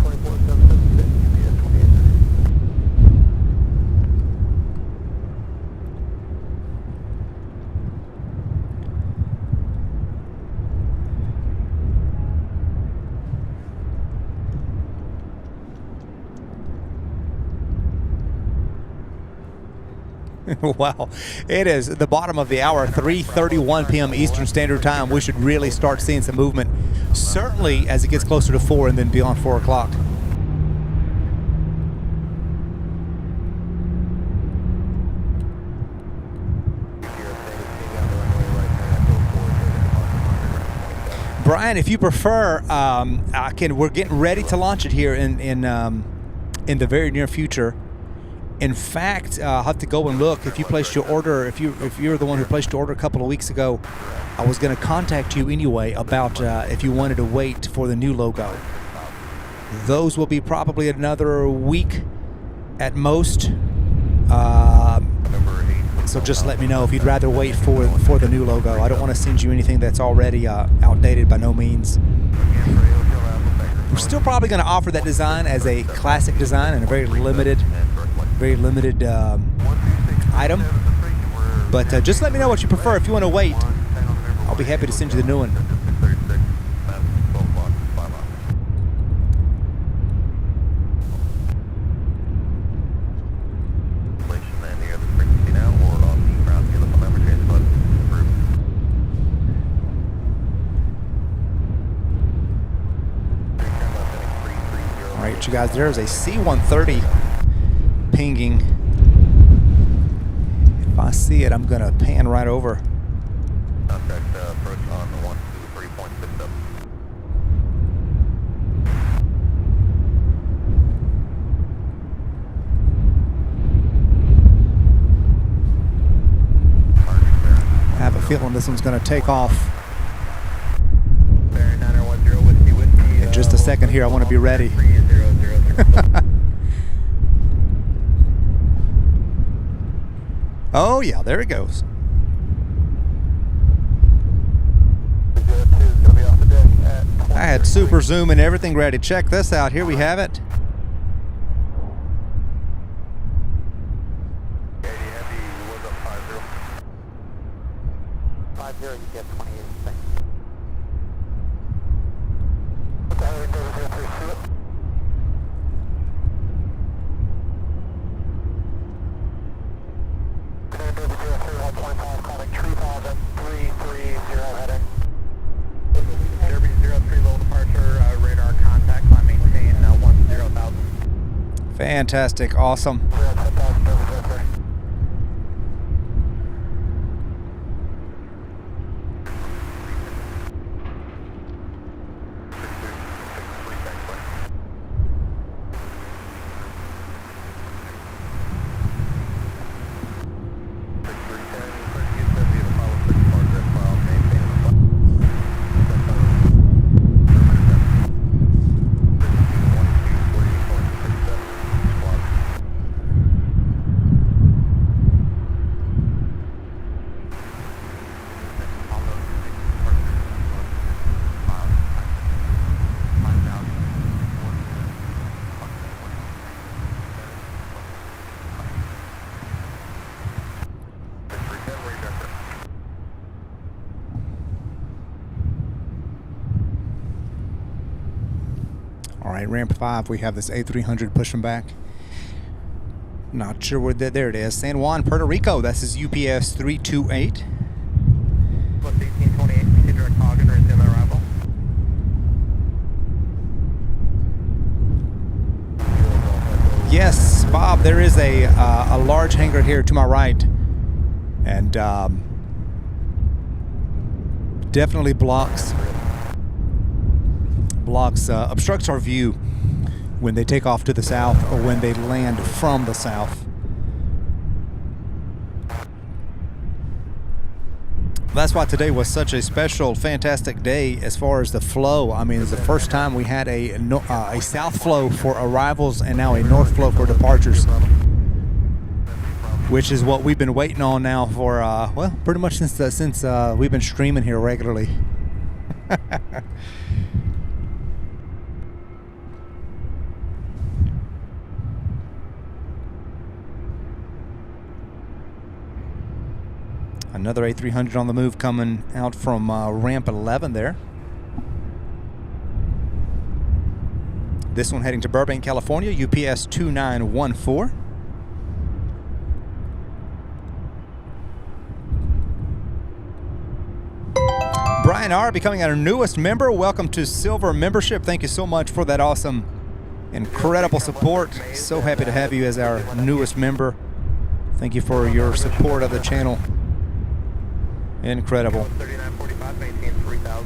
24776, UPS 28. Wow, it is the bottom of the hour, 3:31 p.m. Eastern Standard Time. We should really start seeing some movement, certainly as it gets closer to 4 and then beyond 4 o'clock. Brian, if you prefer, we're getting ready to launch it here in the very near future. In fact, I'll have to go and look. If you placed your order, if you're the one who placed your order a couple of weeks ago, I was going to contact you anyway about if you wanted to wait for the new logo. Those will be probably another week at most. So just let me know if you'd rather wait for the new logo. I don't want to send you anything that's already outdated by no means. We're still probably going to offer that design as a classic design and a very limited item, but just let me know what you prefer. If you want to wait, I'll be happy to send you the new one. All right, you guys, there's a C-130 pinging. If I see it, I'm gonna pan right over. Contact approach on 123.67. I have a feeling this one's gonna take off. In just a second here, I want to be ready. Oh yeah, there it goes. I had super zoom and everything ready. Check this out. Here we have it. Fantastic, awesome. All right, ramp 5, we have this A300 pushing back. Not sure where there it is. San Juan, Puerto Rico. This is UPS 328. Plus 1828, proceed direct Hagen, resume arrival. Yes, Bob, there is a large hangar here to my right. And definitely obstructs our view when they take off to the south or when they land from the south. That's why today was such a special, fantastic day as far as the flow. I mean, it's the first time we had a south flow for arrivals and now a north flow for departures, which is what we've been waiting on now for, well, pretty much since we've been streaming here regularly. Another A300 on the move coming out from ramp 11 there. This one heading to Burbank, California, UPS 2914. Brian R. becoming our newest member. Welcome to Silver membership. Thank you so much for that awesome, incredible support. So happy to have you as our newest member. Thank you for your support of the channel. Incredible. 3945, maintain 3000.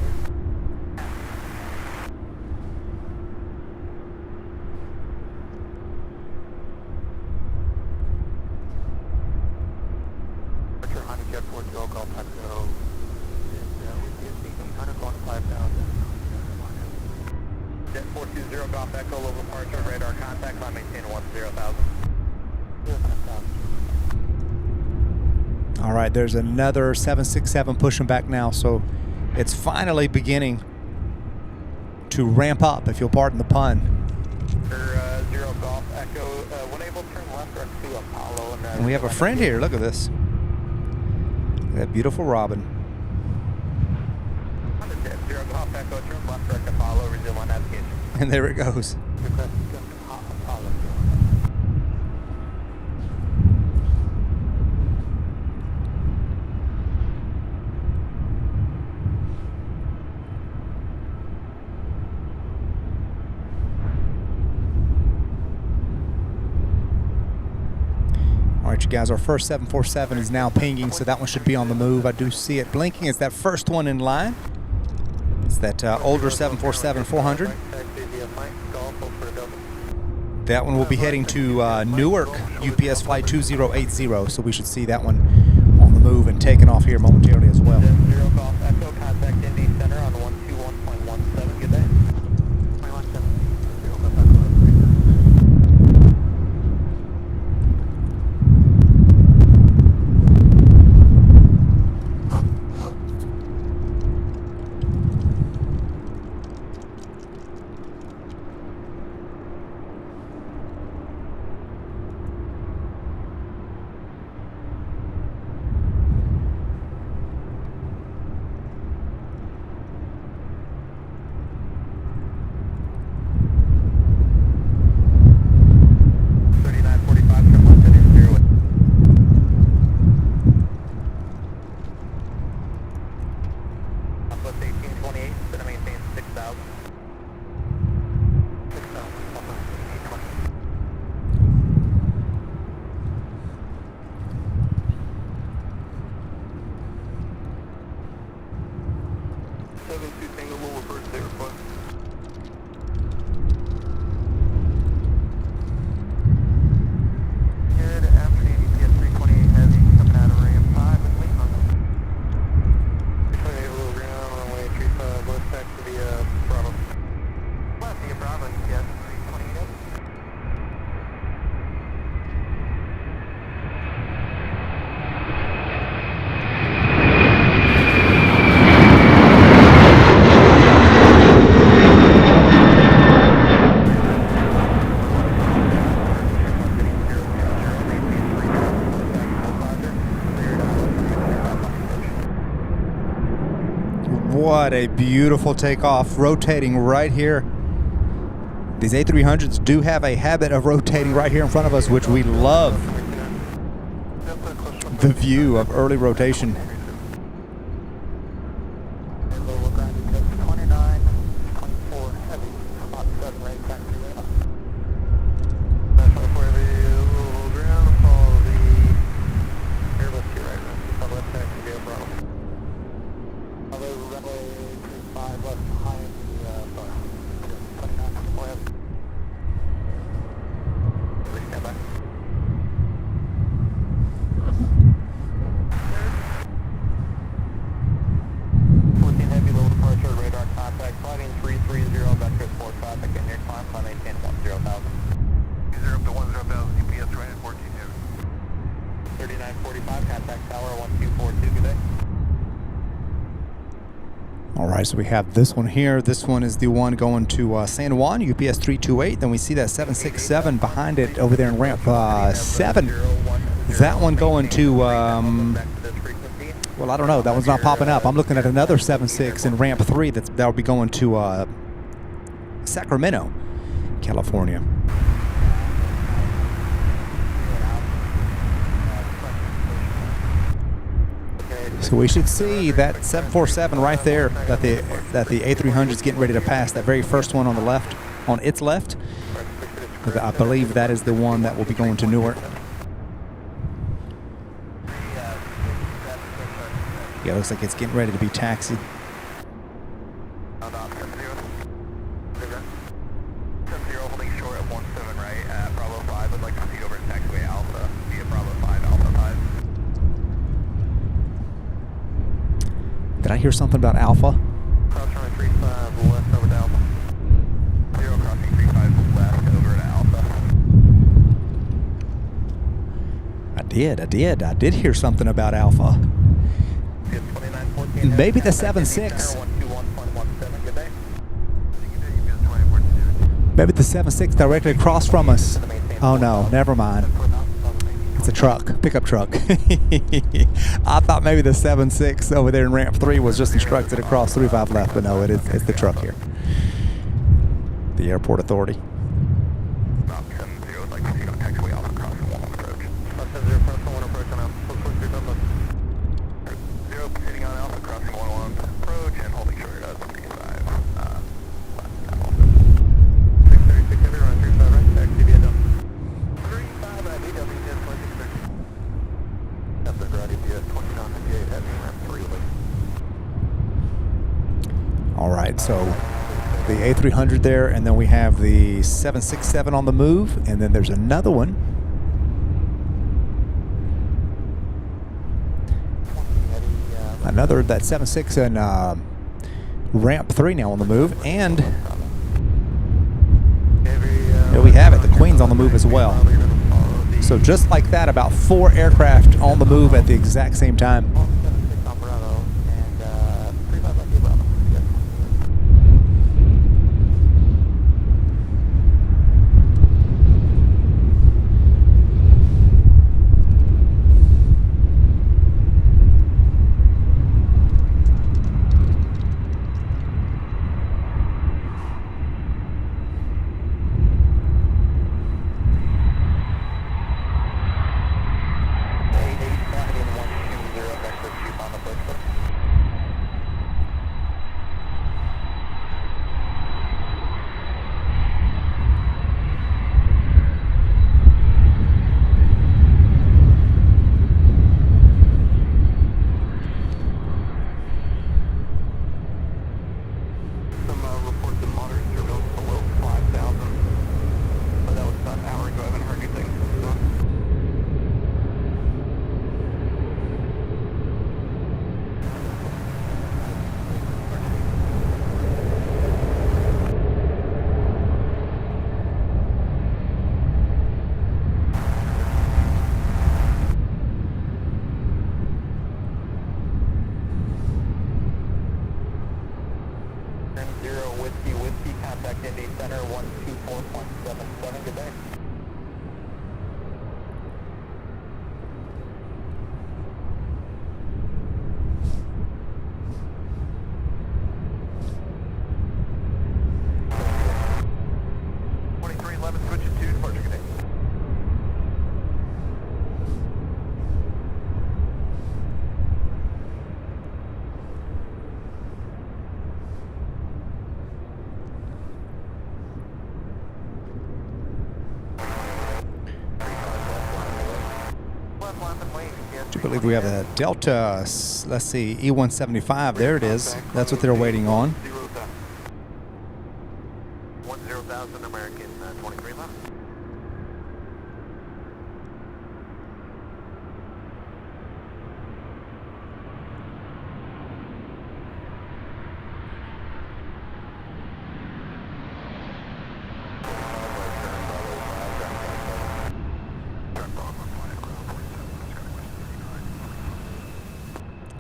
Departure Honda Jet 40 Golf Taxo. With the 1800 going 5000. Jet 420 Golf Echo, low departure, radar contact, line maintain 10,000. All right, there's another 767 pushing back now, so it's finally beginning to ramp up, if you'll pardon the pun. Zero Golf Echo, when able to turn left or to Apollo. And we have a friend here, look at this. That beautiful robin. Zero Golf Echo, turn left direct Apollo, resume on navigation. And there it goes. Request Apollo. All right, you guys, our first 747 is now pinging, so that one should be on the move. I do see it blinking. It's that first one in line. It's that older 747-400. That one will be heading to Newark, UPS flight 2080, so we should see that one on the move and taking off here momentarily as well. Zero Golf Echo, contact Indy Center on 121.17. Good day. 217. Zero Golf Echo. What a beautiful takeoff, rotating right here These A300s do have a habit of rotating right here in front of us, which we love. The view of early rotation. All right, so we have this one here. This one is the one going to San Juan, UPS 328. Then we see that 767 behind it over there in ramp 7. That one going to, well, I don't know. That one's not popping up. I'm looking at another 76 in ramp 3 that'll be going to Sacramento, California. So we should see that 747 right there that the A300 is getting ready to pass. That very first one on the left, on its left. I believe that is the one that will be going to Newark. Yeah, looks like it's getting ready to be taxied. Did I hear something about Alpha? Crossing 35 west over to Alpha. 0 crossing 35 west over to Alpha. I did hear something about Alpha. Maybe the 76. Maybe the 76 directly across from us. Oh no, never mind. It's a truck, pickup truck. I thought maybe the 76 over there in ramp 3 was just instructed across 35 left, but no, it's the truck here. The airport authority. All right, so the A300 there, and then we have the 767 on the move, and then there's another one. Another, that 76 and ramp 3 now on the move, and there we have it, the Queen's on the move as well. So just like that, about 4 aircraft on the move at the exact same time. believe we have a Delta, let's see, E175. There it is. That's what they're waiting on. 10,000 American 23 left.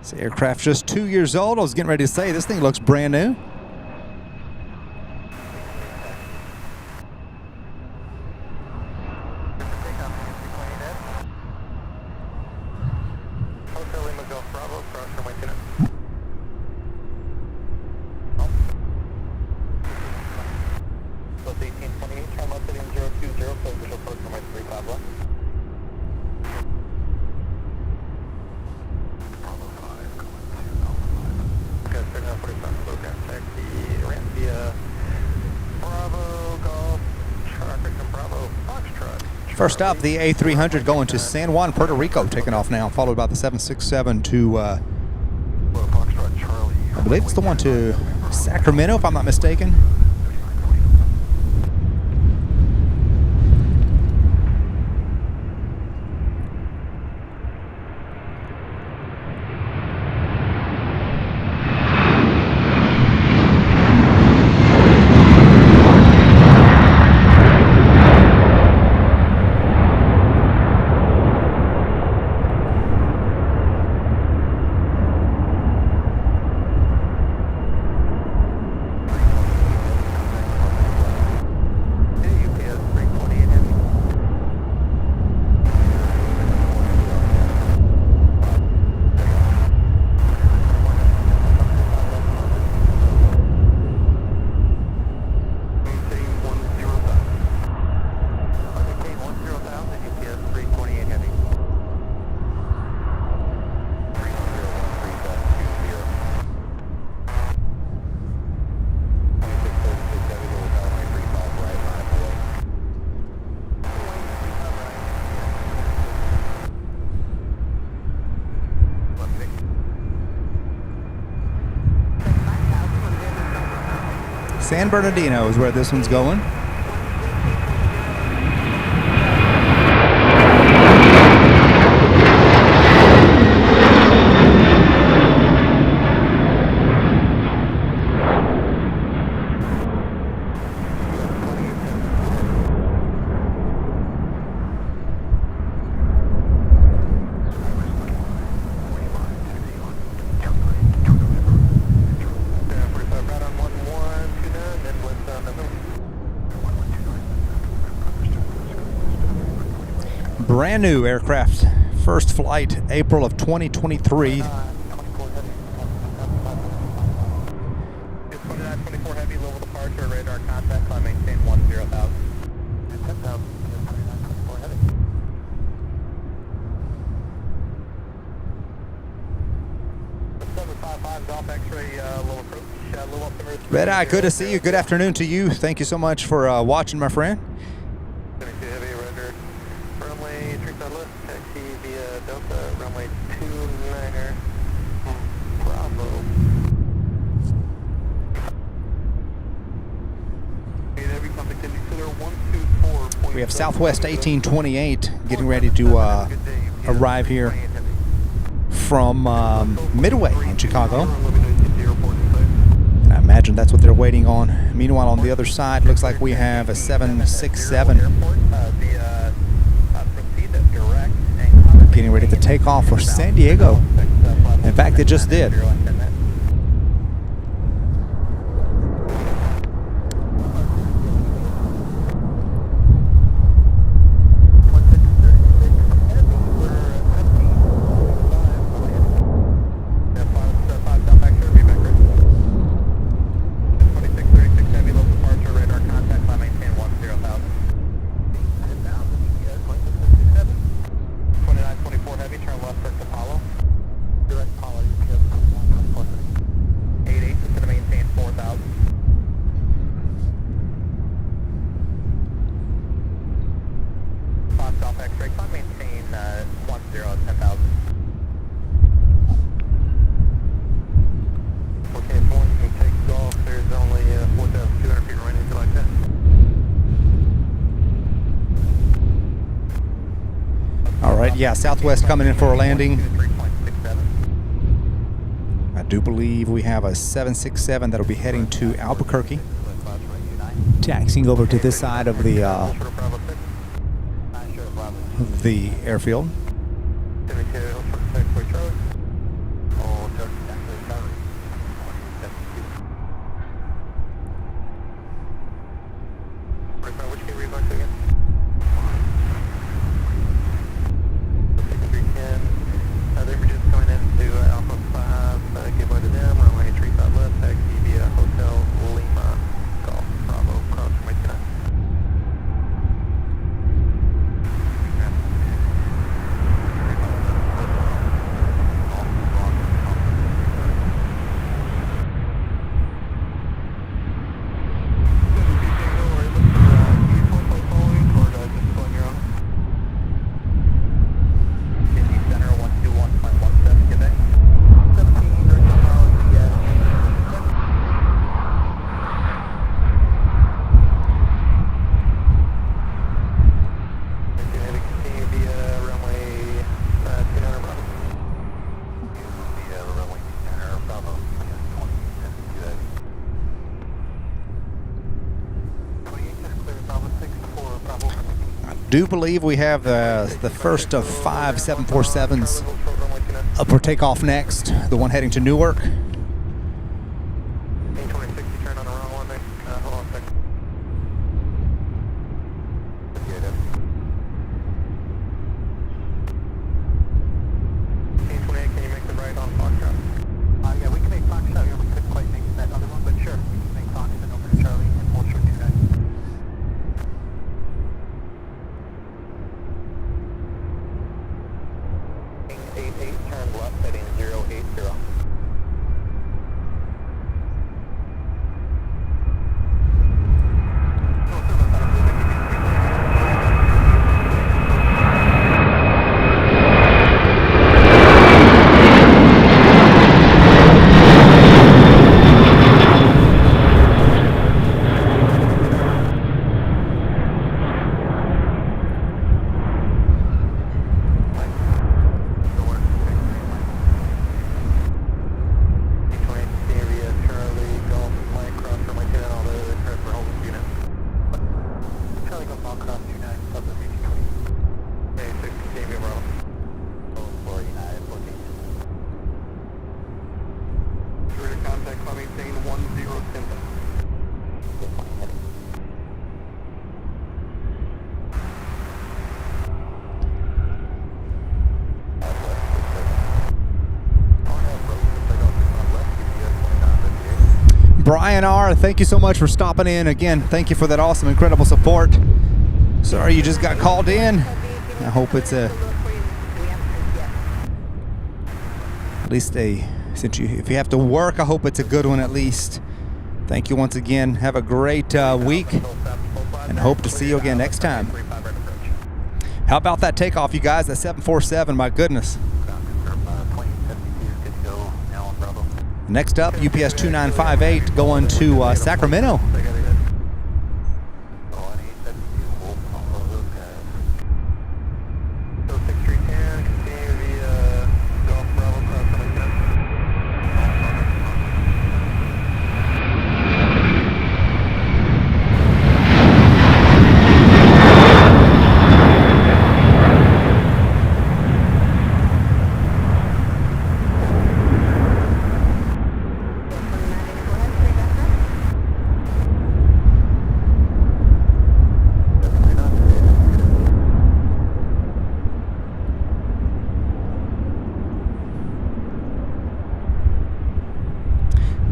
This aircraft just 2 years old. I was getting ready to say this thing looks brand new. First up, the A300 going to San Juan, Puerto Rico, taking off now, followed by the 767 to, I believe it's the one to Sacramento, if I'm not mistaken. San Bernardino is where this one's going. Brand new aircraft, first flight, April of 2023. 2924 heavy, level departure, radar contact, climb maintain 10,000. 10,000, 2924 heavy. Golf X-ray, low approach, low altimeter. Red Eye, good to see you. Good afternoon to you. Thank you so much for watching, my friend. 72 heavy, render. Runway 35 left, taxi via Delta, runway 29er, Bravo. We have Southwest 1828 getting ready to arrive here from Midway in Chicago. And I imagine that's what they're waiting on. Meanwhile, on the other side, looks like we have a 767 getting ready to take off for San Diego. In fact, it just did. Yeah, Southwest coming in for a landing. 3.67. I do believe we have a 767 that'll be heading to Albuquerque, taxiing over to this side of the airfield. Do believe we have the first of 5 747s up for takeoff next. The one heading to Newark. Brian R., thank you so much for stopping in. Again, thank you for that awesome, incredible support. Sorry you just got called in. I hope it's at least if you have to work, I hope it's a good one at least. Thank you once again. Have a great week, and hope to see you again next time. How about that takeoff, you guys? That 747, my goodness. Next up, UPS 2958 going to Sacramento.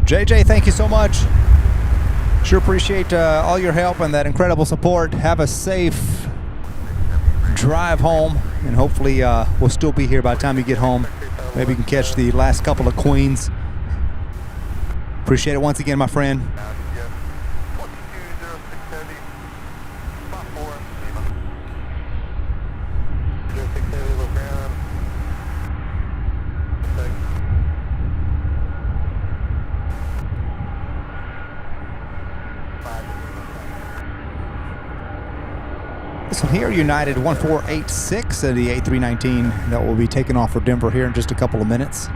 JJ, thank you so much. Sure appreciate all your help and that incredible support. Have a safe drive home, and hopefully we'll still be here by the time you get home. Maybe you can catch the last couple of Queens. Appreciate it once again, my friend. this one here, United 1486, the A319 that will be taking off for Denver here in just a couple of minutes.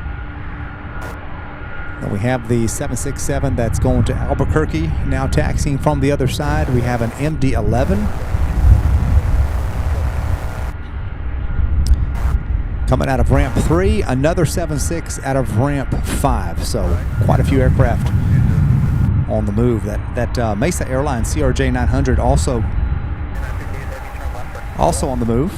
Then we have the 767 that's going to Albuquerque, now taxiing from the other side. We have an MD-11 coming out of ramp 3, another 76 out of ramp 5. So quite a few aircraft on the move. That Mesa Airlines CRJ 900 also on the move.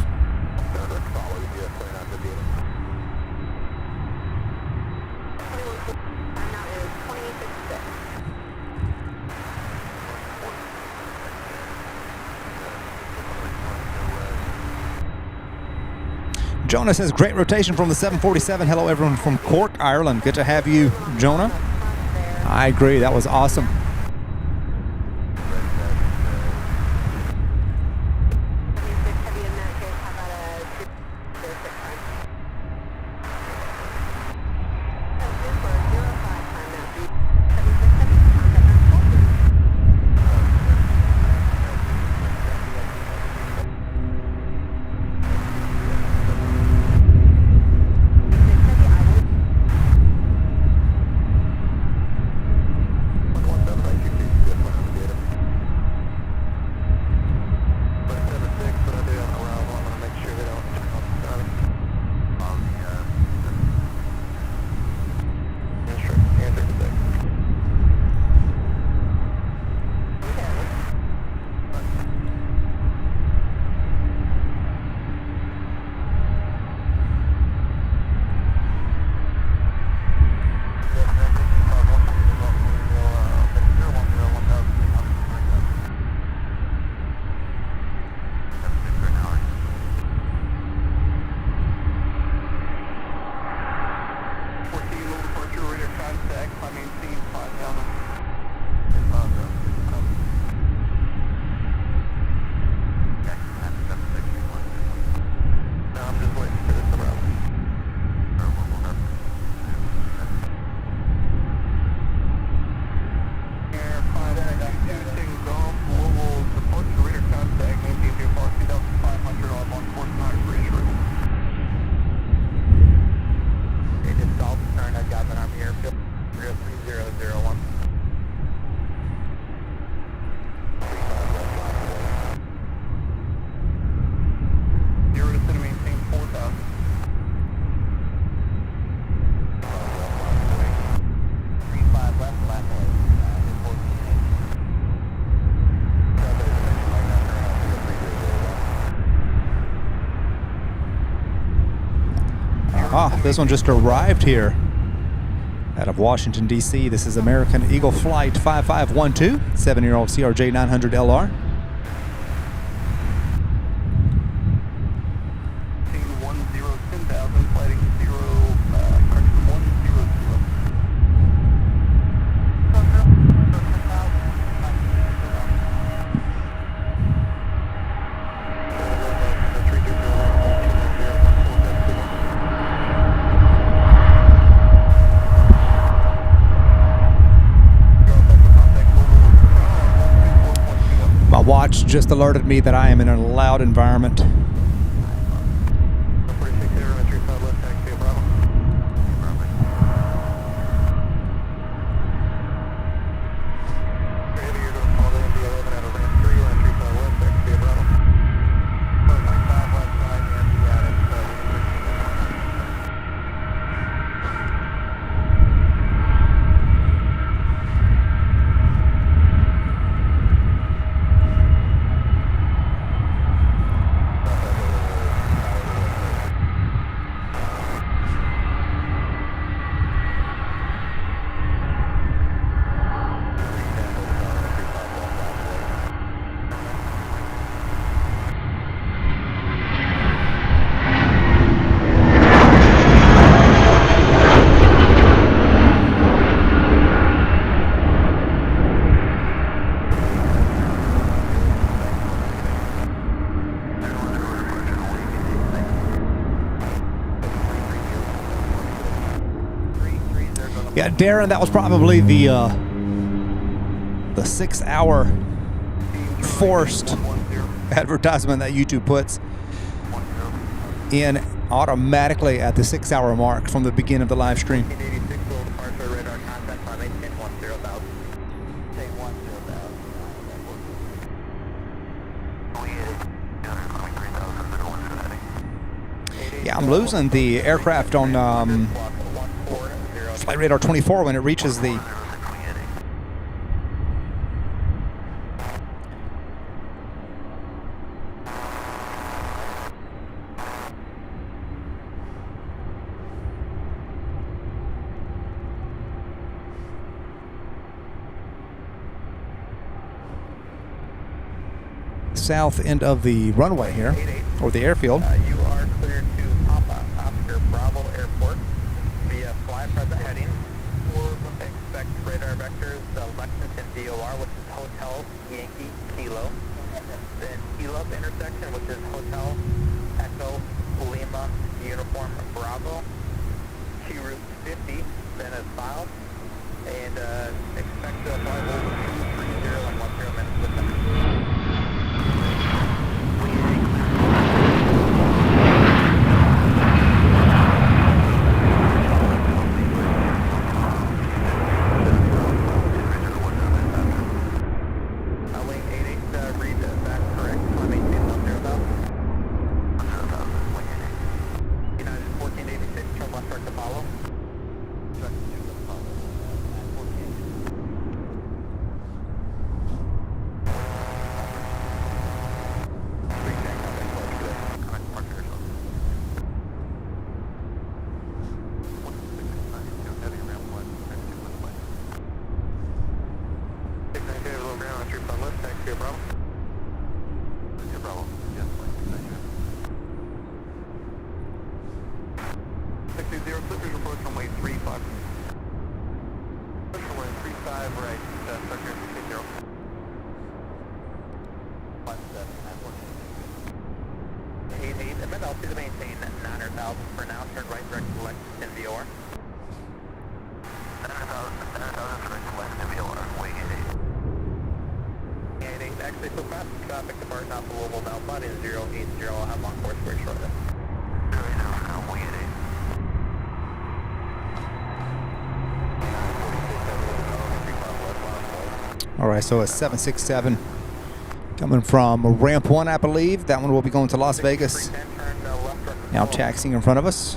Jonah says, great rotation from the 747. Hello, everyone from Cork, Ireland. Good to have you, Jonah. I agree. That was awesome. This one just arrived here out of Washington, D.C. This is American Eagle Flight 5512, 7-year-old CRJ 900 LR. Watch just alerted me that I am in a loud environment. Yeah, Darren, that was probably the 6-hour forced advertisement that YouTube puts in automatically at the 6-hour mark from the beginning of the live stream. 1486 will departure radar contact on 1010,000. 1010,000. Yeah, I'm losing the aircraft on flight radar 24 when it reaches the south end of the runway here, or the airfield. You are cleared to Papa Oscar Bravo Airport via fly present heading. Expect radar vectors Lexington DOR, which is Hotel Yankee Kilo. Then Kilo intersection, which is Hotel Echo Lima Uniform Bravo. Key route 50, then is filed. And expect to fly over 230 and 10 minutes with them. Traffic departing off of Louisville outbound in 080. I'll have on course very shortly. 080. All right, so a 767 coming from ramp 1, I believe. That one will be going to Las Vegas. Now taxiing in front of us.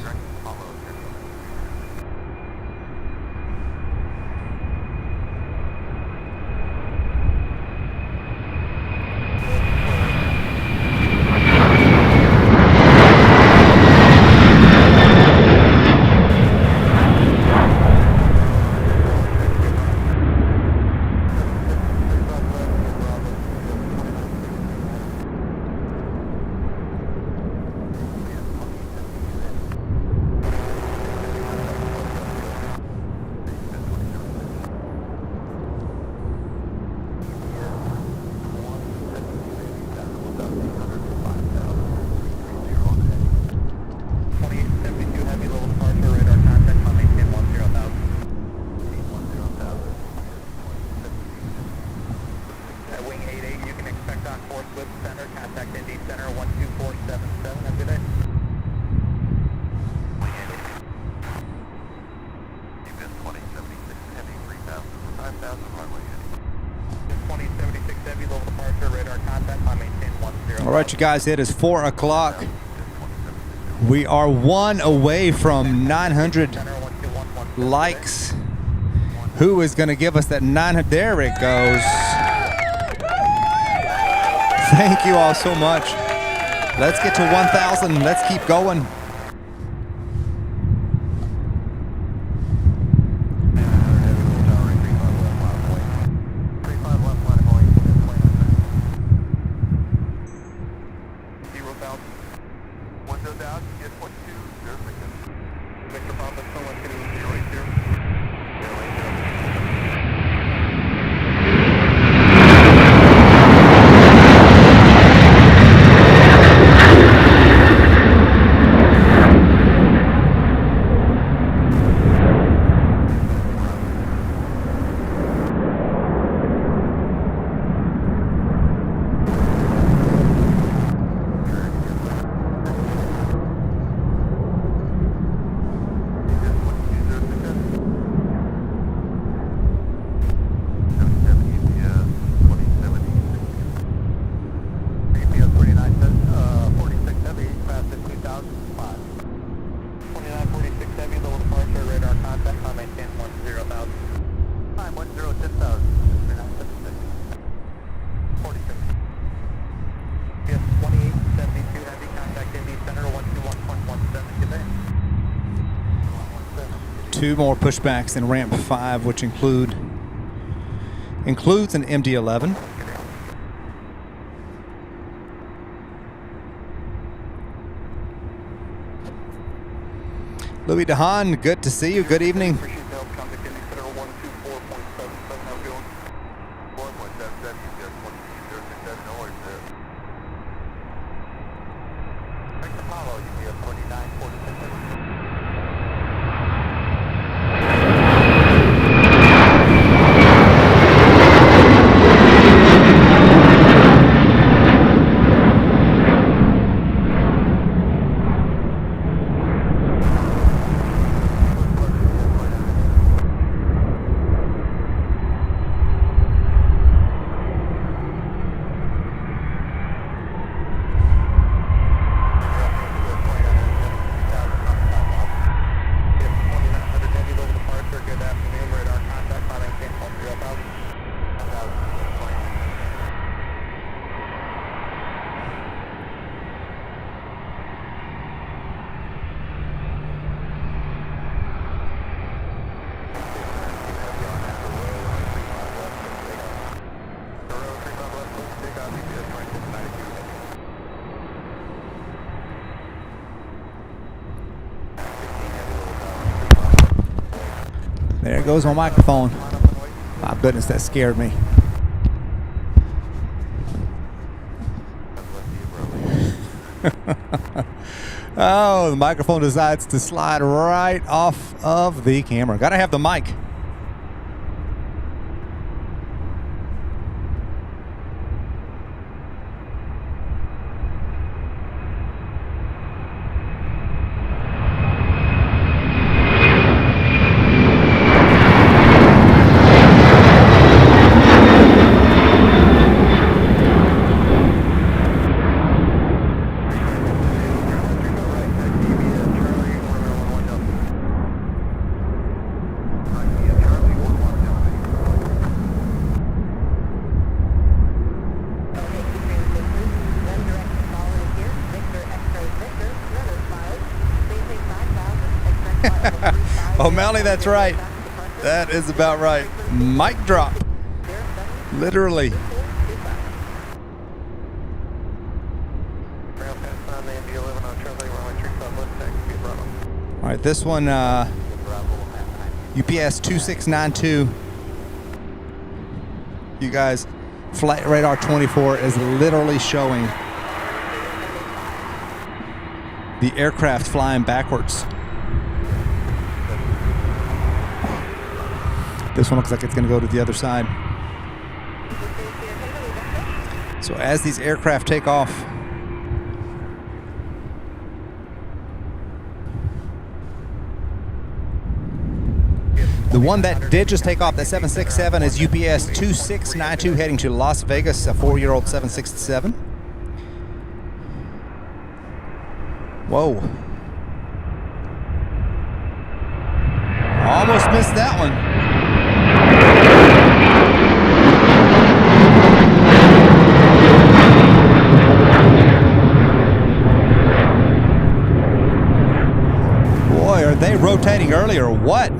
All right, you guys, it is 4 o'clock. We are 1 away from 900 likes. Who is going to give us that 900? There it goes. Thank you all so much. Let's get to 1,000. Let's keep going. 2 more pushbacks in ramp 5, which includes an MD-11. Louis DeHaan, good to see you. Good evening. Appreciate the help. Contact Indy Center 124.77. How we doing? 1.77, no worries there. Next Apollo, you have 2946. There goes my microphone. My goodness, that scared me. Oh, the microphone decides to slide right off of the camera. Gotta have the mic. O'Malley, that's right. That is about right. Mic drop. Literally. All right, this one, UPS 2692. You guys, Flight Radar 24 is literally showing the aircraft flying backwards. This one looks like it's going to go to the other side. So as these aircraft take off, the one that did just take off, that 767, is UPS 2692 heading to Las Vegas, a 4-year-old 767. Whoa. Almost missed that one. Boy, are they rotating early or what?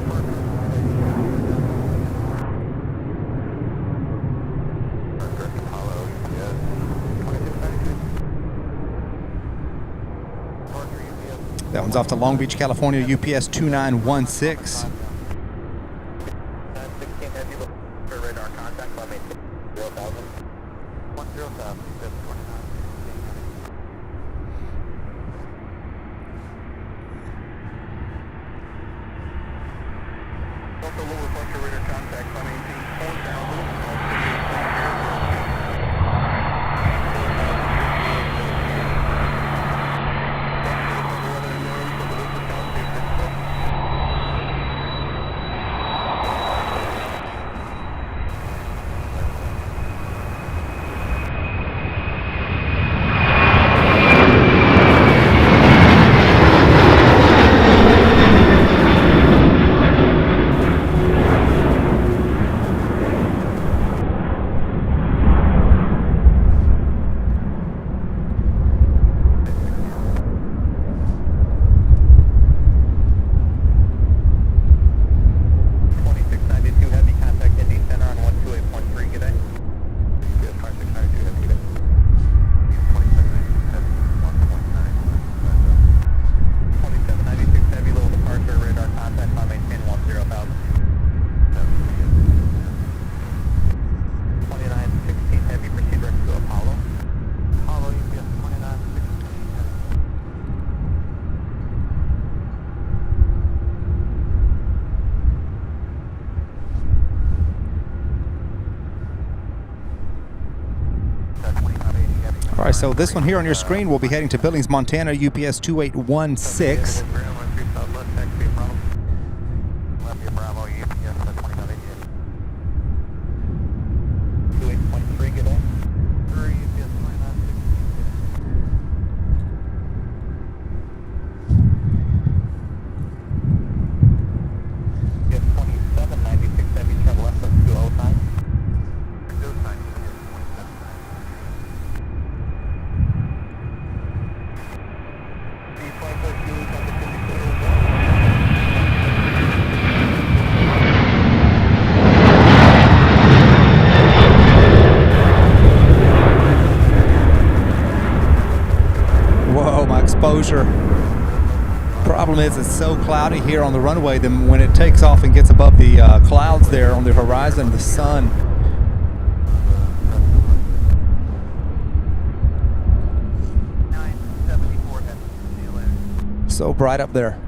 That one's off to Long Beach, California, UPS 2916. right, so this one here on your screen will be heading to Billings, Montana, UPS 2816. Whoa, my exposure. Problem is it's so cloudy here on the runway that when it takes off and gets above the clouds there on the horizon, the sun. So bright up there.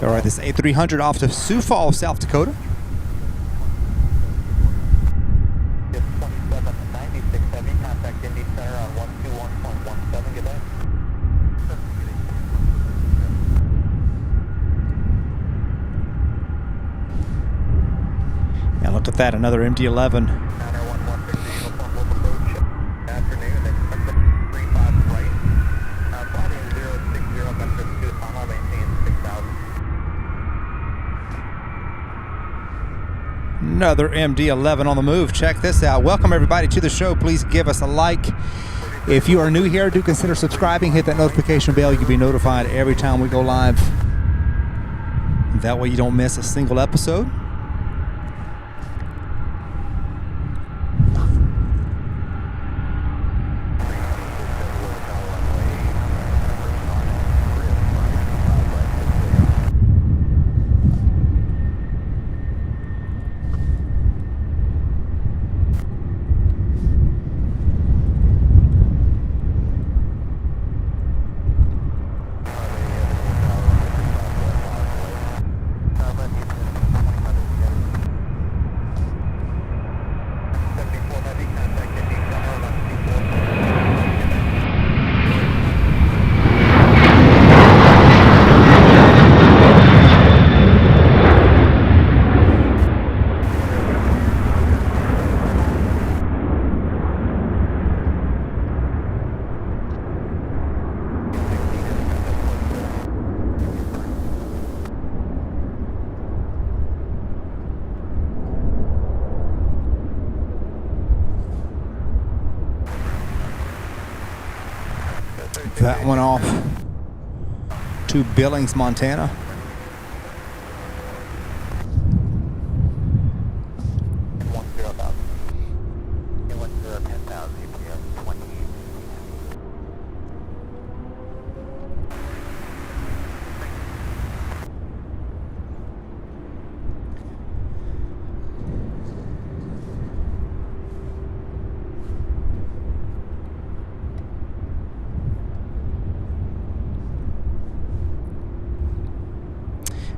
All right, this A300 off to Sioux Falls, South Dakota. Now look at that, another MD-11. Another MD-11 on the move. Check this out. Welcome everybody to the show. Please give us a like. If you are new here, do consider subscribing. Hit that notification bell. You can be notified every time we go live. That way you don't miss a single episode. That one off to Billings, Montana.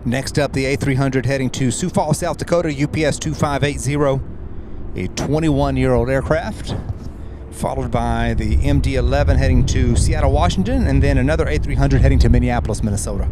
Next up, the A300 heading to Sioux Falls, South Dakota, UPS 2580, a 21-year-old aircraft, followed by the MD-11 heading to Seattle, Washington, and then another A300 heading to Minneapolis, Minnesota.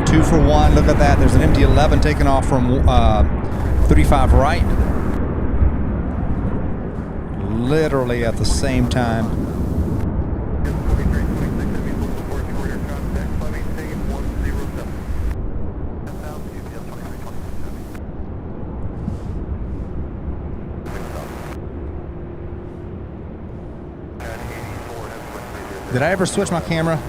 Two for one. Look at that. There's an MD-11 taking off from 35 right. Literally at the same time. Did I ever switch my camera?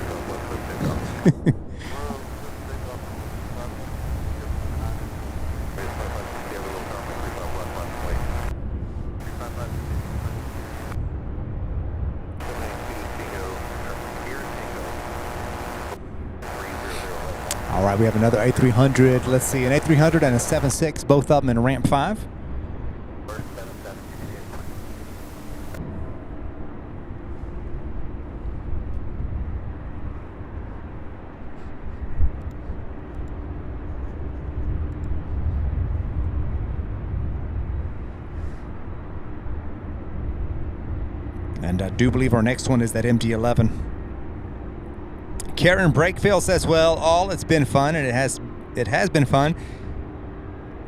All right, we have another A300. Let's see, an A300 and a 7.6, both of them in ramp 5. And I do believe our next one is that MD-11. Karen Brakefield says, well, it's been fun, and it has been fun,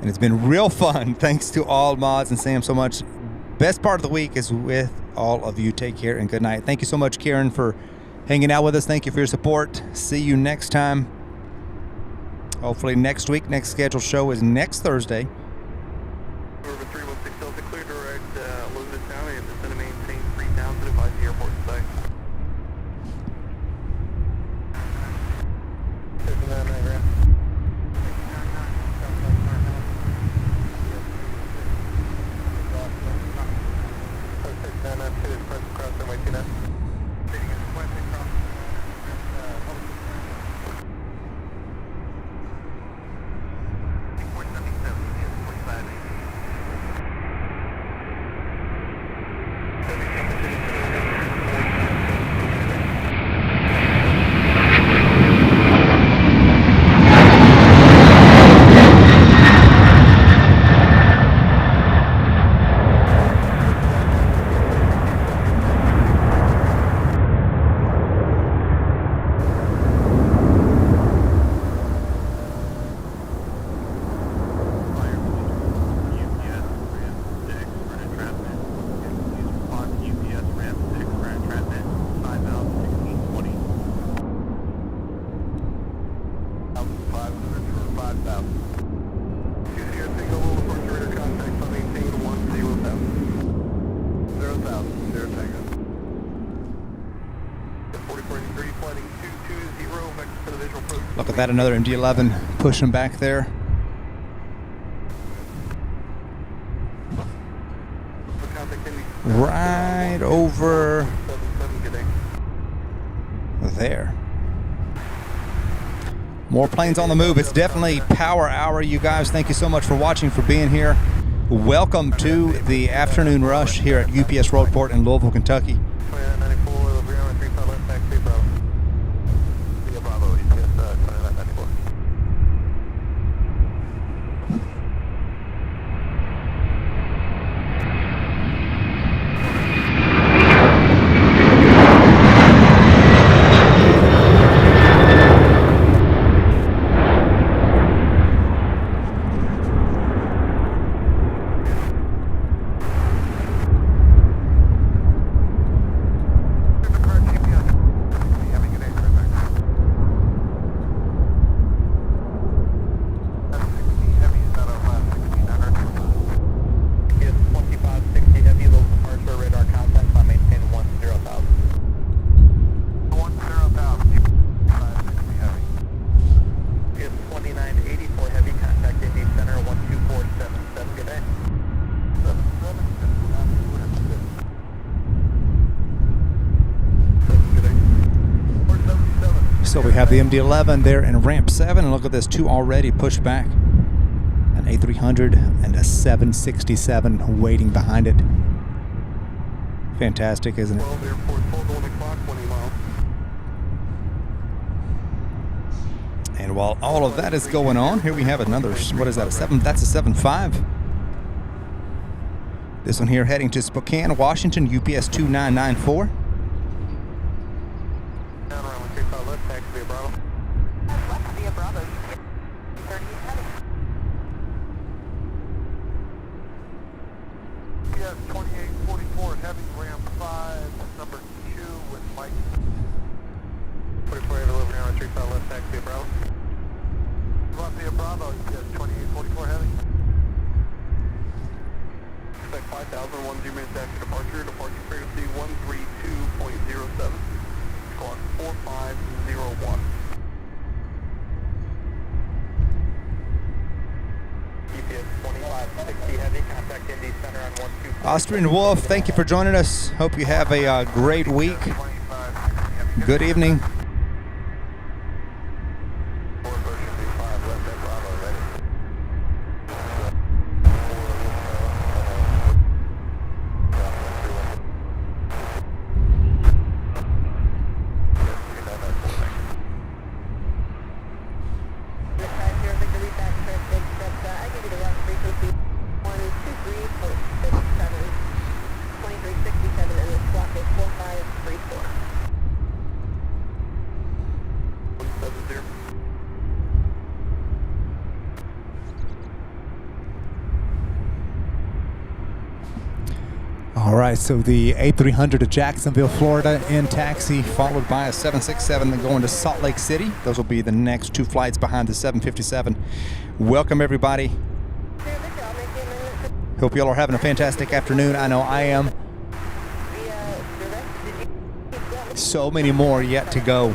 and it's been real fun. Thanks to all mods and Sam so much. Best part of the week is with all of you. Take care and good night. Thank you so much, Karen, for hanging out with us. Thank you for your support. See you next time. Hopefully next week. Next scheduled show is next Thursday. Over 316 Delta, clear direct Louisville County and descend to maintain Freetown to advise the airport site. Look at that, another MD-11 pushing back there. Right over there. More planes on the move. It's definitely power hour, you guys. Thank you so much for watching, for being here. Welcome to the afternoon rush here at UPS Worldport in Louisville, Kentucky. So we have the MD-11 there in ramp 7, and look at this, 2 already pushed back. An A300 and a 767 waiting behind it. Fantastic, isn't it? And while all of that is going on, here we have another, what is that, a 7? That's a 7.5. This one here heading to Spokane, Washington, UPS 2994. Yes, 2844 heavy ramp 5, number 2 with Mike. 44 delivery on 35 left taxi Bravo. Via Bravo, yes, 2844 heavy. Expect 5000, 10 minutes after departure, departure frequency 132.07. Squawk 4501. GPS 2560 heavy, contact Indy Center on 124. Austrian Wolf, thank you for joining us. Hope you have a great week. Good evening. All right, so the A300 to Jacksonville, Florida in taxi, followed by a 767 then going to Salt Lake City. Those will be the next two flights behind the 757. Welcome, everybody. Hope you all are having a fantastic afternoon. I know I am. So many more yet to go.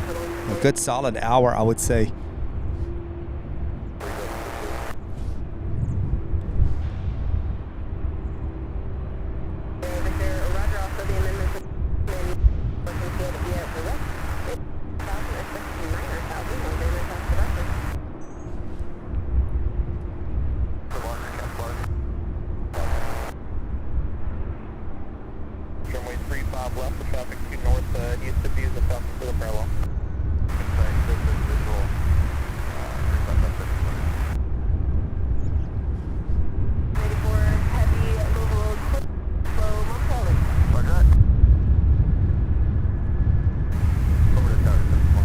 A good solid hour, I would say. Runway 35 left, the traffic to north, east of you, the south to the parallel. Ready for heavy Louisville Road, quick, slow, Montreal. Roger that. Over to Tower 71.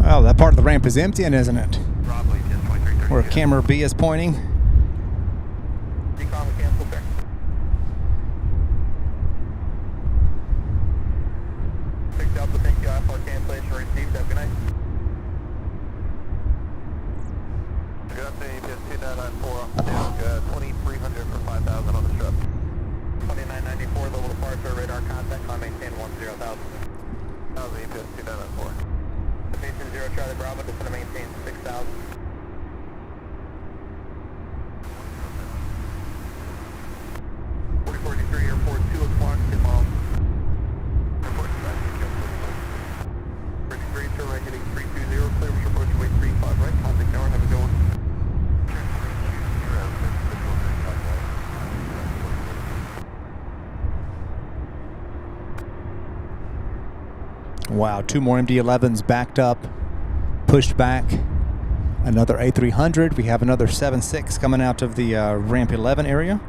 Oh, that part of the ramp is emptying, isn't it? Where camera B is pointing. Decom cancel, sir. Picked up the thank you for cancellation received. Have a good night. Good afternoon, EPS 2994. Down 2300 for 5,000 on the strip. 2994, the little departure radar contact, I maintain 10,000. That was EPS 2994. Station 0 Charlie Bravo, just going to maintain 6,000. Airport 2 o'clock, 10 miles. Airport 33, turn right heading 320, clear with approach way 35 right, contact tower, have a good one. Wow, two more MD-11s backed up, pushed back. Another A300. We have another 7.6 coming out of the ramp 11 area.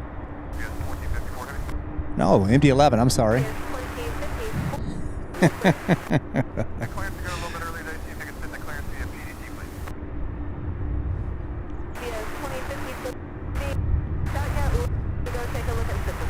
No, MD-11, I'm sorry. The clearance to go a little bit early today, see if you can send the clearance via PDT, please. Via 2050, start out, we'll go take a look at the system.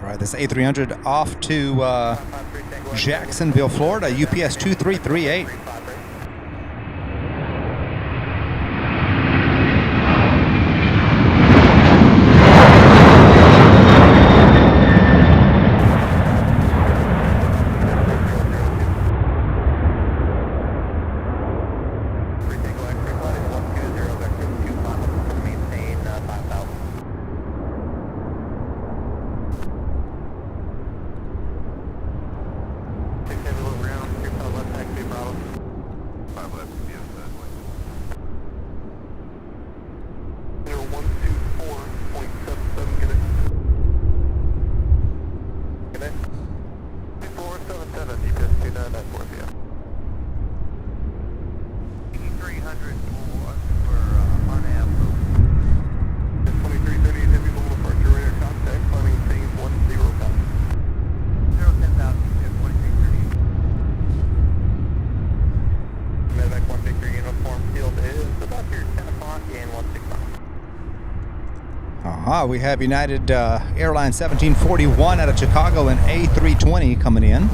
All right, this A300 off to Jacksonville, Florida, UPS 2338. in 165. We have United Airlines 1741 out of Chicago and A320 coming in.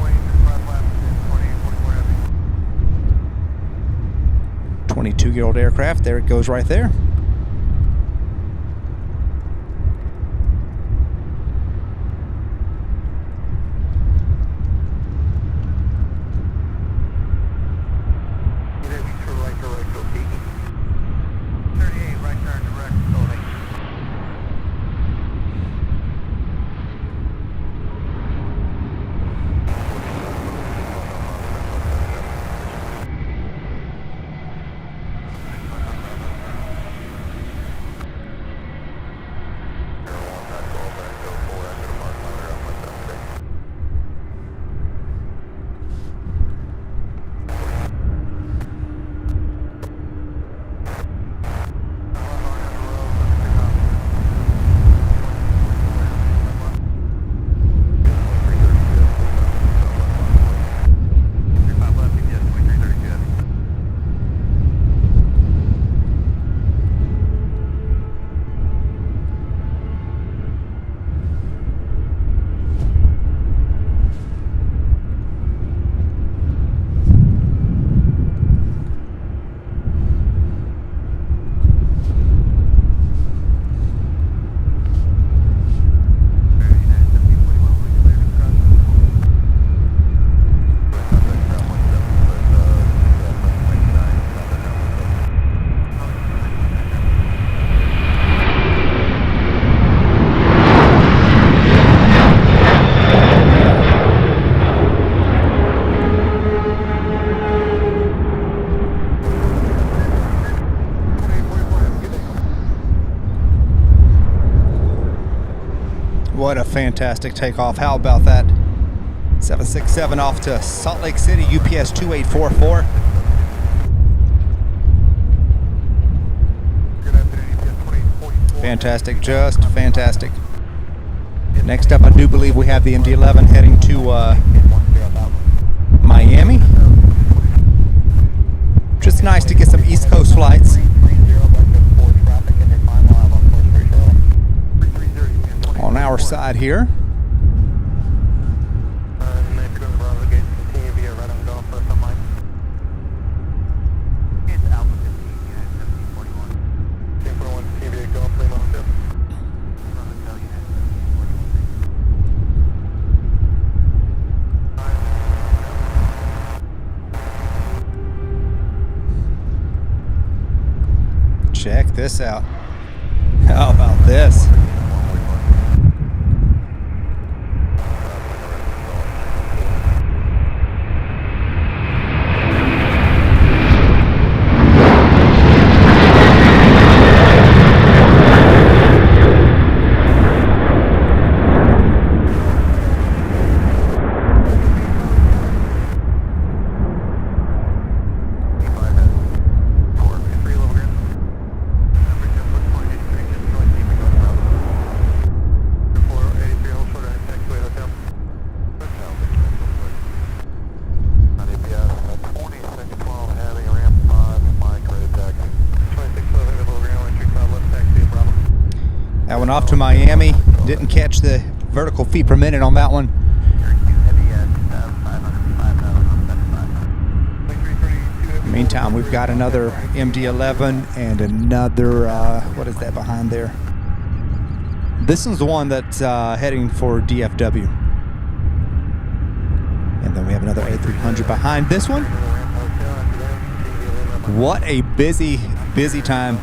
22-year-old aircraft. There it goes right there. What a fantastic takeoff. How about that? 767 off to Salt Lake City, UPS 2844. Fantastic, just fantastic. Next up, I do believe we have the MD-11 heading to Miami. Just nice to get some East Coast flights. On our side here. Check this out. How about this? That one off to Miami. Didn't catch the vertical feet per minute on that one. Meantime, we've got another MD-11 and another, what is that behind there? This is the one that's heading for DFW. And then we have another A300 behind this one. What a busy, busy time.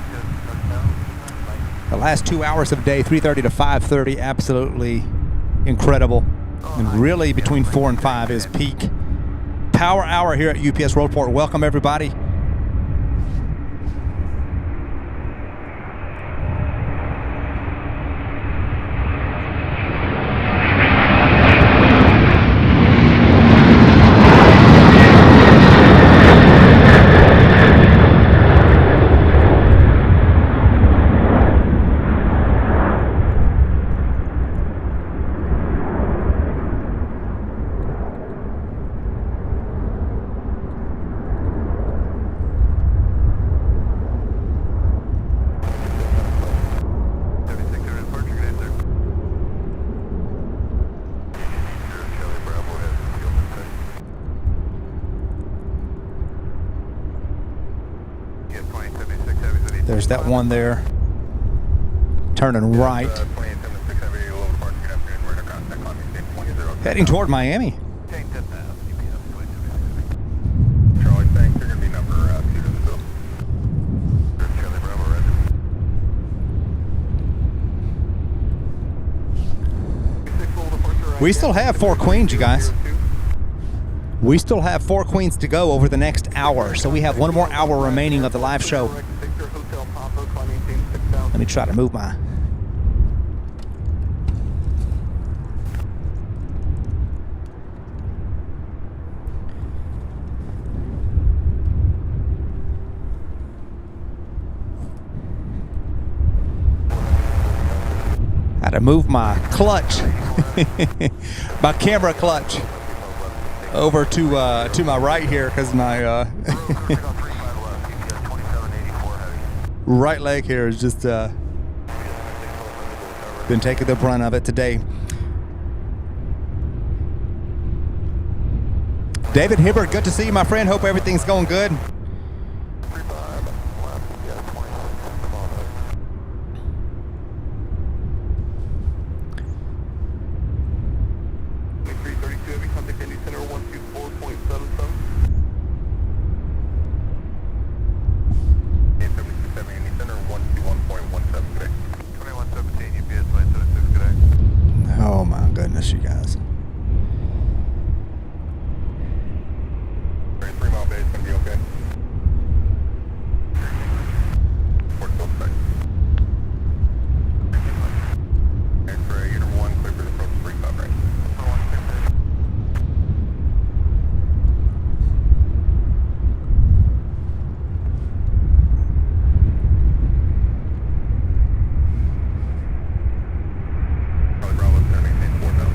The last 2 hours of the day, 3:30 to 5:30, absolutely incredible. And really between 4 and 5 is peak power hour here at UPS Worldport. Welcome everybody. There's that one there. Turning right. Heading toward Miami. Charlie, thanks. You're going to be number 2 to the bill. Charlie Bravo, ready? We still have 4 queens, you guys. We still have 4 queens to go over the next hour, so we have 1 more hour remaining of the live show. Let me try to move my... Had to move my clutch, my camera clutch, over to my right here because my right leg here is just been taking the brunt of it today. David Hibbert, good to see you, my friend. Hope everything's going good. Oh my goodness, you guys. 3 mile base, going to be okay. X-ray, unit 1, clear for the approach 3 top right. Charlie Bravo is going to maintain 4,000.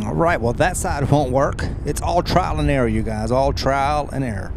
All right, well, that side won't work. It's all trial and error, you guys, all trial and error.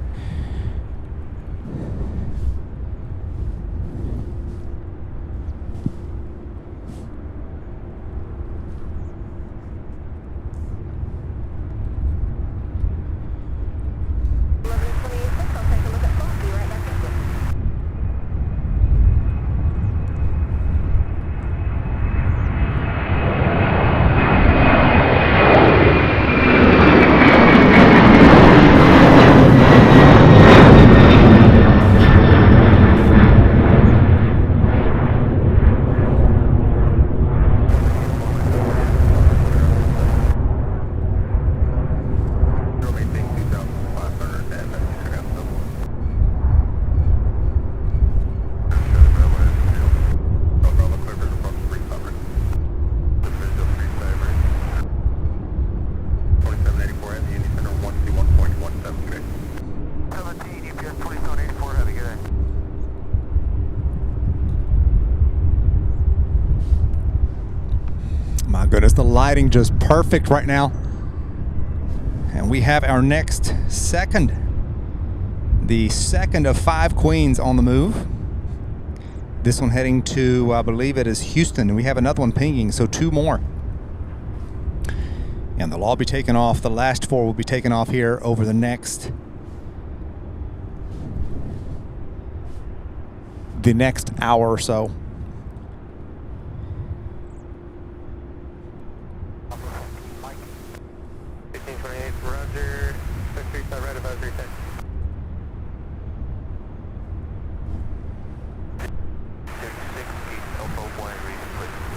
My goodness, the lighting just perfect right now. And we have our next second, the second of 5 queens on the move. This one heading to, I believe it is Houston, and we have another one pinging, so 2 more. And they'll all be taken off. The last 4 will be taken off here over the next hour or so.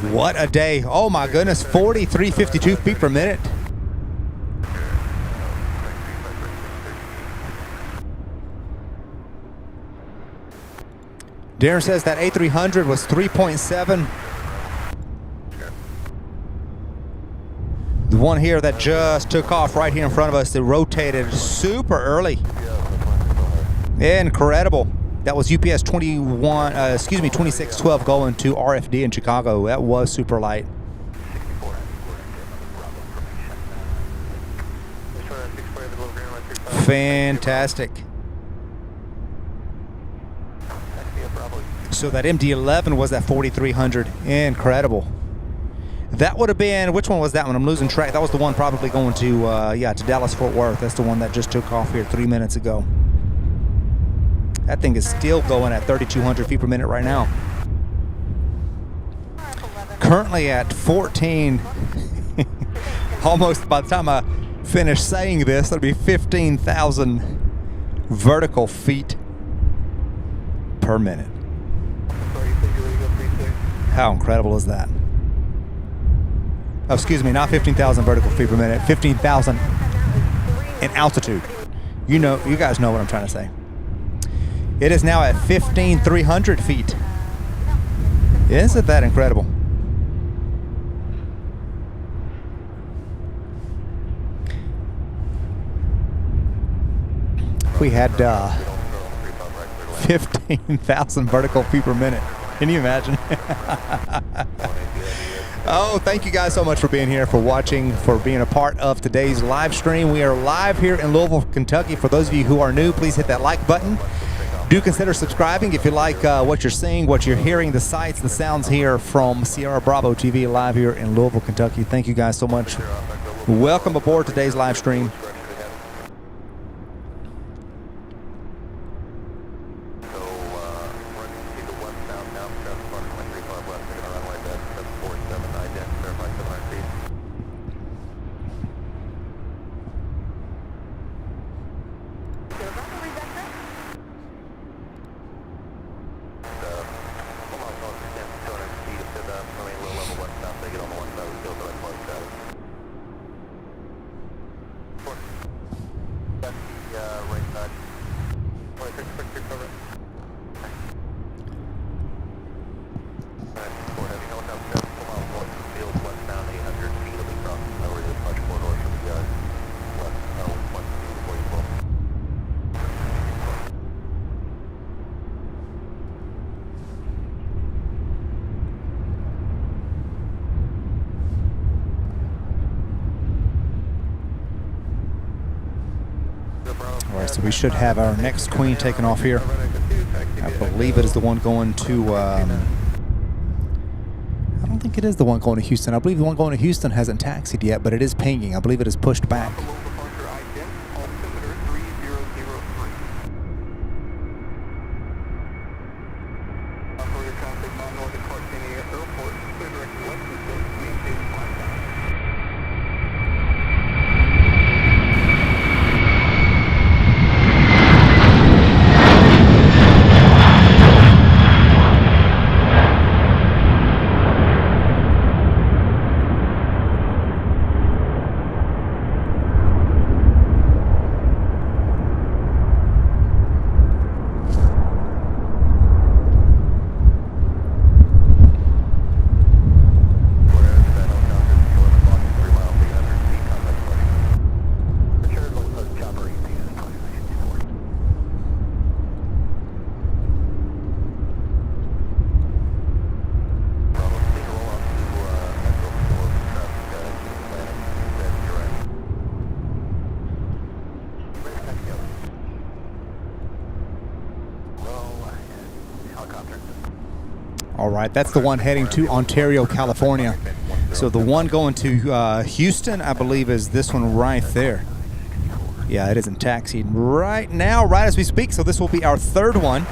What a day. Oh my goodness, 4352 feet per minute. Darren says that A300 was 3.7. The one here that just took off right here in front of us, it rotated super early. Incredible. That was UPS 2612 going to RFD in Chicago. That was super light. Fantastic. So that MD-11 was at 4,300. Incredible. That would have been, which one was that one? I'm losing track. That was the one probably going to, to Dallas-Fort Worth. That's the one that just took off here 3 minutes ago. That thing is still going at 3,200 feet per minute right now. Currently at 14. Almost by the time I finish saying this, it'll be 15,000 vertical feet per minute. How incredible is that? Oh, excuse me, not 15,000 vertical feet per minute, 15,000 in altitude. You guys know what I'm trying to say. It is now at 15,300 feet. Isn't that incredible? We had 15,000 vertical feet per minute. Can you imagine? Oh, thank you guys so much for being here, for watching, for being a part of today's live stream. We are live here in Louisville, Kentucky. For those of you who are new, please hit that like button. Do consider subscribing if you like what you're seeing, what you're hearing, the sights, the sounds here from Sierra Bravo TV live here in Louisville, Kentucky. Thank you guys so much. Welcome aboard today's live stream. Alright, so we should have our next queen taken off here. I believe it is the one going to, I don't think it is the one going to Houston. I believe the one going to Houston hasn't taxied yet, but it is pinging. I believe it is pushed back. All right, that's the one heading to Ontario, California. So the one going to Houston, I believe, is this one right there. Yeah, it isn't taxied right now, right as we speak. So this will be our third one.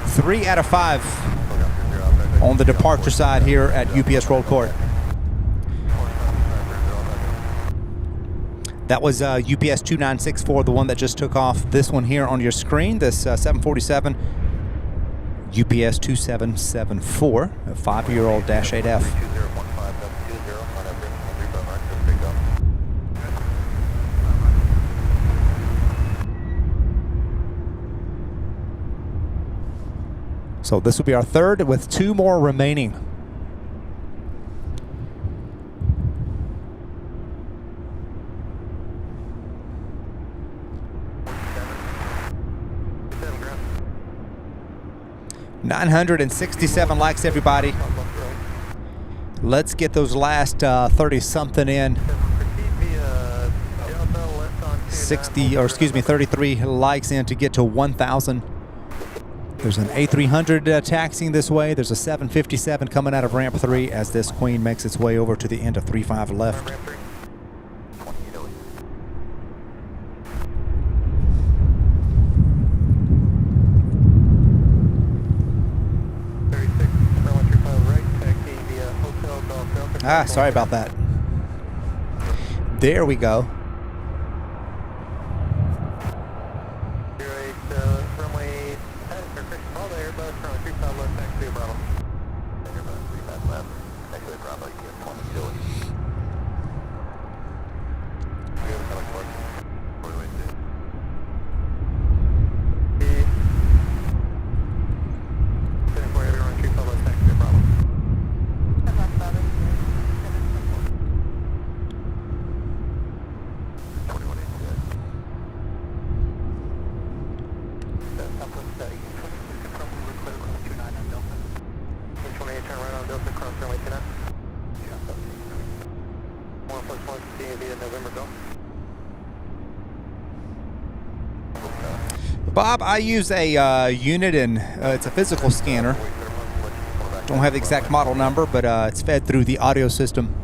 3 out of 5 on the departure side here at UPS Worldport. That was UPS 2964, the one that just took off. This one here on your screen, this 747. UPS 2774, a 5-year-old Dash 8F. So this will be our third with 2 more remaining. $967 likes, everybody. Let's get those last 30-something in. 33 likes in to get to 1,000. There's an A300 taxiing this way. There's a 757 coming out of ramp 3 as this Queen makes its way over to the end of 35 left. Ah, sorry about that. There we go. Bob, I use a unit, and it's a physical scanner. Don't have the exact model number, but it's fed through the audio system.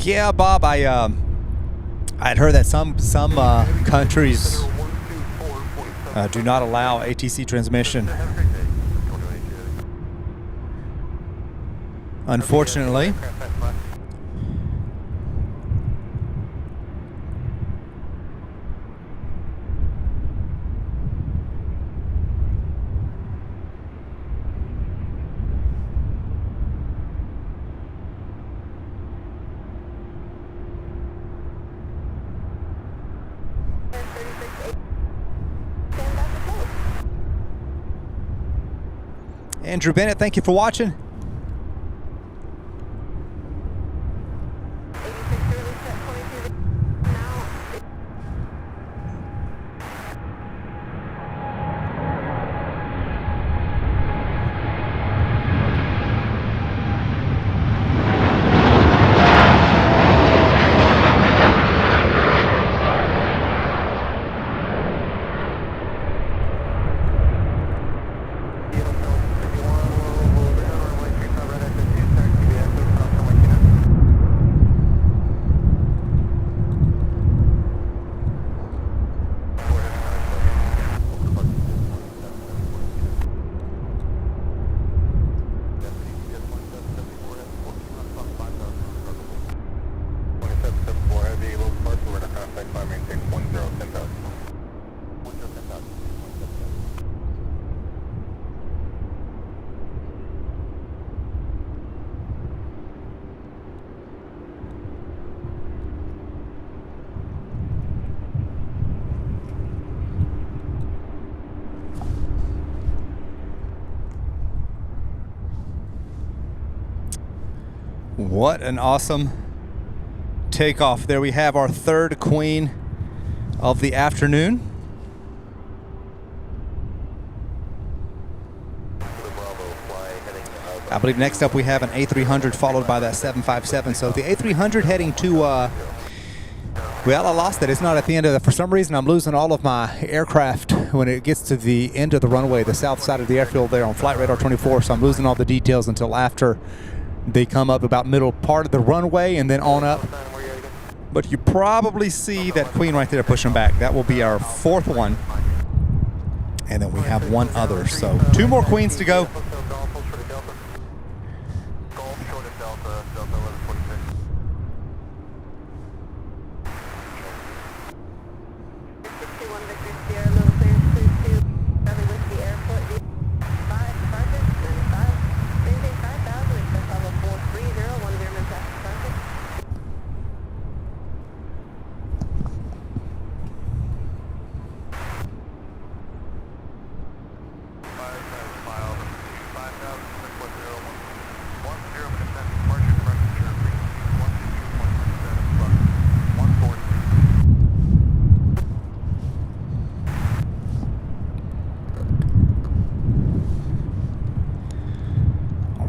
Yeah, Bob, I'd heard that some countries do not allow ATC transmission. Unfortunately. Andrew Bennett, thank you for watching. What an awesome takeoff. There we have our third queen of the afternoon. I believe next up we have an A300 followed by that 757. So the A300 heading to, well, I lost it. It's not at the end of the, for some reason I'm losing all of my aircraft when it gets to the end of the runway, the south side of the airfield there on Flight Radar 24. So I'm losing all the details until after they come up about middle part of the runway and then on up. But you probably see that queen right there pushing back. That will be our fourth one. And then we have one other. So 2 more queens to go.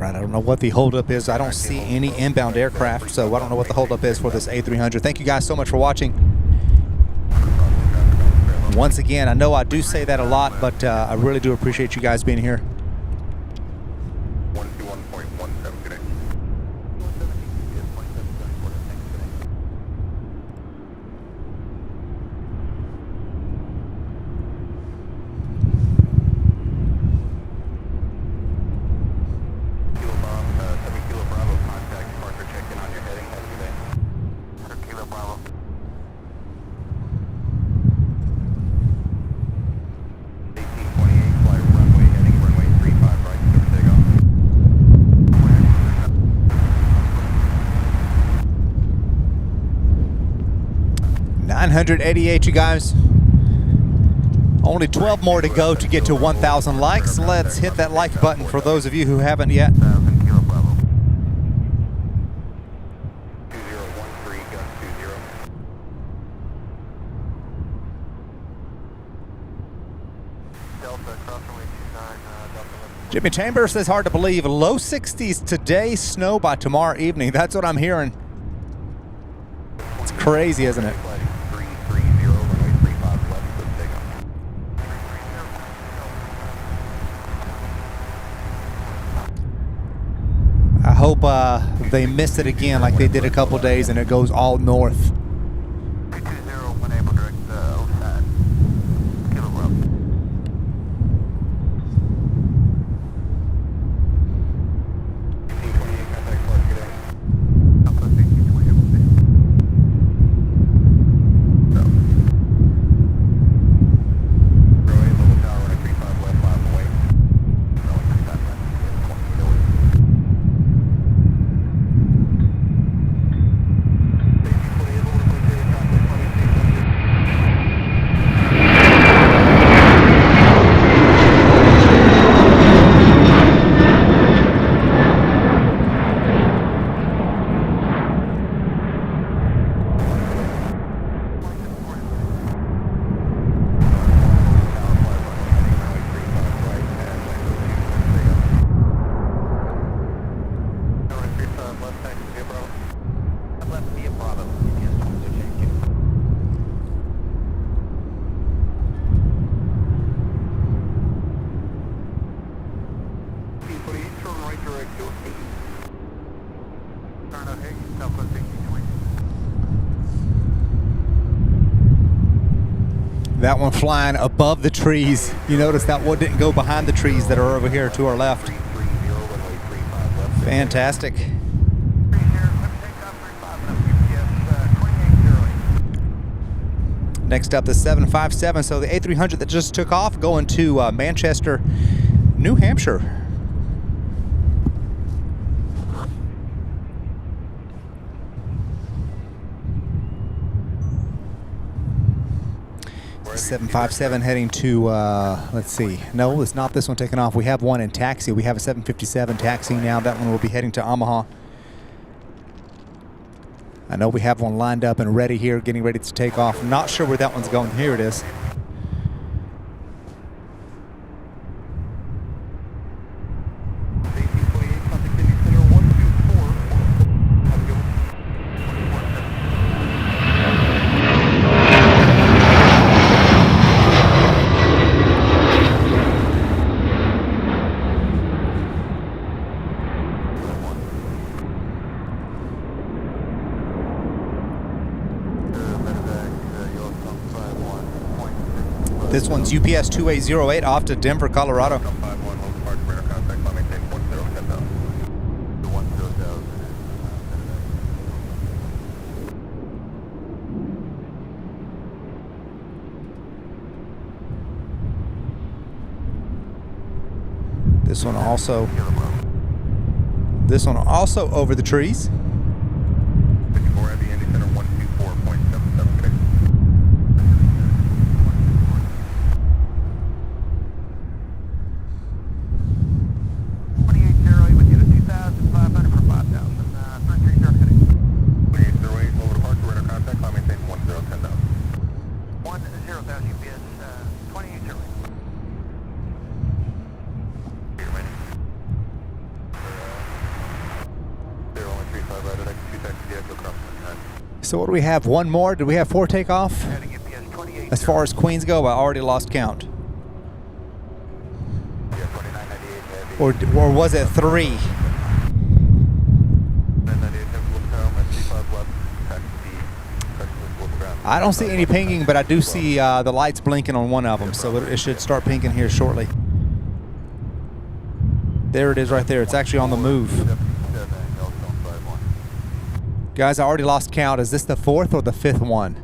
I don't know what the holdup is. I don't see any inbound aircraft, so I don't know what the holdup is for this A300. Thank you guys so much for watching. Once again, I know I do say that a lot, but I really do appreciate you guys being here. 121.17 today. $988, you guys. Only 12 more to go to get to 1,000 likes. Let's hit that like button for those of you who haven't yet. Jimmy Chambers says, hard to believe. Low 60s today, snow by tomorrow evening. That's what I'm hearing. It's crazy, isn't it? I hope they miss it again like they did a couple days and it goes all north. That one flying above the trees. You notice that one didn't go behind the trees that are over here to our left. Fantastic. Next up, the 757. So the A300 that just took off going to Manchester, New Hampshire. The 757 heading to, let's see. No, it's not this one taking off. We have one in taxi. We have a 757 taxiing now. That one will be heading to Omaha. I know we have one lined up and ready here, getting ready to take off. Not sure where that one's going. Here it is. This one's UPS 2808 off to Denver, Colorado. This one also over the trees. So what do we have? One more? Did we have 4 takeoff? As far as Queens go, I already lost count. Or was it 3? I don't see any pinging, but I do see the lights blinking on one of them, so it should start pinging here shortly. There it is right there. It's actually on the move. Guys, I already lost count. Is this the 4th or the 5th one?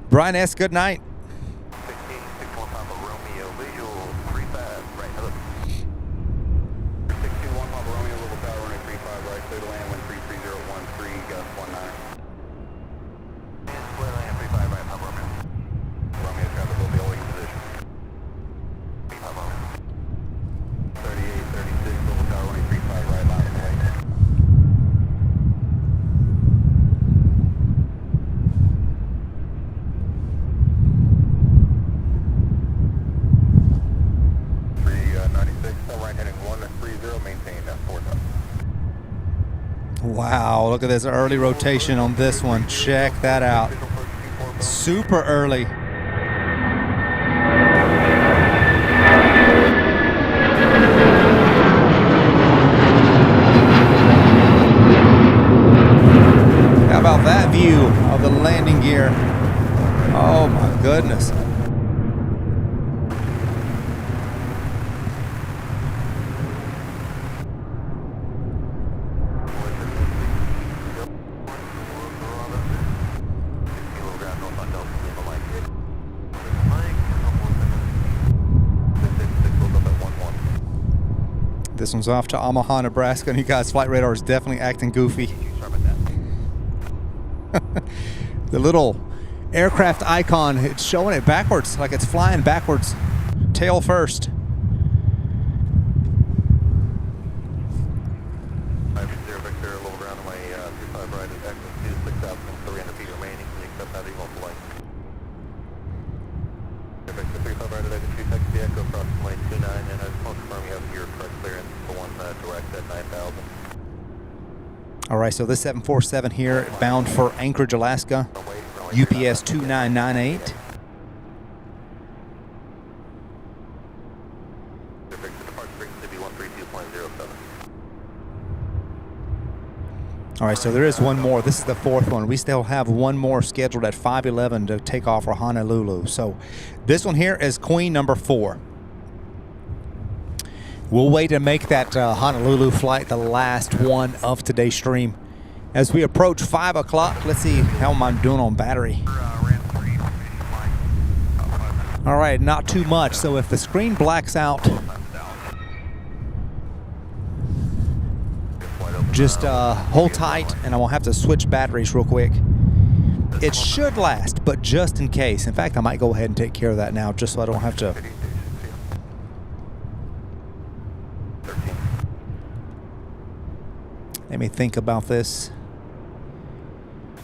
Brian S., good night. Wow, look at this early rotation on this one. Check that out. Super early. How about that view of the landing gear? Oh my goodness. This one's off to Omaha, Nebraska, and you guys, flight radar is definitely acting goofy. The little aircraft icon, it's showing it backwards, like it's flying backwards, tail first. All right, so this 747 here, bound for Anchorage, Alaska, UPS 2998. All right, so there is one more. This is the 4th one. We still have one more scheduled at 5:11 to take off for Honolulu. So this one here is Queen number 4. We'll wait to make that Honolulu flight the last one of today's stream. As we approach 5 o'clock, let's see how I'm doing on battery. All right, not too much. So if the screen blacks out, just hold tight and I will have to switch batteries real quick. It should last, but just in case. In fact, I might go ahead and take care of that now just so I don't have to. Let me think about this.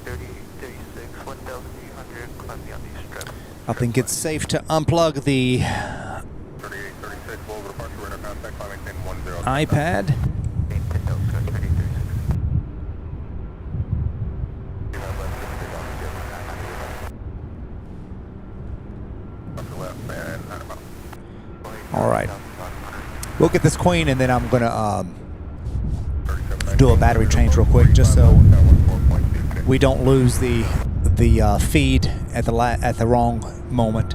3036, 1300, climbing on these strips. I think it's safe to unplug the 3836, over departure, radar contact, climbing 1010. iPad. All right. We'll get this queen, and then I'm gonna do a battery change real quick, just so we don't lose the feed at the wrong moment.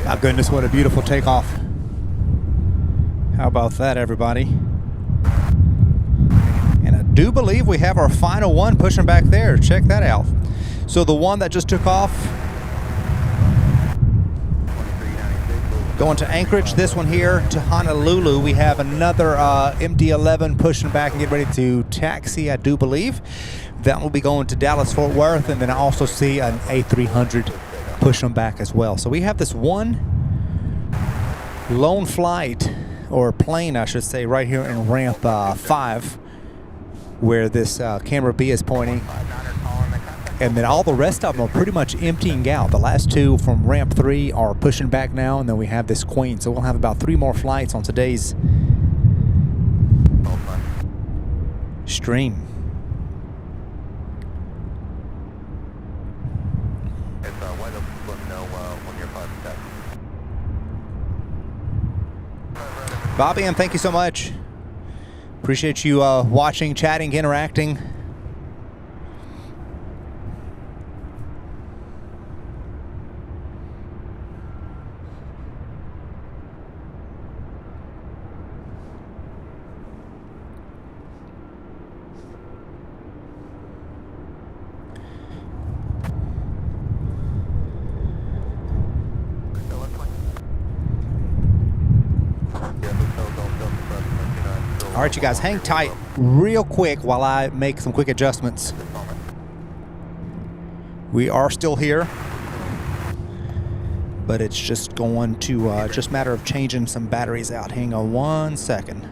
My goodness, what a beautiful takeoff. How about that, everybody? And I do believe we have our final one pushing back there. Check that out. So the one that just took off, going to Anchorage, this one here to Honolulu. We have another MD-11 pushing back and getting ready to taxi, I do believe. That will be going to Dallas-Fort Worth, and then I also see an A300 push them back as well. So we have this one lone flight, or plane I should say, right here in ramp 5, where this camera B is pointing, and then all the rest of them are pretty much emptying out. The last two from ramp 3 are pushing back now, and then we have this queen. So we'll have about 3 more flights on today's stream. Bobby, and thank you so much. Appreciate you watching, chatting, interacting. All right, you guys, hang tight real quick while I make some quick adjustments. We are still here, but it's just going to just matter of changing some batteries out. Hang on one second.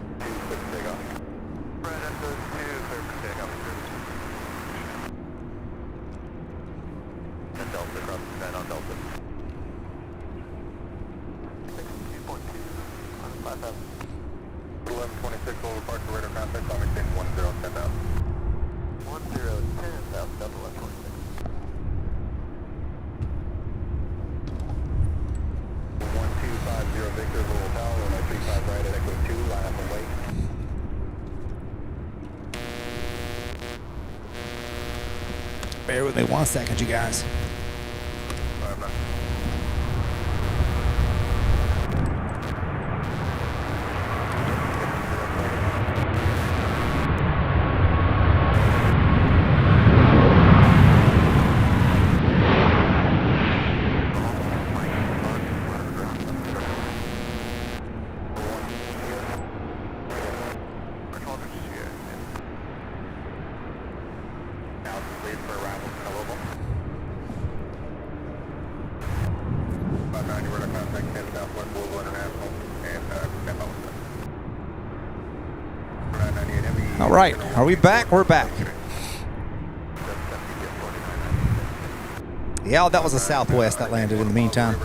Bear with me 1 second, you guys. right, are we back? We're back. Yeah, that was a Southwest that landed in the meantime.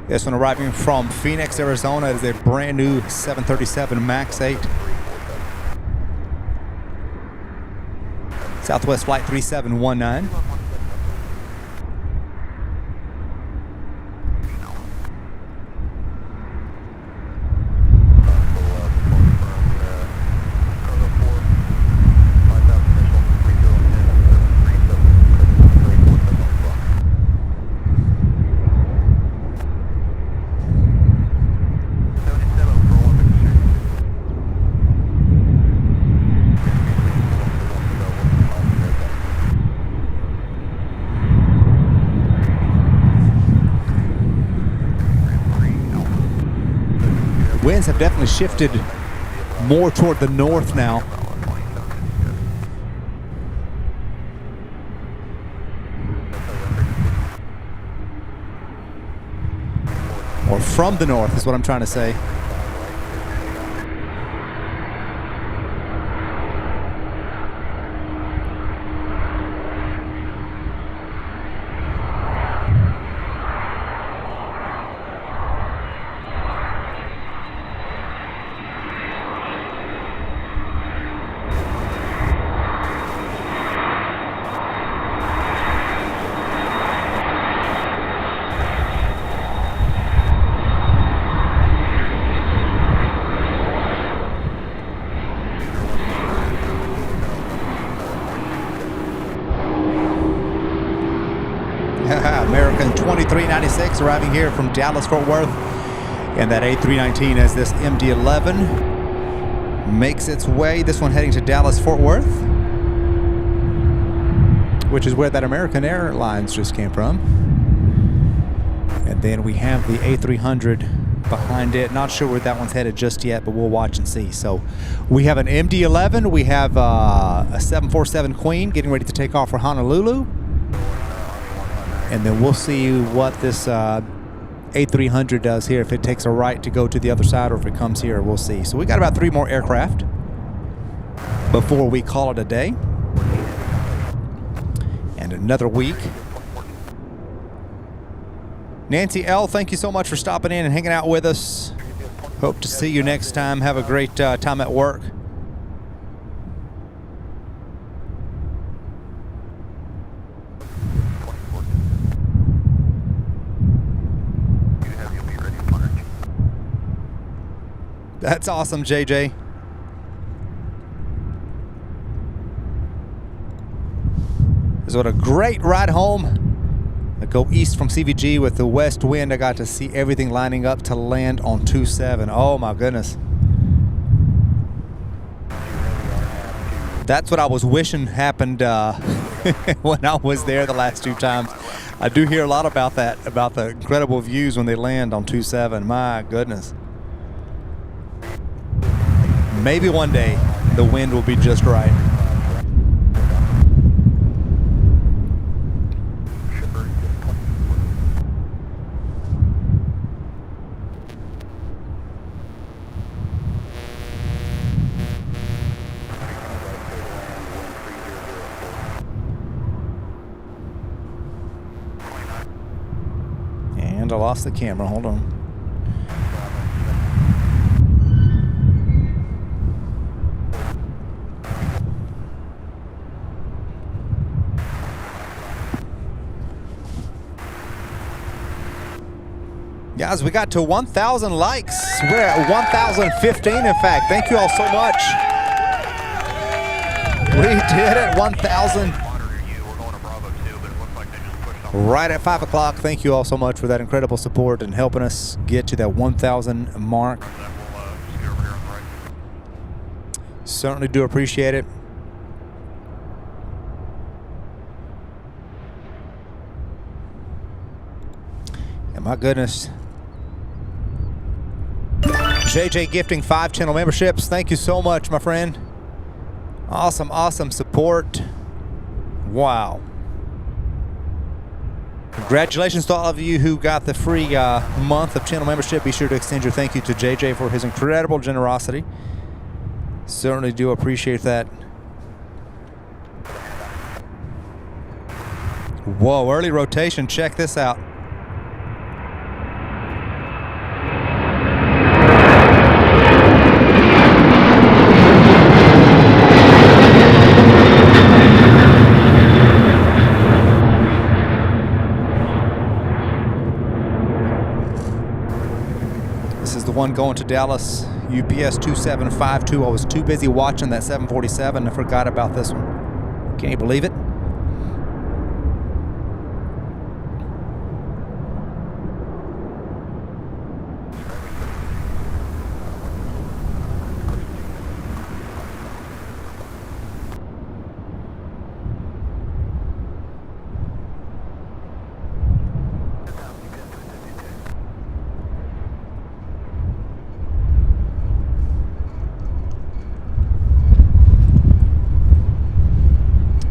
This one arriving from Phoenix, Arizona. It is a brand new 737 MAX 8. Southwest Flight 3719. Winds have definitely shifted more toward the north now. Or from the north is what I'm trying to say. American 2396 arriving here from Dallas, Fort Worth. And that A319 as this MD-11 makes its way. This one heading to Dallas, Fort Worth, which is where that American Airlines just came from. And then we have the A300 behind it. Not sure where that one's headed just yet, but we'll watch and see. So we have an MD-11. We have a 747 Queen getting ready to take off for Honolulu. And then we'll see what this A300 does here, if it takes a right to go to the other side or if it comes here, we'll see. So we got about 3 more aircraft before we call it a day. And another week. Nancy L., thank you so much for stopping in and hanging out with us. Hope to see you next time. Have a great time at work. That's awesome, JJ. This was a great ride home. I go east from CVG with the west wind. I got to see everything lining up to land on 27. Oh my goodness. That's what I was wishing happened when I was there the last 2 times. I do hear a lot about that, about the incredible views when they land on 27. My goodness. Maybe one day the wind will be just right. And I lost the camera. Hold on. Guys, we got to 1,000 likes. We're at 1,015, in fact. Thank you all so much. We did it, 1,000. Right at 5 o'clock. Thank you all so much for that incredible support and helping us get to that 1,000 mark. Certainly do appreciate it. my goodness. JJ gifting 5 channel memberships. Thank you so much, my friend. Awesome, awesome support. Wow. Congratulations to all of you who got the free month of channel membership. Be sure to extend your thank you to JJ for his incredible generosity. Certainly do appreciate that. Whoa, early rotation. Check this out. This is the one going to Dallas, UPS 2752. I was too busy watching that 747. I forgot about this one. Can you believe it?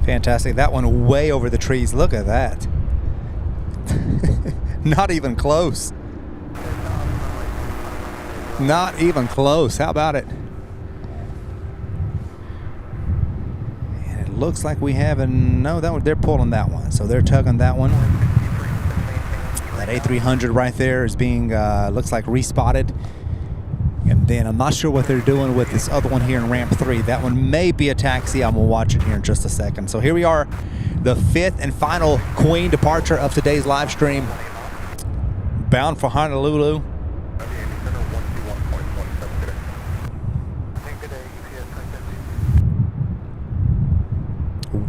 Fantastic. That one way over the trees. Look at that. Not even close. Not even close. How about it? And it looks like we have a... No, that one, they're pulling that one. So they're tugging that one. That A300 right there is being, looks like respotted. And then I'm not sure what they're doing with this other one here in ramp 3. That one may be a taxi. I'm gonna watch it here in just a second. So here we are, the 5th and final Queen departure of today's live stream. Bound for Honolulu.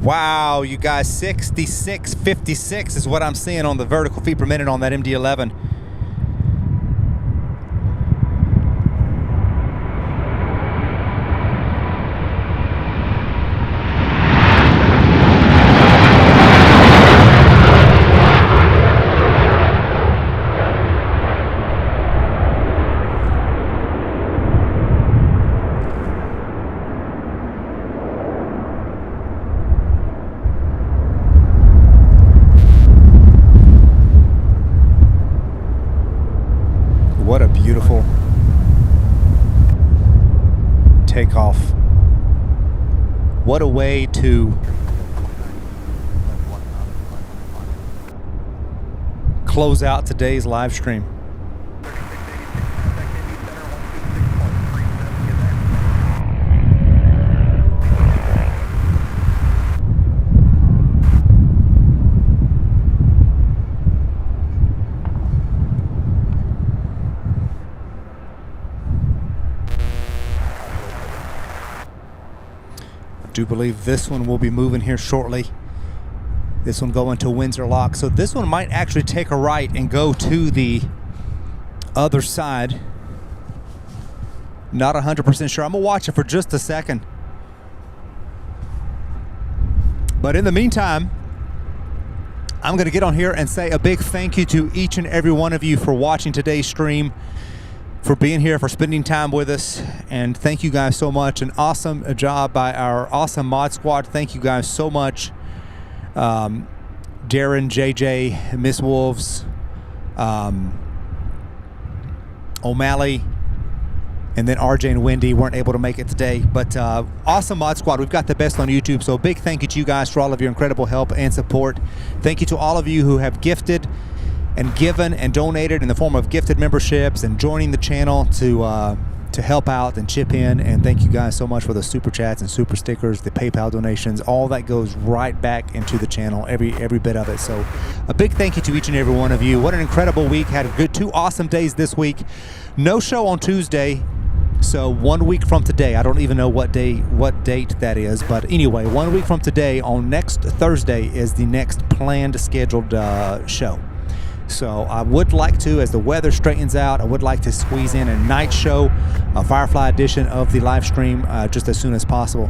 Wow, you guys, 66.56 is what I'm seeing on the vertical feet per minute on that MD-11. What a beautiful takeoff. What a way to close out today's live stream. I do believe this one will be moving here shortly. This one going to Windsor Lock. So this one might actually take a right and go to the other side. Not 100% sure. I'm gonna watch it for just a second. But in the meantime, I'm gonna get on here and say a big thank you to each and every one of you for watching today's stream, for being here, for spending time with us, and thank you guys so much. An awesome job by our awesome mod squad. Thank you guys so much. Darren, JJ, Miss Wolves, O'Malley, and then RJ and Wendy weren't able to make it today. But awesome mod squad. We've got the best on YouTube. So a big thank you to you guys for all of your incredible help and support. Thank you to all of you who have gifted and given and donated in the form of gifted memberships and joining the channel to help out and chip in. And thank you guys so much for the super chats and super stickers, the PayPal donations. All that goes right back into the channel, every bit of it. So a big thank you to each and every one of you. What an incredible week. Had a good 2 awesome days this week. No show on Tuesday. So 1 week from today, I don't even know what date that is, but anyway, 1 week from today, on next Thursday, is the next planned scheduled show. So I would like to, as the weather straightens out, I would like to squeeze in a night show, a Firefly edition of the live stream just as soon as possible.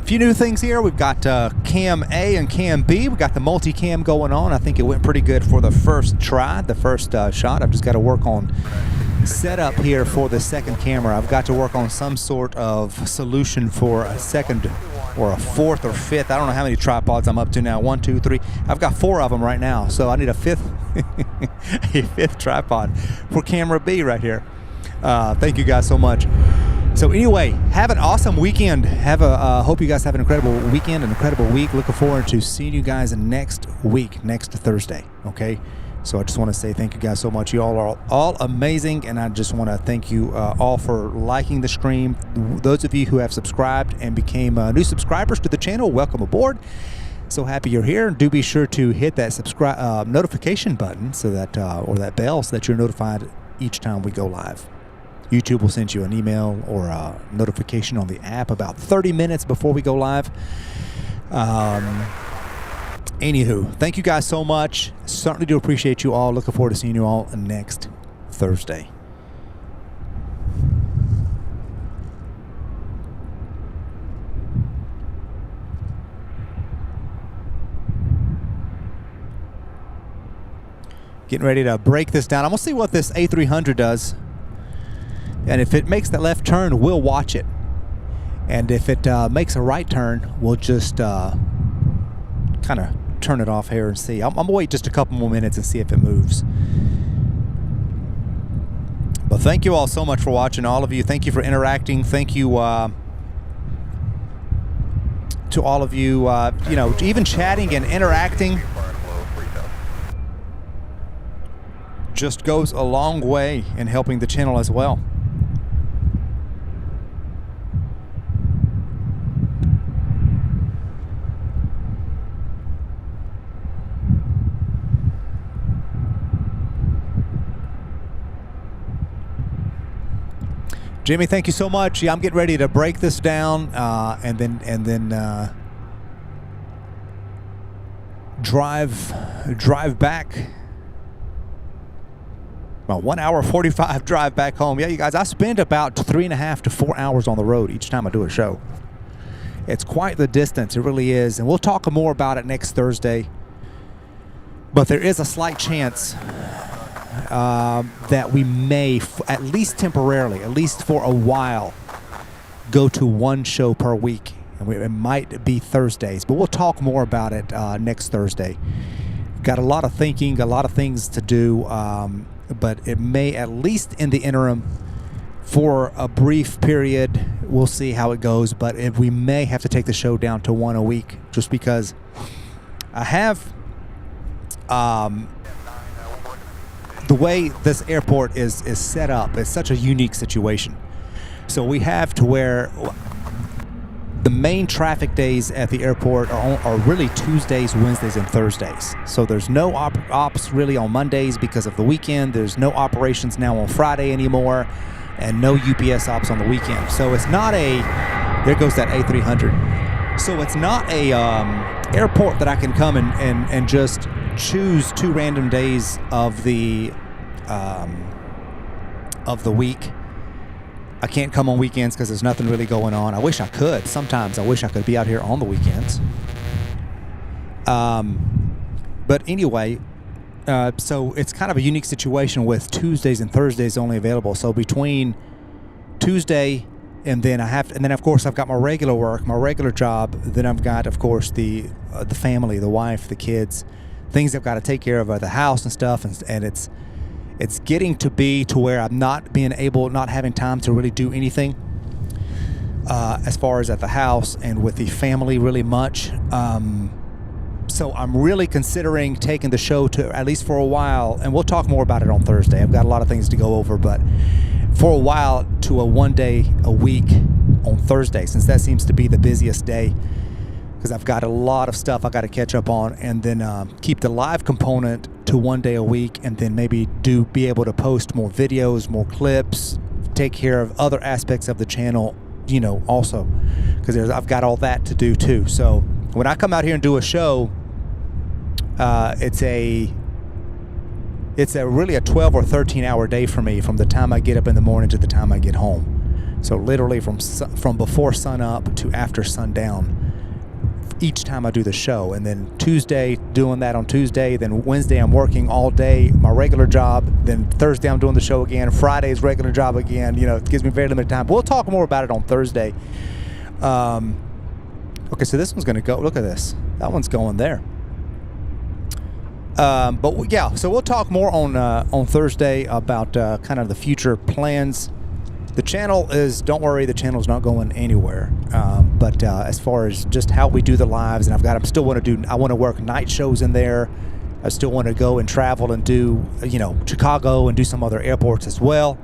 few new things here. We've got Cam A and Cam B. We've got the multi-cam going on. I think it went pretty good for the first try, the first shot. I've just got to work on setup here for the second camera. I've got to work on some sort of solution for a second or a fourth or fifth. I don't know how many tripods I'm up to now. 1, 2, 3. I've got 4 of them right now, so I need a fifth a fifth tripod for camera B right here. Thank you guys so much. So anyway, have an awesome weekend. Hope you guys have an incredible weekend, an incredible week. Looking forward to seeing you guys next week, next Thursday. Okay. So I just want to say thank you guys so much. You all are all amazing, and I just want to thank you all for liking the stream. Those of you who have subscribed and became new subscribers to the channel, welcome aboard. So happy you're here. Do be sure to hit that subscribe notification button so that or that bell so that you're notified each time we go live. YouTube will send you an email or a notification on the app about 30 minutes before we go live. Anywho, thank you guys so much. Certainly do appreciate you all. Looking forward to seeing you all next Thursday. Getting ready to break this down. I'm going to see what this A300 does. And if it makes that left turn, we'll watch it. And if it makes a right turn, we'll just kind of turn it off here and see. I'm going to wait just a couple more minutes and see if it moves. But thank you all so much for watching, all of you. Thank you for interacting. Thank you to all of you, you know, even chatting and interacting. Just goes a long way in helping the channel as well. Jimmy, thank you so much. Yeah, I'm getting ready to break this down and then drive back. About 1 hour 45 drive back home. Yeah, you guys, I spend about 3.5 to 4 hours on the road each time I do a show. It's quite the distance, it really is, and we'll talk more about it next Thursday. But there is a slight chance that we may, at least temporarily, at least for a while, go to one show per week. And it might be Thursdays, but we'll talk more about it next Thursday. Got a lot of thinking, a lot of things to do, but it may, at least in the interim, for a brief period, we'll see how it goes. But if we may have to take the show down to one a week, just because I have the way this airport is set up. It's such a unique situation. So we have to where the main traffic days at the airport are really Tuesdays, Wednesdays, and Thursdays. So there's no ops really on Mondays because of the weekend. There's no operations now on Friday anymore, and no UPS ops on the weekend. So it's not a, there goes that A300. So it's not a airport that I can come and just choose 2 random days of the week. I can't come on weekends because there's nothing really going on. I wish I could. Sometimes I wish I could be out here on the weekends. But anyway, so it's kind of a unique situation with Tuesdays and Thursdays only available. So between Tuesday and then of course I've got my regular work, my regular job. Then I've got, of course, the family, the wife, the kids, things I've got to take care of at the house and stuff. And it's getting to be to where I'm not having time to really do anything as far as at the house and with the family really much. So I'm really considering taking the show to, at least for a while, and we'll talk more about it on Thursday. I've got a lot of things to go over, but for a while to a 1 day a week on Thursday, since that seems to be the busiest day, because I've got a lot of stuff I got to catch up on, and then keep the live component to 1 day a week, and then maybe be able to post more videos, more clips, take care of other aspects of the channel, you know, also, because I've got all that to do too. So when I come out here and do a show, it's really a 12 or 13 hour day for me from the time I get up in the morning to the time I get home. So literally from before sun up to after sundown each time I do the show. And then Tuesday, doing that on Tuesday. Then Wednesday, I'm working all day, my regular job. Then Thursday, I'm doing the show again. Friday's regular job again. You know, it gives me very limited time. But we'll talk more about it on Thursday. Okay, so this one's going to go. Look at this. That one's going there. But yeah, so we'll talk more on Thursday about kind of the future plans. The channel is, don't worry, the channel's not going anywhere. But as far as just how we do the lives, and I still want to do, I want to work night shows in there. I still want to go and travel and do, you know, Chicago and do some other airports as well.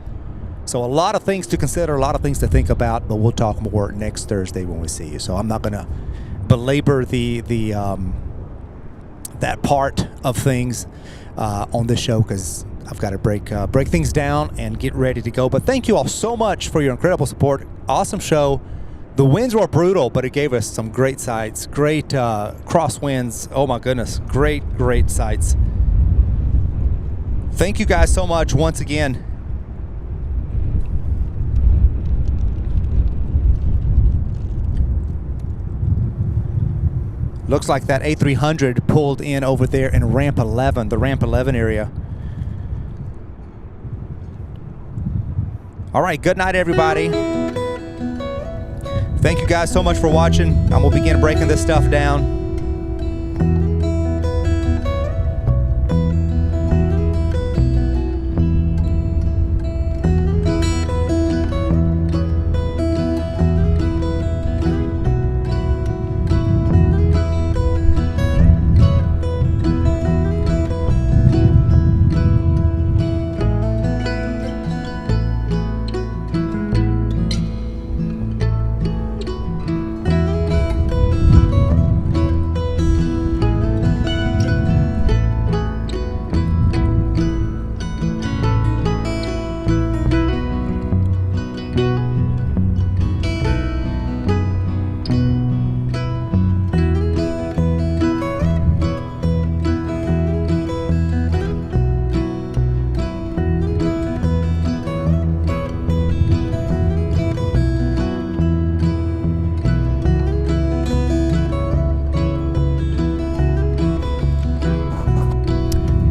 So a lot of things to consider, a lot of things to think about, but we'll talk more next Thursday when we see you. So I'm not going to belabor that part of things on this show, because I've got to break things down and get ready to go. But thank you all so much for your incredible support. Awesome show. The winds were brutal, but it gave us some great sights, great crosswinds. Oh my goodness, great sights. Thank you guys so much once again. Looks like that A300 pulled in over there in ramp 11, the ramp 11 area. All right, good night, everybody. Thank you guys so much for watching. I'm gonna begin breaking this stuff down.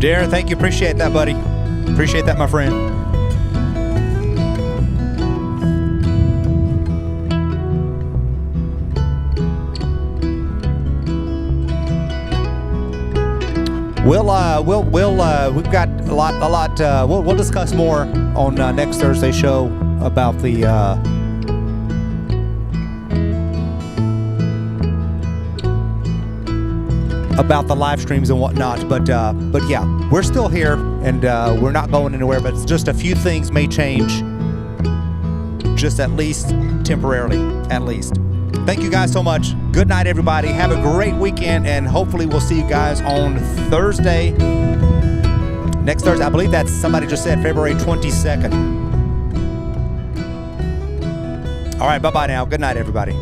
Darren, thank you. Appreciate that, buddy. Appreciate that, my friend. We've got a lot. We'll discuss more on next Thursday's show about the live streams and whatnot. But yeah, we're still here, and we're not going anywhere. But it's just a few things may change, just at least temporarily, at least. Thank you guys so much. Good night, everybody. Have a great weekend, and hopefully we'll see you guys on Thursday. Next Thursday, I believe that's, somebody just said, February 22nd. All right, bye-bye now. Good night, everybody.